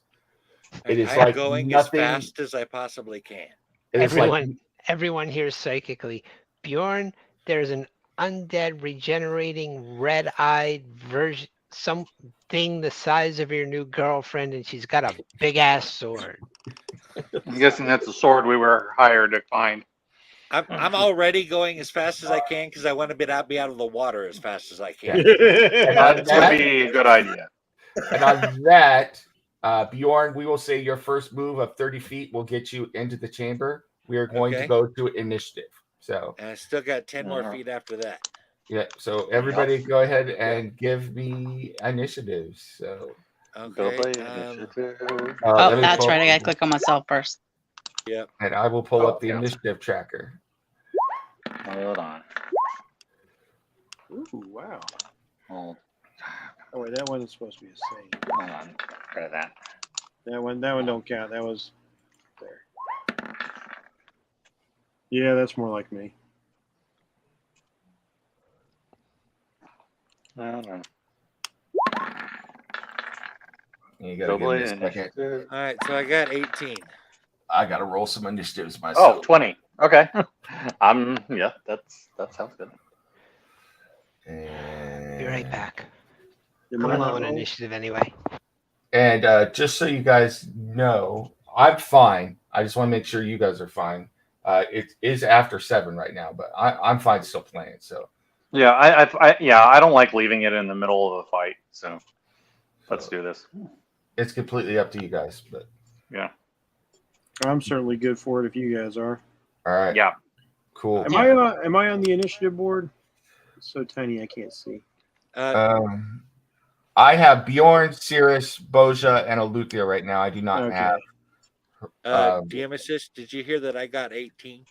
It is I'm like going nothing. as fast as I possibly can. It is like Everyone hears psychically, Bjorn, there's an undead regenerating red-eyed version, something the size of your new girlfriend, and she's got a big ass sword. I'm guessing that's the sword we were hired to find. I'm already going as fast as I can because I want to be out of the water as fast as I can. and That would be a good idea. And on that, Bjorn, we will say your first move of 30 feet will get you into the chamber. We are going to go to initiative. So, and I still got 10 more feet after that. Yeah. So everybody, go ahead and give me initiatives. So. Okay. That's right. I gotta click on myself first. Yep. And I will pull up the initiative tracker. Hold on. Ooh, wow. Oh, wait, that wasn't supposed to be a save. hold on. Try that. That one don't count. That was there. Yeah, that's more like me. I don't know. You gotta give me a second. All right, so I got 18. I gotta roll some initiatives myself. Oh, 20. Okay. Yeah, that sounds good. And Be right back. Am I'm I low not on rolling? initiative anyway. And just so you guys know, I'm fine. I just want to make sure you guys are fine. It is after 7 right now, but I'm fine still playing. So Yeah, I don't like leaving it in the middle of a fight. So let's do this. It's completely up to you guys. But yeah, I'm certainly good for it if you guys are. All right. Yeah. Cool. Am I on the initiative board? It's so tiny I can't see. I have Bjorn, Cirrus, Boja, and Aletheia right now. I do not have. Geomesis, did you hear that I got 18?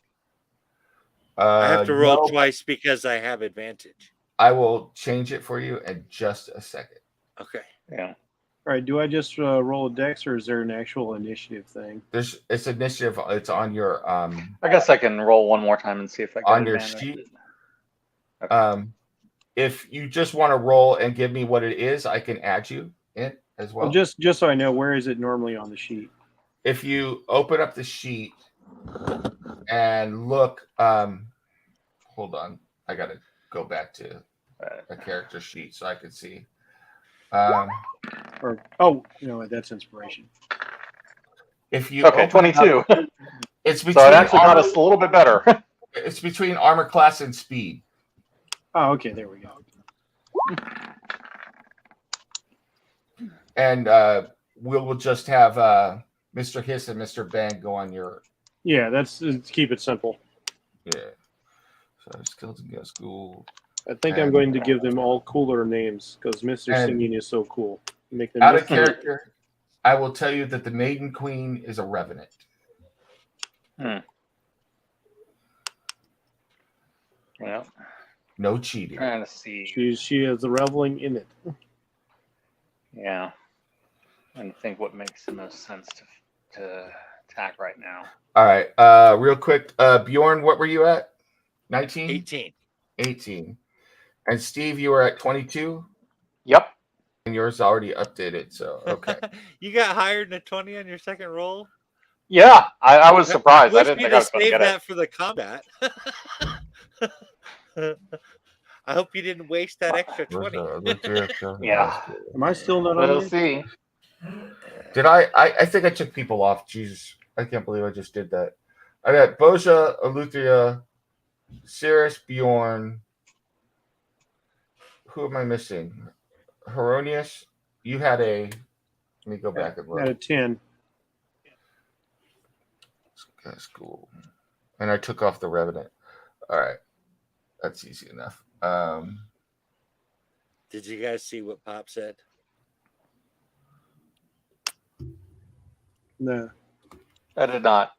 I have to roll twice because I have advantage. I will change it for you in just a second. Okay. Yeah. All right. Do I just roll a dex, or is there an actual initiative thing? It's initiative. It's on your. I guess I can roll one more time and see if I get on your advantage. sheet. Okay. If you just want to roll and give me what it is, I can add you in as well. Well, just so I know, where is it normally on the sheet? If you open up the sheet and look, hold on, I got to go back to a character sheet so I can see. That's inspiration. If you 22. It's between so it actually got us a little bit better. It's between armor class and speed. Oh, okay, there we go. And we'll just have Mr. Hiss and Mr. Bang go on your. Yeah, let's keep it simple. Yeah. So skeleton go school. I think I'm going to give them all cooler names because Mr. Singing is so cool. Make them out of character. I will tell you that the Maiden Queen is a revenant. Well, no cheating. Trying to see. She has the reveling in it. Yeah. And think what makes the most sense to attack right now. All right. Real quick, Bjorn, what were you at? 19? 18. 18. And Steve, you were at 22? Yep. And yours already updated, so okay. You got higher than a 20 on your second roll? Yeah, I was surprised. I didn't think I was going to save get that it. for the combat. I hope you didn't waste that extra 20. Yeah. Am I still not on We'll there? see. Did I think I took people off. Jesus, I can't believe I just did that. I got Boja, Aletheia, Cirrus, Bjorn, who am I missing? Heronius, you had a. Let me go back and look. At a 10. That's cool. And I took off the Revenant. All right, that's easy enough. Did you guys see what Pop said? No. I did not.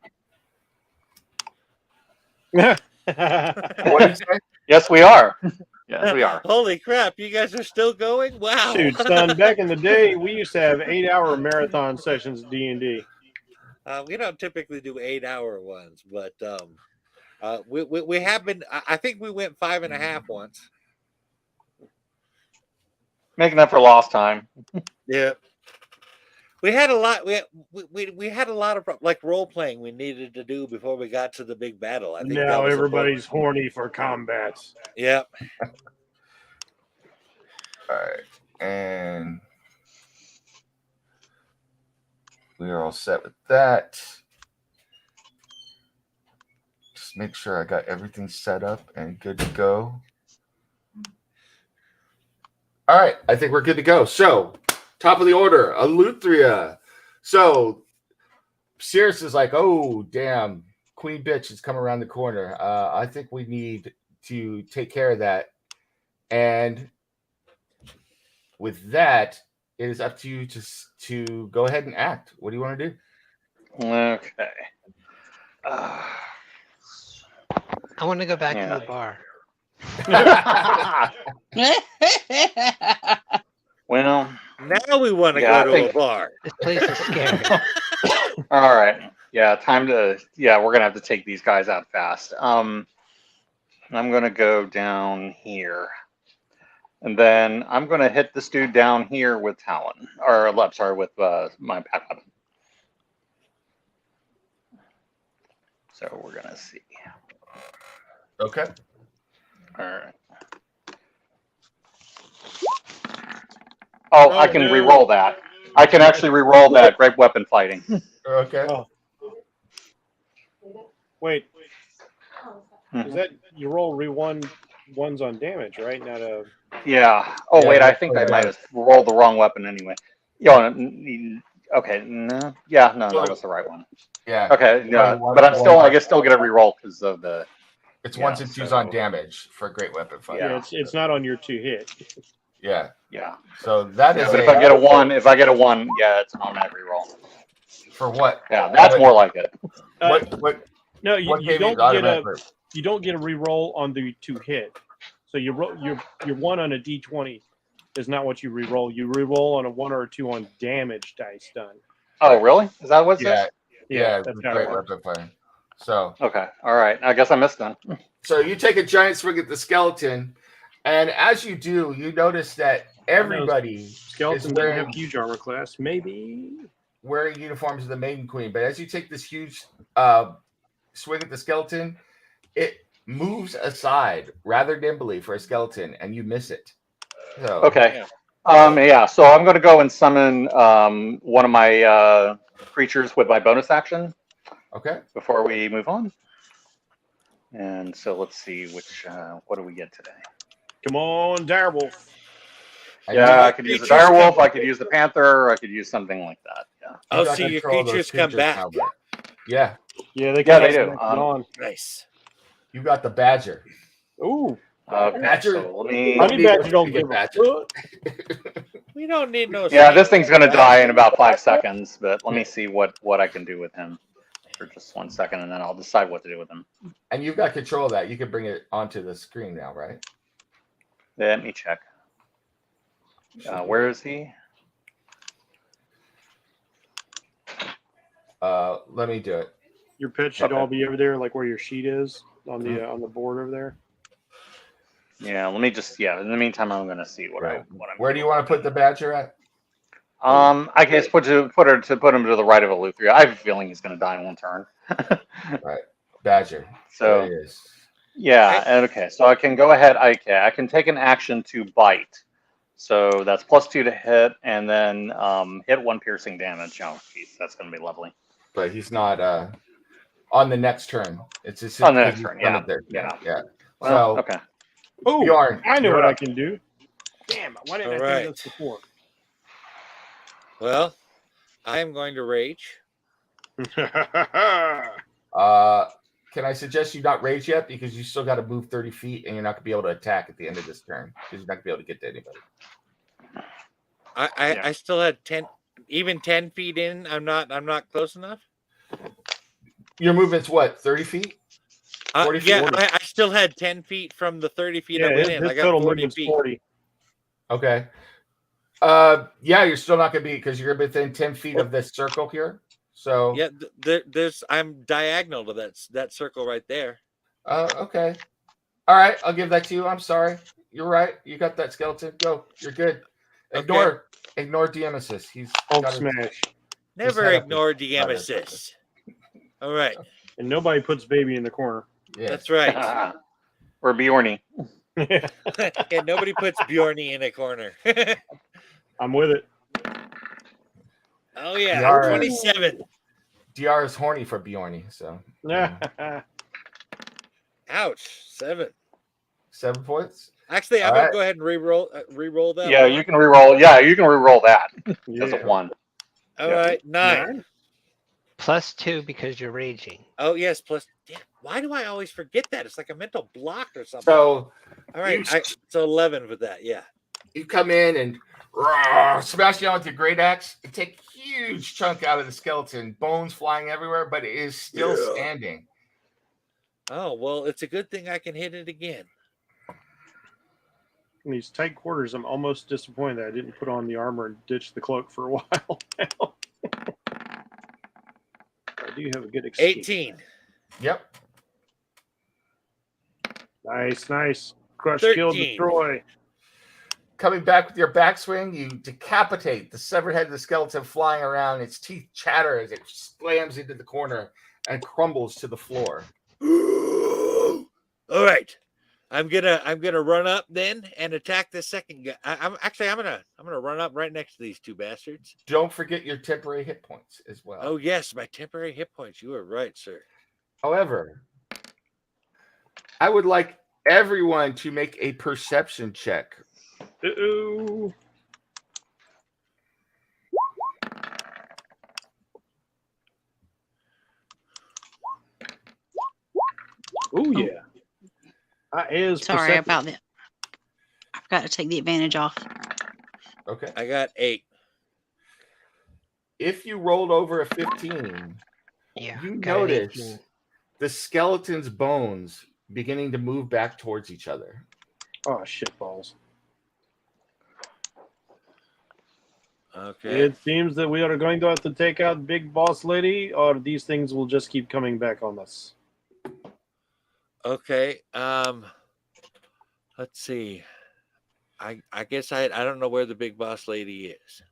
What did you say? Yes, we are. Yes, we are. Holy crap! You guys are still going? Wow. Shoot, son, back in the day, we used to have 8-hour marathon sessions of D&D. We don't typically do 8-hour ones, but we have been. I think we went 5.5 once. Making up for lost time. Yeah. We had a lot. We had a lot of like role playing we needed to do before we got to the big battle. I think that Now was everybody's horny for combats. Yep. All right, and we are all set with that. Just make sure I got everything set up and good to go. All right, I think we're good to go. So, top of the order, Eleuthria. So, Cirrus is like, oh, damn, Queen Bitch is coming around the corner. I think we need to take care of that. And with that, it is up to you to go ahead and act. What do you want to do? Okay. I want to go back to the bar. Well, now we want to yeah, go to a bar. This place is scary. all right. Yeah, time to. Yeah, we're gonna have to take these guys out fast. I'm gonna go down here, and then I'm gonna hit this dude down here with Talon, or I'm sorry, with my back weapon. So we're gonna see. Okay. All right. Oh, I can re-roll that. I can actually re-roll that. Great weapon fighting. Okay. Oh. Wait, is that you roll ones on damage, right? Not a. Yeah. Oh, Yeah, wait, I that's think what I it might is. have rolled the wrong weapon anyway. Okay. No. Yeah, no, that was the right one. Yeah. Okay. Yeah, but I guess still get a re-roll because of the. It's Yeah, ones and twos so- on damage for a great weapon fight. Yeah, it's not on your 2 hit. Yeah. Yeah. So that is But if I get a one, yeah, it's an automatic re-roll. for what? Yeah, that's more like it. What No, you gave don't the get automatic a re- you don't get a re-roll on the 2 hit. So your one on a d20 is not what you re-roll. You re-roll on a 1 or a 2 on damage dice done. Oh, really? Is that what it Yeah. says? Yeah, that's with how great it works. weapon fighting. So Okay. All right. I guess I missed them. So you take a giant swing at the skeleton, and as you do, you notice that everybody Skeleton is doesn't have huge armor class. Maybe. wearing uniforms of the Maiden Queen. But as you take this huge swing at the skeleton, it moves aside rather nimbly for a skeleton, and you miss it. So, Okay. Yeah. So I'm going to go and summon one of my creatures with my bonus action Okay. before we move on. And so let's see what do we get today? Come on, direwolf. And Yeah, you- I could use the direwolf. I could use the panther. Or I could use something like that. Yeah. you Oh, got so your control of those creatures come back. now, but- Yeah. Yeah, they Yeah, they do. On. Nice. You got the badger. Ooh, Badger. So let me. honey badger don't give a Badger. fuck. We don't need no. Yeah, this thing's going to die in about 5 seconds. But let me see what I can do with him for just 1 second, and then I'll decide what to do with him. And you've got control of that. You can bring it onto the screen now, right? Let me check. Where is he? Let me do it. Your pet should Okay. all be over there, like where your sheet is on the board over there. Yeah, let me just. Yeah, in the meantime, I'm going to see what I'm. Where do you want to put the badger at? I guess put him to the right of Eleuthria. I have a feeling he's going to die in one turn. Badger. So There he is. yeah, and okay. So I can go ahead. I can take an action to bite. So that's +2 to hit, and then hit 1 piercing damage. Oh, geez, that's going to be lovely. But he's not on the next turn. It's just On the next turn, yeah. Yeah. Well, So okay. Oh, Bjorn, I know you're what I up. can do. Why didn't All I right. think this before? Well, I'm going to rage. Can I suggest you not rage yet because you still got to move 30 feet and you're not gonna be able to attack at the end of this turn because you're not gonna be able to get to anybody. I still had 10, even 10 feet in. I'm not close enough. Your movement's what? 30 feet? 40 feet? Yeah, I still had 10 feet from the 30 feet I went in. I got 40 feet. 40. Okay. Yeah, you're still not gonna be because you're within 10 feet of this circle here. So yeah, there's I'm diagonal to that circle right there. Okay. All right, I'll give that to you. I'm sorry. You're right. You got that skeleton. Go. You're good. Ignore DM assist. He's Hulk got smash. Never ignore DM assist. All right. And nobody puts baby in the corner. Yeah. That's right. Or Bjorny. And nobody puts Bjorny in a corner. I'm with it. Oh yeah, DR 27. DR is horny for Bjorny, so Ouch, 7. 7 points. Actually, I'm gonna go ahead and re-roll that. Yeah, you can re-roll. Yeah, you can re-roll that as a 1. All right, 9. +2 because you're raging. Oh yes, plus. Damn, why do I always forget that? It's like a mental block or something. So, all right, so 11 with that. Yeah. You come in and smash down with your great axe. You take a huge chunk out of the skeleton, bones flying everywhere, but it is still standing. Oh well, it's a good thing I can hit it again. In these tight quarters, I'm almost disappointed that I didn't put on the armor and ditch the cloak for a while. I do have a good escape. 18. Yep. Nice. Crush, 13. kill, destroy. Coming back with your backswing, you decapitate the severed head of the skeleton flying around. Its teeth chatter as it slams into the corner and crumbles to the floor. All right, I'm gonna run up then and attack the second guy. I'm gonna run up right next to these two bastards. Don't forget your temporary hit points as well. Oh yes, my temporary hit points. You are right, sir. However, I would like everyone to make a perception check. Uh-oh. Oh yeah. Is Sorry perception. about that. I've got to take the advantage off. Okay. I got 8. If you rolled over a 15, you notice the skeleton's bones beginning to move back towards each other. Oh shit balls. Okay. It seems that we are going to have to take out Big Boss Lady, or these things will just keep coming back on us. Okay. Let's see. I guess I don't know where the Big Boss Lady is.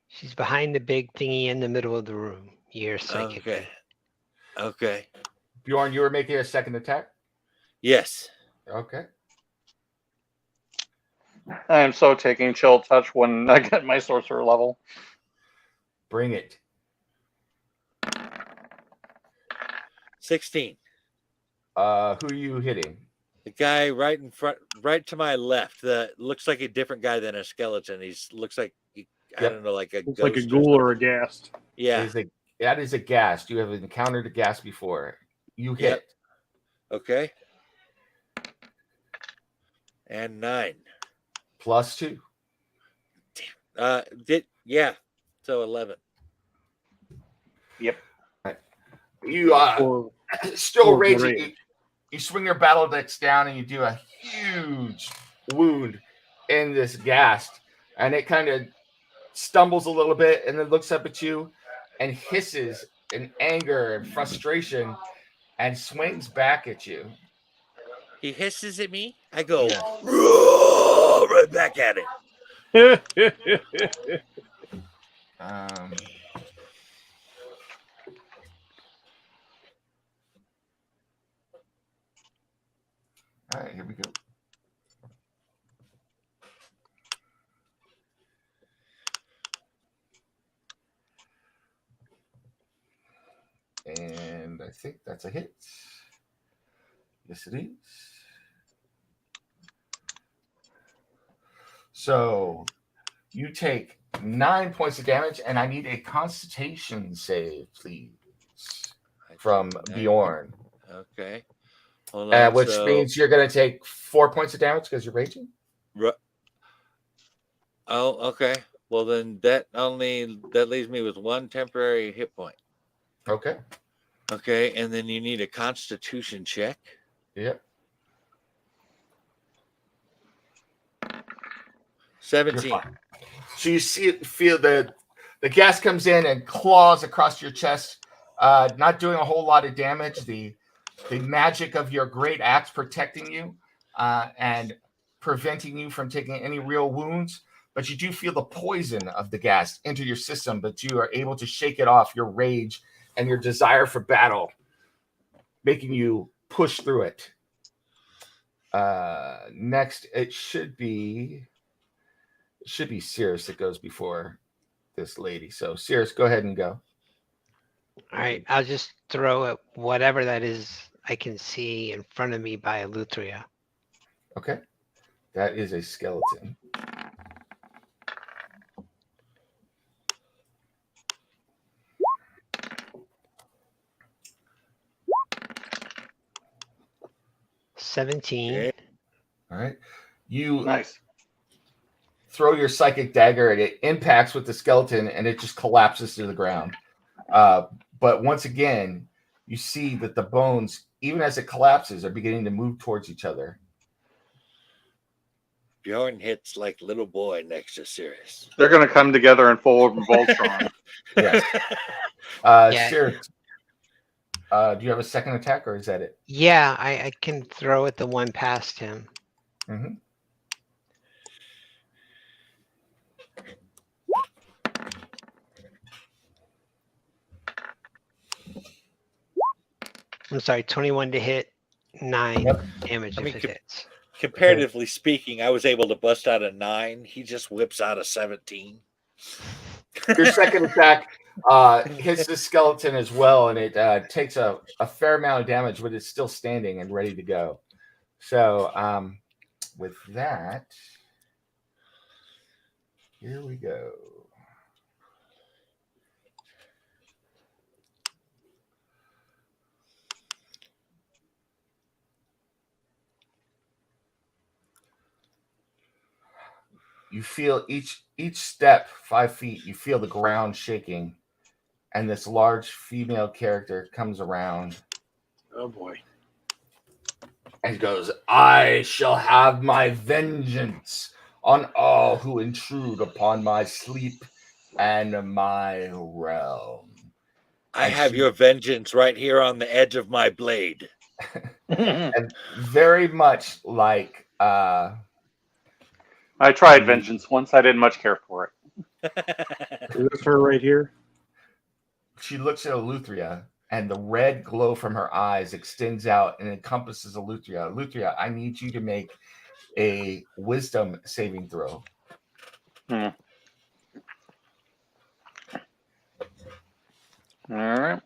She's behind the big thingy in the middle of the room. You're psychic. Okay. Bjorn, you were making a second attack? Yes. Okay. I am so taking chill touch when I get my sorcerer level. Bring it. 16. Who are you hitting? The guy right in front, right to my left. That looks like a different guy than a skeleton. Looks like I don't know, like a Looks ghost like a ghoul or a ghast. Yeah. That is a ghast. You have encountered a ghast before. You hit. Okay. And 9. +2. So 11. Yep. You still raging. You swing your battle dex down and you do a huge wound in this ghast, and it kind of stumbles a little bit and then looks up at you and hisses in anger and frustration and swings back at you. He hisses at me. I go right back at it. All right, here we go. And I think that's a hit. Yes, it is. So you take 9 points of damage, and I need a Constitution save, please, from Bjorn. Okay. Hold on, Which means you're going to take 4 points of damage because you're raging. Oh, okay. Well, then that leaves me with 1 temporary hit point. Okay. Okay, and then you need a Constitution check. Yep. 17. So you feel the gas comes in and claws across your chest, not doing a whole lot of damage. The magic of your great axe protecting you and preventing you from taking any real wounds. But you do feel the poison of the gas enter your system, but you are able to shake it off, your rage and your desire for battle, making you push through it. Next, it should be Cirrus that goes before this lady. So Cirrus, go ahead and go. All right, I'll just throw at whatever that is I can see in front of me by Eleuthera. Okay. That is a skeleton. $17. All right. You Nice. throw your psychic dagger and it impacts with the skeleton and it just collapses to the ground. But once again, you see that the bones, even as it collapses, are beginning to move towards each other. Bjorn hits like little boy next to Cirrus. They're going to come together in full Voltron. Yes. Yeah. Cirrus, do you have a second attack or is that it? Yeah, I can throw at the one past him. Mm-hmm. I'm sorry, 21 to hit, 9 damage if it hits. Comparatively speaking, I was able to bust out a 9. He just whips out a 17. Your second attack hits the skeleton as well, and it takes a fair amount of damage, but it's still standing and ready to go. So with that, here we go. You feel each step 5 feet, you feel the ground shaking, and this large female character comes around. Oh boy. And goes, I shall have my vengeance on all who intrude upon my sleep and my realm. I have your vengeance right here on the edge of my blade. And very much like I tried vengeance once. I didn't much care for it. Is this her right here? she looks at Eleuthera, and the red glow from her eyes extends out and encompasses Eleuthera. Eleuthera, I need you to make a wisdom saving throw. All right.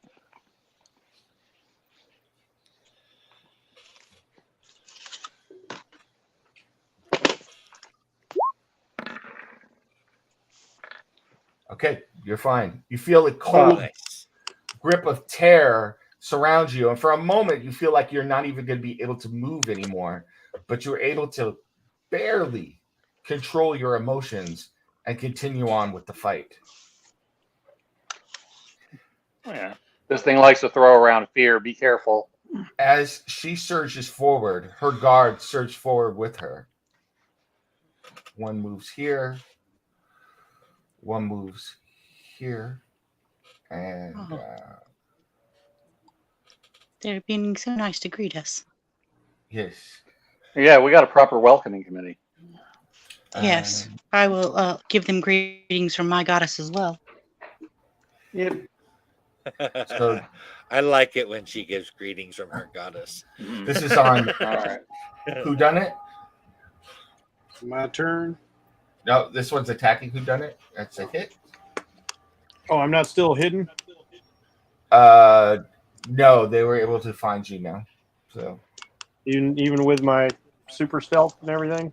Okay, you're fine. You feel a cold grip of terror surround you, and for a moment you feel like you're not even going to be able to move anymore, but you're able to barely control your emotions and continue on with the fight. Yeah. This thing likes to throw around fear. Be careful. As she surges forward, her guards surge forward with her. One moves here. One moves here. And they're being so nice to greet us. yes. Yeah, we got a proper welcoming committee. Yes, I will give them greetings from my goddess as well. Yep. So I like it when she gives greetings from her goddess. this is on All right. Whodunit? My turn. No, this one's attacking Whodunit. That's a hit. Oh, I'm not still hidden? No, they were able to find you now. So Even with my super stealth and everything?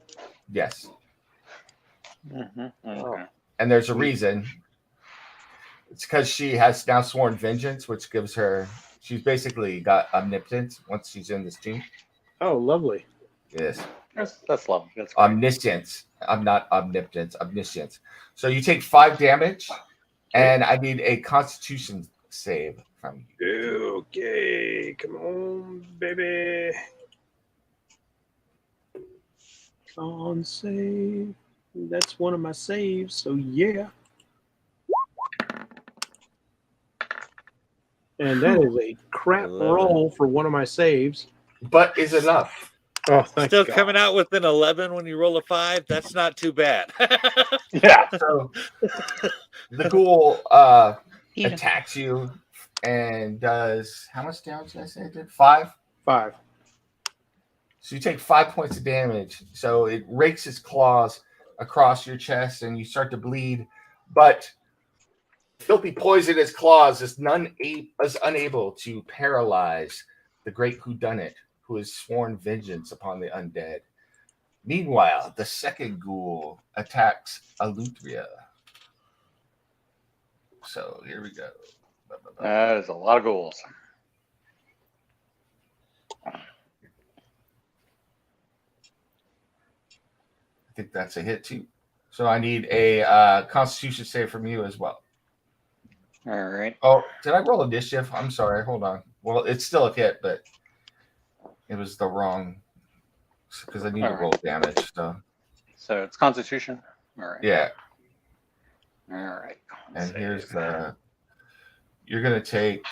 yes. Okay. And there's a reason. It's because she has now sworn vengeance, which gives her. She's basically got omnipotence once she's in this team. Oh, lovely. Yes. That's lovely. That's great. Omniscience. I'm not omnipotence. Omniscience. So you take 5 damage, and I need a Constitution save from you. Okay, come on, baby. On save. That's one of my saves, so yeah. And that is a crap roll for one of my saves. But is enough. Oh, thank Still God. coming out with an 11 when you roll a 5. That's not too bad. Yeah. So the ghoul Beautiful. attacks you and does how much damage did I say it did? 5? 5. So you take 5 points of damage. So it rakes its claws across your chest and you start to bleed. But filthy poisonous claws is unable to paralyze the great whodunit who has sworn vengeance upon the undead. Meanwhile, the second ghoul attacks Alutria. So here we go. That is a lot of ghouls. I think that's a hit too. So I need a Constitution save from you as well. All right. Oh, did I roll initiative? I'm sorry. Hold on. Well, it's still a hit, but it was the wrong because I need to roll damage. So it's Constitution. All right. Yeah. All right. And here's the. You're gonna take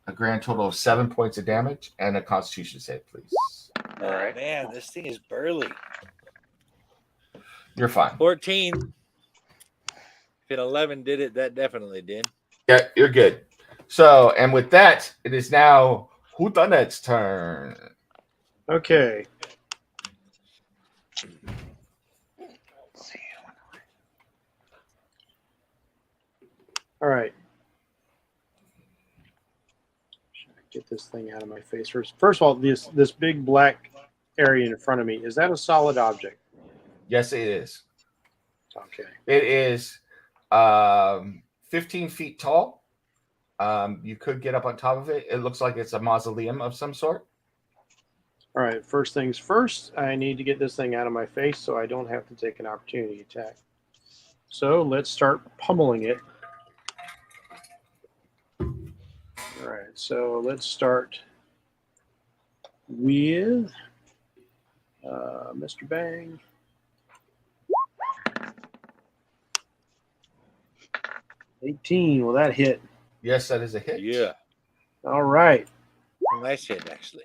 a grand total of 7 points of damage and a Constitution save, please. All right. Man, this thing is burly. You're fine. 14. If an 11 did it, that definitely did. Yeah, you're good. So, and with that, it is now Whodunit's turn. Okay. All right. Should I get this thing out of my face first? First of all, this big black area in front of me, is that a solid object? Yes, it is. Okay. It is 15 feet tall. You could get up on top of it. It looks like it's a mausoleum of some sort. All right. First things first, I need to get this thing out of my face so I don't have to take an opportunity attack. So let's start pummeling it. All right. So let's start with Mr. Bang. $18. Will that hit? Yes, that is a hit. Yeah. All right. Nice hit, actually.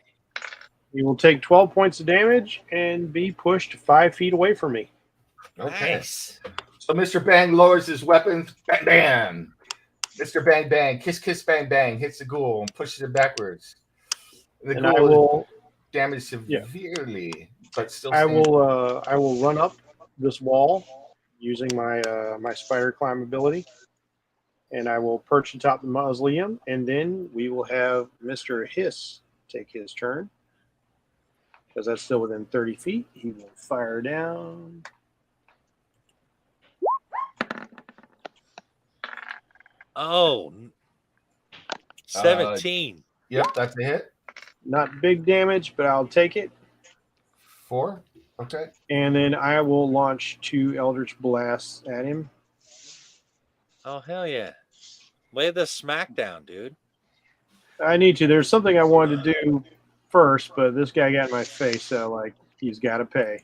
You will take 12 points of damage and be pushed 5 feet away from me. Okay. Nice. So Mr. Bang lowers his weapon. Bang, bang. Mr. Bang, bang. Kiss, kiss, bang, bang. Hits the ghoul and pushes it backwards. The And I ghoul will, damaged severely, but still. I will run up this wall using my my spider climb ability, and I will perch atop the mausoleum, and then we will have Mr. Hiss take his turn because that's still within 30 feet. He will fire down. Oh, 17. Yep, that's a hit. Not big damage, but I'll take it. 4. Okay. And then I will launch 2 Eldritch Blasts at him. Oh, hell yeah. Lay the smackdown, dude. I need to. There's something I wanted to do first, but this guy got in my face, so like he's got to pay.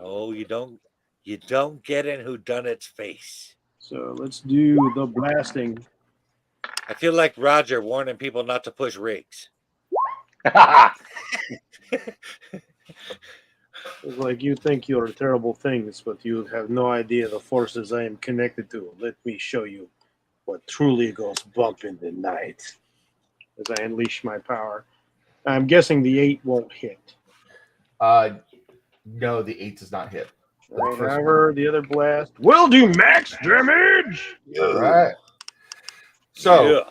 Oh, you don't get in Whodunit's face. So let's do the blasting. I feel like Roger warning people not to push rigs. It's like you think you're terrible things, but you have no idea the forces I am connected to. Let me show you what truly goes bump in the night as I unleash my power. I'm guessing the 8 won't hit. No, the 8 does not hit. However, the other blast will do max damage. All right. So Yeah.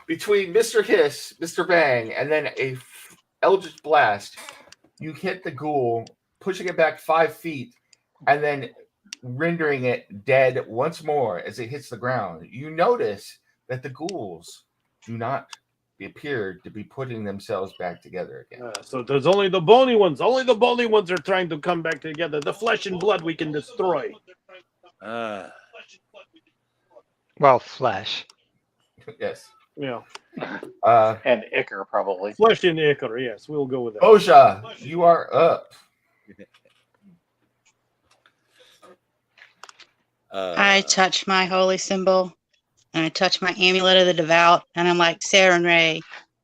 between Mr. Hiss, Mr. Bang, and then a Eldritch Blast, you hit the ghoul, pushing it back 5 feet, and then rendering it dead once more as it hits the ground. You notice that the ghouls do not appear to be putting themselves back together again. So there's only the bony ones. Only the bony ones are trying to come back together. The flesh and blood we can destroy. Well, flesh. Yes. Yeah. And Icar, probably. Flesh and Icar, yes. We'll go with that. Boja, you are up. I touch my holy symbol, and I touch my amulet of the devout, and I'm like, Saren Ray,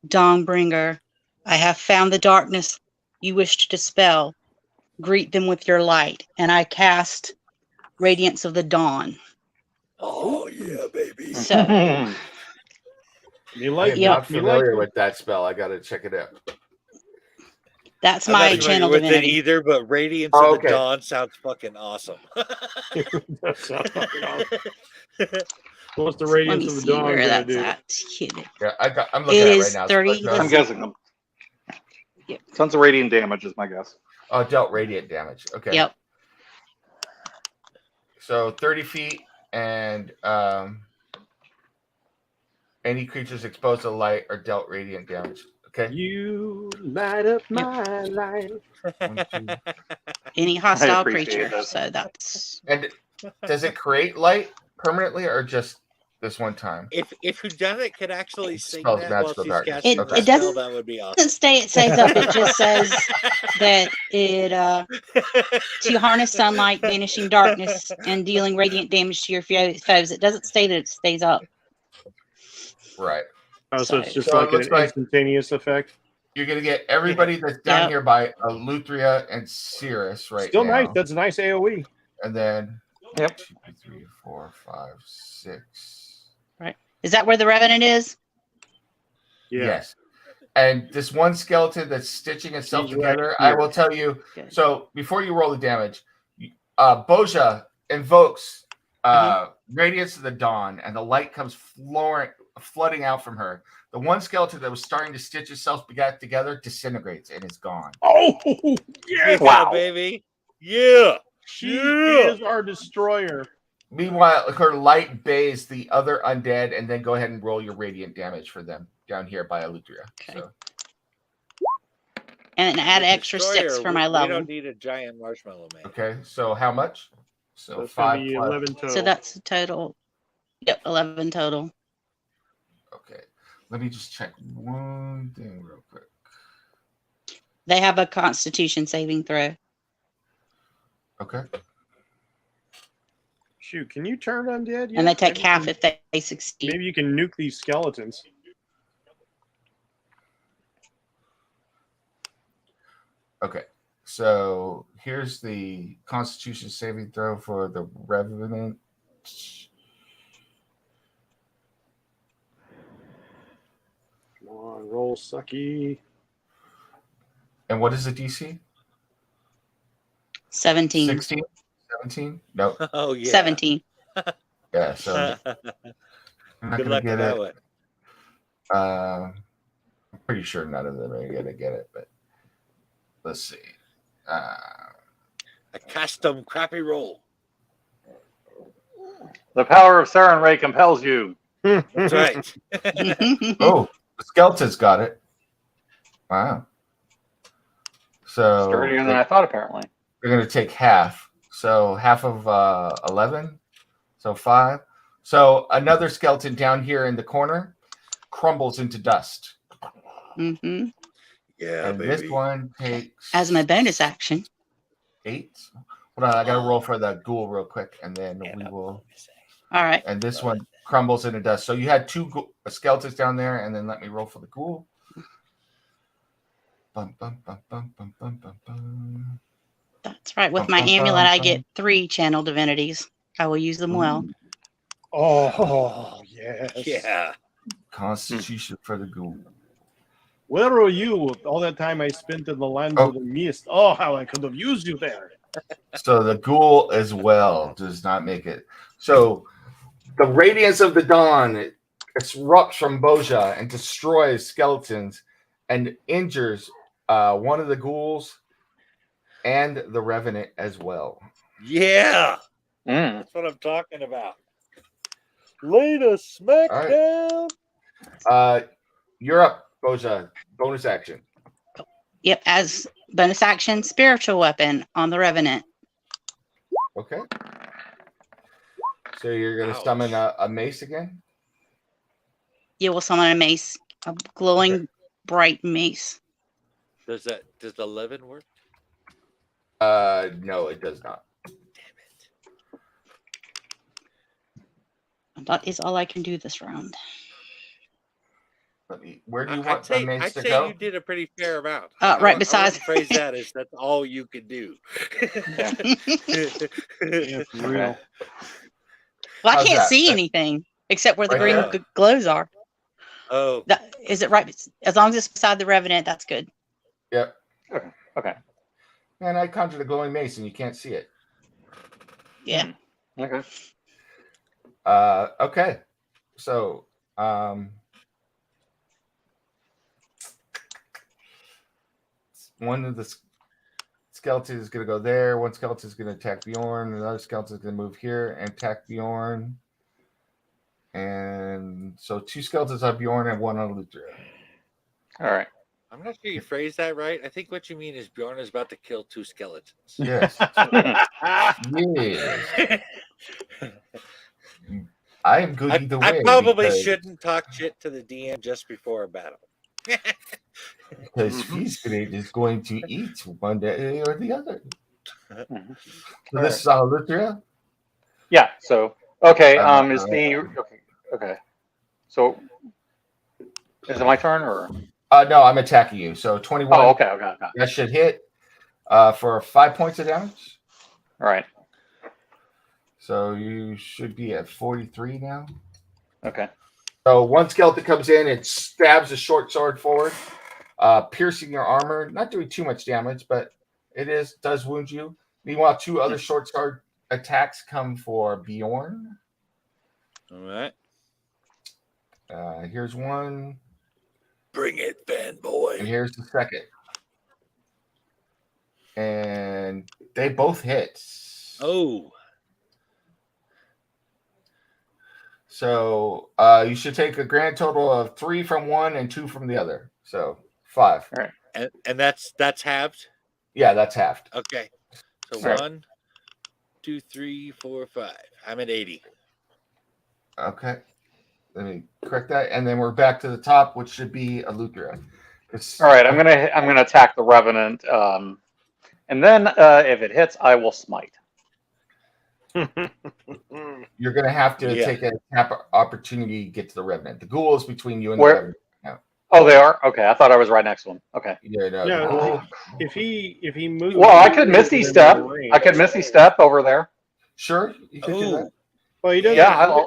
Dawnbringer, I have found the darkness you wish to dispel. Greet them with your light. And I cast Radiance of the Dawn. Oh yeah, baby. So You I like am Yep. not familiar with that spell. I got to check it out. that's I'm my not familiar channel with it divinity. either, but Radiance Oh, of the okay. Dawn sounds fucking awesome. That's not fucking awesome. What's the Let Radiance me of the see Dawn where gonna that's do? at. Yeah, I'm looking It at it is right now. 30. I'm guessing. Yep. Tons of radiant damage is my guess. Oh, dealt radiant damage. Okay. Yep. So 30 feet and any creatures exposed to light are dealt radiant damage. Okay. You light up my life. 1, 2. Any hostile appreciate creature. that. So that's And does it create light permanently or just this one time? If Whodunit could actually sing Spells that while magical she's darkness. casting It- the it spell, doesn't- that would be awesome. doesn't say it stays up. It just says that it to harness sunlight, banishing darkness, and dealing radiant damage to your foes. It doesn't say that it stays up. Right. Oh, so it's just So it like an looks like- instantaneous effect. You're gonna get everybody that's down Yep. here by Luthria and Cirrus right Still now. nice. That's a nice AoE. And then Yep. 2, 3, 4, 5, 6. Is that where the Revenant is? Yeah. Yes. And this one skeleton that's stitching itself He's right together, I here. will tell you. Good. So before you roll the damage, Boja invokes Radiance of the Dawn, and the light comes flooding out from her. The one skeleton that was starting to stitch itself back together disintegrates and is gone. Oh, yeah. Wow. baby. Yeah. She Yeah. is our destroyer. Meanwhile, her light bathes the other undead, and then go ahead and roll your radiant damage for them down here by Alutria. Okay. So And add The extra 6 destroyer, for my We level. don't need a giant marshmallow man. okay, so how much? So So it's gonna 5 be plus. 11 total. So that's the total. Yep, 11 total. Okay, let me just check one thing real quick. They have a Constitution saving throw. Okay. Shoot, can you turn undead? And they yet? take Maybe half you if they succeed. Maybe you can nuke these skeletons. Okay, so here's the Constitution saving throw for the Revenant. Come on, roll sucky. And what is the DC? 17. 16? 17? No. Oh yeah. 17. Yeah, so I'm not Good gonna luck get with that it. one. I'm pretty sure none of them are gonna get it, but let's see. A custom crappy roll. The power of Saren Ray compels you. That's right. Oh, the skeleton's got it. Wow. So Sturdier than I thought, apparently. they're gonna take half. So half of 11. So 5. So another skeleton down here in the corner crumbles into dust. hmm Yeah, And baby. this one takes As my bonus action. 8. Hold on, I gotta roll for the ghoul real quick, and then we will. All right. And this one crumbles into dust. So you had 2 skeletons down there, and then let me roll for the ghoul. Bum, bum, bum, bum, bum, bum, bum, bum. That's right. With my amulet, I get 3 channel divinities. I will use them well. Oh, yes. Yeah. Constitution for the ghoul. Where were you with all that time I spent in the land Oh. of the mist? Oh, how I could have used you there. So the ghoul as well does not make it. So the radiance of the dawn erupts from Boja and destroys skeletons and injures one of the ghouls and the revenant as well. Yeah, Mm. that's what I'm talking about. Lay the smack down. You're up, Boja. Bonus action. Yep, as bonus action, spiritual weapon on the Revenant. Okay. So you're gonna Ouch. summon a mace again. You will summon a mace, a glowing bright mace. Does 11 work? No, it does not. That is all I can do this round. Where do you I'd want the say, mace I'd to say go? you did a pretty fair amount. Right I beside. wouldn't phrase that as that's all you can do. Yeah, for real. Well, I How's can't that? see anything except where the Right green there. glows are. Oh, Is it right? As long as it's beside the Revenant, that's good. Yep. Okay. And I conjured a glowing mace, and you can't see it. Yeah. Okay. Okay. So, one of the skeletons is going to go there. One skeleton is going to attack Bjorn. Another skeleton is going to move here and attack Bjorn. And so 2 skeletons on Bjorn and 1 on Luthra. All right. I'm not sure you phrased that right. I think what you mean is Bjorn is about to kill 2 skeletons. Yes. Yes. I am good either way. I probably because- shouldn't talk shit to the DM just before a battle. Because he's going to eat one day or the other. Mhm. So this is on Luthra? Yeah. So okay. Uh, Okay. So is it my turn or? No, I'm attacking you. So 21. Oh, okay. That should hit for 5 points of damage. All right. So you should be at 43 now. Okay. So one skeleton comes in and stabs a short sword forward, piercing your armor. Not doing too much damage, but does wound you. Meanwhile, 2 other short sword attacks come for Bjorn. All right. Here's one. Bring it, fanboy. And here's the second. And they both hit. Oh. So you should take a grand total of 3 from one and 2 from the other. So 5. All right. And that's halved? Yeah, that's halved. Okay. So Right. 1, 2, 3, 4, 5. I'm at 80. Okay. Let me correct that. And then we're back to the top, which should be a Luthra. All right. I'm gonna attack the Revenant, and then if it hits, I will smite. You're going to have to Yeah. take a tap opportunity to get to the Revenant. The ghoul is between you and Where- the Revenant. Oh, they are. Okay. I thought I was right next to him. Okay. Yeah, no, Yeah, the ghoul- if he moves. Well, I could Misty step. I could Misty step over there. Sure, you can do that. Oh, Well, he doesn't. Yeah.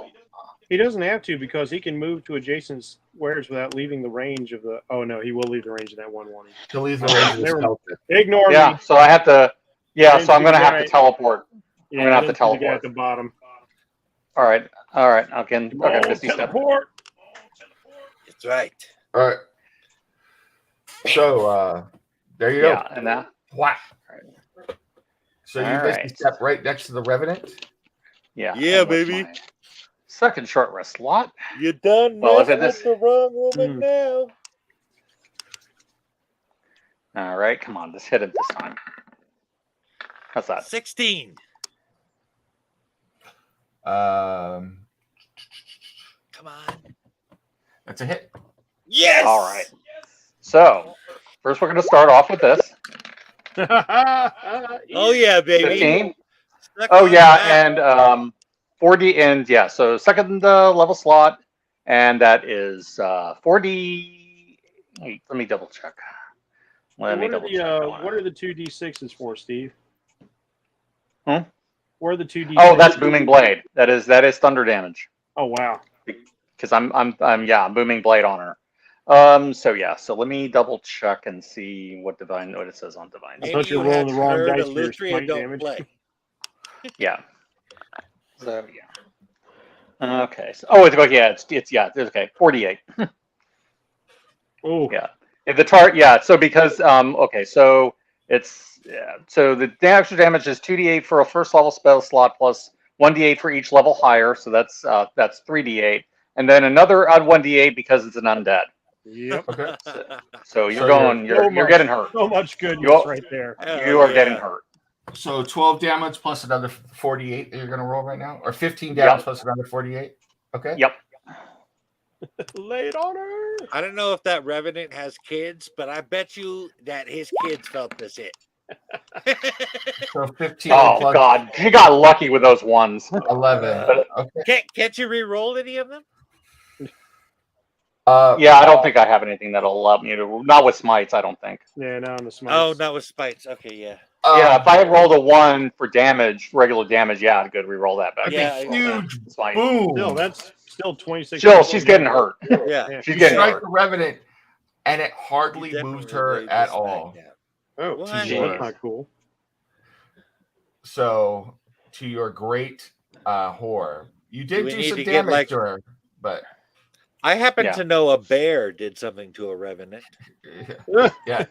He doesn't have to because he can move to adjacent squares without leaving the range of the. Oh no, he will leave the range of that 1/1. To leave the range of the Never- skeleton. Ignore Yeah. me. So I have to. Yeah. Didn't So I'm see gonna the have guy- to teleport. Yeah, gonna have I to didn't see the guy teleport. at the bottom. All right. Okay. Oh, Misty step. teleport. that's right. All right. So there you Yeah. go. And that. Whack. So you All Misty right. step right next to the Revenant. Yeah. Yeah, and what's baby. my second short rest slot. You done Well, if messed it with is- the wrong woman now. All right. Come on. Just hit it this time. How's that? 16. Um, Come on. that's a hit. Yes. All right. So first, we're gonna start off with this. Oh yeah, baby. 15. Suck Oh on yeah, that. and 40 and yeah. So second level slot, and that is 40. Wait, let me double check. Let me What are double the check. what are the 2d6s for, Steve? Hmm? Where are the 2d6s? Oh, that's booming blade. That is thunder damage. Oh wow. Because I'm booming blade on her. So yeah, so let me double check and see what it says on divine. I Maybe thought you were you rolling had the wrong heard dice a for your Luthria smite don't damage. play. Yeah. So yeah. Okay. So, it's okay. 48. Oh Yeah. If the chart, yeah. So because okay, so So the extra damage is 2d8 for a first level spell slot plus 1d8 for each level higher. So that's 3d8, and then another odd 1d8 because it's an undead. Yep. Okay. So you're So going, you're getting hurt. So much goodness You- right there. You are getting hurt. So 12 damage plus another 48 that you're going to roll right now? Or 15 damage plus another 48? Okay. Yep. Lay it on her. I don't know if that Revenant has kids, but I bet you that his kids felt this hit. So 15 Oh plus God, he got lucky with those ones. 11. Okay. Can't you re-roll any of them? Yeah, I don't think I have anything that'll allow me to. Not with smites, I don't think. Yeah, now on the smites. Oh, not with spites. Okay, yeah. Yeah, if I had rolled a 1 for damage, regular damage, yeah, I'd good re-roll that back. Yeah, Huge Smite. boom. Still, that's still 26. Still, she's getting hurt. Yeah. She's You getting strike hurt. the Revenant, and it hardly You moved definitely her laid at this all. thing down. Oh, What? that's not cool. So, to your great horror, you Do did we do need some to get, damage like- to her, but I happen Yeah. to know a bear did something to a Revenant. yeah.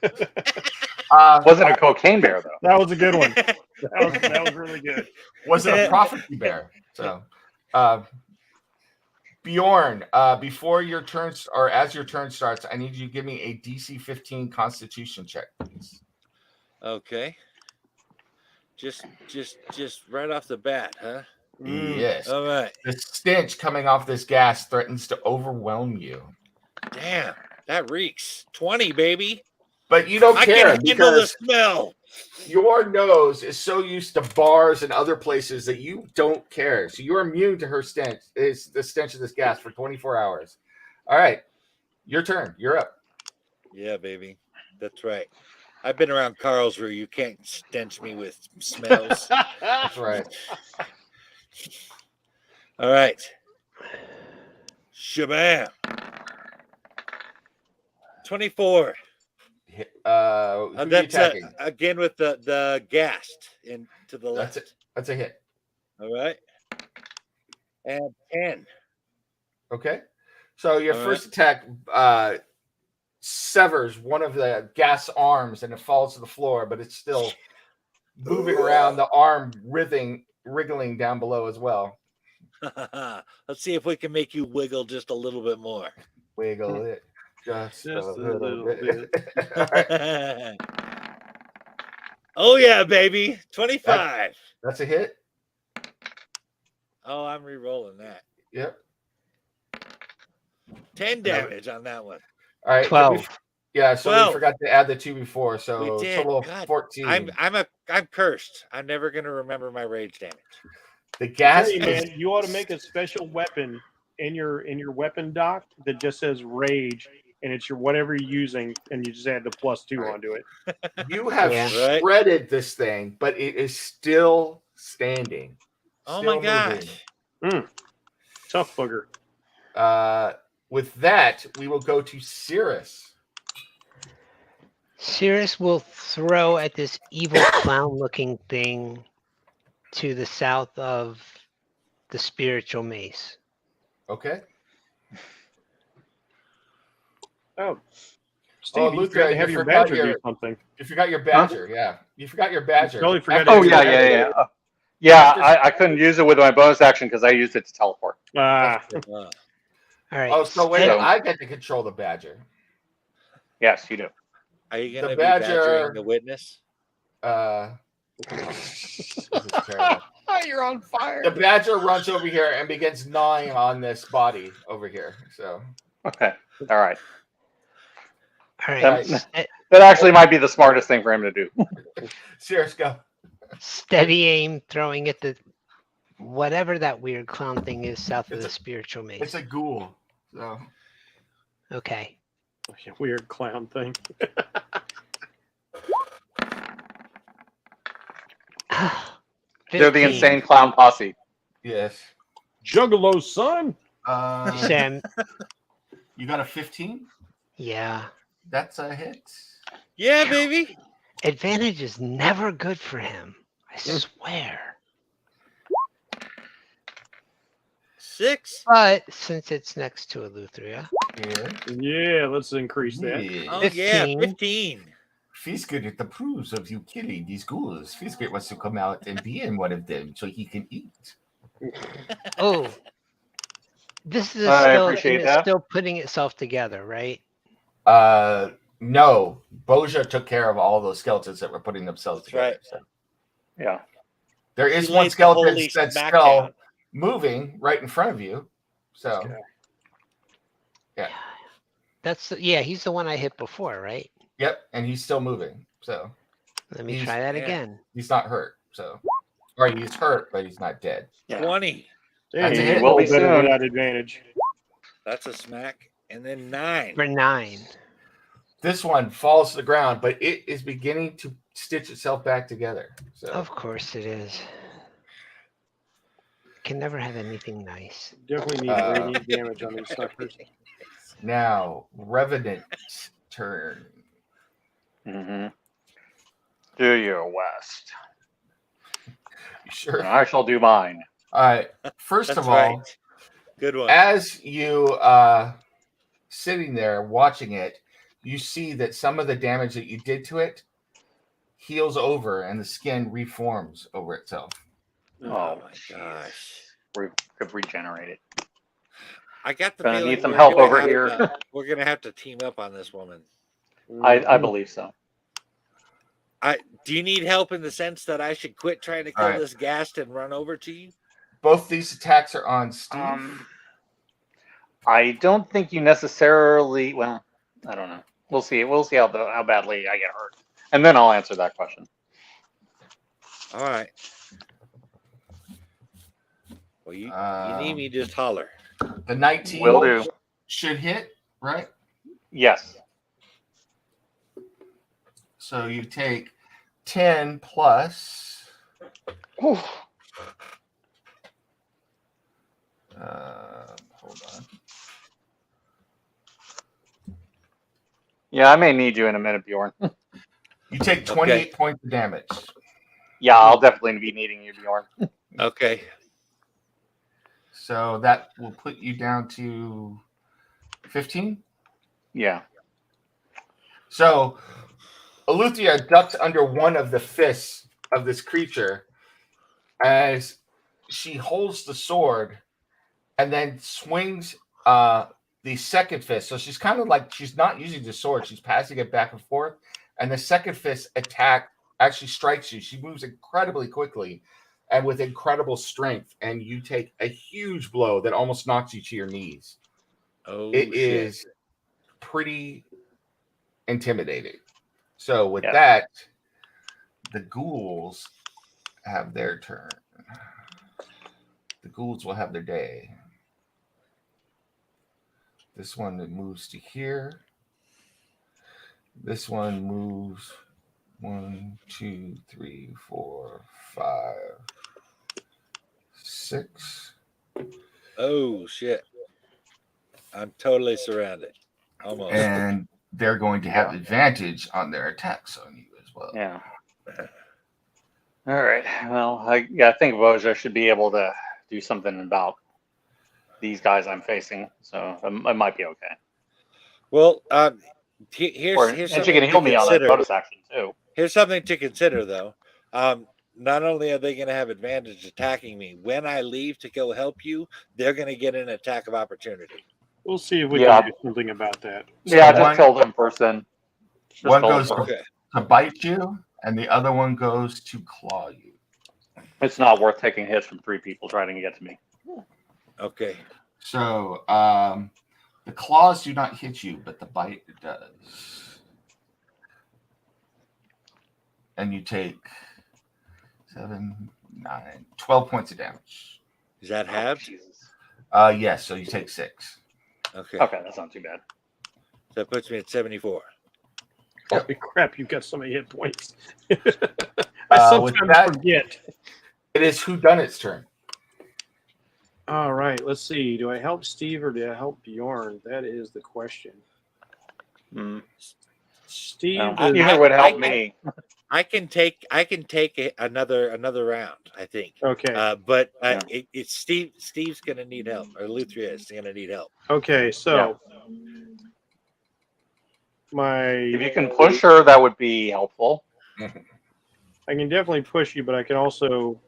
Wasn't a cocaine bear though. That was a good one. That was really good. Was it a prophecy bear? So, Bjorn, before your turn or as your turn starts, I need you to give me a DC 15 Constitution check, please. Okay. Just right off the bat, huh? Yes. All right. The stench coming off this gas threatens to overwhelm you, Damn, that reeks. 20, baby. but you don't I care can handle the because smell. your nose is so used to bars and other places that you don't care. So you're immune to her stench. Is the stench of this gas for 24 hours. All right, your turn. You're up. Yeah, baby. That's right. I've been around Carlsruhe. You can't stench me with smells. That's right. All right. Shabam. 24. Who are you That's attacking? again with the ghast in to the left. That's it. That's a hit. All right. And 10. Okay. So your All first attack severs one of the gas arms and it falls to the floor, but it's still moving around, the arm wriggling down below as well. Let's see if we can make you wiggle just a little bit more. Wiggle it just a little bit. bit. All right. Oh yeah, baby. 25. That's a hit. Oh, I'm re-rolling that. Yep. 10 damage on that one. All right. 12. Yeah, so 12. we forgot to add the 2 before, so We did. total of God, 14. I'm cursed. I'm never gonna remember my rage damage. The gas Hey, is man, you ought to make a special weapon in your weapon dock that just says rage, and it's your whatever you're using, and you just add the +2 onto it. you have Yeah. Right. shredded this thing, but it is still standing. Oh Still my moving. gosh. Tough booger. With that, we will go to Cirrus. Cirrus will throw at this evil clown-looking thing to the south of the spiritual mace. Okay. Oh, Steve, you Luther, forgot to you have your forgot badger your- do something. You forgot your badger. Yeah. You forgot your badger. Totally forgot Oh to yeah, yeah. Yeah, I couldn't use it with my bonus action because I used it to teleport. Ah, All right. Oh, so wait, So- I get to control the badger. Yes, you do. Are you gonna The be badger- badgering the witness? This is terrible. You're on fire. The badger runs over here and begins gnawing on this body over here. So Okay. All right. All right. Nice. That actually might be the smartest thing for him to do. Cirrus, go. Steady aim, throwing at the whatever that weird clown thing is south of the spiritual mace. It's a ghoul. So Okay. weird clown thing. They're the 15. insane clown posse. yes. Juggalo, son. Sam, You got a 15? yeah. That's a hit. Yeah, baby. Advantage is never good for him. I swear. 6. But since it's next to Eleutheria, Yeah. Yeah, let's increase that. Yeah. Oh yeah, 15. 15. Fiskit approves of you killing these ghouls. Fiskit wants to come out and be in one of them so he can eat. Oh, this is a I skeleton appreciate that's that. still putting itself together, right? No, Boja took care of all those skeletons that were putting themselves That's together. right. So Yeah. there She is laid one the skeleton holy that's smack still down. moving right in front of you. So He's the one I hit before, right? yep, and he's still moving. So Let me He's- try that yeah. again. he's not hurt. So or he's hurt, but he's not dead. Yeah. 20. That's a He hit. will be better soon. without advantage. That's a smack. And then 9. For 9. This one falls to the ground, but it is beginning to stitch itself back together. So Of course it is. Can never have anything nice. Definitely need radiant damage on these suckers. now Revenant's turn. Mm-hmm. Do your West. You sure? And I shall do mine. All right. First That's of all, right. Good one. as you sitting there watching it, you see that some of the damage that you did to it heals over and the skin reforms over itself. Oh my gosh. We could regenerate it. I got the Gonna feeling need some we're help gonna over have here. to- we're gonna have to team up on this woman. I believe so. Do you need help in the sense that I should quit trying to kill Alright. this ghast and run over to you? Both these attacks are on Steve. I don't think you necessarily. Well, I don't know. We'll see. We'll see how badly I get hurt, and then I'll answer that question. All right. Well, you need me, just holler. The 19 Will do. should hit, right? Yes. So you take 10 plus. Oof. Hold on. Yeah, I may need you in a minute, Bjorn. You take 28 points of damage. Yeah, I'll definitely be needing you, Bjorn. Okay. So that will put you down to 15. Yeah. So Eleuthia ducked under one of the fists of this creature as she holds the sword and then swings the second fist. So she's kind of like, she's not using the sword. She's passing it back and forth. And the second fist attack actually strikes you. She moves incredibly quickly and with incredible strength. And you take a huge blow that almost knocks you to your knees. Oh, It shit. is pretty intimidating. So with Yeah. that, the ghouls have their turn. The ghouls will have their day. This one that moves to here. This one moves 1, 2, 3, 4, 5, 6. Oh, shit. I'm totally surrounded. Almost. And they're going to have advantage on their attacks on you as well. Yeah. All right. Well, I think Voja should be able to do something about these guys I'm facing, so I might be okay. Well, here's And she something can to heal me on that consider. bonus action too. Here's something to consider, though. Not only are they going to have advantage attacking me, when I leave to go help you, they're going to get an attack of opportunity. We'll see if we Yeah. can do something about that. Yeah, So just kill them first then. Just one kill them goes first. Okay. to bite you, and the other one goes to claw you. It's not worth taking hits from 3 people trying to get to me. Okay. So the claws do not hit you, but the bite does. And you take 7, 9, 12 points of damage. Is that halved? Jesus. Yes, so you take 6. Okay. Okay, that's not too bad. So that puts me at 74. Holy crap, you've got so many hit points. I with sometimes that- forget. It is whodunit's turn. All right, let's see. Do I help Steve or do I help Bjorn? That is the question. Steve, No, is- either would help me. I can take another round, I think. okay. But Yeah. it's Steve's going to need help, or Luthria is going to need help. Okay, so If you can push her, that would be helpful. I can definitely push you, but I can also,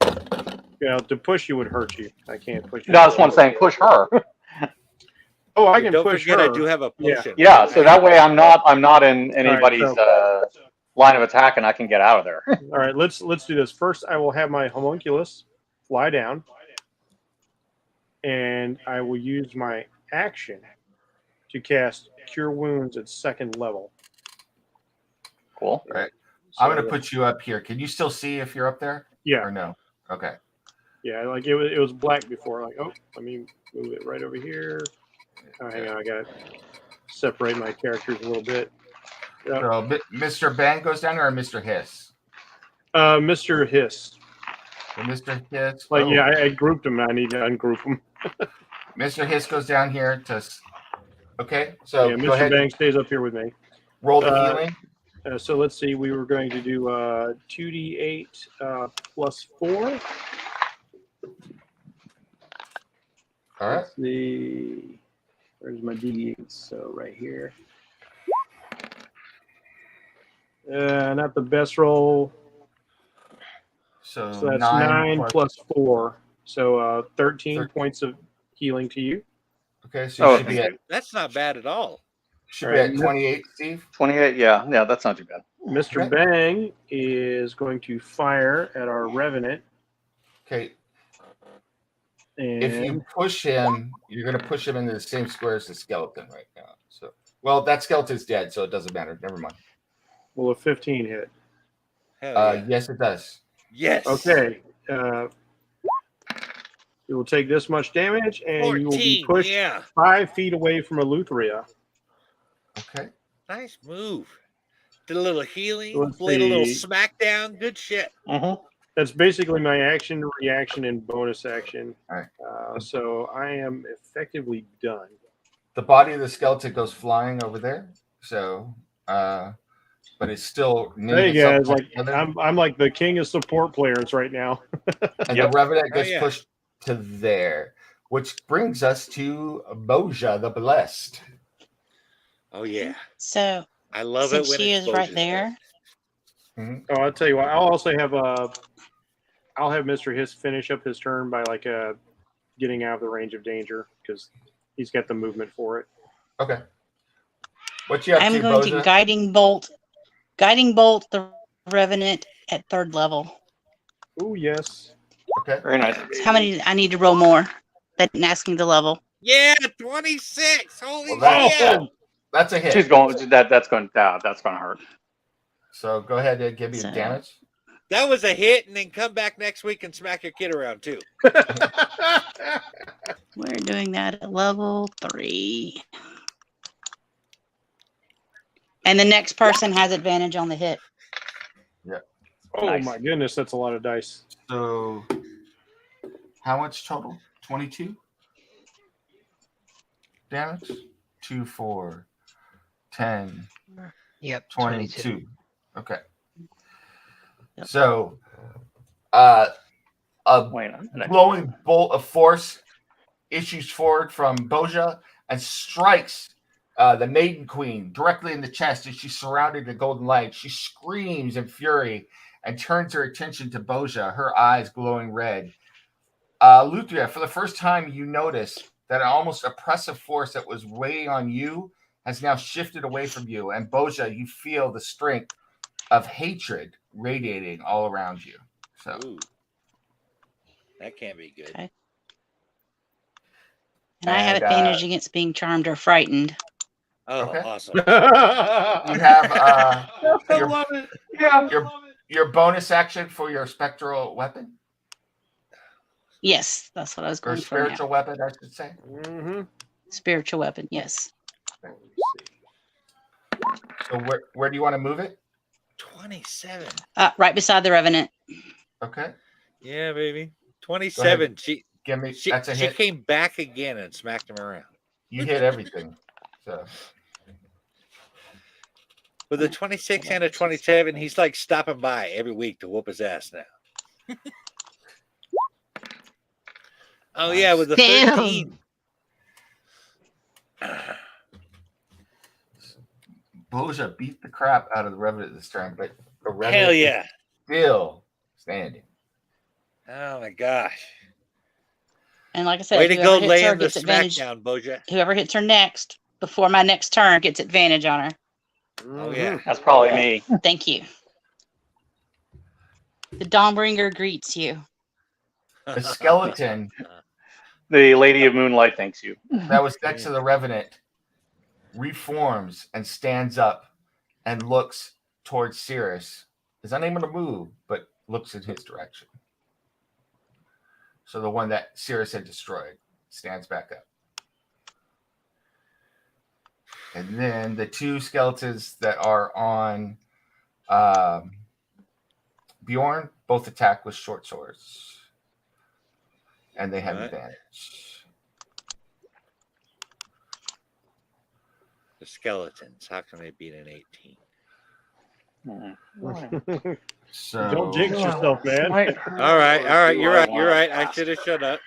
to push you would hurt you. I can't push you. No, that's what I'm saying. Push her. Oh, I But can don't push forget, her. I do have a potion. Yeah. So that way, I'm not in anybody's so- line of attack, and I can get out of there. All right, let's do this. First, I will have my homunculus fly down, and I will use my action to cast Cure Wounds at 2nd level. Cool. Right. So, I'm going to put you up here. Can you still see if you're up there? Yeah. Or no? Okay. Yeah, like it was black before. Like, oh, let me move it right over here. Oh, hang on, I got to separate my characters a little bit. Yep. So Mr. Bang goes down there or Mr. Hiss? Mr. Hiss. So Mr. Hiss. Like, yeah, I grouped them. I need to ungroup them. Mr. Hiss goes down here to. Okay, so Yeah, go Mr. ahead. Bang stays up here with me. Roll the healing. So let's see. We were going to do 2d8 plus 4. All right. Let's see. Where's my d8? So right here. Not the best roll. So So that's 9 plus 4. So 13 points of healing to you. Okay, so you should be at That's not bad at all. should be at 28, Steve. 28. Yeah, that's not too bad. Mr. Bang is going to fire at our Revenant. Okay. And If you push him, you're going to push him into the same square as the skeleton right now. So, well, that skeleton's dead, so it doesn't matter. Never mind. will a 15 hit? Hell yeah. Yes, it does. Yes. Okay. You will take this much damage, and 14, you will be pushed 5 feet away from Eleutheria. Okay. Nice move. Did a little healing, Let's played a little see. smackdown. Good shit. That's basically my action, reaction, and bonus action. All right. So I am effectively done. The body of the skeleton goes flying over there. So, but it's still. Hey guys, like I'm like the king of support players right now. And the Revenant gets yeah. pushed to there, which brings us to Boja the Blessed. Oh yeah. So I love since it when she it's is right Boja's there, turn. Oh, I'll tell you what. I'll also have I'll have Mr. Hiss finish up his turn by getting out of the range of danger because he's got the movement for it. Okay. What you up I'm to, going Boja? to guiding bolt the Revenant at 3rd level. Oh yes. Okay. Very nice. How many? I need to roll more. They didn't ask me the level. Yeah, 26. Holy Well, that's a hit. She's going. That's going to hurt. So go ahead and give me the So- damage. That was a hit, and then come back next week and smack your kid around too. We're doing that at level 3. And the next person has advantage on the hit. Oh Nice. my goodness, that's a lot of dice. So how much total? 22 damage? 2, 4, 10, Yep. 22. Okay. Yep. So a Wait a minute. glowing bolt of force issues forward from Boja and strikes the Maiden Queen directly in the chest as she's surrounded in golden light. She screams in fury and turns her attention to Boja, her eyes glowing red. Luthria, for the first time, you notice that an almost oppressive force that was weighing on you has now shifted away from you. And Boja, you feel the strength of hatred radiating all around you. So Ooh. That can't be good. Okay. And I have advantage against being charmed or frightened. Oh, Okay. awesome. you have I love it. Yeah. your bonus action for your spectral weapon Yes, that's what I was or going for now. spiritual weapon, I should say. Mm-hmm. Spiritual weapon, yes. So where do you want to move it? 27. Right beside the Revenant. Okay, Yeah, baby. 27. She give me. That's a hit. came back again and smacked him around. You hit everything. So With a 26 and a 27, he's like stopping by every week to whoop his ass now. Oh yeah, with the Damn. 13. Boja beat the crap out of the Revenant this turn, but the Revenant Hell yeah. is still standing. Oh my gosh. And like I said, Way to whoever go hits her laying the gets advantage. smackdown, Boja. Whoever hits her next before my next turn gets advantage on her. Oh yeah. That's probably me. Thank you. The Dawnbringer greets you. The skeleton The Lady of Moonlight thanks you. that was next to the Revenant reforms and stands up and looks towards Cirrus. Is unable to move, but looks in his direction. So the one that Cirrus had destroyed stands back up. And then the two skeletons that are on Bjorn both attack with short swords. And they have advantage. The skeletons. How can they beat an 18? So Don't jinx yourself, man. All right. You're right. I should have shut up.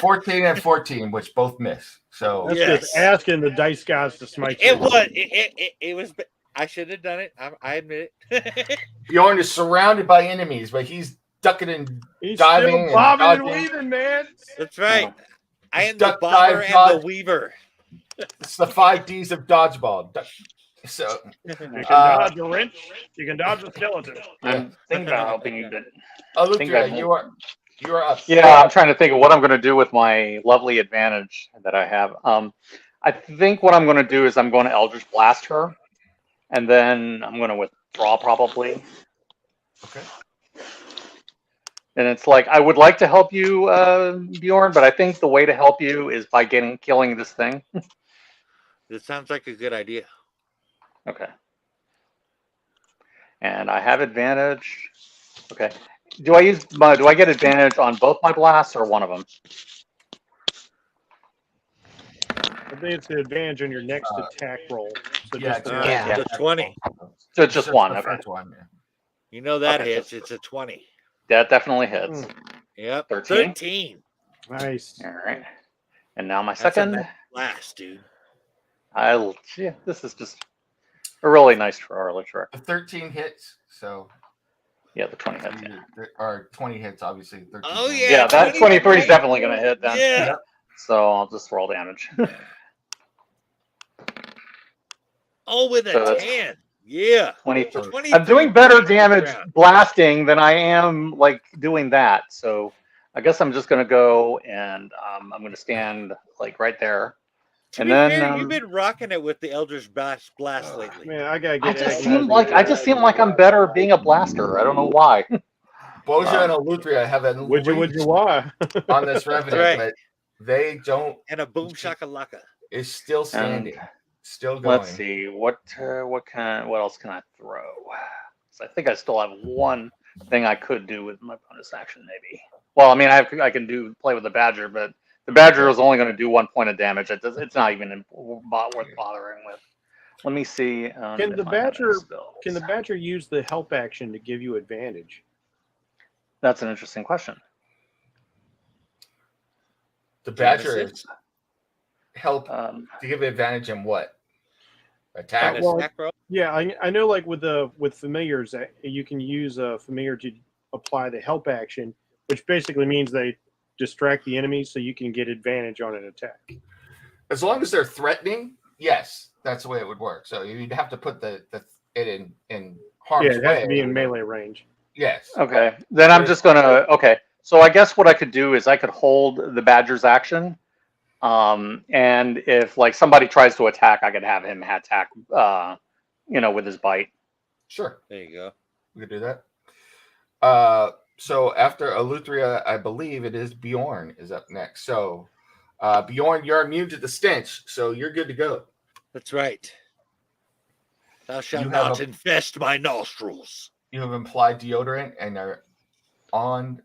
14 and 14, which both miss. So That's Yes. just asking the dice gods to smite you. It was. It was. I should have done it. I admit it. Bjorn is surrounded by enemies, but he's ducking and He's diving still and bobbing and dodging. weaving, man. That's right. I am Duck, the bobber dive, and dodge. the weaver. It's the 5 Ds of dodgeball. So You can dodge a wrench. You can dodge a skeleton. I'm thinking about helping you, but Alutria, you are up. yeah, I'm trying to think of what I'm going to do with my lovely advantage that I have. I think what I'm going to do is I'm going to Eldritch Blast her, and then I'm going to withdraw probably. Okay. And it's like I would like to help you, Bjorn, but I think the way to help you is by killing this thing. That sounds like a good idea. Okay. And I have advantage. Okay. Do I get advantage on both my blasts or one of them? I think it's the advantage on your next attack roll. So Yeah, just yeah. The 20. So it's just one. The Okay. first one, yeah. You know that Okay, hits. It's a 20. That definitely hits. Yep. 13. 13. nice. All right. And now my That's a second. nice blast, dude. This is just a really nice Arlitrek. The 13 hits, so Yeah, the 20 hits. Yeah, or 20 hits, obviously. 13 Oh, hits. yeah. yeah that 20, 23 is right? definitely going to hit then. Yeah. So I'll just roll damage. Oh, with So a that's 10. Yeah. 23. 23 I'm doing better damage round. blasting than I am like doing that. So I guess I'm just going to go and I'm going to stand like right there. To And be then fair, you've been rocking it with the Eldritch Blast lately. Man, I gotta I get. just agonizing. seem like I'm better being a blaster. I don't know why. Boja and Alutria have a Would you? Why? on this Revenant, Right. but they don't. And a boom shakalaka. Is still standing, And still going. let's see what else can I throw? So I think I still have one thing I could do with my bonus action, maybe. Well, I mean, I can play with the Badger, but the Badger is only going to do 1 point of damage. It's not even worth bothering with. Let me see. Can if the I have Badger? any spells. Can the Badger use the help action to give you advantage? That's an interesting question. The Badger Genesis? is help to give advantage in what? Attack. And a stack roll? Yeah, I know. Like with familiars, you can use a familiar to apply the help action, which basically means they distract the enemy, so you can get advantage on an attack. As long as they're threatening, yes, that's the way it would work. So you'd have to put it in harm's Yeah, it has way. to be in melee range. Yes. Okay, then I'm just gonna. Okay, so I guess what I could do is I could hold the Badger's action, and if like somebody tries to attack, I could have him attack, with his bite. Sure. There you go. We could do that. So after Alutria, I believe it is Bjorn is up next. So Bjorn, you're immune to the stench, so you're good to go. That's right. Thou shalt You have not a- infest my nostrils. You have applied deodorant and are on.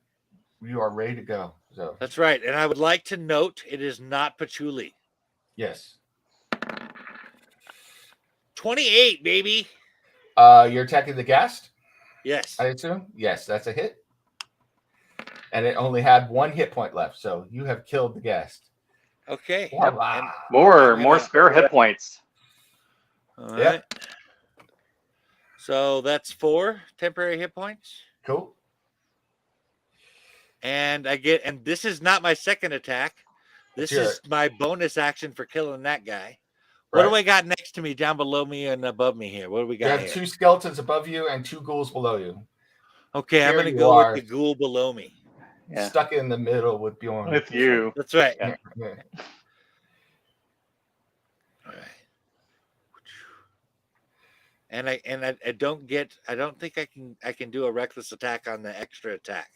You are ready to go. So That's right. And I would like to note it is not patchouli. yes. 28, baby. You're attacking the ghast, Yes. I assume. Yes, that's a hit. And it only had 1 hit point left, so you have killed the ghast. Okay. Wow. More I'm gonna- spare hit points. All Yep. right. So that's 4 temporary hit points. Cool. And and this is not my second attack. This Sure. is my bonus action for killing that guy. What do Right. I got next to me, down below me, and above me here? What do we You got have here? 2 skeletons above you and 2 ghouls below you. Okay, I'm Here going to you go are. with the ghoul below me. Yeah. Stuck in the middle with Bjorn. With you. That's right. Yeah. Yeah. All right. And I don't think I can do a reckless attack on the extra attack.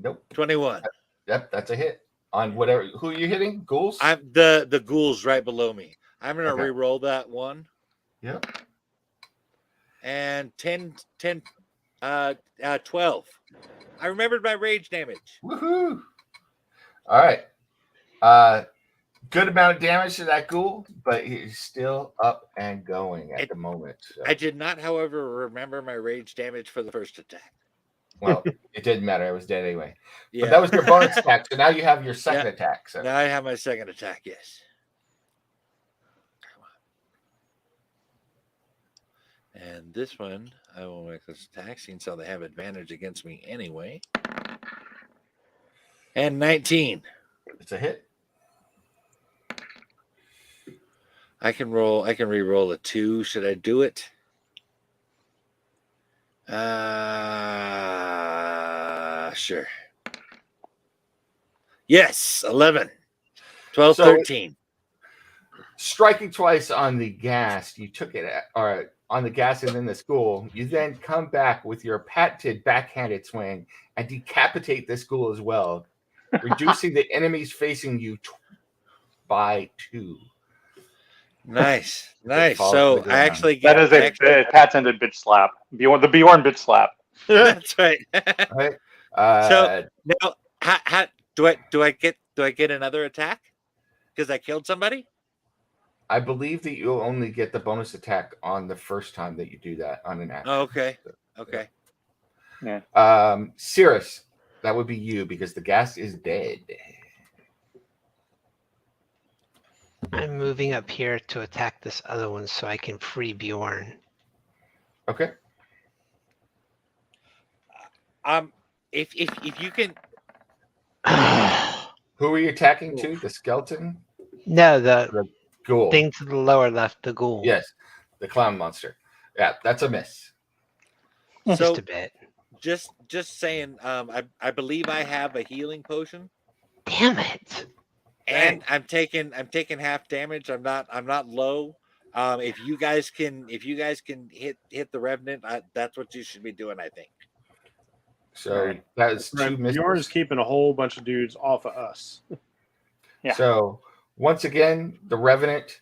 Nope. 21. Yep, that's a hit. On whatever. Who are you hitting? Ghouls? I'm the ghouls right below me. I'm gonna Okay. re-roll that one. Yep. And 12. I remembered my rage damage. Woohoo! All right. Good amount of damage to that ghoul, but he's still up and going at the moment. So. I did not, however, remember my rage damage for the first attack. Well, it didn't matter. I was dead anyway. Yeah. But that was your bonus attack. So now you have your second attack. So now I have my second attack, yes. And this one, I will make this attack, since they have advantage against me anyway. And 19. It's a hit. I can re-roll a 2. Should I do it? Sure. Yes, 11. 12, So, 13. Striking twice on the gas, you took it on the gas and then the school. You then come back with your patented backhanded swing and decapitate this ghoul as well, reducing the enemies facing you by 2. Nice. So I actually That is a patented bitch slap. The Bjorn bitch slap. That's right. Right. So now, how do I get another attack because I killed somebody? I believe that you'll only get the bonus attack on the first time that you do that on an action. Oh, okay. Okay. Yeah. Cirrus, that would be you because the gas is dead. I'm moving up here to attack this other one so I can free Bjorn. Okay. If you can. Who are you attacking to? The skeleton? No, the ghoul. Thing to the lower left, the ghoul. Yes, the clown monster. Yeah, that's a miss. Just a bit. Just saying. I believe I have a healing potion. Damn it! And I'm taking half damage. I'm not low. If you guys can hit the revenant, that's what you should be doing, I think. So that's 2 misses. Bjorn is keeping a whole bunch of dudes off of us. Yeah. So once again, the revenant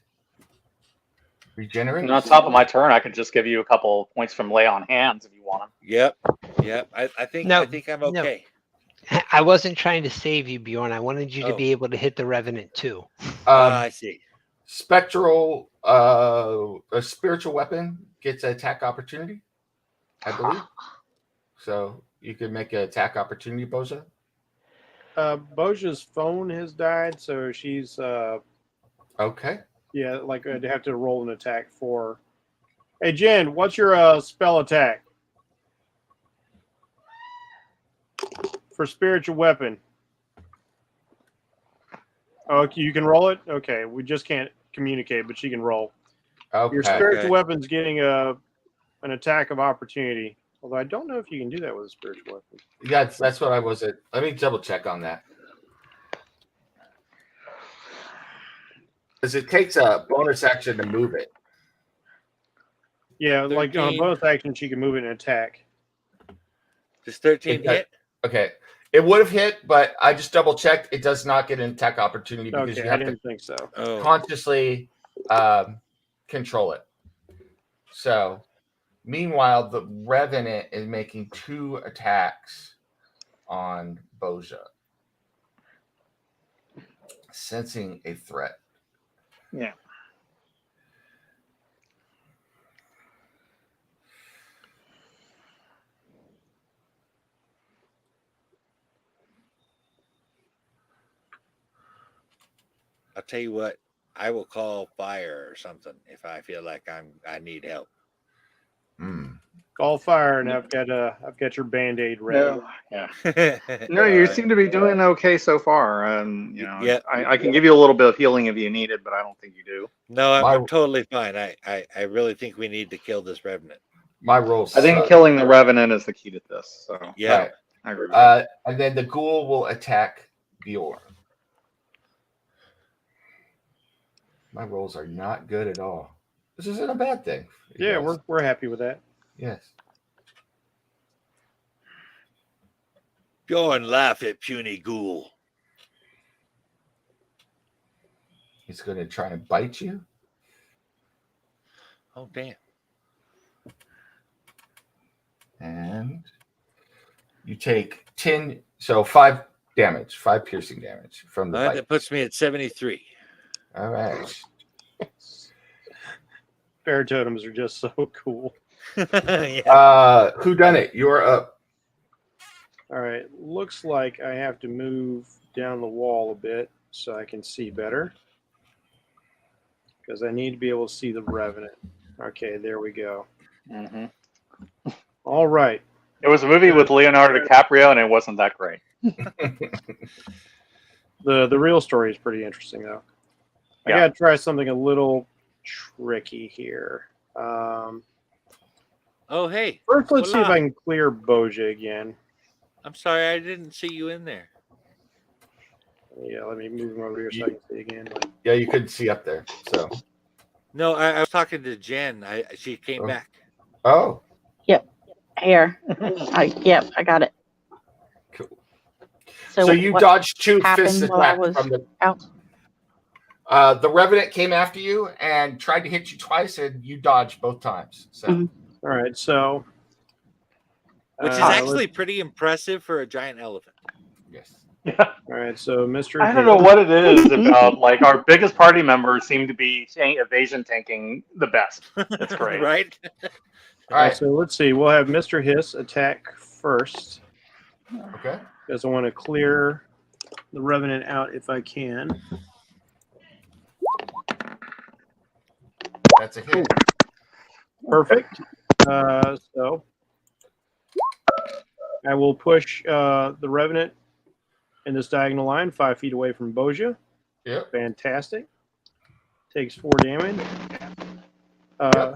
regenerates. And on top of my turn, I could just give you a couple points from lay on hands if you want them. Yep. I think I'm okay. I wasn't trying to save you, Bjorn. I wanted you to Oh. be able to hit the revenant too. I see. Spectral, a spiritual weapon gets an attack opportunity, I believe. So you can make an attack opportunity, Boja. Boja's phone has died, so she's Okay. yeah, like I'd have to roll an attack for. Hey Jen, what's your spell attack for spiritual weapon? Oh, you can roll it. Okay, we just can't communicate, but she can roll. Okay. Your spiritual weapon's getting an attack of opportunity. Although I don't know if you can do that with a spiritual weapon. Yeah, that's what I was at. Let me double check on that. Because it takes a bonus action to move it. Yeah, like on a 13. bonus action, she can move it and attack. Does 13 hit? Okay. It would have hit, but I just double checked. It does not get an attack opportunity because Okay, you I have to didn't think so. Oh. consciously control it. So, meanwhile, the Revenant is making 2 attacks on Boja, sensing a threat. Yeah. I'll tell you what. I will call fire or something if I feel like I need help. Call fire, and I've got your Band-Aid ready. No, yeah. No, you seem to be doing okay so far. Yeah. I can give you a little bit of healing if you need it, but I don't think you do. No, I'm totally fine. I really think we need to kill this revenant. My rolls. I think killing the revenant is the key to this. So Yeah. Right. I agree with you. And then the ghoul will attack Bior. My rolls are not good at all. This isn't a bad thing. Yeah, we're happy with that. Yes. Go and laugh at puny ghoul. He's going to try and bite you. Oh, damn. And you take 5 damage, 5 piercing damage from the bite. That puts me at 73. All right. Bear totems are just so cool. Yeah. Who done it? You're up. All right. Looks like I have to move down the wall a bit so I can see better. Because I need to be able to see the revenant. Okay, there we go. Mm-hmm. All right. It was a movie with Leonardo DiCaprio, and it wasn't that great. The real story is pretty interesting, though. I Yeah. got to try something a little tricky here. Oh, hey. First, let's see if Hola. I can clear Boja again. I'm sorry, I didn't see you in there. Yeah, let me move him over here so I can see again. Yeah, you couldn't see up there. So. No, I was talking to Jen. She came back. Oh. Here. I got it. Cool. So, So you what dodged 2 happened fist while I attack was from the. out? The Revenant came after you and tried to hit you twice, and you dodged both times. So. Mhm. All right, so. Which is let's- actually pretty impressive for a giant elephant. Yes. All right, so Mr. I don't know what it is about, like, our biggest party members seem to be evasion tanking the best. That's great. Right? All right. So let's see. We'll have Mr. Hiss attack first. Okay. Because I want to clear the Revenant out if I can. That's a hit. Perfect. So I will push the Revenant in this diagonal line 5 feet away from Boja. Yep. Fantastic. Takes 4 damage.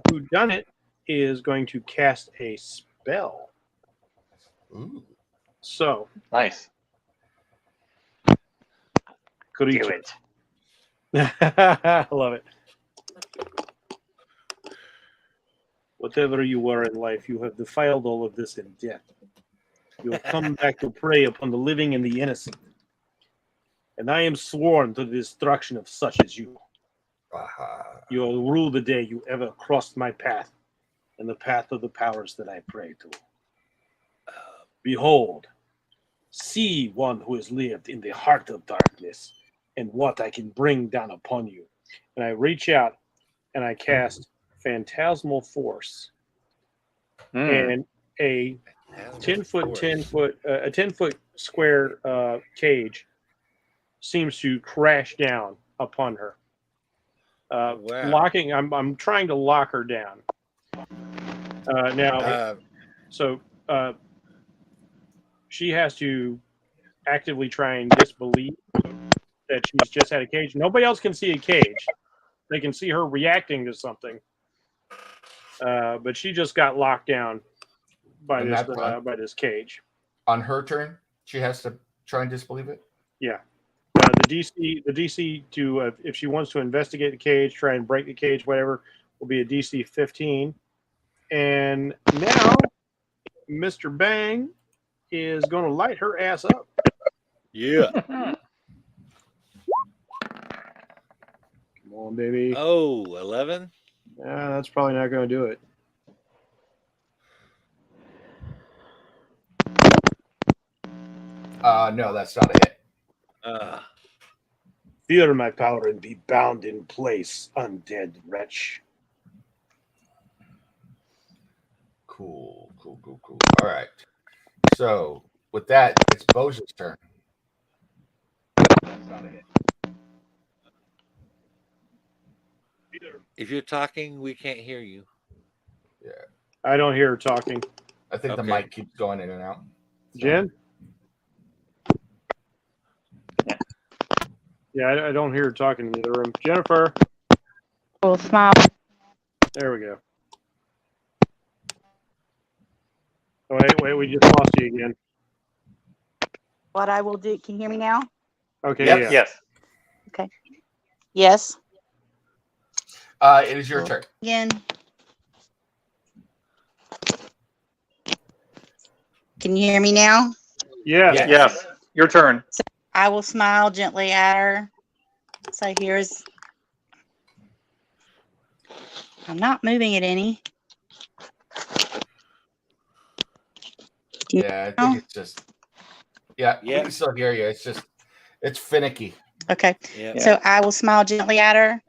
Who done it is going to cast a spell. Ooh. So Nice. could Do it. I love it. Whatever you were in life, you have defiled all of this in death. You have come back to prey upon the living and the innocent. And I am sworn to the destruction of such as you. You will rule the day you ever crossed my path and the path of the powers that I pray to. Behold, see one who has lived in the heart of darkness and what I can bring down upon you. And I reach out and I cast Phantasmal Force. And a 10-foot square cage seems to crash down upon her. Wow. Locking. I'm trying to lock her down. So she has to actively try and disbelieve that she's just had a cage. Nobody else can see a cage. They can see her reacting to something. But she just got locked down by this cage. On her turn, she has to try and disbelieve it. Yeah. The DC to if she wants to investigate the cage, try and break the cage, whatever, will be a DC 15. And now Mr. Bang is going to light her ass up. Yeah. Come on, baby. Oh, 11? That's probably not going to do it. No, that's not a hit. Fear my power and be bound in place, undead wretch. Cool. All right. So with that, it's Boja's turn. That's not a hit. If you're talking, we can't hear you. I don't hear her talking. I think the Okay. mic keeps going in and out. Jen? Yeah, I don't hear her talking in the other room. Jennifer, Well, smile. there we go. Oh, wait, we just lost you again. What I will do, can you hear me now? Okay, Yep. yeah. Yes. Yes. It is your turn. Again. Can you hear me now? Yeah. Yes. Yes. Your turn. I will smile gently at her. So here's. I'm not moving it any. Yeah, I think it's just. Yeah, we Yeah. can still hear you. It's just, it's finicky. Okay. Yeah. So I will smile gently at her,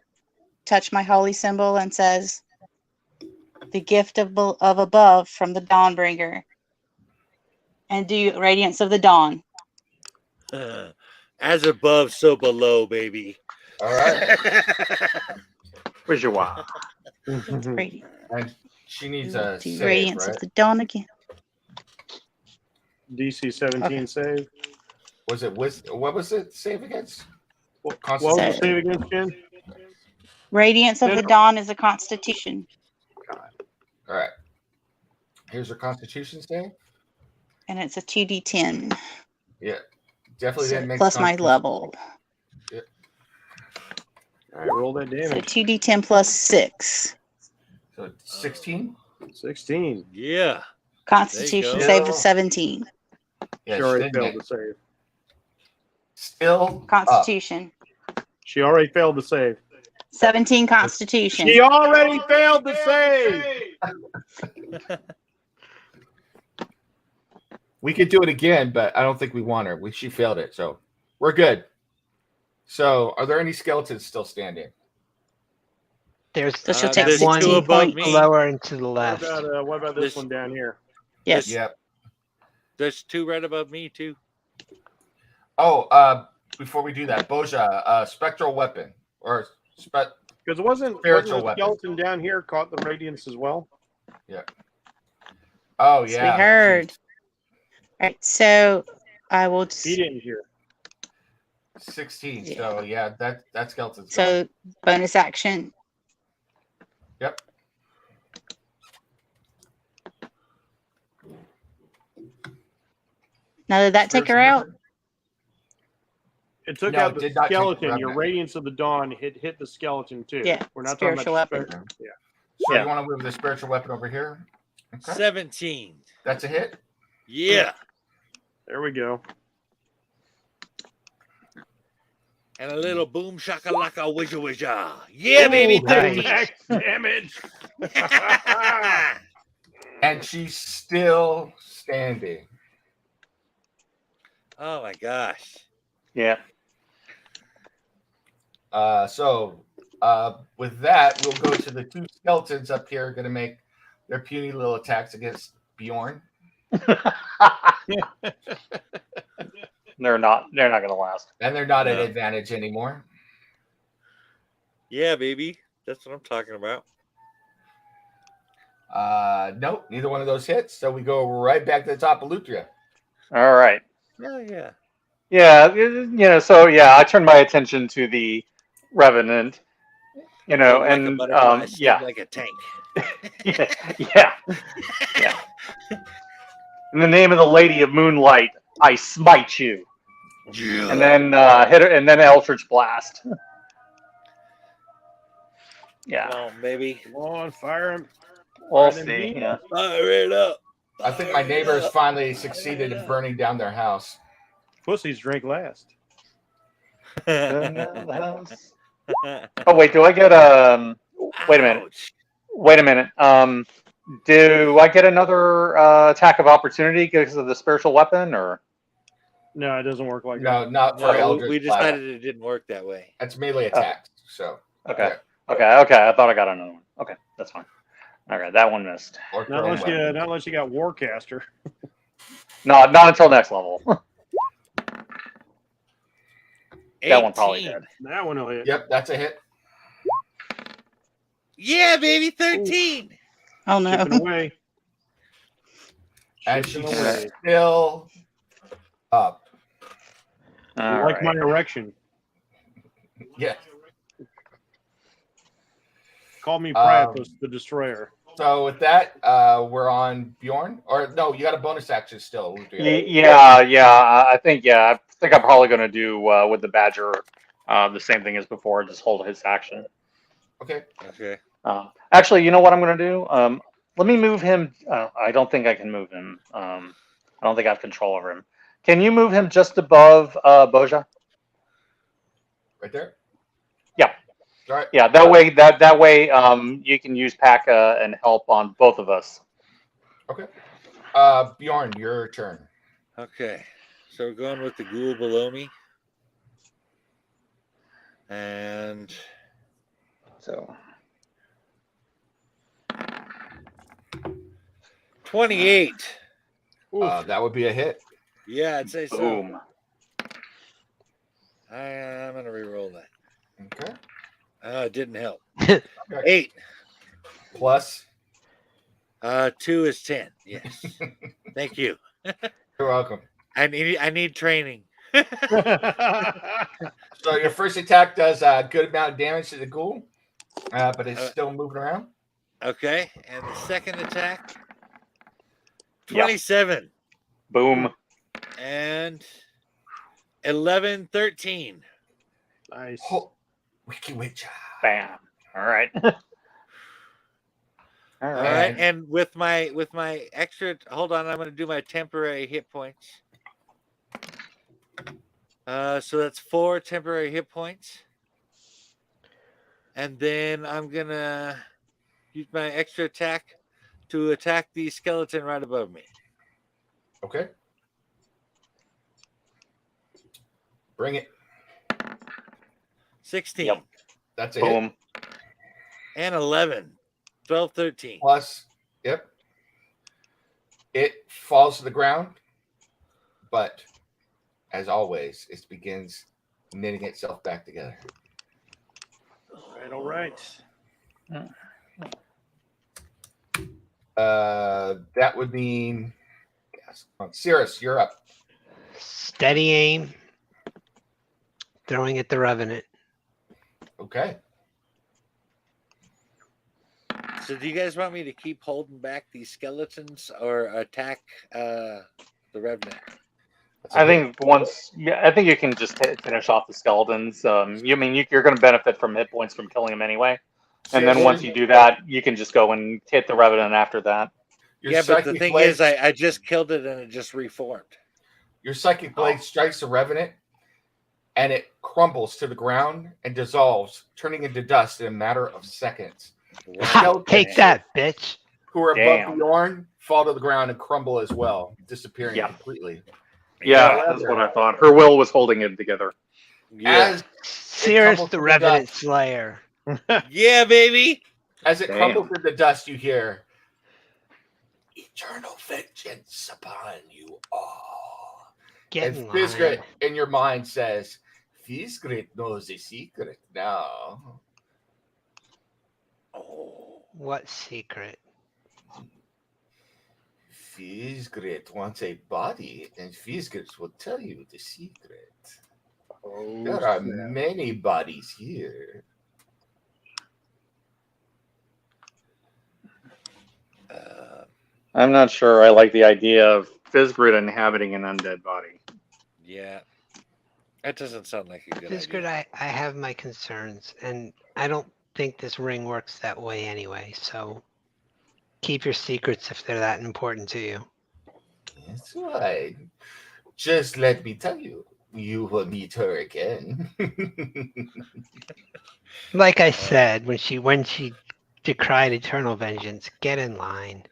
touch my holy symbol, and says, "The gift of above from the Dawnbringer," and do radiance of the dawn. As above, so below, baby. All right. Where's your wow? Radiance, And she needs a do save, radiance right? of the dawn again. DC 17 Okay. save. Was it what was it save against? What was the Constitution. save against, Jen? Radiance of the dawn is a constitution, All right. Here's her Constitution save. and it's a 2d10. Yeah, definitely So didn't make plus my Constitution. level. All right, roll that So damage. 2d10 plus 6. So 16. 16. Yeah. Constitution go. save of 17. Yeah, She she already didn't failed make- to save. Still up. Constitution. She already failed to save. 17 Constitution. She already failed to save. We could do it again, but I don't think we want her. She failed it, so we're good. So, are there any skeletons still standing? There's So she'll There's take one two 16 above points. me. lower and to the left. What about this This- one down here? Yes. Yep. There's two right above me, too. Oh, before we do that, Boja, spectral weapon or Because wasn't Spiritual the weapon. skeleton down here caught the radiance as well? oh So yeah, we heard. All right. So I will. He didn't hear. 16. Yeah. So yeah, that skeleton's gone. So bonus action. Yep. Now did that take her out? It took No, out it the did not take the skeleton. Your revenant. radiance of the dawn hit the skeleton too. Yeah, We're not spiritual talking about weapon. the spectrum. So Yeah. you want to move the spiritual weapon over here? Okay. 17. That's a hit. Yeah. There we go. And a little boom shakalaka wizza wizza. Yeah, baby. Ooh, 13. max damage. And she's still standing. Oh my gosh. Yeah. So with that, we'll go to the two skeletons up here going to make their puny little attacks against Bjorn. They're not going to last. And they're not at No. advantage anymore. Yeah, baby. That's what I'm talking about. Nope, neither one of those hits. So we go right back to the top of Lutria. All right. Oh, yeah. Yeah, so yeah, I turned my attention to the Revenant, Like a and butterfly, sting yeah, like a tank. yeah. In the name of the Lady of Moonlight, I smite you, and then hit her, and then Eldritch Blast. Yeah, Come on, baby. Come on, fire him. we'll Fire them see. beams. Yeah. Fire it up. I think my neighbors finally succeeded in burning down their house. Pussies drink last. Oh wait, do I get Wait a minute. Ouch. Wait a minute. Do I get another attack of opportunity because of the spiritual weapon, or? No, it doesn't work like No, that. not for No, Eldritch we Blast. decided it didn't work that way. That's melee attack. So Okay. Okay. I thought I got another one. Okay, that's fine. All right, that one missed. or Not throw unless weapon. not unless you got Warcaster. Not until next level. That one probably 18. did. That one will hit. Yep, that's a hit. Yeah, baby, 13. Oh no. Chipping away. And Chipping she's away. still up. All Like right. my erection. Yeah. Call me Priapus, the Destroyer. So with that, we're on Bjorn. Or no, you got a bonus action still. Yeah. I think I'm probably going to do with the Badger the same thing as before. Just hold his action. Okay. Okay. Actually, you know what I'm going to do? Let me move him. I don't think I can move him. I don't think I have control over him. Can you move him just above Boja? Right there. Yeah. All right. Yeah. That way you can use P.A.C.A. and help on both of us. Okay. Bjorn, your turn. Okay. So we're going with the ghoul below me. And So 28. That would be a hit. Yeah, I'd say so. boom. I'm going to re-roll that. Okay. It didn't help. Okay. 8. Plus. 2 is 10. Yes. Thank you. You're welcome. I need training. So your first attack does a good amount of damage to the ghoul, but it's still moving around. Okay. And the second attack, Yep. 27. Boom. And 11, 13. Nice. Oh, wiki witch. Bam. All right. All All right. right. And with my extra, hold on, I'm going to do my temporary hit points. So that's 4 temporary hit points. And then I'm going to use my extra attack to attack the skeleton right above me. Okay. Bring it. 16. Yep. That's a hit. Boom. And 11. 12, 13. Plus. Yep. It falls to the ground, but as always, it begins knitting itself back together. All right. That would mean, yes. Cirrus, you're up. Steady aim. Throwing at the Revenant. Okay. So do you guys want me to keep holding back these skeletons or attack the Revenant? I think you can just finish off the skeletons. You're going to benefit from hit points from killing them anyway. And then once you do that, you can just go and hit the Revenant after that. Yeah, but the thing is, I just killed it and it just reformed. Your psychic blade strikes the Revenant, and it crumbles to the ground and dissolves, turning into dust in a matter of seconds. Take that, bitch. Who are above Bjorn fall to the ground and crumble as well, disappearing completely. Yeah, that's what I thought. Her will was holding it together. As Cirrus the Revenant Slayer. Yeah, baby. As it crumbles into dust, you hear eternal vengeance upon you all. Get and in Fizgrit line. in your mind says, Fizgrit knows a secret now. Oh. What secret? Fizgrit wants a body, and Fizgrit will tell you the secret. There are many bodies here. I'm not sure I like the idea of Fizgrit inhabiting an undead body. Yeah. That doesn't sound like a good Fizgrit, idea. I have my concerns, and I don't think this ring works that way anyway, so keep your secrets if they're that important to you. That's right. Just let me tell you, you will meet her again. Like I said, when she decried eternal vengeance, get in line.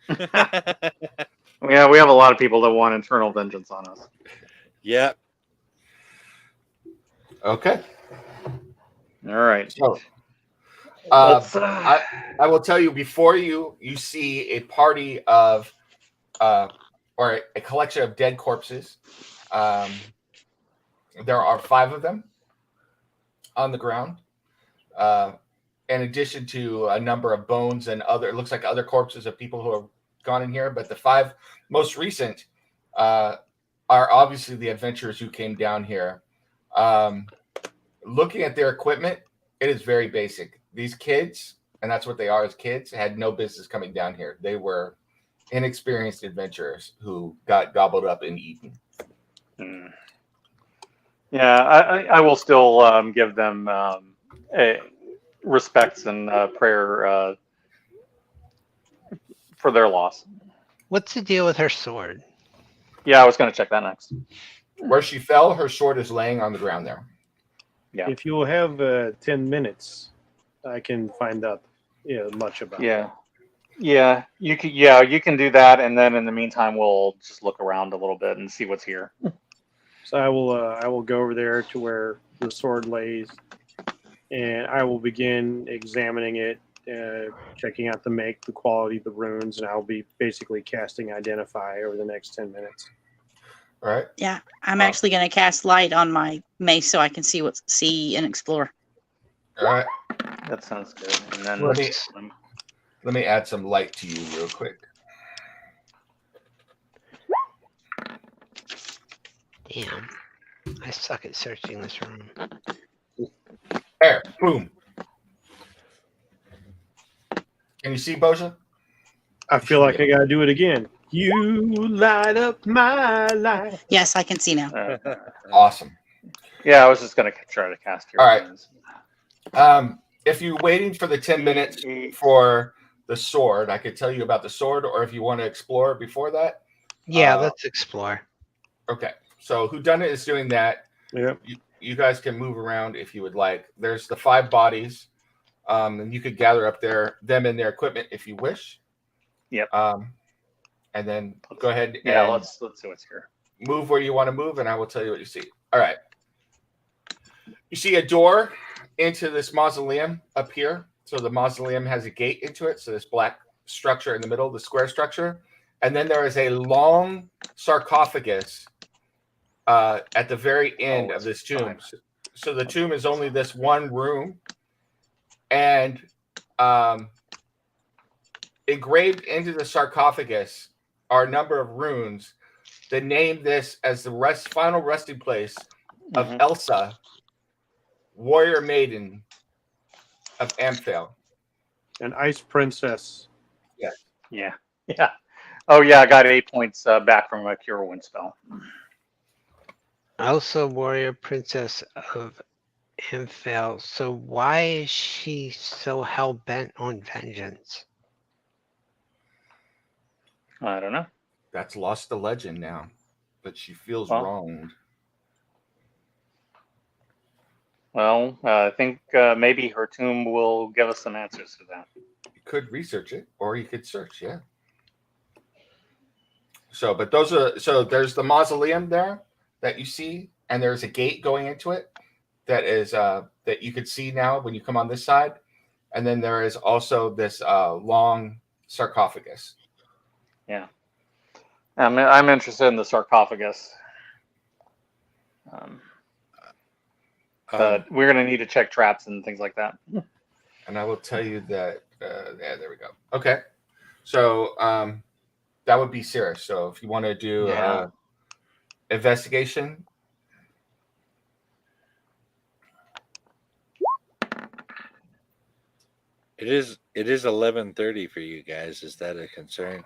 Yeah, we have a lot of people that want eternal vengeance on us. Yep. Okay. All right. So, I will tell you, before you see a party of, or a collection of dead corpses. There are 5 of them on the ground. in addition to a number of bones and it looks like other corpses of people who have gone in here. But the 5 most recent are obviously the adventurers who came down here. Looking at their equipment, it is very basic. These kids, and that's what they are as kids, had no business coming down here. They were inexperienced adventurers who got gobbled up and eaten. Yeah, I will still give them respects and prayer for their loss. What's the deal with her sword? Yeah, I was going to check that next. Where she fell, her sword is laying on the ground there. Yeah. If you have 10 minutes, I can find out much about it. Yeah, you can do that, and then in the meantime, we'll just look around a little bit and see what's here. So I will go over there to where the sword lays, and I will begin examining it, checking out the make, the quality of the runes, and I'll be basically casting Identify over the next 10 minutes. All right. Yeah, I'm actually going to cast light on my mace so I can see and explore. All right. That sounds good. And then let me add some light to you real quick. Damn. I suck at searching this room. There. Boom. Can you see, Boja? I feel like I got to do it again. You light up my life. Yes, I can see now. Awesome. Yeah, I was just going to try to cast here. All right. If you're waiting for the 10 minutes for the sword, I could tell you about the sword, or if you want to explore before that. Yeah, let's explore. Okay. So Whodunit is doing that. Yeah. You guys can move around if you would like. There's the 5 bodies. And you could gather up them and their equipment if you wish. Yep. And then go ahead and let's see what's here. Move where you want to move, and I will tell you what you see. All right. You see a door into this mausoleum up here. So the mausoleum has a gate into it. So this black structure in the middle, the square structure. And then there is a long sarcophagus at the very end of this tomb. So the tomb is only this one room. And engraved into the sarcophagus are a number of runes that name this as the final resting place of Elsa, warrior maiden of Amphale. An ice princess. Yeah. Oh yeah, I got 8 points back from a Cure Wound spell. Also, warrior princess of Amphale. So why is she so hell bent on vengeance? I don't know. That's lost the legend now, but she feels wronged. Well, I think maybe her tomb will give us some answers to that. You could research it, or you could search, yeah. But there's the mausoleum there that you see, and there's a gate going into it that is that you could see now when you come on this side, and then there is also this long sarcophagus. Yeah, I'm interested in the sarcophagus. But we're going to need to check traps and things like that. And I will tell you that. Yeah, there we go. Okay, so that would be Cirrus. So if you want to do investigation. It is 11:30 for you guys. Is that a concern?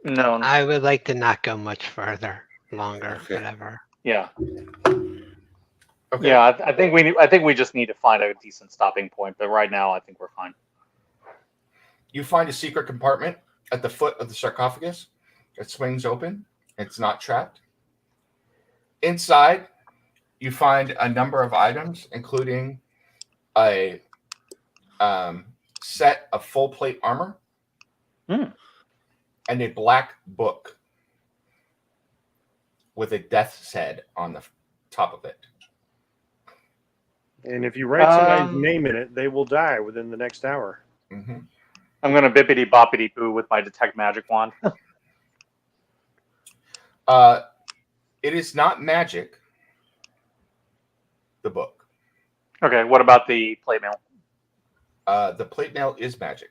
No. I would like to not go much further, longer, Okay. whatever. Yeah. Okay. Yeah, I think we just need to find a decent stopping point. But right now, I think we're fine. You find a secret compartment at the foot of the sarcophagus. It swings open. It's not trapped. Inside, you find a number of items, including a set of full plate armor and a black book with a death's head on the top of it. And if you write somebody's name in it, they will die within the next hour. Mm-hmm. I'm going to bippity boppity boo with my detect magic wand. It is not magic. The book. Okay, what about the plate mail? The plate mail is magic.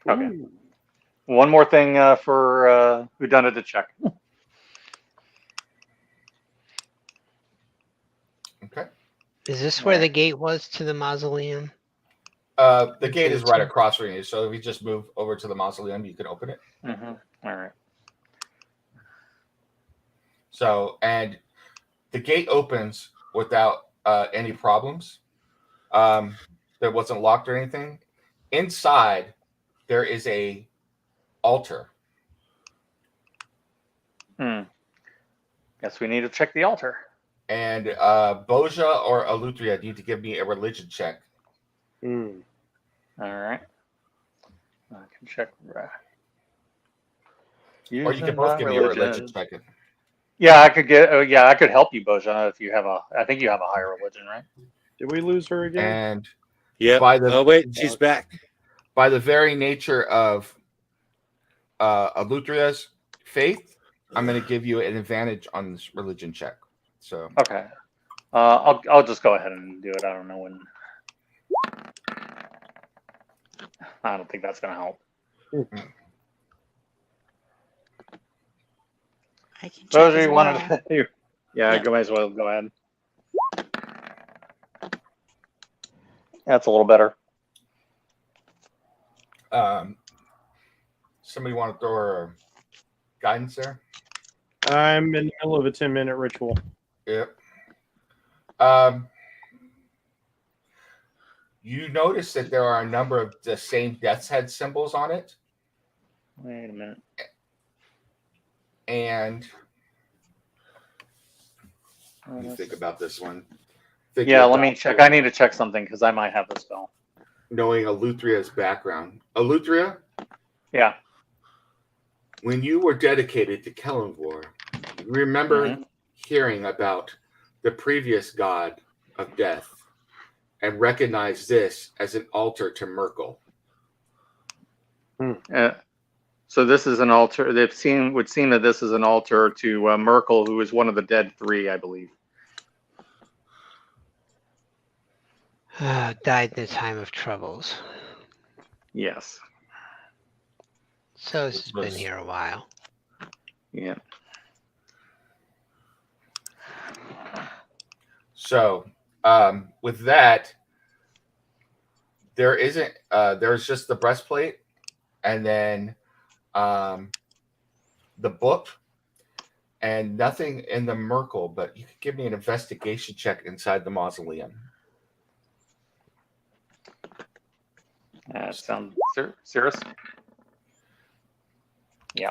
Okay. One more thing for whodunit to check. Okay. Is this where the gate was to the mausoleum? The gate is right across from you, so if you just move over to the mausoleum, you can open it. Mm-hmm. All right. So, and the gate opens without any problems. That wasn't locked or anything. Inside, there is a altar. Guess we need to check the altar. And Boja or Alutria need to give me a religion check. All right. I can check. Or you can both give me a religion check. Yeah, I could get. Yeah, I could help you, Boja, if you have a. I think you have a higher religion, right? Did we lose her again? And yeah. Oh wait, she's back. By the very nature of Alutria's faith, I'm going to give you an advantage on this religion check. So okay, I'll just go ahead and do it. I don't know when. I don't think that's going to help. I can check Boja, as you well. wanted to? Yeah, Yep. might as well go ahead. That's a little better. somebody want to throw her guidance there? I'm in the middle of a 10-minute ritual. Yep. You notice that there are a number of the same death's head symbols on it. Wait a minute. And let me think about this one. Yeah, let me check. I need to check something because I might have the spell. Knowing Alutria's background. Alutria? Yeah. When you were dedicated to Kellenvor, you remember hearing about the previous god of death and recognize this as an altar to Merkel. So this is an altar. Would seem that this is an altar to Merkel, who is one of the dead three, I believe. Died in a time of troubles. Yes. So this has been here a while. Yeah. So with that, there isn't. There's just the breastplate, and then the book, and nothing in the Merkel. But you could give me an investigation check inside the mausoleum. Sounds serious. Yeah.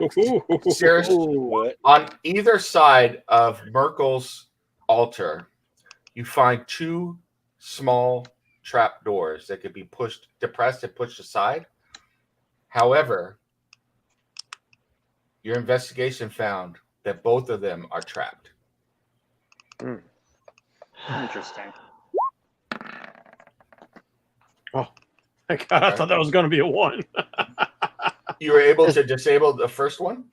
Serious. On either side of Merkel's altar, you find two small trap doors that could be depressed and pushed aside. However, your investigation found that both of them are trapped. Interesting. Oh, my God, I thought that was going to be a 1. You were able to disable the first one?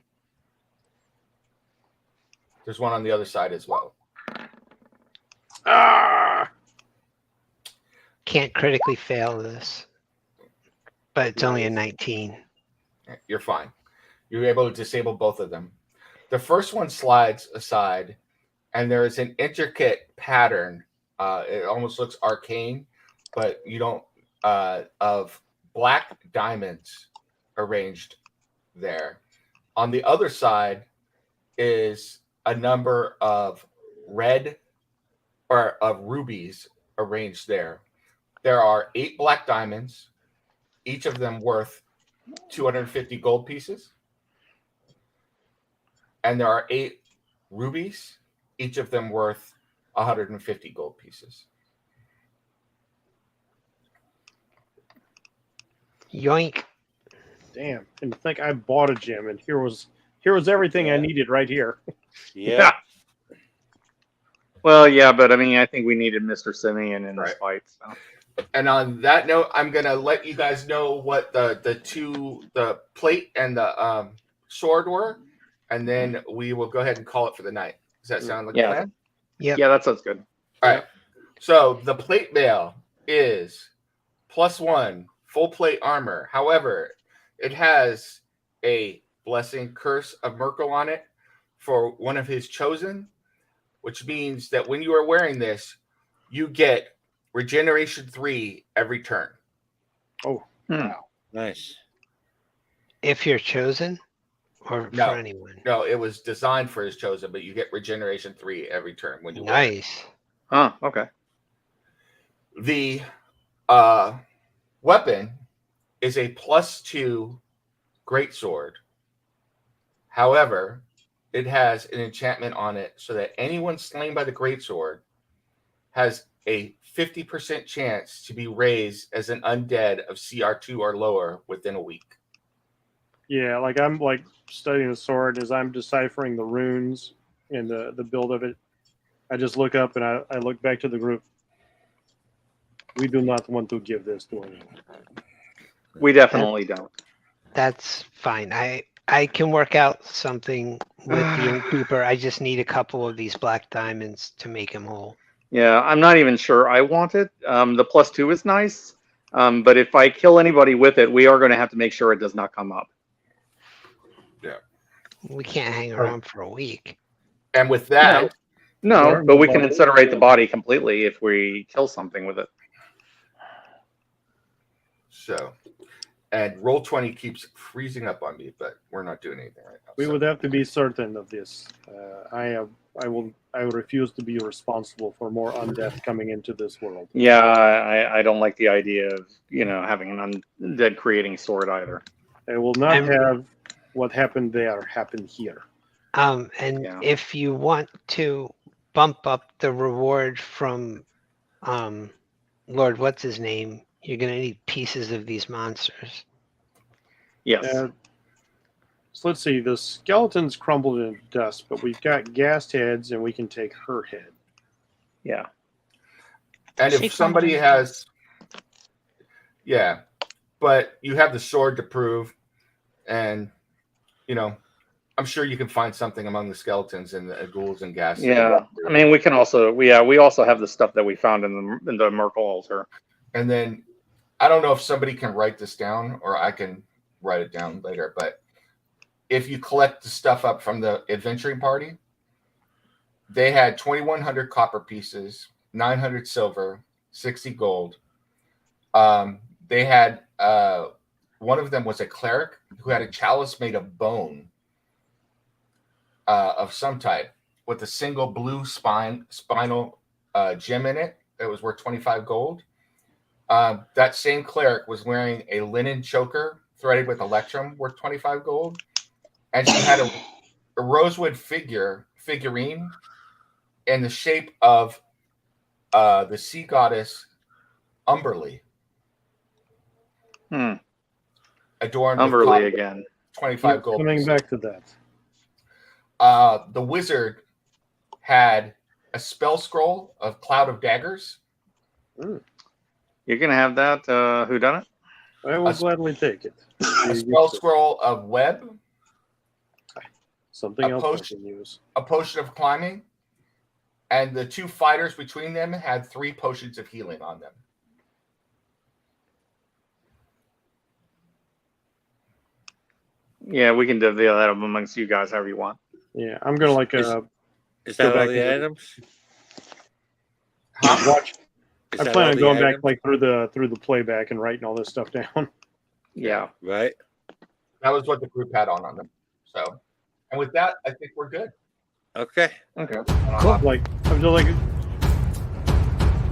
There's one on the other side as well. Can't critically fail this. But it's only a 19. You're fine. You're able to disable both of them. The first one slides aside, and there is an intricate pattern. It almost looks arcane, but you don't, of black diamonds arranged there. On the other side is a number of rubies arranged there. There are 8 black diamonds, each of them worth 250 gold pieces. And there are 8 rubies, each of them worth 150 gold pieces. Yoink. Damn. And think I bought a gem, and here was everything I needed right here. Yeah. Well, yeah, but I mean, I think we needed Mr. Simeon in this fight. So. And on that note, I'm gonna let you guys know what the plate and the sword were, and then we will go ahead and call it for the night. Does that sound like a plan? Yep. Yeah, that sounds good. All right. So the plate mail is +1 full plate armor. However, it has a blessing curse of Merkel on it for one of his chosen, which means that when you are wearing this, you get regeneration 3 every turn. Oh, Wow. Nice. If you're chosen, or No. for anyone. No, it was designed for his chosen, but you get regeneration 3 every turn when you wear it. Nice. Huh. Okay. The weapon is a +2 greatsword. However, it has an enchantment on it so that anyone slain by the greatsword has a 50% chance to be raised as an undead of CR2 or lower within a week. yeah. Like I'm like studying the sword as I'm deciphering the runes and the build of it. I just look up and I look back to the group. We do not want to give this to anyone. We definitely don't. That's fine. I can work out something with the innkeeper. I just need a couple of these black diamonds to make him whole. Yeah, I'm not even sure I want it. The +2 is nice, but if I kill anybody with it, we are going to have to make sure it does not come up. We can't hang around for a week. And with that, No, but we can incinerate the body completely if we kill something with it. so, and Roll20 keeps freezing up on me, but we're not doing anything right now. We so. would have to be certain of this. I refuse to be responsible for more undead coming into this world. Yeah, I don't like the idea of having an undead creating sword either. I will not have what happened there happen here. And Yeah. if you want to bump up the reward from Lord, what's his name? You're gonna need pieces of these monsters. Yes. So let's see. The skeletons crumbled into dust, but we've got gassed heads, and we can take her head. Yeah. And She if somebody crumbled. has, yeah, but you have the sword to prove, and I'm sure you can find something among the skeletons and the ghouls and ghast. Yeah. I mean, we can also we also have the stuff that we found in the Merkel altar. And then I don't know if somebody can write this down or I can write it down later, but if you collect the stuff up from the adventuring party, they had 2,100 copper pieces, 900 silver, 60 gold. They had one of them was a cleric who had a chalice made of bone of some type with a single blue spinal gem in it that was worth 25 gold. That same cleric was wearing a linen choker threaded with electrum worth 25 gold. And she had a rosewood figurine in the shape of the sea goddess Umberlee. Adorned with Umberlee again. 25 gold. Coming back to that. The wizard had a spell scroll of Cloud of Daggers. You can have that. Who done it? I will gladly take it. A spell scroll of web. Something else I can use. A potion of climbing. And the two fighters between them had 3 potions of healing on them. Yeah, we can divvy that up amongst you guys however you want. Yeah, I'm gonna Is that all the items? watch. Is I that plan all on the going back items? through the playback and writing all this stuff down. Yeah. Right. That was what the group had on them. So, and with that, I think we're good. Okay. Okay. Like I'm just like